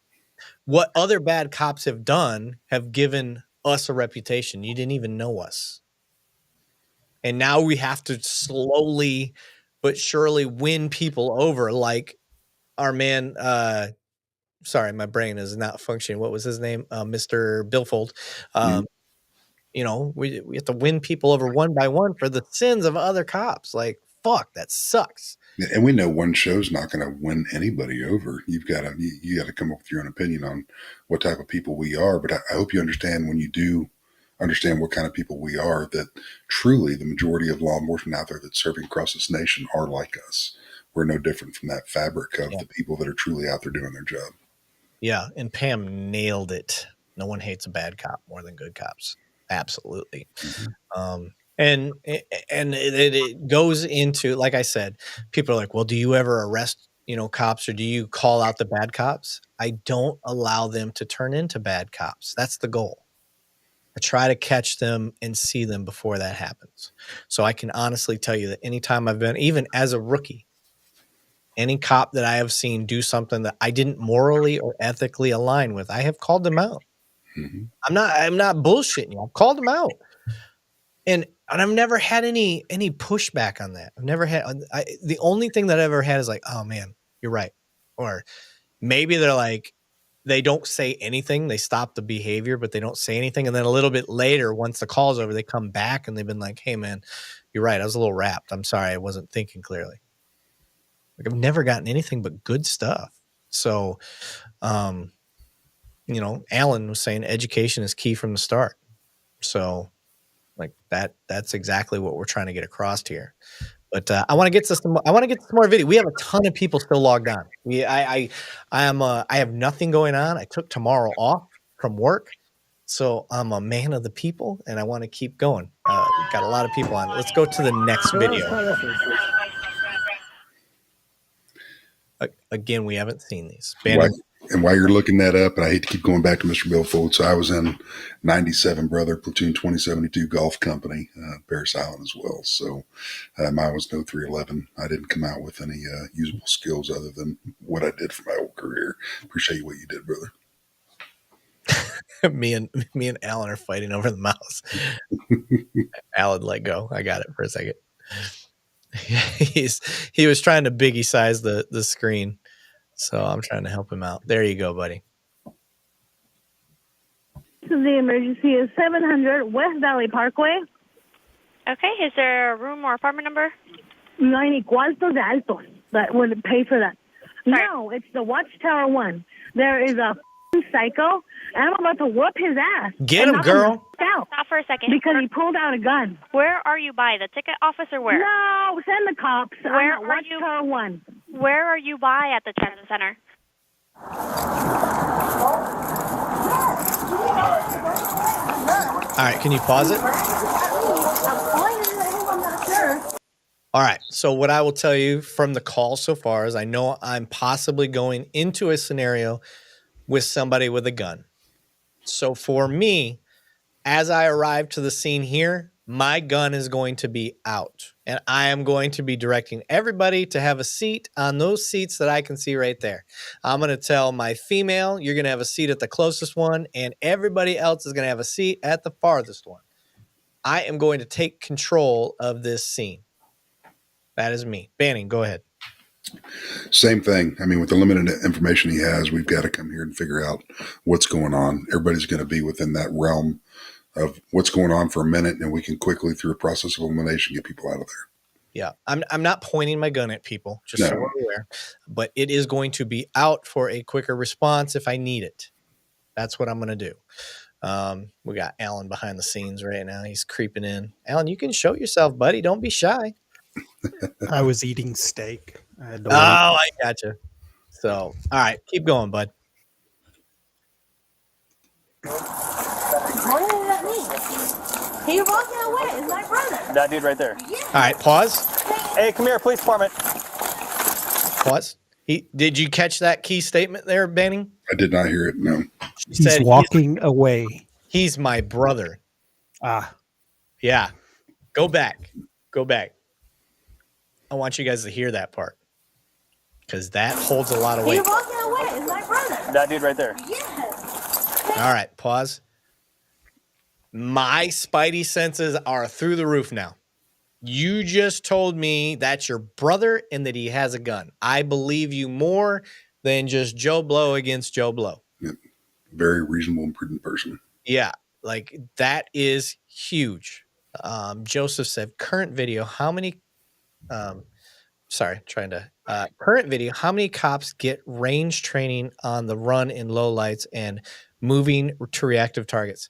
What other bad cops have done have given us a reputation. You didn't even know us. And now we have to slowly but surely win people over, like our man, sorry, my brain is not functioning. What was his name? Mr. Billfold. We have to win people over one by one for the sins of other cops. Like, fuck, that sucks. And we know one show's not going to win anybody over. You got to come up with your own opinion on what type of people we are. But I hope you understand, when you do understand what kind of people we are, that truly the majority of law enforcement out there that's serving across this nation are like us. We're no different from that fabric of the people that are truly out there doing their job. Yeah, and Pam nailed it. No one hates a bad cop more than good cops. Absolutely. And it goes into, like I said, people are like, well, do you ever arrest, cops, or do you call out the bad cops? I don't allow them to turn into bad cops. That's the goal. I try to catch them and see them before that happens. So I can honestly tell you that anytime I've been, even as a rookie, any cop that I have seen do something that I didn't morally or ethically align with, I have called them out. I'm not bullshitting you. I've called them out. And I've never had any pushback on that. I've never had, the only thing that I've ever had is like, oh man, you're right. Or maybe they're like, they don't say anything. They stop the behavior, but they don't say anything. And then a little bit later, once the call's over, they come back and they've been like, hey man, you're right. I was a little wrapped. I'm sorry. I wasn't thinking clearly. Like, I've never gotten anything but good stuff. So, Alan was saying education is key from the start. So like that's exactly what we're trying to get across here. But I want to get to some more video. We have a ton of people still logged on. I have nothing going on. I took tomorrow off from work. So I'm a man of the people and I want to keep going. We've got a lot of people on. Let's go to the next video. Again, we haven't seen these. And while you're looking that up, and I hate to keep going back to Mr. Billfold, so I was in 97 Brother Platoon 2072 Golf Company, Paris Island as well. So mine was no 311. I didn't come out with any usable skills other than what I did for my old career. Appreciate what you did, brother. me and Alan are fighting over the mouse. Alan, let go. I got it for a second. He was trying to biggie size the screen. So I'm trying to help him out. There you go, buddy. The emergency is 700 West Valley Parkway. Okay, is there a room or apartment number? No hay ni cuartos de altos that would pay for that. Sorry. No, it's the Watchtower one. There is a psycho, and I'm about to whoop his ass. Get him, girl. Stop for a second. Because he pulled out a gun. Where are you by? The ticket office or where? No, send the cops. Where I'm at Watchtower 1. Where are you by at the transit center? All right, can you pause it? All right, so what I will tell you from the call so far is I know I'm possibly going into a scenario with somebody with a gun. So for me, as I arrive to the scene here, my gun is going to be out. And I am going to be directing everybody to have a seat on those seats that I can see right there. I'm going to tell my female, you're going to have a seat at the closest one, and everybody else is going to have a seat at the farthest one. I am going to take control of this scene. That is me. Banning, go ahead. Same thing. I mean, with the limited information he has, we've got to come here and figure out what's going on. Everybody's going to be within that realm of what's going on for a minute, and we can quickly, through a process of elimination, get people out of there. Yeah, I'm not pointing my gun at people, just so we're aware, but it is going to be out for a quicker response if I need it. That's what I'm going to do. We got Alan behind the scenes right now. He's creeping in. Alan, you can show yourself, buddy. Don't be shy. I was eating steak. I gotcha. So, all right, keep going, bud. Pointing at me. He walking away. It's my brother. That dude right there. Yeah. All right, pause. Hey, come here, police department. Pause. Did you catch that key statement there, Banning? I did not hear it, no. He's walking away. He's my brother. Ah. Yeah. Go back. I want you guys to hear that part because that holds a lot of weight. He's walking away. It's my brother. That dude right there. Yes. All right, pause. My spidey senses are through the roof now. You just told me that's your brother and that he has a gun. I believe you more than just Joe Blow against Joe Blow. Yep. Very reasonable and prudent person. Yeah, like that is huge. Joseph said, current video, how many current video, how many cops get range training on the run in low lights and moving to reactive targets?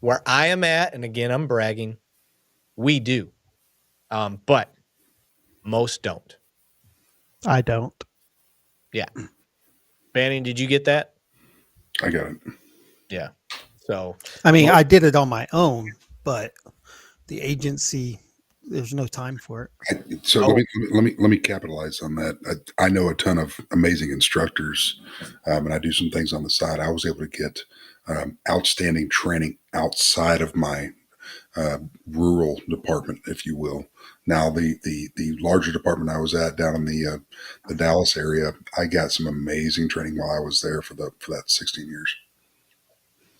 Where I am at, and again, I'm bragging, we do. But most don't. I don't. Yeah. Banning, did you get that? I got it. Yeah. So I mean, I did it on my own, but the agency, there's no time for it. Let me capitalize on that. I know a ton of amazing instructors, and I do some things on the side. I was able to get outstanding training outside of my rural department, if you will. Now, the larger department I was at down in the Dallas area, I got some amazing training while I was there for that 16 years.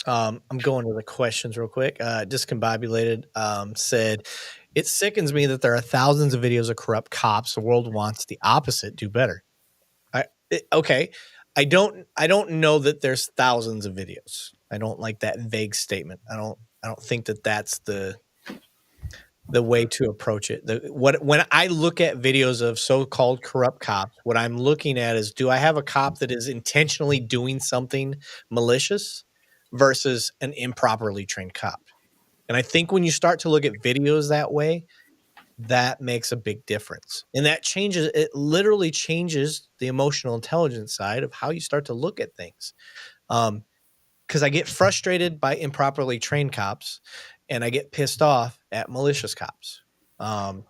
I'm going to the questions real quick. Discombobulated said, it sickens me that there are thousands of videos of corrupt cops. The world wants the opposite, do better. Okay. I don't know that there's thousands of videos. I don't like that vague statement. I don't think that that's the way to approach it. When I look at videos of so-called corrupt cops, what I'm looking at is, do I have a cop that is intentionally doing something malicious versus an improperly trained cop? And I think when you start to look at videos that way, that makes a big difference. And it literally changes the emotional intelligence side of how you start to look at things. Because I get frustrated by improperly trained cops and I get pissed off at malicious cops. Well,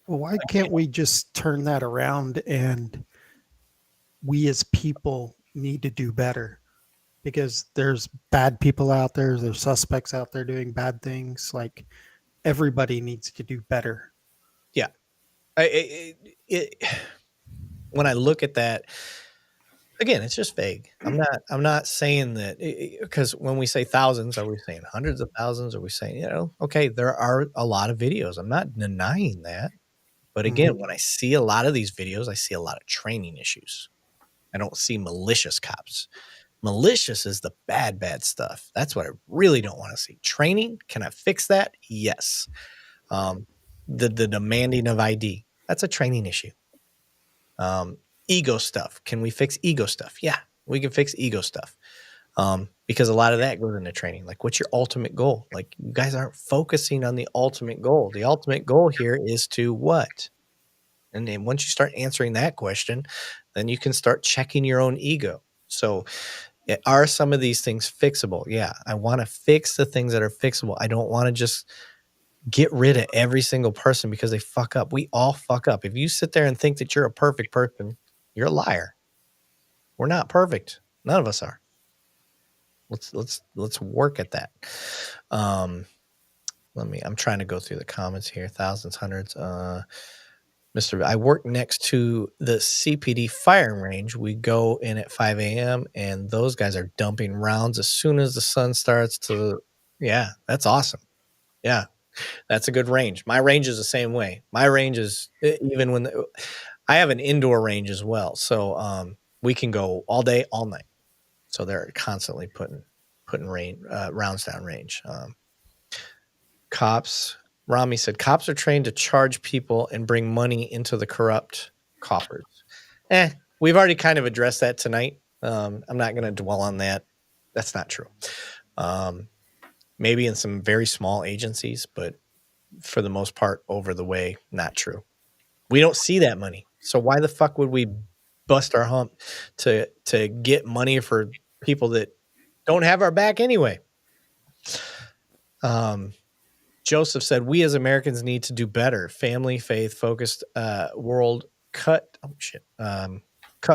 why can't we just turn that around and we as people need to do better? Because there's bad people out there, there's suspects out there doing bad things. Like, everybody needs to do better. Yeah. When I look at that, again, it's just vague. I'm not saying that, because when we say thousands, are we saying hundreds of thousands? Are we saying, okay, there are a lot of videos. I'm not denying that. But again, when I see a lot of these videos, I see a lot of training issues. I don't see malicious cops. Malicious is the bad stuff. That's what I really don't want to see. Training, can I fix that? Yes. The demanding of ID, that's a training issue. Ego stuff, can we fix ego stuff? Yeah, we can fix ego stuff. Because a lot of that goes into training. Like, what's your ultimate goal? Like, you guys aren't focusing on the ultimate goal. The ultimate goal here is to what? And then once you start answering that question, then you can start checking your own ego. So are some of these things fixable? Yeah, I want to fix the things that are fixable. I don't want to just get rid of every single person because they fuck up. We all fuck up. If you sit there and think that you're a perfect person, you're a liar. We're not perfect. None of us are. Let's work at that. I'm trying to go through the comments here. Thousands, hundreds. I work next to the CPD firing range. We go in at 5 a.m. and those guys are dumping rounds as soon as the sun starts to. Yeah, that's awesome. Yeah, that's a good range. My range is the same way. My range is even when I have an indoor range as well. So we can go all day, all night. So they're constantly putting rounds down range. Cops. Rami said, cops are trained to charge people and bring money into the corrupt coffers. We've already kind of addressed that tonight. I'm not going to dwell on that. That's not true. Maybe in some very small agencies, but for the most part, over the way, not true. We don't see that money. So why the fuck would we bust our hump to get money for people that don't have our back anyway? Joseph said, we as Americans need to do better. Family, faith-focused world. Cut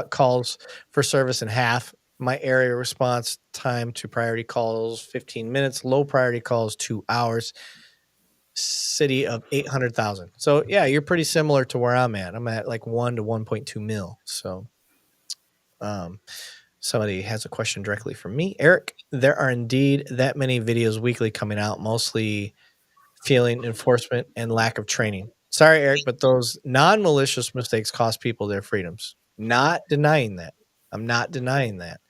calls for service in half. My area response time to priority calls, 15 minutes. Low priority calls, 2 hours. city of 800,000. So yeah, you're pretty similar to where I'm at. I'm at like 1 to 1.2 mil. So somebody has a question directly from me. Eric, there are indeed that many videos weekly coming out, mostly feeling enforcement and lack of training. Sorry, Eric, but those non-malicious mistakes cost people their freedoms. Not denying that. I'm not denying that.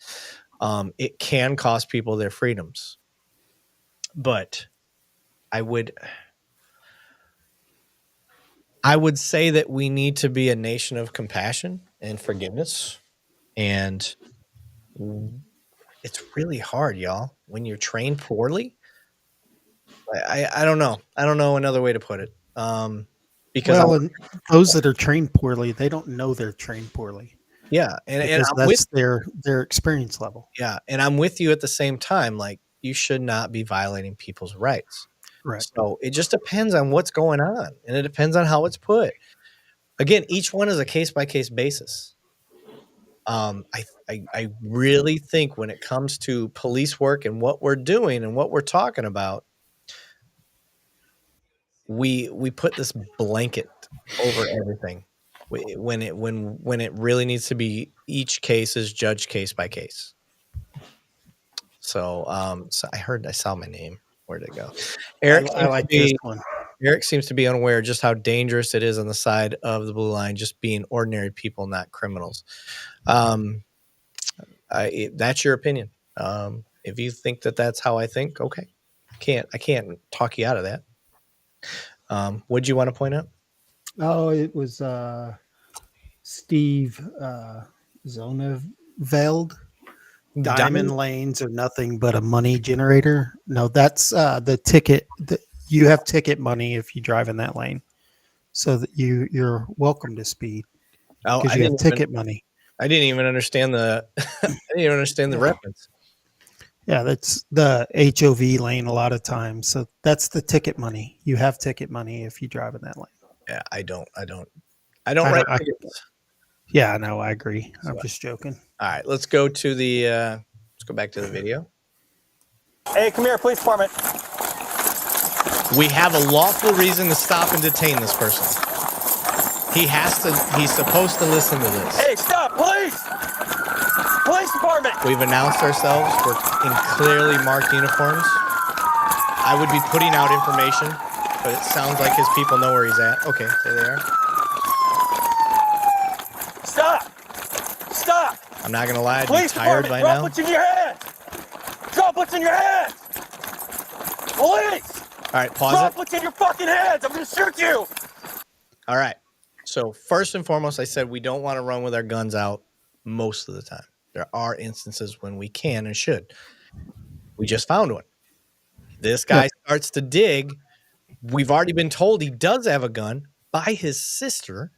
It can cost people their freedoms. But I would say that we need to be a nation of compassion and forgiveness. And it's really hard, y'all, when you're trained poorly. I don't know. I don't know another way to put it. Because and those that are trained poorly, they don't know they're trained poorly. Yeah, and that's their experience level. Yeah, and I'm with you at the same time. Like, you should not be violating people's rights. Right. So it just depends on what's going on, and it depends on how it's put. Again, each one is a case by case basis. I really think when it comes to police work and what we're doing and what we're talking about, we put this blanket over everything when it really needs to be each case is judged case by case. So I saw my name. Where'd it go? Eric, I like this one. Eric seems to be unaware just how dangerous it is on the side of the blue line, just being ordinary people, not criminals. That's your opinion. If you think that that's how I think, okay. I can't talk you out of that. What'd you want to point out? Oh, it was Steve Zoneveld. Diamond lanes are nothing but a money generator. No, that's the ticket. You have ticket money if you drive in that lane, so that you're welcome to speed because you have ticket money. I didn't even understand the. I didn't even understand the reference. Yeah, that's the HOV lane a lot of times. So that's the ticket money. You have ticket money if you drive in that lane. Yeah, I don't write tickets. Yeah, no, I agree. I'm just joking. All right, let's go to the. Let's go back to the video. Hey, come here, police department. We have a lawful reason to stop and detain this person. He's supposed to listen to this. Hey, stop, police! Police department! We've announced ourselves. We're in clearly marked uniforms. I would be putting out information, but it sounds like his people know where he's at. Okay, there they are. Stop! Stop! I'm not going to lie, I'd Police be tired by now. Drop what's in your hands! Drop what's in your hands! Police! All right, pause Drop it. what's in your fucking hands! I'm going to shoot you! All right. So first and foremost, I said we don't want to run with our guns out most of the time. There are instances when we can and should. We just found one. This guy starts to dig. We've already been told he does have a gun by his sister.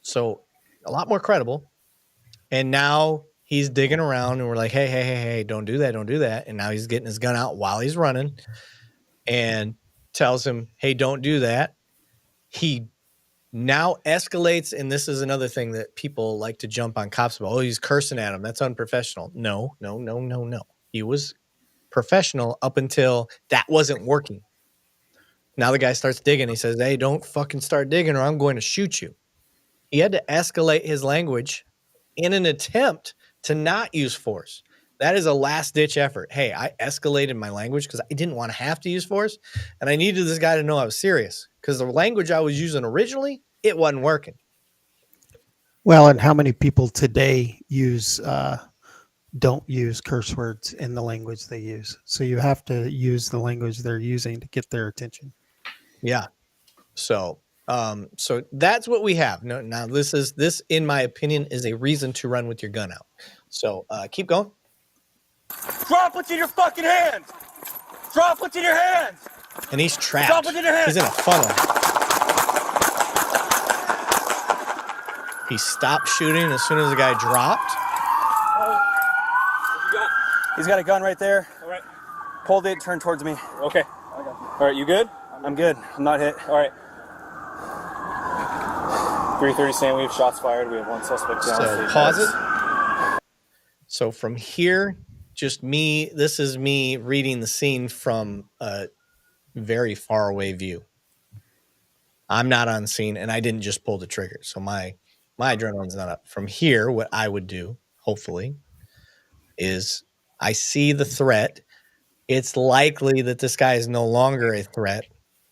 So a lot more credible. And now he's digging around and we're like, hey, don't do that. Don't do that. And now he's getting his gun out while he's running and tells him, hey, don't do that. He now escalates. And this is another thing that people like to jump on cops about. Oh, he's cursing at him. That's unprofessional. No. He was professional up until that wasn't working. Now the guy starts digging. He says, hey, don't fucking start digging or I'm going to shoot you. He had to escalate his language in an attempt to not use force. That is a last-ditch effort. Hey, I escalated my language because I didn't want to have to use force, and I needed this guy to know I was serious because the language I was using originally, it wasn't working. Well, and how many people today don't use curse words in the language they use? So you have to use the language they're using to get their attention. Yeah. So that's what we have. Now this, in my opinion, is a reason to run with your gun out. So keep going. Drop what's in your fucking hands! Drop what's in your hands! And he's trapped. Drop what's in your hands! He's in a funnel. He stopped shooting as soon as the guy dropped. He's got a gun right there. All right. Hold it, turn towards me. Okay. All right, you good? I'm good. I'm not hit. All right. 3:30 saying we have shots fired. We have one suspect down. So pause it. So from here, just me, this is me reading the scene from a very far away view. I'm not on scene, and I didn't just pull the trigger. So my adrenaline's not up. From here, what I would do, hopefully, is I see the threat. It's likely that this guy is no longer a threat.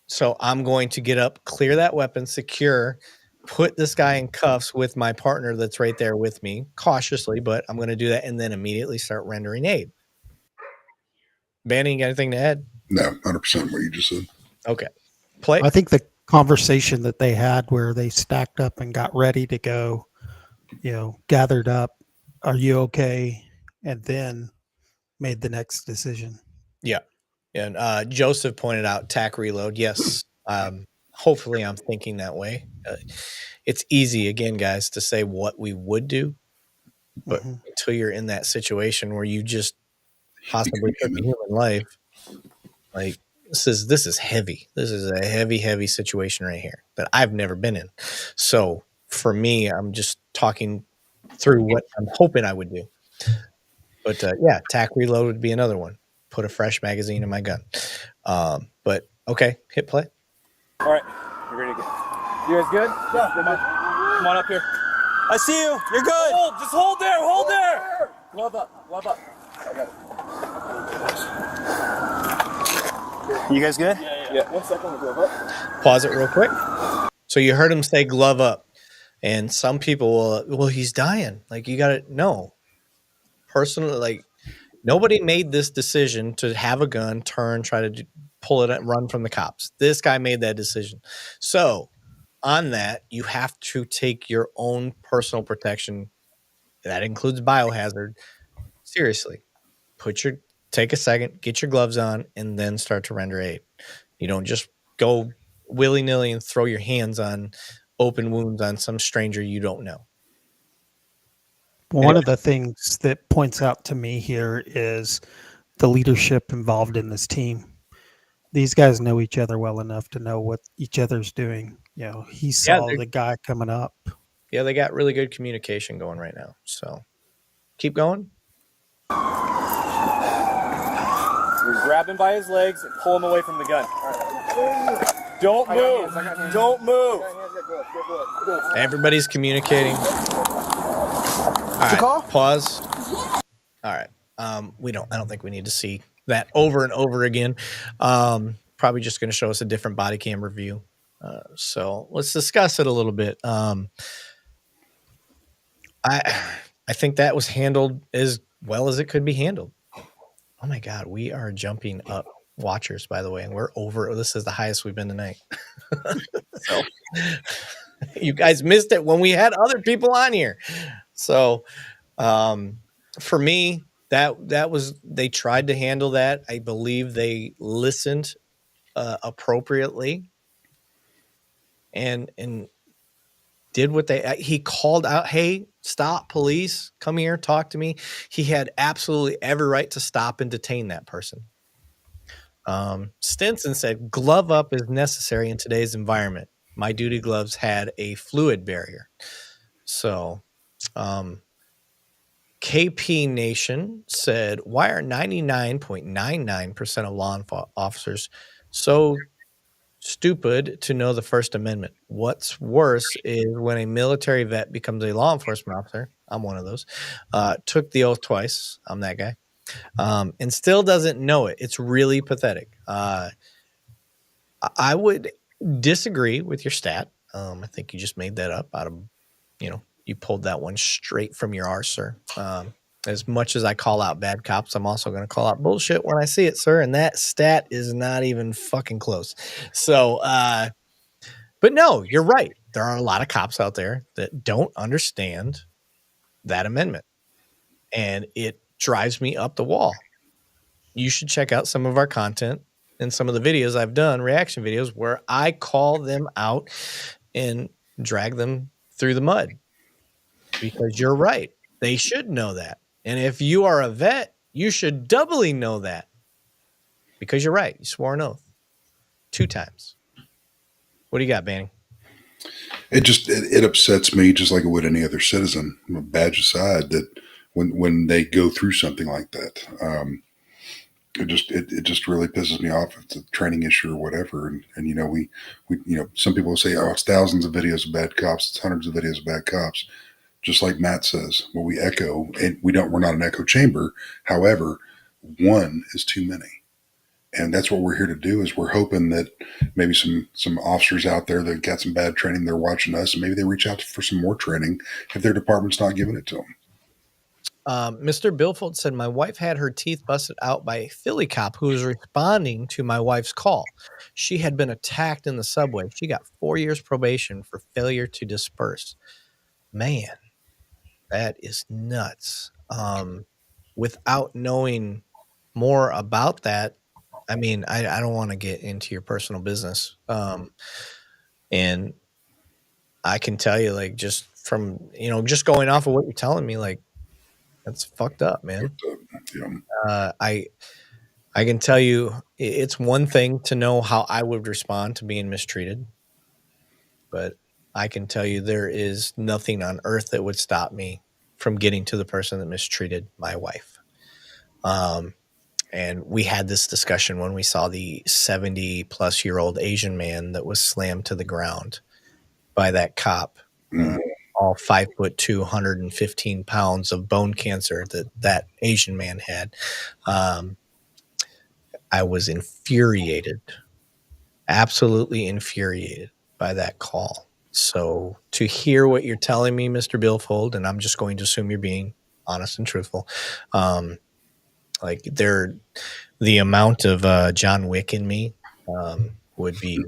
So I'm going to get up, clear that weapon, secure, put this guy in cuffs with my partner that's right there with me, cautiously, but I'm going to do that and then immediately start rendering aid. Banny, you got anything to add? No, 100% what you just said. Okay. Play. I think the conversation that they had where they stacked up and got ready to go, gathered up, are you okay? And then made the next decision. Yeah. And Joseph pointed out tack reload. Yes. Hopefully I'm thinking that way. It's easy, again, guys, to say what we would do, but until you're in that situation where you just possibly took a human life, like this is heavy. This is a heavy situation right here that I've never been in. So for me, I'm just talking through what I'm hoping I would do. But yeah, tack reload would be another one. Put a fresh magazine in my gun. But okay, hit play. All right, you're ready to go. You guys good? Yeah. Come on up here. I see you. You're good. Just hold there. Hold there. Glove up. Glove up. I got it. You guys good? Yeah. 1 second. Glove up. Pause it real quick. So you heard him say glove up. And some people will, well, he's dying. Like, you got to know. Personally, like, nobody made this decision to have a gun, turn, try to pull it and run from the cops. This guy made that decision. So on that, you have to take your own personal protection. That includes biohazard. Seriously, take a second, get your gloves on, and then start to render aid. You don't just go willy-nilly and throw your hands on open wounds on some stranger you don't know. One of the things that points out to me here is the leadership involved in this team. These guys know each other well enough to know what each other's doing. He saw the guy coming up. Yeah, they got really good communication going right now. So keep going. You're grab him by his legs and pull him away from the gun. Right. Don't move. Don't move. Everybody's communicating. All right, pause. All right. I don't think we need to see that over and over again. Probably just going to show us a different body cam review. So let's discuss it a little bit. I think that was handled as well as it could be handled. Oh my God, we are jumping up watchers, by the way, and we're over. This is the highest we've been tonight. So you guys missed it when we had other people on here. So for me, that was, they tried to handle that. I believe they listened appropriately and did what he called out, hey, stop, police, come here, talk to me. He had absolutely every right to stop and detain that person. Stinson said, glove up is necessary in today's environment. My duty gloves had a fluid barrier. So KP Nation said, why are 99.99% of law officers so stupid to know the First Amendment? What's worse is when a military vet becomes a law enforcement officer. I'm one of those. Took the oath twice. I'm that guy. And still doesn't know it. It's really pathetic. I would disagree with your stat. I think you just made that up out of, you pulled that one straight from your arse, sir. As much as I call out bad cops, I'm also going to call out bullshit when I see it, sir. And that stat is not even fucking close. So, but no, you're right. There are a lot of cops out there that don't understand that amendment. And it drives me up the wall. You should check out some of our content and some of the videos I've done, reaction videos, where I call them out and drag them through the mud. Because you're right. They should know that. And if you are a vet, you should doubly know that. Because you're right. You swore an oath 2 times. What do you got, Banning? It upsets me just like it would any other citizen, badge aside, that when they go through something like that. it just really pisses me off if it's a training issue or whatever. And we some people say, oh, it's thousands of videos of bad cops, it's hundreds of videos of bad cops. Just like Matt says, well, we echo, and we're not an echo chamber. However, one is too many. And that's what we're here to do. Is we're hoping that maybe some officers out there that got some bad training, they're watching us, and maybe they reach out for some more training if their department's not giving it to them. Mr. Billfold said, my wife had her teeth busted out by a Philly cop who was responding to my wife's call. She had been attacked in the subway. She got 4 years probation for failure to disperse. Man, that is nuts. Without knowing more about that, I mean, I don't want to get into your personal business. And I can tell you, like, just from, just going off of what you're telling me, like, that's fucked up, man. I can tell you it's one thing to know how I would respond to being mistreated, but I can tell you there is nothing on earth that would stop me from getting to the person that mistreated my wife. And we had this discussion when we saw the 70-plus-year-old Asian man that was slammed to the ground by that cop. All 5'2", 115 pounds of bone cancer that Asian man had. I was infuriated, absolutely infuriated by that call. So to hear what you're telling me, Mr. Billfold, and I'm just going to assume you're being honest and truthful, like the amount of John Wick in me would be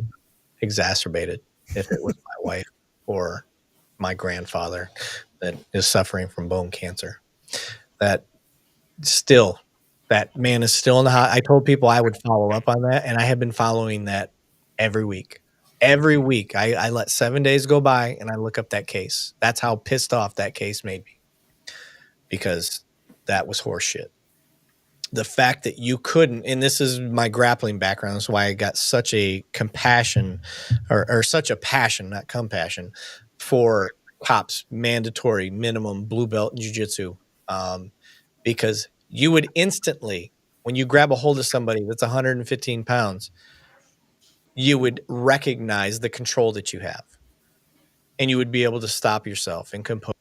exacerbated if it was my wife or my grandfather that is suffering from bone cancer. That man is still in the hospital. I told people I would follow up on that, and I have been following that every week. Every week, I let 7 days go by, and I look up that case. That's how pissed off that case made me, because that was horseshit. The fact that you couldn't, and this is my grappling background, that's why I got such a compassion or such a passion, not compassion, for cops, mandatory minimum blue belt in jiu-jitsu, because you would instantly, when you grab a hold of somebody that's 115 pounds, you would recognize the control that you have, and you would be able to stop yourself and compose.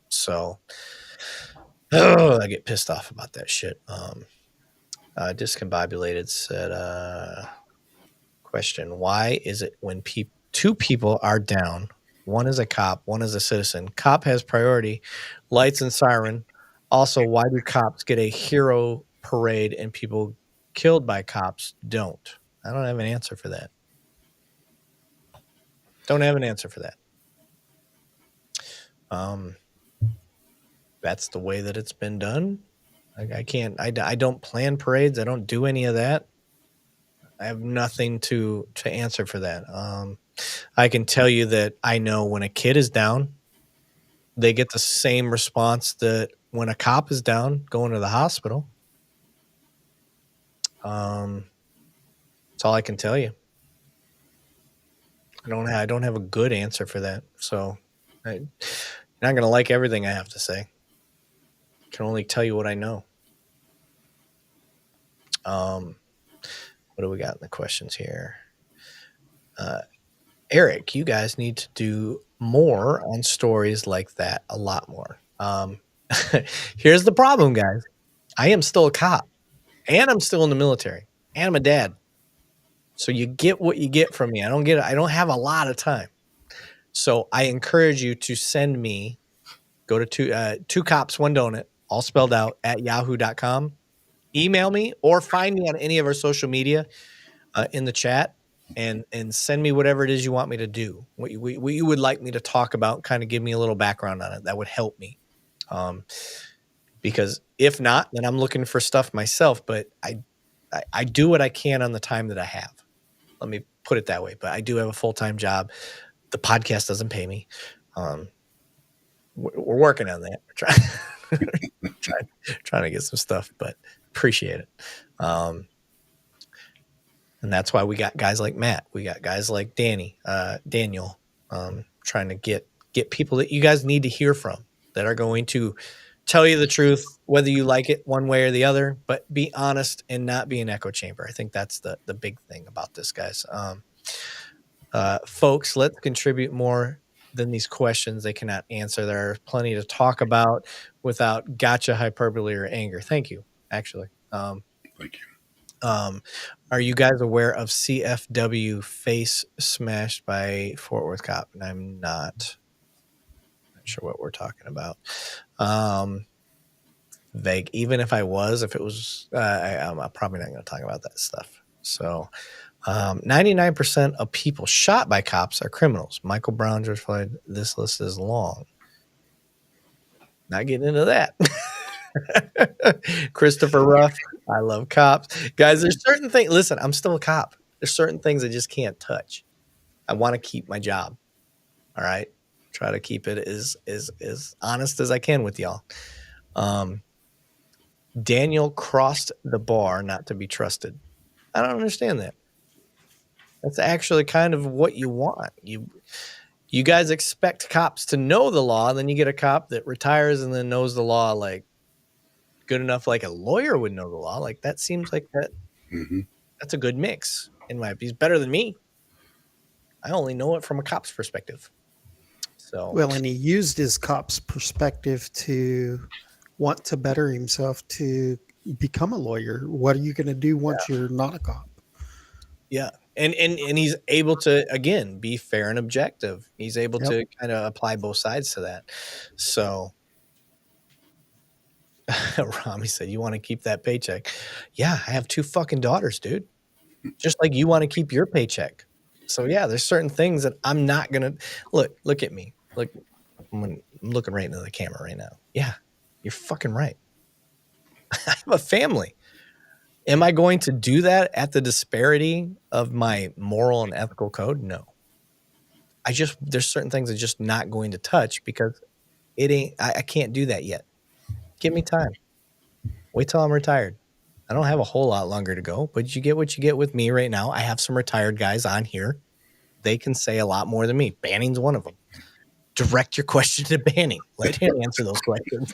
So, I get pissed off about that shit. Discombobulated said, question, why is it when two people are down, one is a cop, one is a citizen, cop has priority, lights and siren? Also, why do cops get a hero parade and people killed by cops don't? I don't have an answer for that. That's the way that it's been done. I don't plan parades. I don't do any of that. I have nothing to answer for that. I can tell you that I know when a kid is down, they get the same response that when a cop is down going to the hospital. That's all I can tell you. I don't have a good answer for that. So you're not going to like everything I have to say. I can only tell you what I know. What do we got in the questions here? Erik, you guys need to do more on stories like that, a lot more. Here's the problem, guys. I am still a cop, and I'm still in the military, and I'm a dad. So you get what you get from me. I don't have a lot of time. So I encourage you to send me, go to two cops, one donut, all spelled out, at yahoo.com. Email me or find me on any of our social media in the chat and send me whatever it is you want me to do, what you would like me to talk about, kind of give me a little background on it. That would help me. Because if not, then I'm looking for stuff myself, but I do what I can on the time that I have. Let me put it that way. But I do have a full-time job. The podcast doesn't pay me. We're working on that. We're trying to get some stuff, but appreciate it. And that's why we got guys like Matt. We got guys like Daniel, trying to get people that you guys need to hear from. that are going to tell you the truth, whether you like it one way or the other, but be honest and not be an echo chamber. I think that's the big thing about this, guys. Folks, let's contribute more than these questions they cannot answer. There are plenty to talk about without gotcha, hyperbole, or anger. Thank you, actually. Thank you. Are you guys aware of CFW face smashed by Fort Worth cop? And I'm not sure what we're talking about. Vague. Even if I was, if it was, I'm probably not going to talk about that stuff. So 99% of people shot by cops are criminals. Michael Brown, George Floyd, this list is long. Not getting into that. Christopher Ruff, I love cops. Guys, there's certain things. Listen, I'm still a cop. There's certain things I just can't touch. I want to keep my job. All right. Try to keep it as honest as I can with y'all. Daniel crossed the bar not to be trusted. I don't understand that. That's actually kind of what you want. You guys expect cops to know the law, and then you get a cop that retires and then knows the law like good enough, like a lawyer would know the law. Like that seems like that. Mm-hmm. That's a good mix. In my opinion, he's better than me. I only know it from a cop's perspective. So well, and he used his cop's perspective to want to better himself to become a lawyer. What are you going to do once you're not a cop? Yeah. And he's able to, again, be fair and objective. He's able to kind of apply both sides to that. So Rami said, you want to keep that paycheck? Yeah, I have 2 fucking daughters, dude. Just like you want to keep your paycheck. So yeah, there's certain things that I'm not going to look at me. Look, I'm looking right into the camera right now. Yeah, you're fucking right. I have a family. Am I going to do that at the disparity of my moral and ethical code? No. There's certain things I'm just not going to touch because I can't do that yet. Give me time. Wait till I'm retired. I don't have a whole lot longer to go, but you get what you get with me right now. I have some retired guys on here. They can say a lot more than me. Banning's one of them. Direct your question to Banning. Let him answer those questions.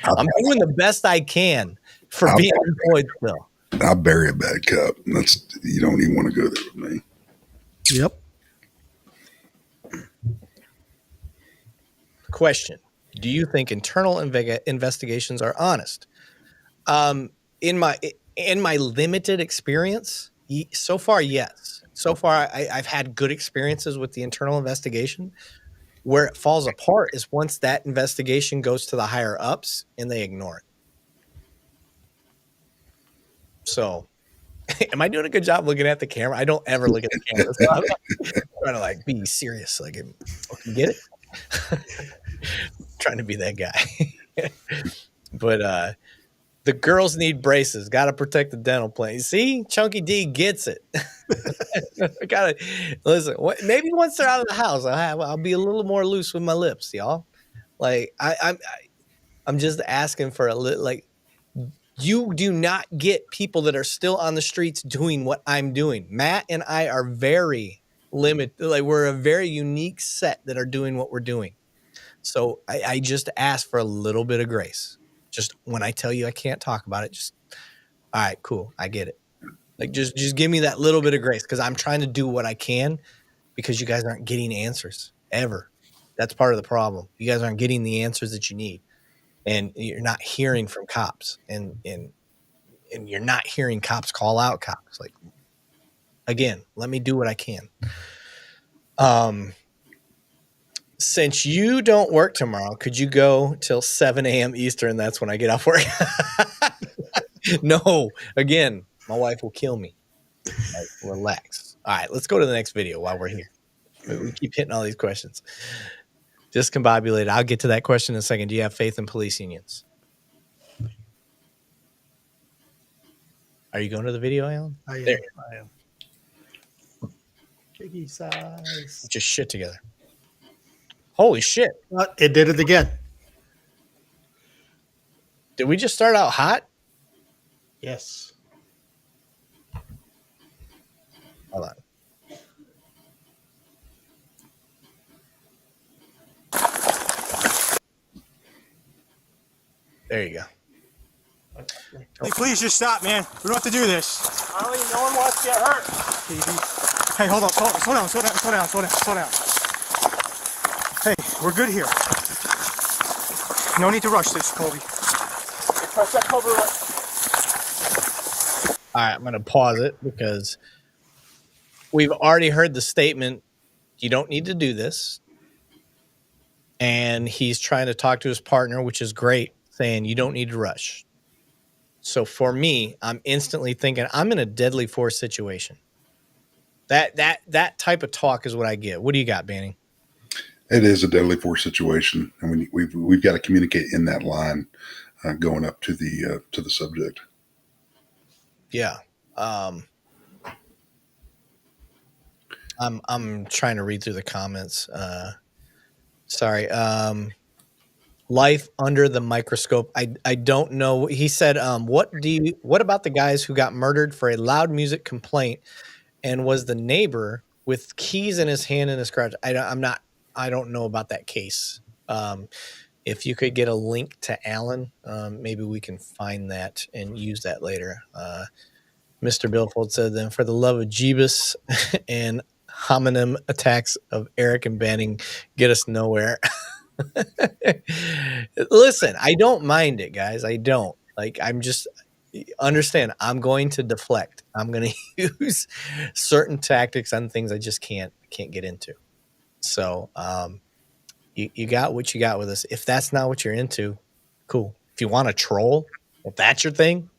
I'm doing the best I can for being employed still. I'll bury a bad cup. You don't even want to go there with me. Yep. Question. Do you think internal investigations are honest? In my limited experience, so far, yes. So far, I've had good experiences with the internal investigation. Where it falls apart is once that investigation goes to the higher ups and they ignore it. So, am I doing a good job looking at the camera? I don't ever look at the camera. So I'm trying to be serious so I can get it. Trying to be that guy. But the girls need braces. Got to protect the dental plan. See, Chunky D gets it. I gotta listen. Maybe once they're out of the house, I'll be a little more loose with my lips, y'all. Like I'm just asking for a little. Like you do not get people that are still on the streets doing what I'm doing. Matt and I are very limited. Like we're a very unique set that are doing what we're doing. So I just ask for a little bit of grace. Just when I tell you I can't talk about it, just all right, cool. I get it. Like just give me that little bit of grace because I'm trying to do what I can because you guys aren't getting answers ever. That's part of the problem. You guys aren't getting the answers that you need. And you're not hearing from cops and you're not hearing cops call out cops. Like again, let me do what I can. Since you don't work tomorrow, could you go till 7 a.m. Eastern? That's when I get off work. No, again, my wife will kill me. Like, relax. All right, let's go to the next video while we're here. We keep hitting all these questions. Discombobulated. I'll get to that question in a second. Do you have faith in police unions? Are you going to the video, Alan? I am. There. I am. Piggy size. Just shit together. Holy shit. It did it again. Did we just start out hot? Yes. Hold on. There you go. Hey, please just stop, man. We don't have to do this. Ollie, no one wants to get hurt. Hey, hold on. Slow down. Hey, we're good here. No need to rush this, Colby. Press that cover up. All right, I'm going to pause it because we've already heard the statement, you don't need to do this. And he's trying to talk to his partner, which is great, saying you don't need to rush. So for me, I'm instantly thinking I'm in a deadly force situation. That type of talk is what I get. What do you got, Banning? It is a deadly force situation, and we've got to communicate in that line going up to the subject. Yeah. I'm trying to read through the comments. Sorry. Life under the microscope. I don't know. He said, what about the guys who got murdered for a loud music complaint and was the neighbor with keys in his hand in his garage? I don't know about that case. If you could get a link to Alan, maybe we can find that and use that later. Mr. Billfold said, then for the love of Jeebus and homonym attacks of Erik and Banning get us nowhere. Listen, I don't mind it, guys. I don't. I'm just understand. I'm going to deflect. I'm going to use certain tactics on things I just can't get into. So, you got what you got with us. If that's not what you're into, cool. If you want to troll, if that's your thing,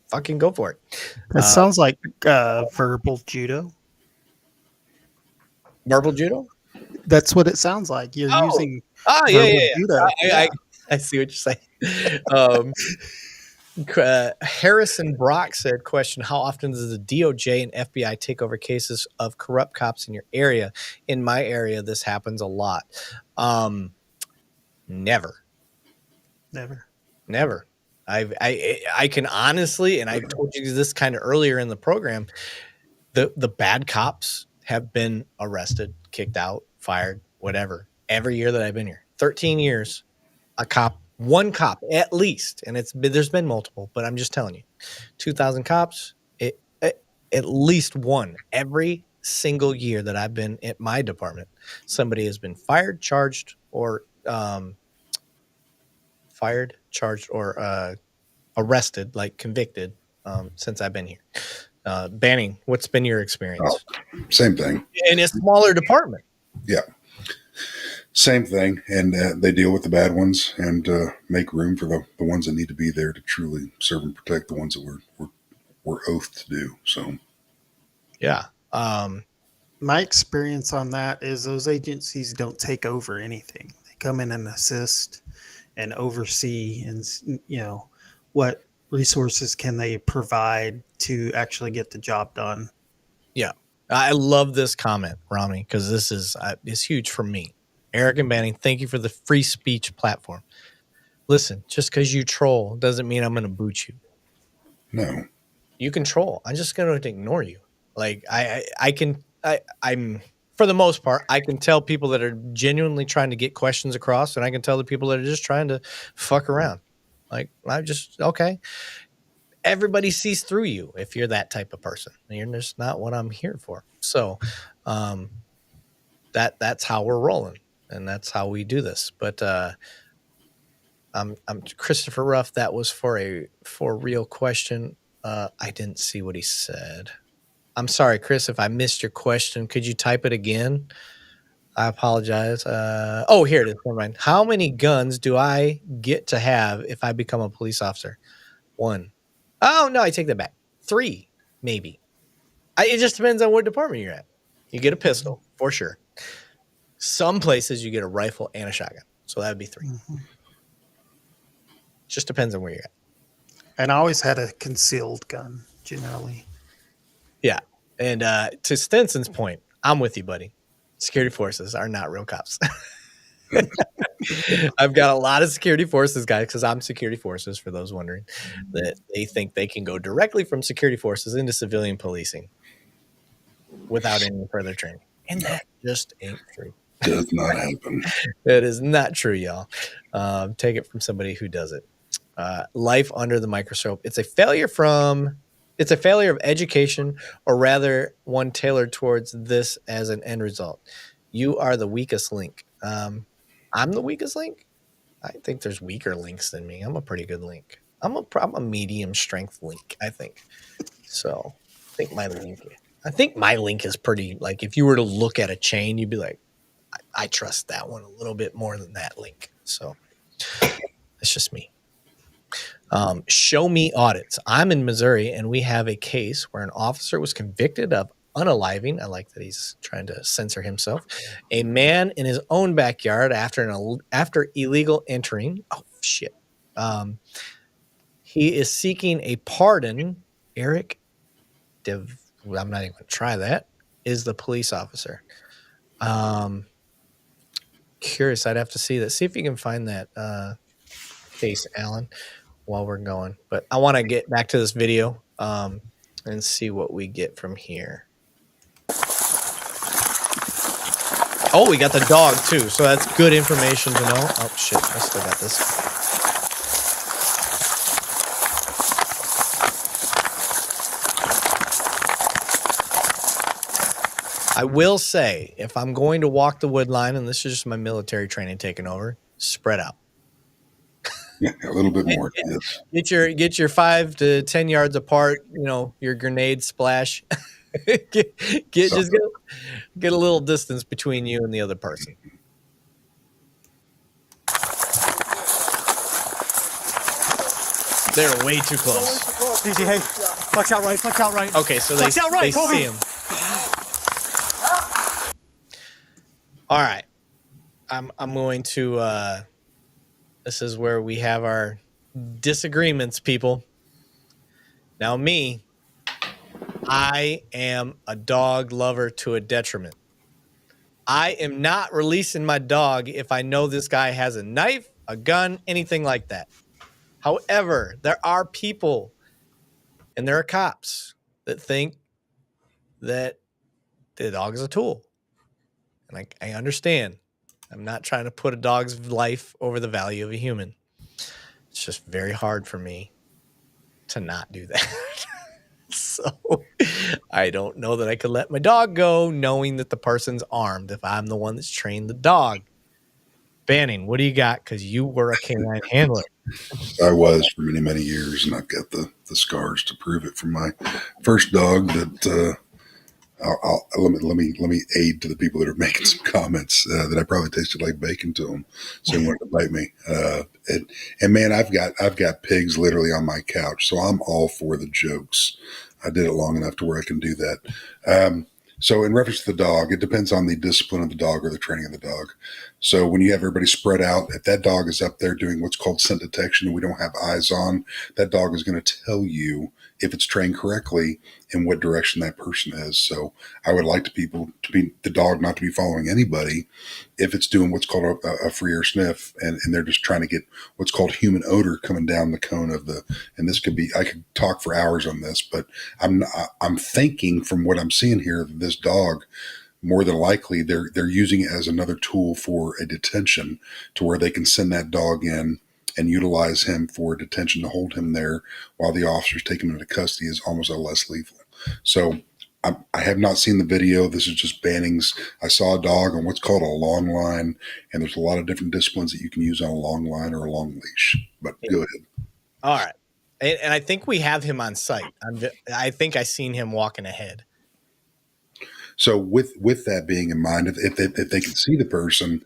fucking go for it. That sounds like verbal judo. Verbal judo? That's what it sounds like. You're using yeah. judo. I see what you're saying. Harrison Brock said, question, how often does the DOJ and FBI take over cases of corrupt cops in your area? In my area, this happens a lot. Never. I can honestly, and I told you this kind of earlier in the program, the bad cops have been arrested, kicked out, fired, whatever, every year that I've been here. 13 years, one cop at least, and there's been multiple, but I'm just telling you, 2,000 cops, at least one every single year that I've been at my department. Somebody has been fired, charged, or arrested, convicted, since I've been here. Banning, what's been your experience? Same thing. In a smaller department. Yeah. Same thing. And they deal with the bad ones and make room for the ones that need to be there to truly serve and protect the ones that we're oathed to do. So, yeah. My experience on that is those agencies don't take over anything. They come in and assist and oversee, and what resources can they provide to actually get the job done. Yeah. I love this comment, Rami, because this is huge for me. Erik and Banning, thank you for the free speech platform. Listen, just because you troll doesn't mean I'm going to boot you. No. You can troll. I'm just going to ignore you. I'm for the most part, I can tell people that are genuinely trying to get questions across, and I can tell the people that are just trying to fuck around. Okay. Everybody sees through you if you're that type of person. You're just not what I'm here for. So that's how we're rolling, and that's how we do this. But I'm Christopher Ruff. That was for a real question. I didn't see what he said. I'm sorry, Chris, if I missed your question. Could you type it again? I apologize. Here it is. Never mind. How many guns do I get to have if I become a police officer? 1. Oh, no, I take that back. 3, maybe. It just depends on what department you're at. You get a pistol, for sure. Some places you get a rifle and a shotgun. So that would be 3. Mm-hmm. Just depends on where you're at. And I always had a concealed gun, generally. Yeah. And to Stenson's point, I'm with you, buddy. Security forces are not real cops. I've got a lot of security forces guys, because I'm security forces, for those wondering, that they think they can go directly from security forces into civilian policing without any further training. And that just ain't true. Does not happen. That is not true, y'all. Take it from somebody who does it. Life under the microscope. It's a failure of education, or rather one tailored towards this as an end result. You are the weakest link. I'm the weakest link? I think there's weaker links than me. I'm a pretty good link. I'm a medium strength link, I think. So I think my link is pretty, like, if you were to look at a chain, you'd be like, I trust that one a little bit more than that link. So it's just me. Show me audits. I'm in Missouri, and we have a case where an officer was convicted of unaliving. I like that he's trying to censor himself. A man in his own backyard after illegal entering. Oh shit. He is seeking a pardon. Erik, I'm not even going to try that. Is the police officer. Curious. I'd have to see that. See if you can find that case, Alan, while we're going. But I want to get back to this video and see what we get from here. Oh, we got the dog too, so that's good information to know. Oh shit, I still got this. I will say, if I'm going to walk the wood line, and this is just my military training taking over, spread out. Yeah, a little bit more. Yes. Get your 5 to 10 yards apart. You know, your grenade splash. get a little distance between you and the other person. They're way too close. Easy, hey, flex out right. Okay, so they see him. All right, I'm going to. This is where we have our disagreements, people. Now, me, I am a dog lover to a detriment. I am not releasing my dog if I know this guy has a knife, a gun, anything like that. However, there are people and there are cops that think that the dog is a tool. And I understand. I'm not trying to put a dog's life over the value of a human. It's just very hard for me to not do that. So I don't know that I could let my dog go knowing that the person's armed if I'm the one that's trained the dog. Banning, what do you got? Because you were a canine handler. I was for many, many years, and I've got the scars to prove it from my first dog that let me aid to the people that are making some comments that I probably tasted like bacon to them, so they wanted to bite me. And man, I've got pigs literally on my couch, so I'm all for the jokes. I did it long enough to where I can do that. So in reference to the dog, it depends on the discipline of the dog or the training of the dog. So when you have everybody spread out, if that dog is up there doing what's called scent detection and we don't have eyes on, that dog is going to tell you if it's trained correctly in what direction that person is. So I would like the dog not to be following anybody if it's doing what's called a free air sniff and they're just trying to get what's called human odor coming down the cone of and this could be, I could talk for hours on this, but I'm thinking from what I'm seeing here that this dog, more than likely they're using it as another tool for a detention to where they can send that dog in and utilize him for detention to hold him there while the officers take him into custody is almost a less lethal. So I have not seen the video. This is just Banning's. I saw a dog on what's called a long line, and there's a lot of different disciplines that you can use on a long line or a long leash. But go ahead. All right. And I think we have him on site. I think I seen him walking ahead. So with that being in mind, if they can see the person,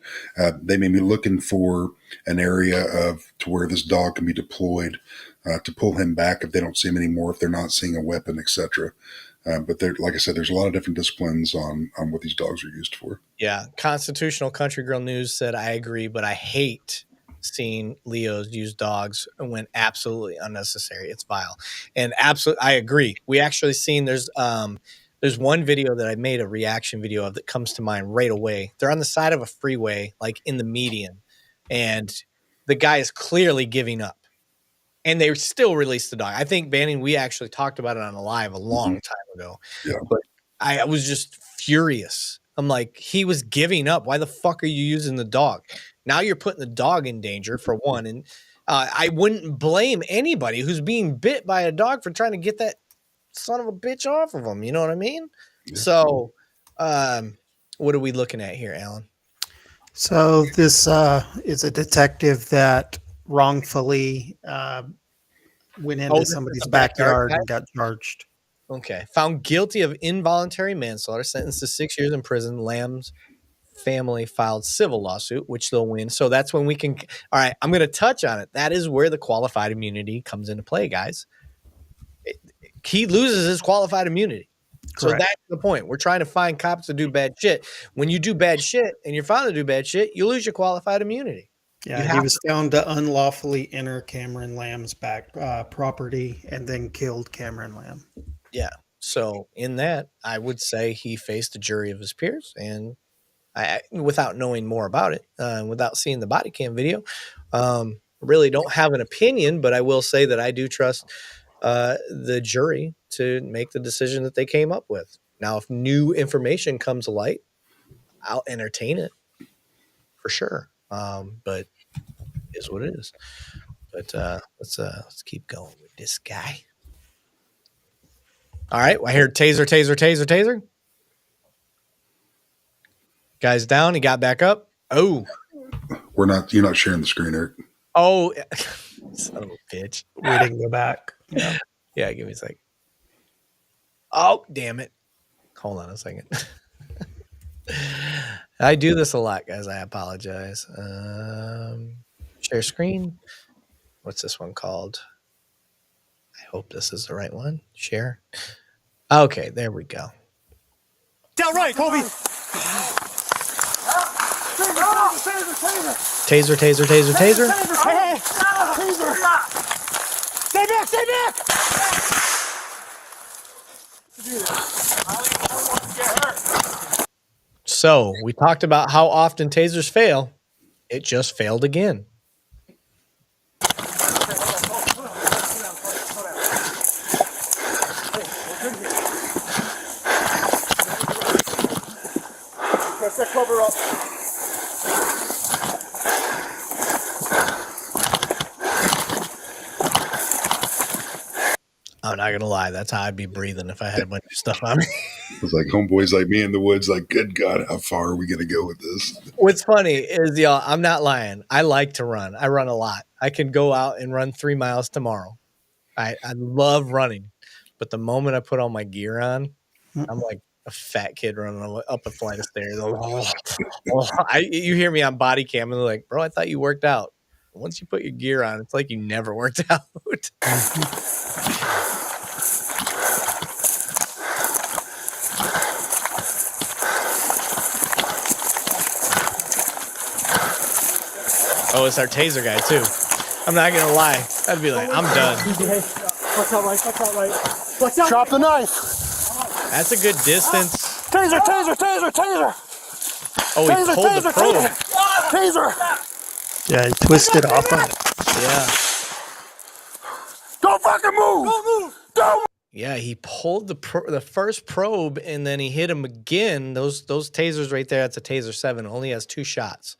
they may be looking for an area to where this dog can be deployed to pull him back if they don't see him anymore, if they're not seeing a weapon, etc. But like I said, there's a lot of different disciplines on what these dogs are used for. Yeah. Constitutional Country Girl News said, I agree, but I hate seeing Leos use dogs when absolutely unnecessary. It's vile. And I agree. We actually seen there's one video that I made a reaction video of that comes to mind right away. They're on the side of a freeway, like in the median, and the guy is clearly giving up. And they still released the dog. I think, Banning, we actually talked about it on a live a long time ago. Yeah. But I was just furious. I'm like, he was giving up. Why the fuck are you using the dog? Now you're putting the dog in danger, for one. And I wouldn't blame anybody who's being bit by a dog for trying to get that son of a bitch off of them. You know what I mean? Yeah. So, what are we looking at here, Alan? So this is a detective that wrongfully went into somebody's backyard and got charged. Okay. Found guilty of involuntary manslaughter, sentenced to 6 years in prison. Lamb's family filed civil lawsuit, which they'll win. So that's when we can. All right, I'm going to touch on it. That is where the qualified immunity comes into play, guys. He loses his qualified immunity. Correct. So that's the point. We're trying to find cops to do bad shit. When you do bad shit and you're found to do bad shit, you lose your qualified immunity. Yeah, he was found to unlawfully enter Cameron Lamb's back property and then killed Cameron Lamb. Yeah. So in that, I would say he faced a jury of his peers, and I, without knowing more about it, without seeing the body cam video, really don't have an opinion, but I will say that I do trust the jury to make the decision that they came up with. Now, if new information comes to light, I'll entertain it for sure. But it is what it is. But let's keep going with this guy. All right, I heard taser. Guy's down. He got back up. Oh, you're not sharing the screen, Erik. Oh, son of a bitch. We didn't go back. Yeah, give me a second. Oh, damn it. Hold on a second. I do this a lot, guys. I apologize. Share screen. What's this one called? I hope this is the right one. Share. Okay, there we go. Down right, Colby. Taser. Hey, taser. Stay back. So we talked about how often tasers fail. It just failed again. Cover up. I'm not gonna lie, that's how I'd be breathing if I had a bunch of stuff on me. It's like homeboys like me in the woods, like, good God, how far are we gonna go with this? What's funny is, y'all, I'm not lying. I like to run. I run a lot. I can go out and run 3 miles tomorrow. I love running. But the moment I put all my gear on, I'm like a fat kid running up a flight of stairs. You hear me on body cam and they're like, bro, I thought you worked out. Once you put your gear on, it's like you never worked out. Oh, it's our taser guy too. I'm not gonna lie. I'd be like, I'm done. Watch out right. Watch out. Drop the knife. That's a good distance. Taser. Oh, he pulled the probe. Taser. Yeah, he twisted off of it. Yeah. Don't fucking move. Don't. Yeah, he pulled the first probe and then he hit him again. Those tasers right there, that's a Taser 7, only has 2 shots.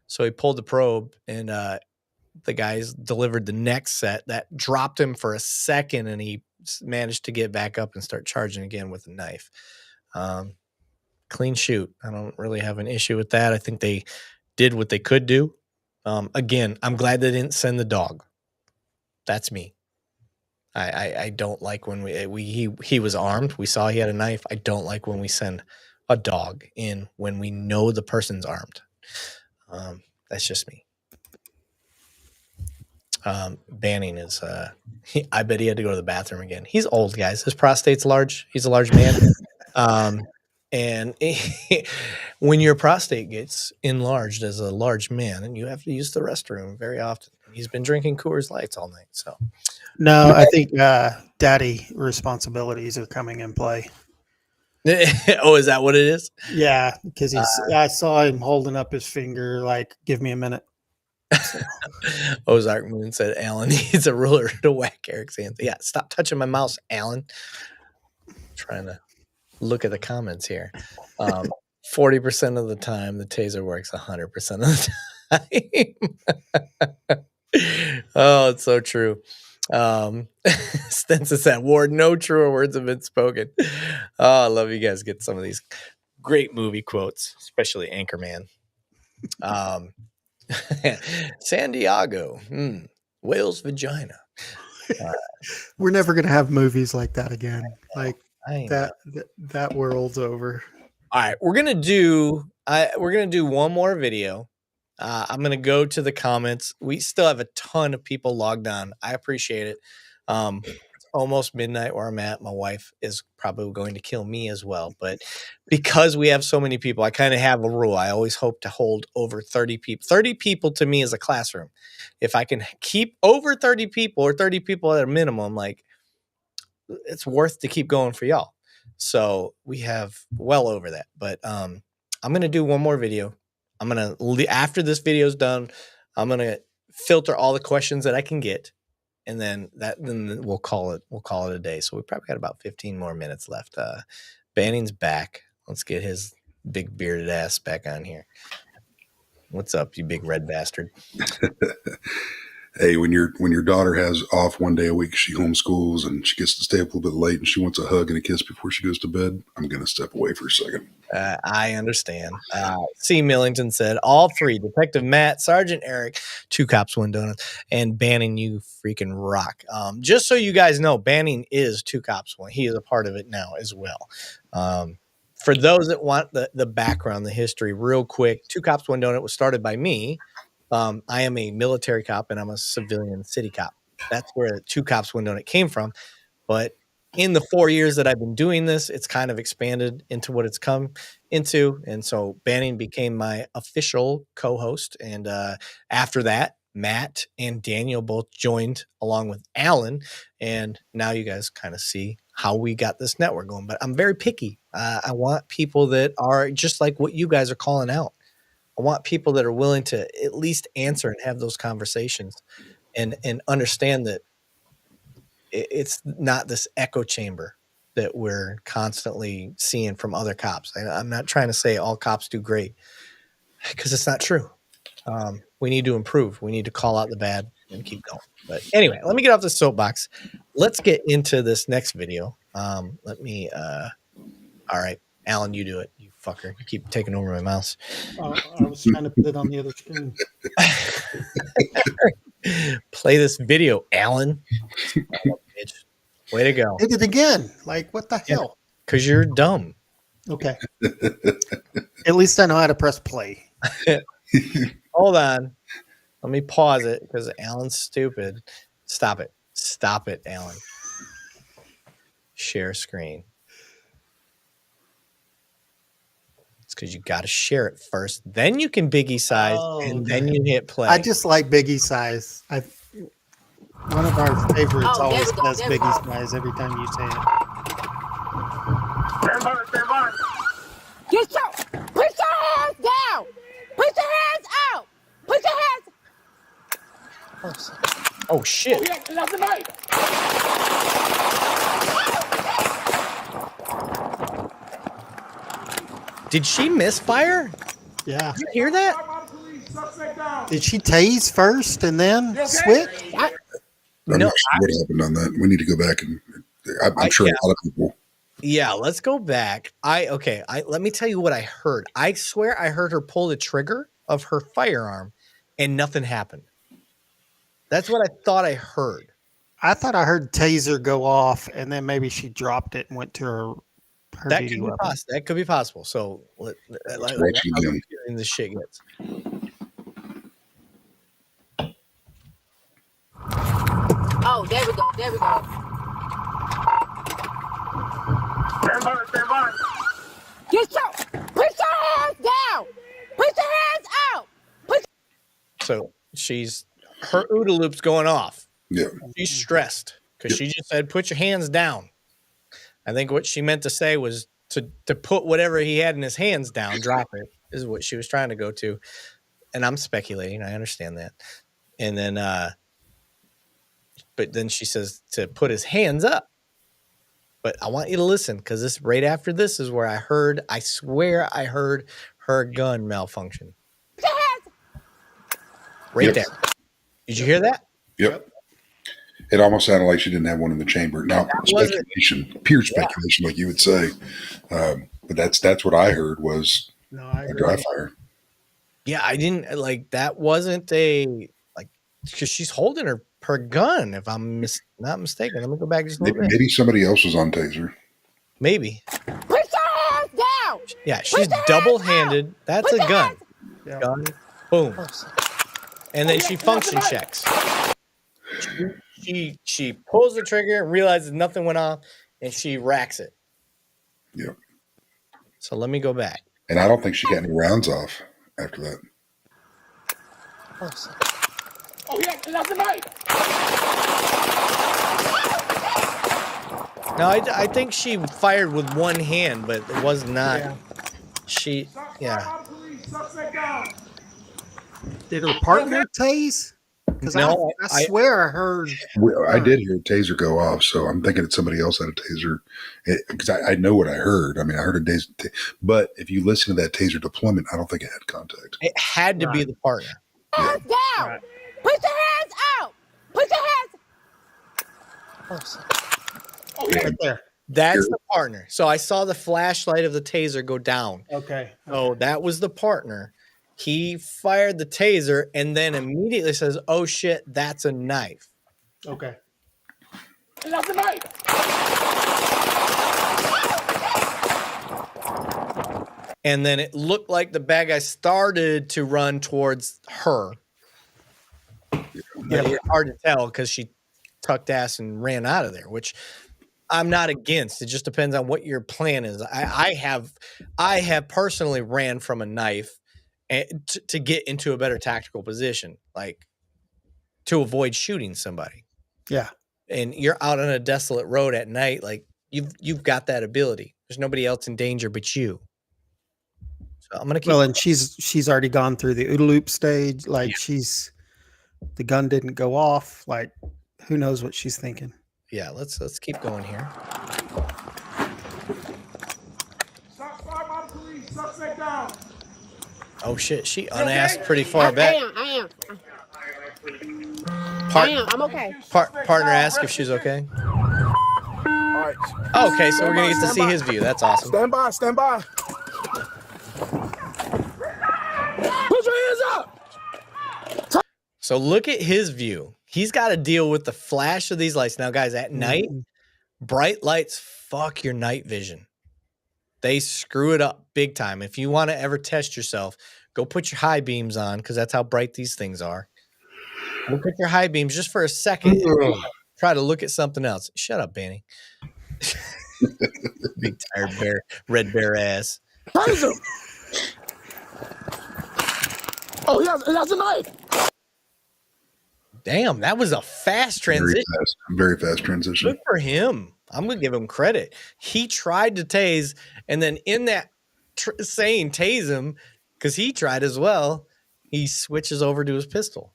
So he pulled the probe and the guys delivered the next set that dropped him for a second and he managed to get back up and start charging again with a knife. Clean shoot. I don't really have an issue with that. I think they did what they could do. Again, I'm glad they didn't send the dog. That's me. I don't like when he was armed. We saw he had a knife. I don't like when we send a dog in when we know the person's armed. That's just me. Banning is I bet he had to go to the bathroom again. He's old, guys. His prostate's large. He's a large man. And when your prostate gets enlarged as a large man, and you have to use the restroom very often. He's been drinking Coors Lights all night. So no, I think daddy responsibilities are coming in play. Oh, is that what it is? Yeah, because I saw him holding up his finger like, give me a minute. So. Ozark Moon said Alan needs a ruler to whack Erik's hands. Yeah, stop touching my mouse, Alan. Trying to look at the comments here. 40% of the time, the taser works 100% of the time. Oh, it's so true. Stenson said, "Ward, no truer words have been spoken." Oh, I love you guys get some of these great movie quotes, especially Anchorman. San Diego, whale's vagina. We're never going to have movies like that again. Like I that world's over. All right, we're gonna do one more video. I'm gonna go to the comments. We still have a ton of people logged on. I appreciate it. It's almost midnight where I'm at. My wife is probably going to kill me as well, but because we have so many people, I kind of have a rule. I always hope to hold over 30 people. 30 people to me is a classroom. If I can keep over 30 people or 30 people at a minimum, like it's worth to keep going for y'all. So we have well over that, but I'm going to do one more video. I'm going to, after this video is done, I'm going to filter all the questions that I can get. And then we'll call it a day. So we probably got about 15 more minutes left. Banning's back. Let's get his big bearded ass back on here. What's up, you big red bastard? Hey, when your daughter has off one day a week, she homeschools and she gets to stay up a little bit late and she wants a hug and a kiss before she goes to bed, I'm going to step away for a second. I understand. C. Millington said, all three, Detective Matt, Sergeant Erik, 2 cops, 1 donut, and Banning, you freaking rock. Just so you guys know, Banning is 2 cops, 1. He is a part of it now as well. For those that want the background, the history, real quick, 2 cops, 1 donut was started by me. I am a military cop and I'm a civilian city cop. That's where 2 cops, 1 donut came from. But in the 4 years that I've been doing this, it's kind of expanded into what it's come into. And so Banning became my official co-host. And after that, Matt and Daniel both joined along with Alan. And now you guys kind of see how we got this network going. But I'm very picky. I want people that are just like what you guys are calling out. I want people that are willing to at least answer and have those conversations and understand that it's not this echo chamber that we're constantly seeing from other cops. I'm not trying to say all cops do great because it's not true. We need to improve. We need to call out the bad and keep going. But anyway, let me get off the soapbox. Let's get into this next video. All right, Alan, you do it. Fucker, you keep taking over my mouse. I was trying to put it on the other screen. Play this video, Alan. Oh, bitch. Way to go. Hit it again. Like, what the hell? Because you're dumb. Okay. At least I know how to press play. Hold on. Let me pause it because Alan's stupid. Stop it. Stop it, Alan. Share screen. Because you got to share it first, then you can biggie size, and then you hit play. I just like biggie size. One of our favorites always says biggie size every time you say it. Stand by. Get your, put your hands down. Put your hands out. Put your hands. Oh shit. Did she misfire? Yeah. Did you hear that? Did she tase first and then switch? I'm not sure what happened on that. We need to go back and I'm sure a lot of people. Yeah, let's go back. Let me tell you what I heard. I swear I heard her pull the trigger of her firearm and nothing happened. That's what I thought I heard. I thought I heard taser go off and then maybe she dropped it and went to her that could be possible. So this shit gets. Oh, there we go. Stand by. Put your hands down. Put your hands out. So her OODA loop's going off. Yeah. She's stressed because she just said, "Put your hands down." I think what she meant to say was to put whatever he had in his hands down, drop it, is what she was trying to go to. And I'm speculating. I understand that. And then, but then she says to put his hands up. But I want you to listen because this right after this is where I swear I heard her gun malfunction. Right there. Did you hear that? Yep. It almost sounded like she didn't have one in the chamber. Now, speculation, pure speculation, like you would say. But that's what I heard was a dry fire. Yeah, I didn't like that. Wasn't a like because she's holding her gun. If I'm not mistaken, let me go back just a little bit. Maybe somebody else was on taser. Maybe. Put your hands down. Yeah, she's double-handed. That's a gun. Gun. Boom. And then she function checks. She pulls the trigger and realizes nothing went off, and she racks it. Yep. So let me go back. And I don't think she got any rounds off after that. Oh, yeah, that's a knife. No, I think she fired with one hand, but it was not. Yeah. She, yeah. Did her partner tase? Because no, I swear I heard. I did hear a taser go off, so I'm thinking that somebody else had a taser. Because I know what I heard. I mean, I heard a taser. But if you listen to that taser deployment, I don't think it had contact. It had to be the partner. Hands down. Right. Put your hands out. Put your hands. Oh, yeah. Right there. That's the partner. So I saw the flashlight of the taser go down. Okay. So that was the partner. He fired the taser and then immediately says, "Oh shit, that's a knife." Okay. That's a knife. And then it looked like the bad guy started to run towards her. Yeah, it's hard to tell because she tucked ass and ran out of there, which I'm not against. It just depends on what your plan is. I have personally ran from a knife to get into a better tactical position, like to avoid shooting somebody. Yeah. And you're out on a desolate road at night, like you've got that ability. There's nobody else in danger but you. So I'm gonna keep. Well, and she's already gone through the OODA loop stage. Like the gun didn't go off. Like who knows what she's thinking. Yeah, let's keep going here. Oh shit, she unasked pretty far back. I am. I'm okay. Partner asked if she's okay. All right. Okay, so we're gonna get to see his view. That's awesome. Stand by. Put your hands up. So look at his view. He's got to deal with the flash of these lights. Now, guys, at night, bright lights fuck your night vision. They screw it up big time. If you want to ever test yourself, go put your high beams on because that's how bright these things are. Go put your high beams just for a second. And try to look at something else. Shut up, Benny. Big tired bear, red bear ass. Oh, yeah, that's a knife. Damn, that was a fast transition. Very fast transition. Good for him. I'm going to give him credit. He tried to tase, and then in that saying tase him, because he tried as well, he switches over to his pistol.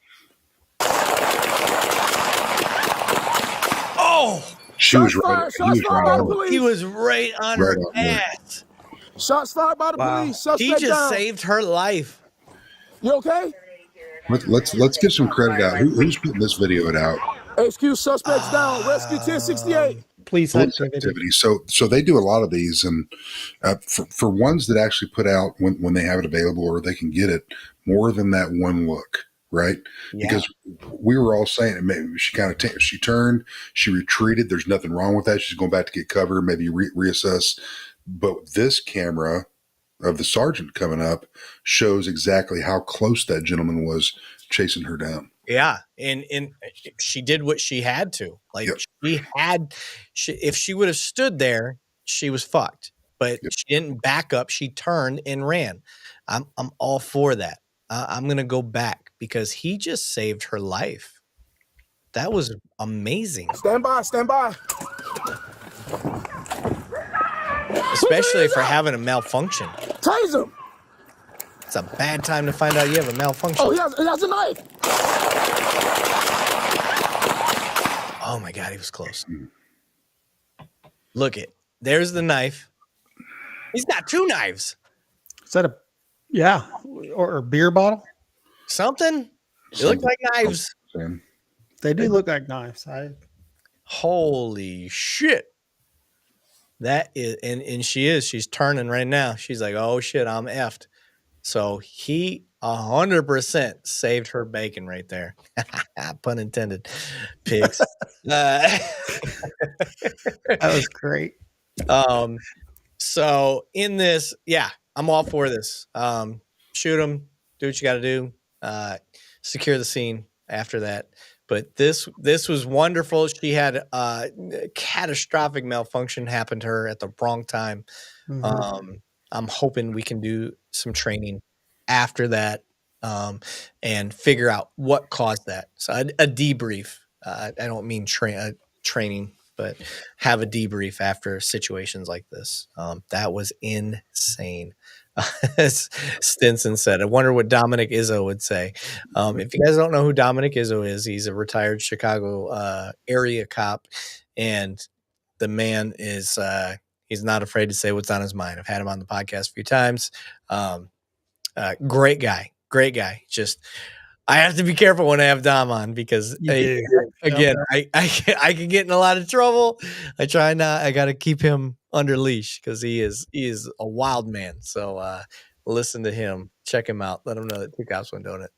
Oh! She was right. He was right on her ass. Shots fired by the police. He just saved her life. You okay? Let's give some credit out. Who's putting this video out? HQ suspects down. Rescue 1068. Police activity. So they do a lot of these, and for ones that actually put out when they have it available or they can get it, more than that one look, right? Yeah. Because we were all saying maybe she kind of she turned, she retreated. There's nothing wrong with that. She's going back to get cover, maybe reassess. But this camera of the sergeant coming up shows exactly how close that gentleman was chasing her down. Yeah. And she did what she had to. Like if she would have stood there, she was fucked. But she didn't back up. She turned and ran. I'm all for that. I'm going to go back because he just saved her life. That was amazing. Stand by. Especially for having a malfunction. Tase him. It's a bad time to find out you have a malfunction. Oh, he has a knife. Oh my God, he was close. Look it. There's the knife. He's got two knives. Is that or a beer bottle? Something. It looked like knives. Sam. They do look like knives. Holy shit. That is, and she's turning right now. She's like, oh shit, I'm effed. So he 100% saved her bacon right there. Pun intended. Pigs. That was great. So in this, yeah, I'm all for this. Shoot him, do what you got to do. Secure the scene after that. But this was wonderful. She had catastrophic malfunction happen to her at the wrong time. Mm-hmm. I'm hoping we can do some training after that and figure out what caused that. So a debrief. I don't mean training, but have a debrief after situations like this. That was insane. As Stinson said, I wonder what Dominic Izzo would say. If you guys don't know who Dominic Izzo is, he's a retired Chicago area cop, and the man is he's not afraid to say what's on his mind. I've had him on the podcast a few times. Great guy. Just I have to be careful when I have Dom on because again, I can get in a lot of trouble. I try not. I got to keep him under leash because he is a wild man. So listen to him, check him out, let him know that two cops went doing it.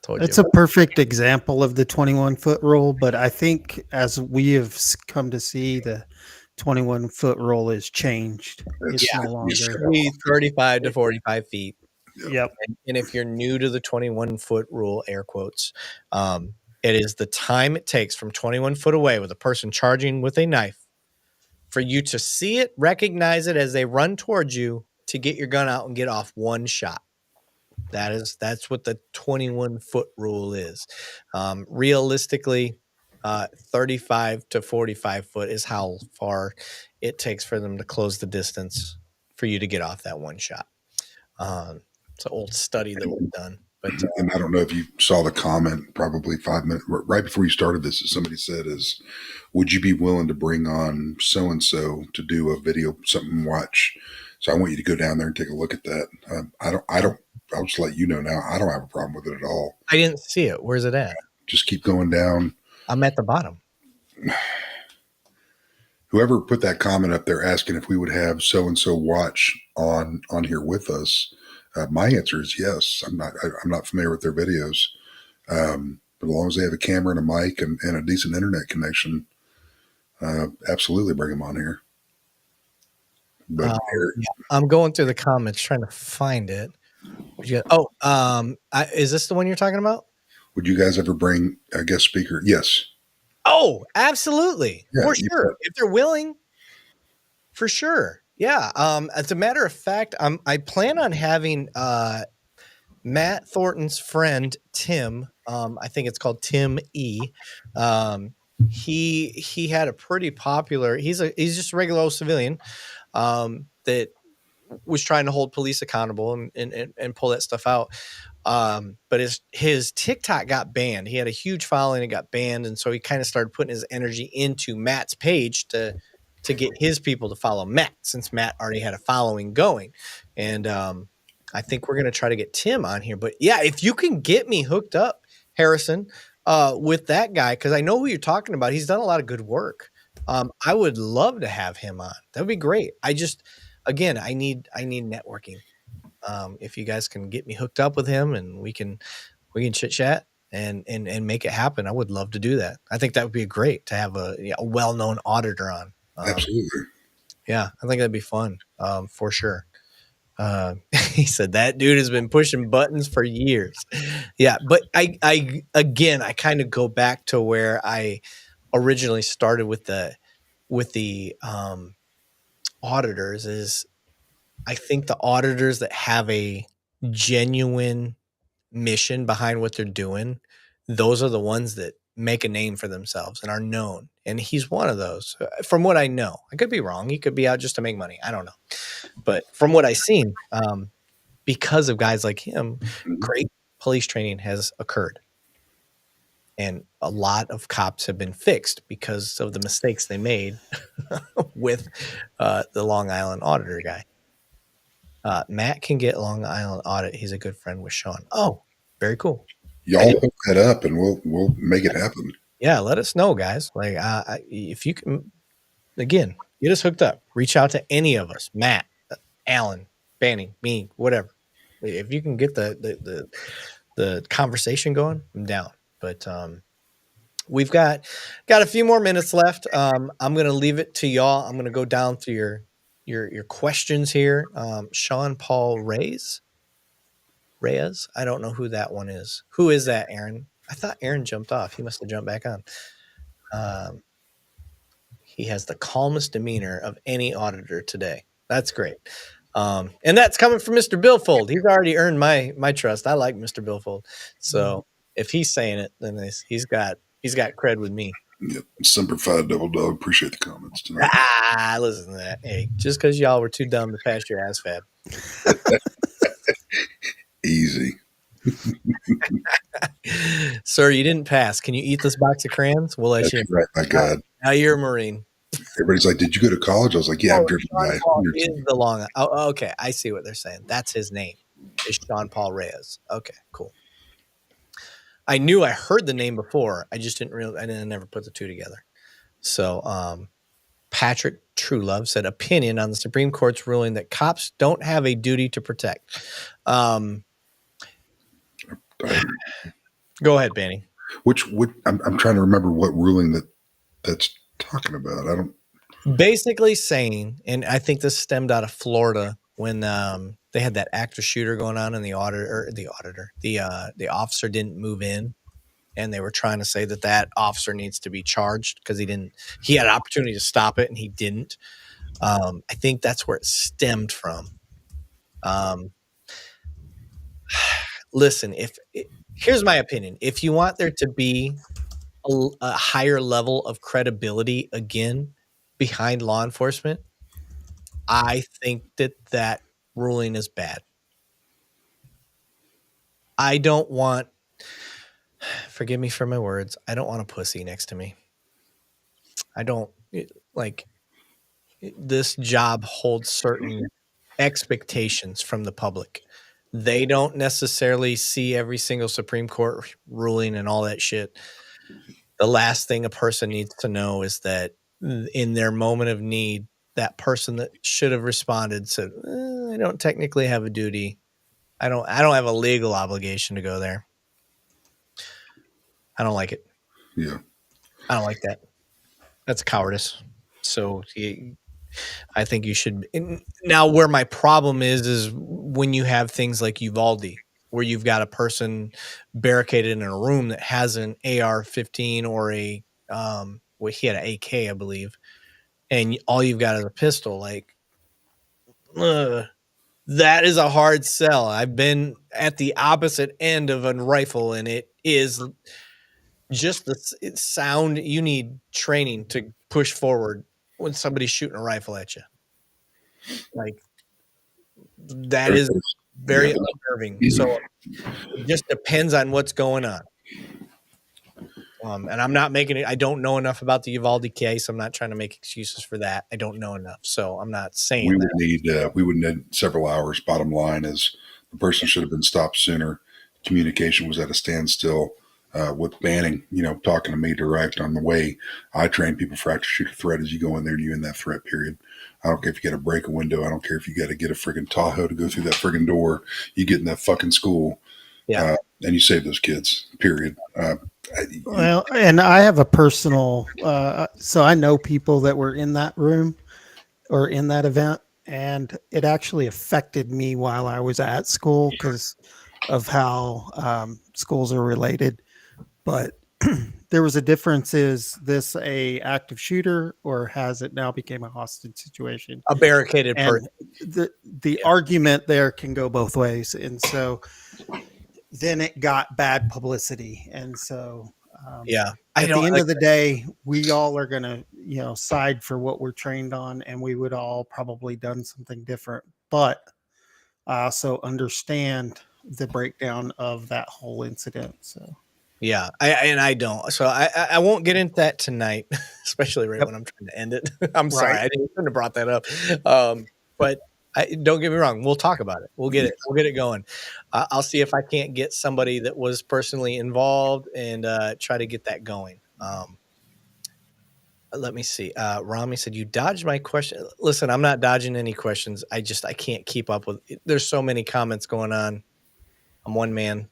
It's a perfect example of the 21-foot rule, but I think as we have come to see, the 21-foot rule is changed. It's no longer 35 to 45 feet. Yep. And if you're new to the 21-foot rule, air quotes, it is the time it takes from 21 foot away with a person charging with a knife for you to see it, recognize it as they run towards you, to get your gun out and get off one shot. That's what the 21-foot rule is. Realistically, 35 to 45 foot is how far it takes for them to close the distance for you to get off that one shot. It's an old study that was done. But and I don't know if you saw the comment probably 5 minutes right before you started this, that somebody said is, would you be willing to bring on so-and-so to do a video, something watch? So I want you to go down there and take a look at that. I'll just let you know now. I don't have a problem with it at all. I didn't see it. Where's it at? Just keep going down. I'm at the bottom. Whoever put that comment up there asking if we would have so-and-so watch on here with us, my answer is yes. I'm not familiar with their videos, but as long as they have a camera and a mic and a decent internet connection, absolutely bring them on here. But I'm going through the comments trying to find it. Is this the one you're talking about? Would you guys ever bring a guest speaker? Yes. Oh, absolutely. Yeah, for sure. If they're willing, for sure. Yeah. As a matter of fact, I plan on having Matt Thornton's friend, Tim. I think it's called Tim E. He had a pretty popular, he's just a regular old civilian that was trying to hold police accountable and pull that stuff out. But his TikTok got banned. He had a huge following and got banned. And so he kind of started putting his energy into Matt's page to get his people to follow Matt, since Matt already had a following going. And I think we're going to try to get Tim on here. But yeah, if you can get me hooked up, Harrison, with that guy, because I know who you're talking about. He's done a lot of good work. I would love to have him on. That would be great. I need networking. If you guys can get me hooked up with him and we can chit chat and make it happen, I would love to do that. I think that would be great to have a well-known auditor on. Absolutely. Yeah, I think that'd be fun, for sure. He said that dude has been pushing buttons for years. Yeah, but I kind of go back to where I originally started with the auditors. Is I think the auditors that have a genuine mission behind what they're doing, those are the ones that make a name for themselves and are known. And he's one of those, from what I know. I could be wrong. He could be out just to make money. I don't know. But from what I've seen, because of guys like him, great police training has occurred. And a lot of cops have been fixed because of the mistakes they made with the Long Island auditor guy. Matt can get Long Island audit. He's a good friend with Sean. Oh, very cool. Y'all hook that up, and we'll make it happen. Yeah, let us know, guys. Like, if you can, again, get us hooked up. Reach out to any of us, Matt, Alan, Banning, me, whatever. If you can get the conversation going, I'm down. But we've got a few more minutes left. I'm gonna leave it to y'all. I'm gonna go down through your questions here. Sean Paul Reyes. I don't know who that one is. Who is that, Aaron? I thought Aaron jumped off. He must have jumped back on. He has the calmest demeanor of any auditor today. That's great. And that's coming from Mr. Billfold. He's already earned my trust. I like Mr. Billfold. So if he's saying it, then he's got cred with me. Yep. Semper Fi Double Dog. Appreciate the comments tonight. Listen to that. Hey, just because y'all were too dumb to pass your ass fab. Easy. Sir, you didn't pass. Can you eat this box of crayons? We'll let you. Right, my God. Now you're a Marine. Everybody's like, "Did you go to college?" I was like, "Yeah, I've driven by." Is the long? Oh, okay. I see what they're saying. That's his name. Is Sean Paul Reyes. Okay, cool. I knew I heard the name before. I just didn't realize. I never put the two together. So, Patrick Truelove said, opinion on the Supreme Court's ruling that cops don't have a duty to protect. Go ahead, Banning. I'm trying to remember what ruling that's talking about. I don't. Basically saying, and I think this stemmed out of Florida when they had that active shooter going on, and the officer didn't move in, and they were trying to say that officer needs to be charged because he had an opportunity to stop it and he didn't. I think that's where it stemmed from. Listen, here's my opinion. If you want there to be a higher level of credibility again behind law enforcement, I think that ruling is bad. I don't want, forgive me for my words, I don't want a pussy next to me. I don't like, this job holds certain expectations from the public. They don't necessarily see every single Supreme Court ruling and all that shit. The last thing a person needs to know is that in their moment of need, that person that should have responded said, I don't technically have a duty. I don't have a legal obligation to go there. I don't like it. Yeah. I don't like that. That's cowardice. So I think you should. Now, where my problem is when you have things like Uvalde, where you've got a person barricaded in a room that has an AR-15 or he had an AK, I believe, and all you've got is a pistol. Like, that is a hard sell. I've been at the opposite end of a rifle, and it is just the sound. You need training to push forward when somebody's shooting a rifle at you. Like, that is very unnerving. So it just depends on what's going on. And I'm not making it. I don't know enough about the Uvalde case. I'm not trying to make excuses for that. I don't know enough. So I'm not saying we would need several hours. Bottom line is the person should have been stopped sooner. Communication was at a standstill. With Banning, talking to me direct on the way I train people for active shooter threat is you go in there and you in that threat period. I don't care if you got to break a window. I don't care if you got to get a friggin' Tahoe to go through that friggin' door. You get in that fucking school, and you save those kids. Period. Well, and I have a personal. So I know people that were in that room or in that event, and it actually affected me while I was at school because of how schools are related. But there was a difference. Is this a active shooter or has it now became a hostage situation? A barricaded person. The argument there can go both ways. And so then it got bad publicity. And so at the end of the day, we all are going to, side for what we're trained on, and we would all probably done something different. But I also understand the breakdown of that whole incident. So. Yeah, I don't. So I won't get into that tonight, especially when I'm trying to end it. I'm sorry, I shouldn't have brought that up. But Don't get me wrong. We'll talk about it. We'll get it. We'll get it going. I'll see if I can't get somebody that was personally involved and try to get that going. Let me see. Rami said, you dodged my question. Listen, I'm not dodging any questions. I can't keep up with it. There's so many comments going on. I'm one man.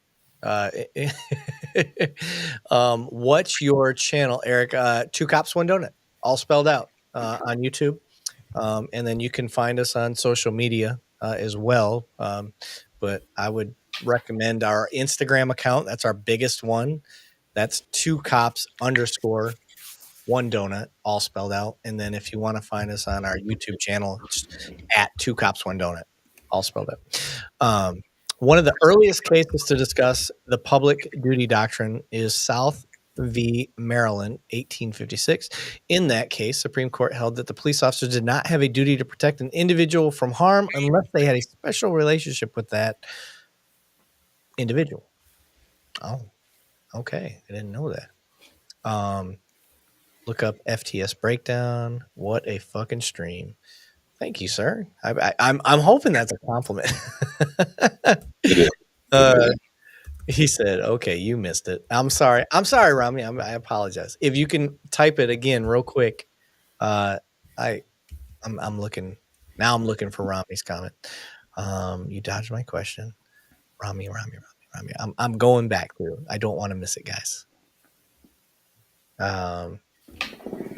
What's your channel, Eric? 2 Cops, 1 Donut, all spelled out on YouTube. And then you can find us on social media as well. But I would recommend our Instagram account. That's our biggest one. That's 2 Cops _1 Donut, all spelled out. And then if you want to find us on our YouTube channel, it's at 2 Cops, 1 Donut, all spelled out. One of the earliest cases to discuss the public duty doctrine is South v. Maryland, 1856. In that case, Supreme Court held that the police officers did not have a duty to protect an individual from harm unless they had a special relationship with that individual. Oh, okay. I didn't know that. Look up FTS breakdown. What a fucking stream. Thank you, sir. I'm hoping that's a compliment. He said, "Okay, you missed it. I'm sorry. I'm sorry, Rami. I apologize. If you can type it again, real quick. I'm looking now. I'm looking for Rami's comment. You dodged my question, Rami. I'm going back through. I don't want to miss it, guys.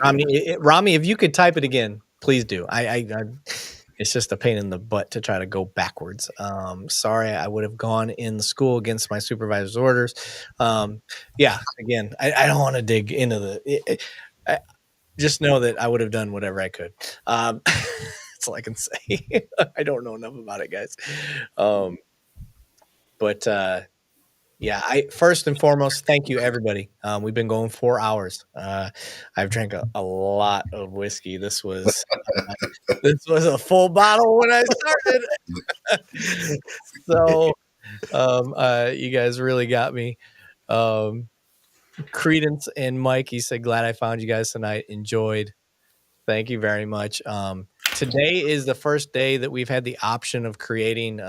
Rami, if you could type it again, please do. It's just a pain in the butt to try to go backwards. Sorry, I would have gone in the school against my supervisor's orders. Yeah, again, I don't want to dig into just know that I would have done whatever I could. That's all I can say. I don't know enough about it, guys. Yeah, first and foremost, thank you, everybody. We've been going 4 hours. I've drank a lot of whiskey. This was a full bottle when I started. So you guys really got me. Credence and Mike, he said, glad I found you guys tonight. Enjoyed. Thank you very much. Today is the first day that we've had the option of creating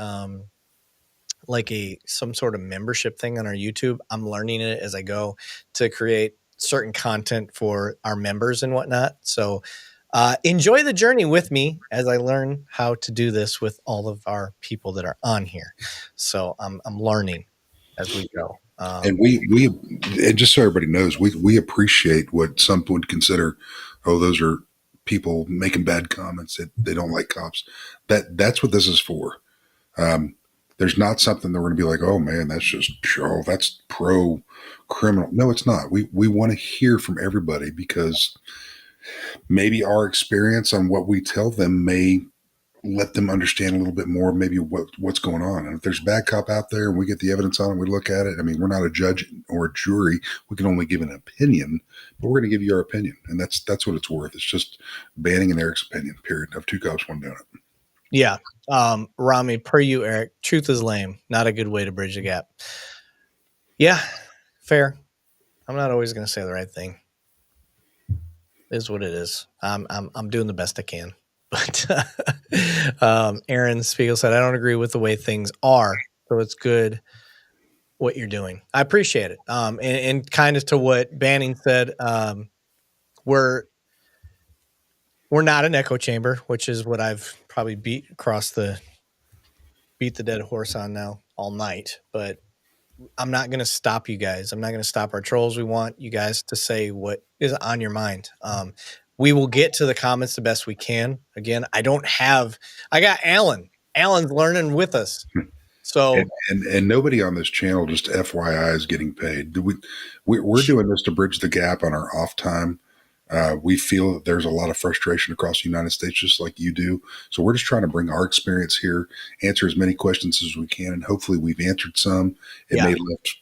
like some sort of membership thing on our YouTube. I'm learning it as I go to create certain content for our members and whatnot. So enjoy the journey with me as I learn how to do this with all of our people that are on here. So I'm learning as we go. And and just so everybody knows, we appreciate what some would consider, oh, those are people making bad comments that they don't like cops. That's what this is for. There's not something that we're going to be like, oh man, that's pro criminal. No, it's not. We want to hear from everybody because maybe our experience on what we tell them may let them understand a little bit more, maybe what's going on. And if there's a bad cop out there and we get the evidence on it, we look at it. I mean, we're not a judge or a jury. We can only give an opinion, but we're going to give you our opinion. And that's what it's worth. It's just Banning and Eric's opinion, period, of 2 Cops, 1 Donut. Yeah. Rami, per you, Eric, truth is lame. Not a good way to bridge the gap. Yeah, fair. I'm not always going to say the right thing. It is what it is. I'm doing the best I can. But Aaron Spiegel said, I don't agree with the way things are. So it's good what you're doing. I appreciate it. And kind of to what Banning said, we're not an echo chamber, which is what I've probably beat the dead horse on now all night. But I'm not going to stop you guys. I'm not going to stop our trolls. We want you guys to say what is on your mind. We will get to the comments the best we can. Again, I got Alan. Alan's learning with us. So and nobody on this channel, just FYI, is getting paid. We're doing this to bridge the gap on our off time. We feel that there's a lot of frustration across the United States, just like you do. So we're just trying to bring our experience here, answer as many questions as we can, and hopefully we've answered some. It may left,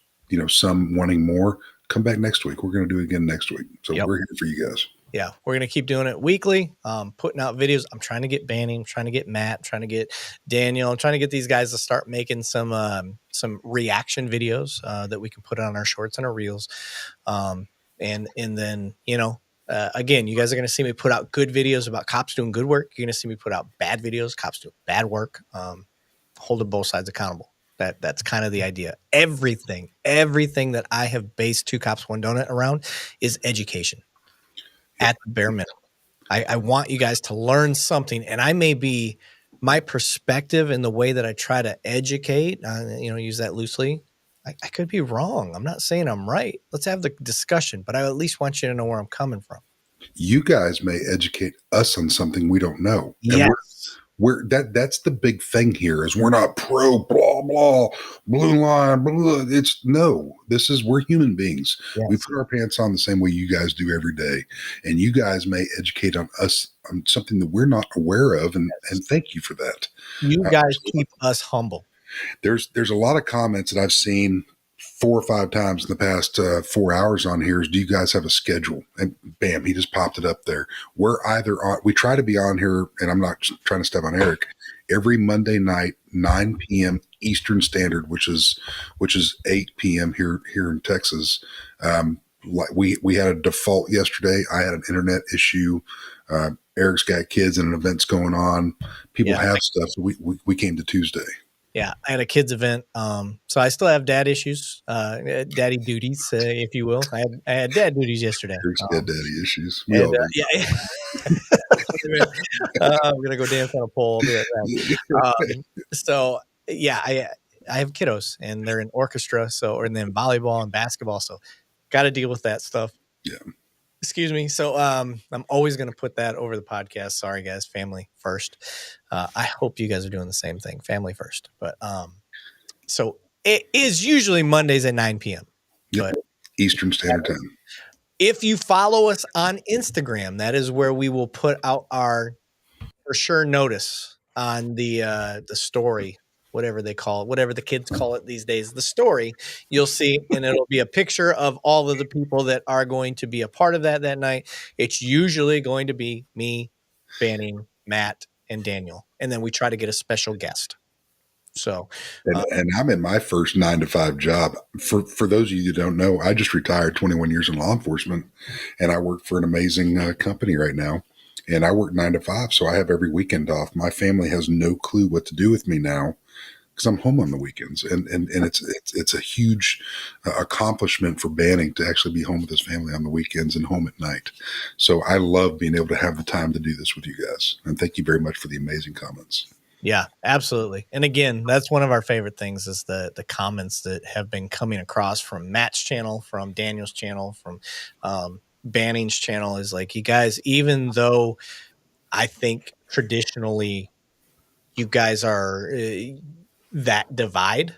some wanting more. Come back next week. We're going to do it again next week. So we're here for you guys. Yeah, we're going to keep doing it weekly, putting out videos. I'm trying to get Banning, I'm trying to get Matt, I'm trying to get Daniel. I'm trying to get these guys to start making some reaction videos that we can put on our shorts and our reels. And then, Again, you guys are going to see me put out good videos about cops doing good work. You're going to see me put out bad videos, cops doing bad work, holding both sides accountable. That's kind of the idea. Everything that I have based Two Cops, One Donut around is education at the bare minimum. I want you guys to learn something, and I may be my perspective and the way that I try to educate, use that loosely. I could be wrong. I'm not saying I'm right. Let's have the discussion, but I at least want you to know where I'm coming from. You guys may educate us on something we don't know. Yes. That's the big thing here is we're not pro blah blah blue line blah. We're human beings. Yes. We put our pants on the same way you guys do every day, and you guys may educate on us on something that we're not aware of, and thank you for that. You guys keep us humble. There's a lot of comments that I've seen 4 or 5 times in the past 4 hours on here is, do you guys have a schedule? And bam, he just popped it up there. We're either on, we try to be on here, and I'm not trying to step on Erik, every Monday night, 9 p.m. Eastern Standard, which is 8 p.m. here in Texas. We had a default yesterday. I had an internet issue. Erik's got kids and an event's going on. People have stuff. So we came to Tuesday. Yeah, I had a kids event, so I still have dad issues, daddy duties, if you will. I had dad duties yesterday. Erik's got daddy issues. I'm gonna go dance on a pole. I have kiddos, and they're in orchestra, or in volleyball and basketball, so got to deal with that stuff. Yeah. Excuse me. So I'm always going to put that over the podcast. Sorry, guys. Family first. I hope you guys are doing the same thing. Family first. But so it is usually Mondays at 9 p.m. Yep. But Eastern Standard Time. If you follow us on Instagram, that is where we will put out our for sure notice on the story, whatever they call it, whatever the kids call it these days, the story. You'll see, and it'll be a picture of all of the people that are going to be a part of that night. It's usually going to be me, Banning, Matt, and Daniel, and then we try to get a special guest. So, and I'm in my first 9-to-5 job. For those of you that don't know, I just retired 21 years in law enforcement, and I work for an amazing company right now. And I work 9 to 5, so I have every weekend off. My family has no clue what to do with me now, because I'm home on the weekends, and it's a huge accomplishment for Banning to actually be home with his family on the weekends and home at night. So I love being able to have the time to do this with you guys, and thank you very much for the amazing comments. Yeah, absolutely. And again, that's one of our favorite things is the comments that have been coming across from Matt's channel, from Daniel's channel, from Banning's channel is like, you guys, even though I think traditionally you guys are that divide,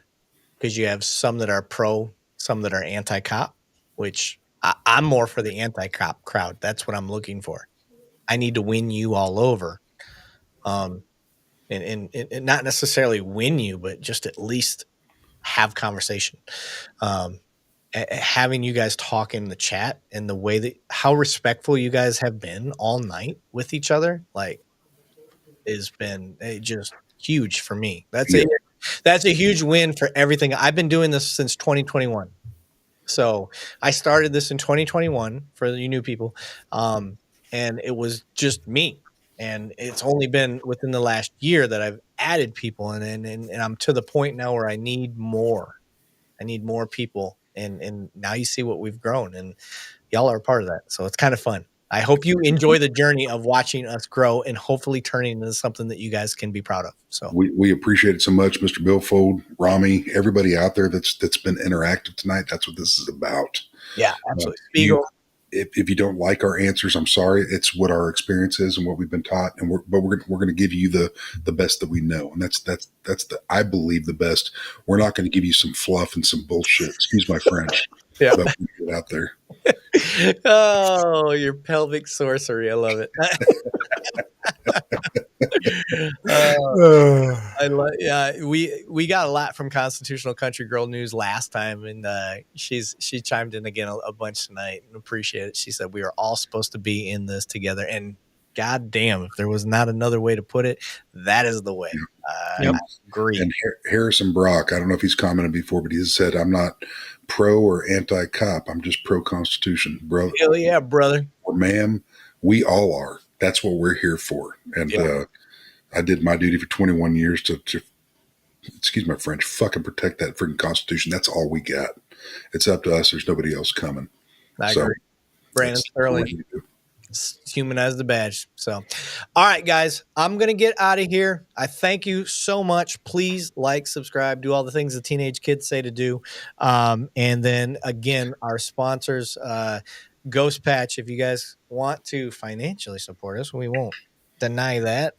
because you have some that are pro, some that are anti-cop, which I'm more for the anti-cop crowd. That's what I'm looking for. I need to win you all over. And not necessarily win you, but just at least have conversation. Having you guys talk in the chat and the way that how respectful you guys have been all night with each other, like, has been just huge for me. That's a huge win for everything. I've been doing this since 2021. So I started this in 2021 for you new people. And it was just me. And it's only been within the last year that I've added people, and I'm to the point now where I need more. I need more people, and now you see what we've grown, and y'all are a part of that. So it's kind of fun. I hope you enjoy the journey of watching us grow and hopefully turning into something that you guys can be proud of. So we appreciate it so much, Mr. Billfold, Rami, everybody out there that's been interactive tonight. That's what this is about. Yeah, absolutely. Spiegel. If you don't like our answers, I'm sorry. It's what our experience is and what we've been taught, and we're going to give you the best that we know, and that's I believe the best. We're not going to give you some fluff and some bullshit. Excuse my French. Yeah, but we get out there. Oh, your pelvic sorcery! I love it. We got a lot from Constitutional Country Girl News last time, and she chimed in again a bunch tonight, and appreciate it. She said we are all supposed to be in this together, and god damn, if there was not another way to put it, that is the way. I agree. And Harrison Brock, I don't know if he's commented before, but he said, I'm not pro or anti-cop. I'm just pro-Constitution, bro. Hell yeah, brother. Or ma'am, we all are. That's what we're here for. And I did my duty for 21 years to excuse my French, fucking protect that freaking Constitution. That's all we got. It's up to us. There's nobody else coming. I agree. Brandon Sterling. Humanize the badge. So, all right, guys, I'm going to get out of here. I thank you so much. Please like, subscribe, do all the things the teenage kids say to do. And then again, our sponsors, Ghost Patch, if you guys want to financially support us, we won't deny that,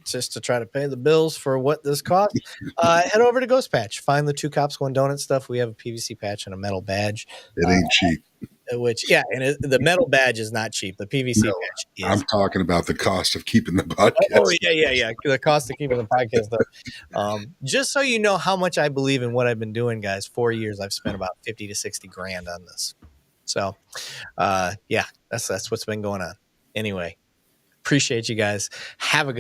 just to try to pay the bills for what this costs. Head over to Ghost Patch. Find the 2 Cops One Donut stuff. We have a PVC patch and a metal badge. It ain't cheap. Which, and the metal badge is not cheap. The PVC patch is. I'm talking about the cost of keeping the podcast. Oh, yeah. The cost of keeping the podcast up. Just so you know how much I believe in what I've been doing, guys. 4 years, I've spent about 50 to 60 grand on this. So, that's what's been going on. Anyway, appreciate you guys. Have a good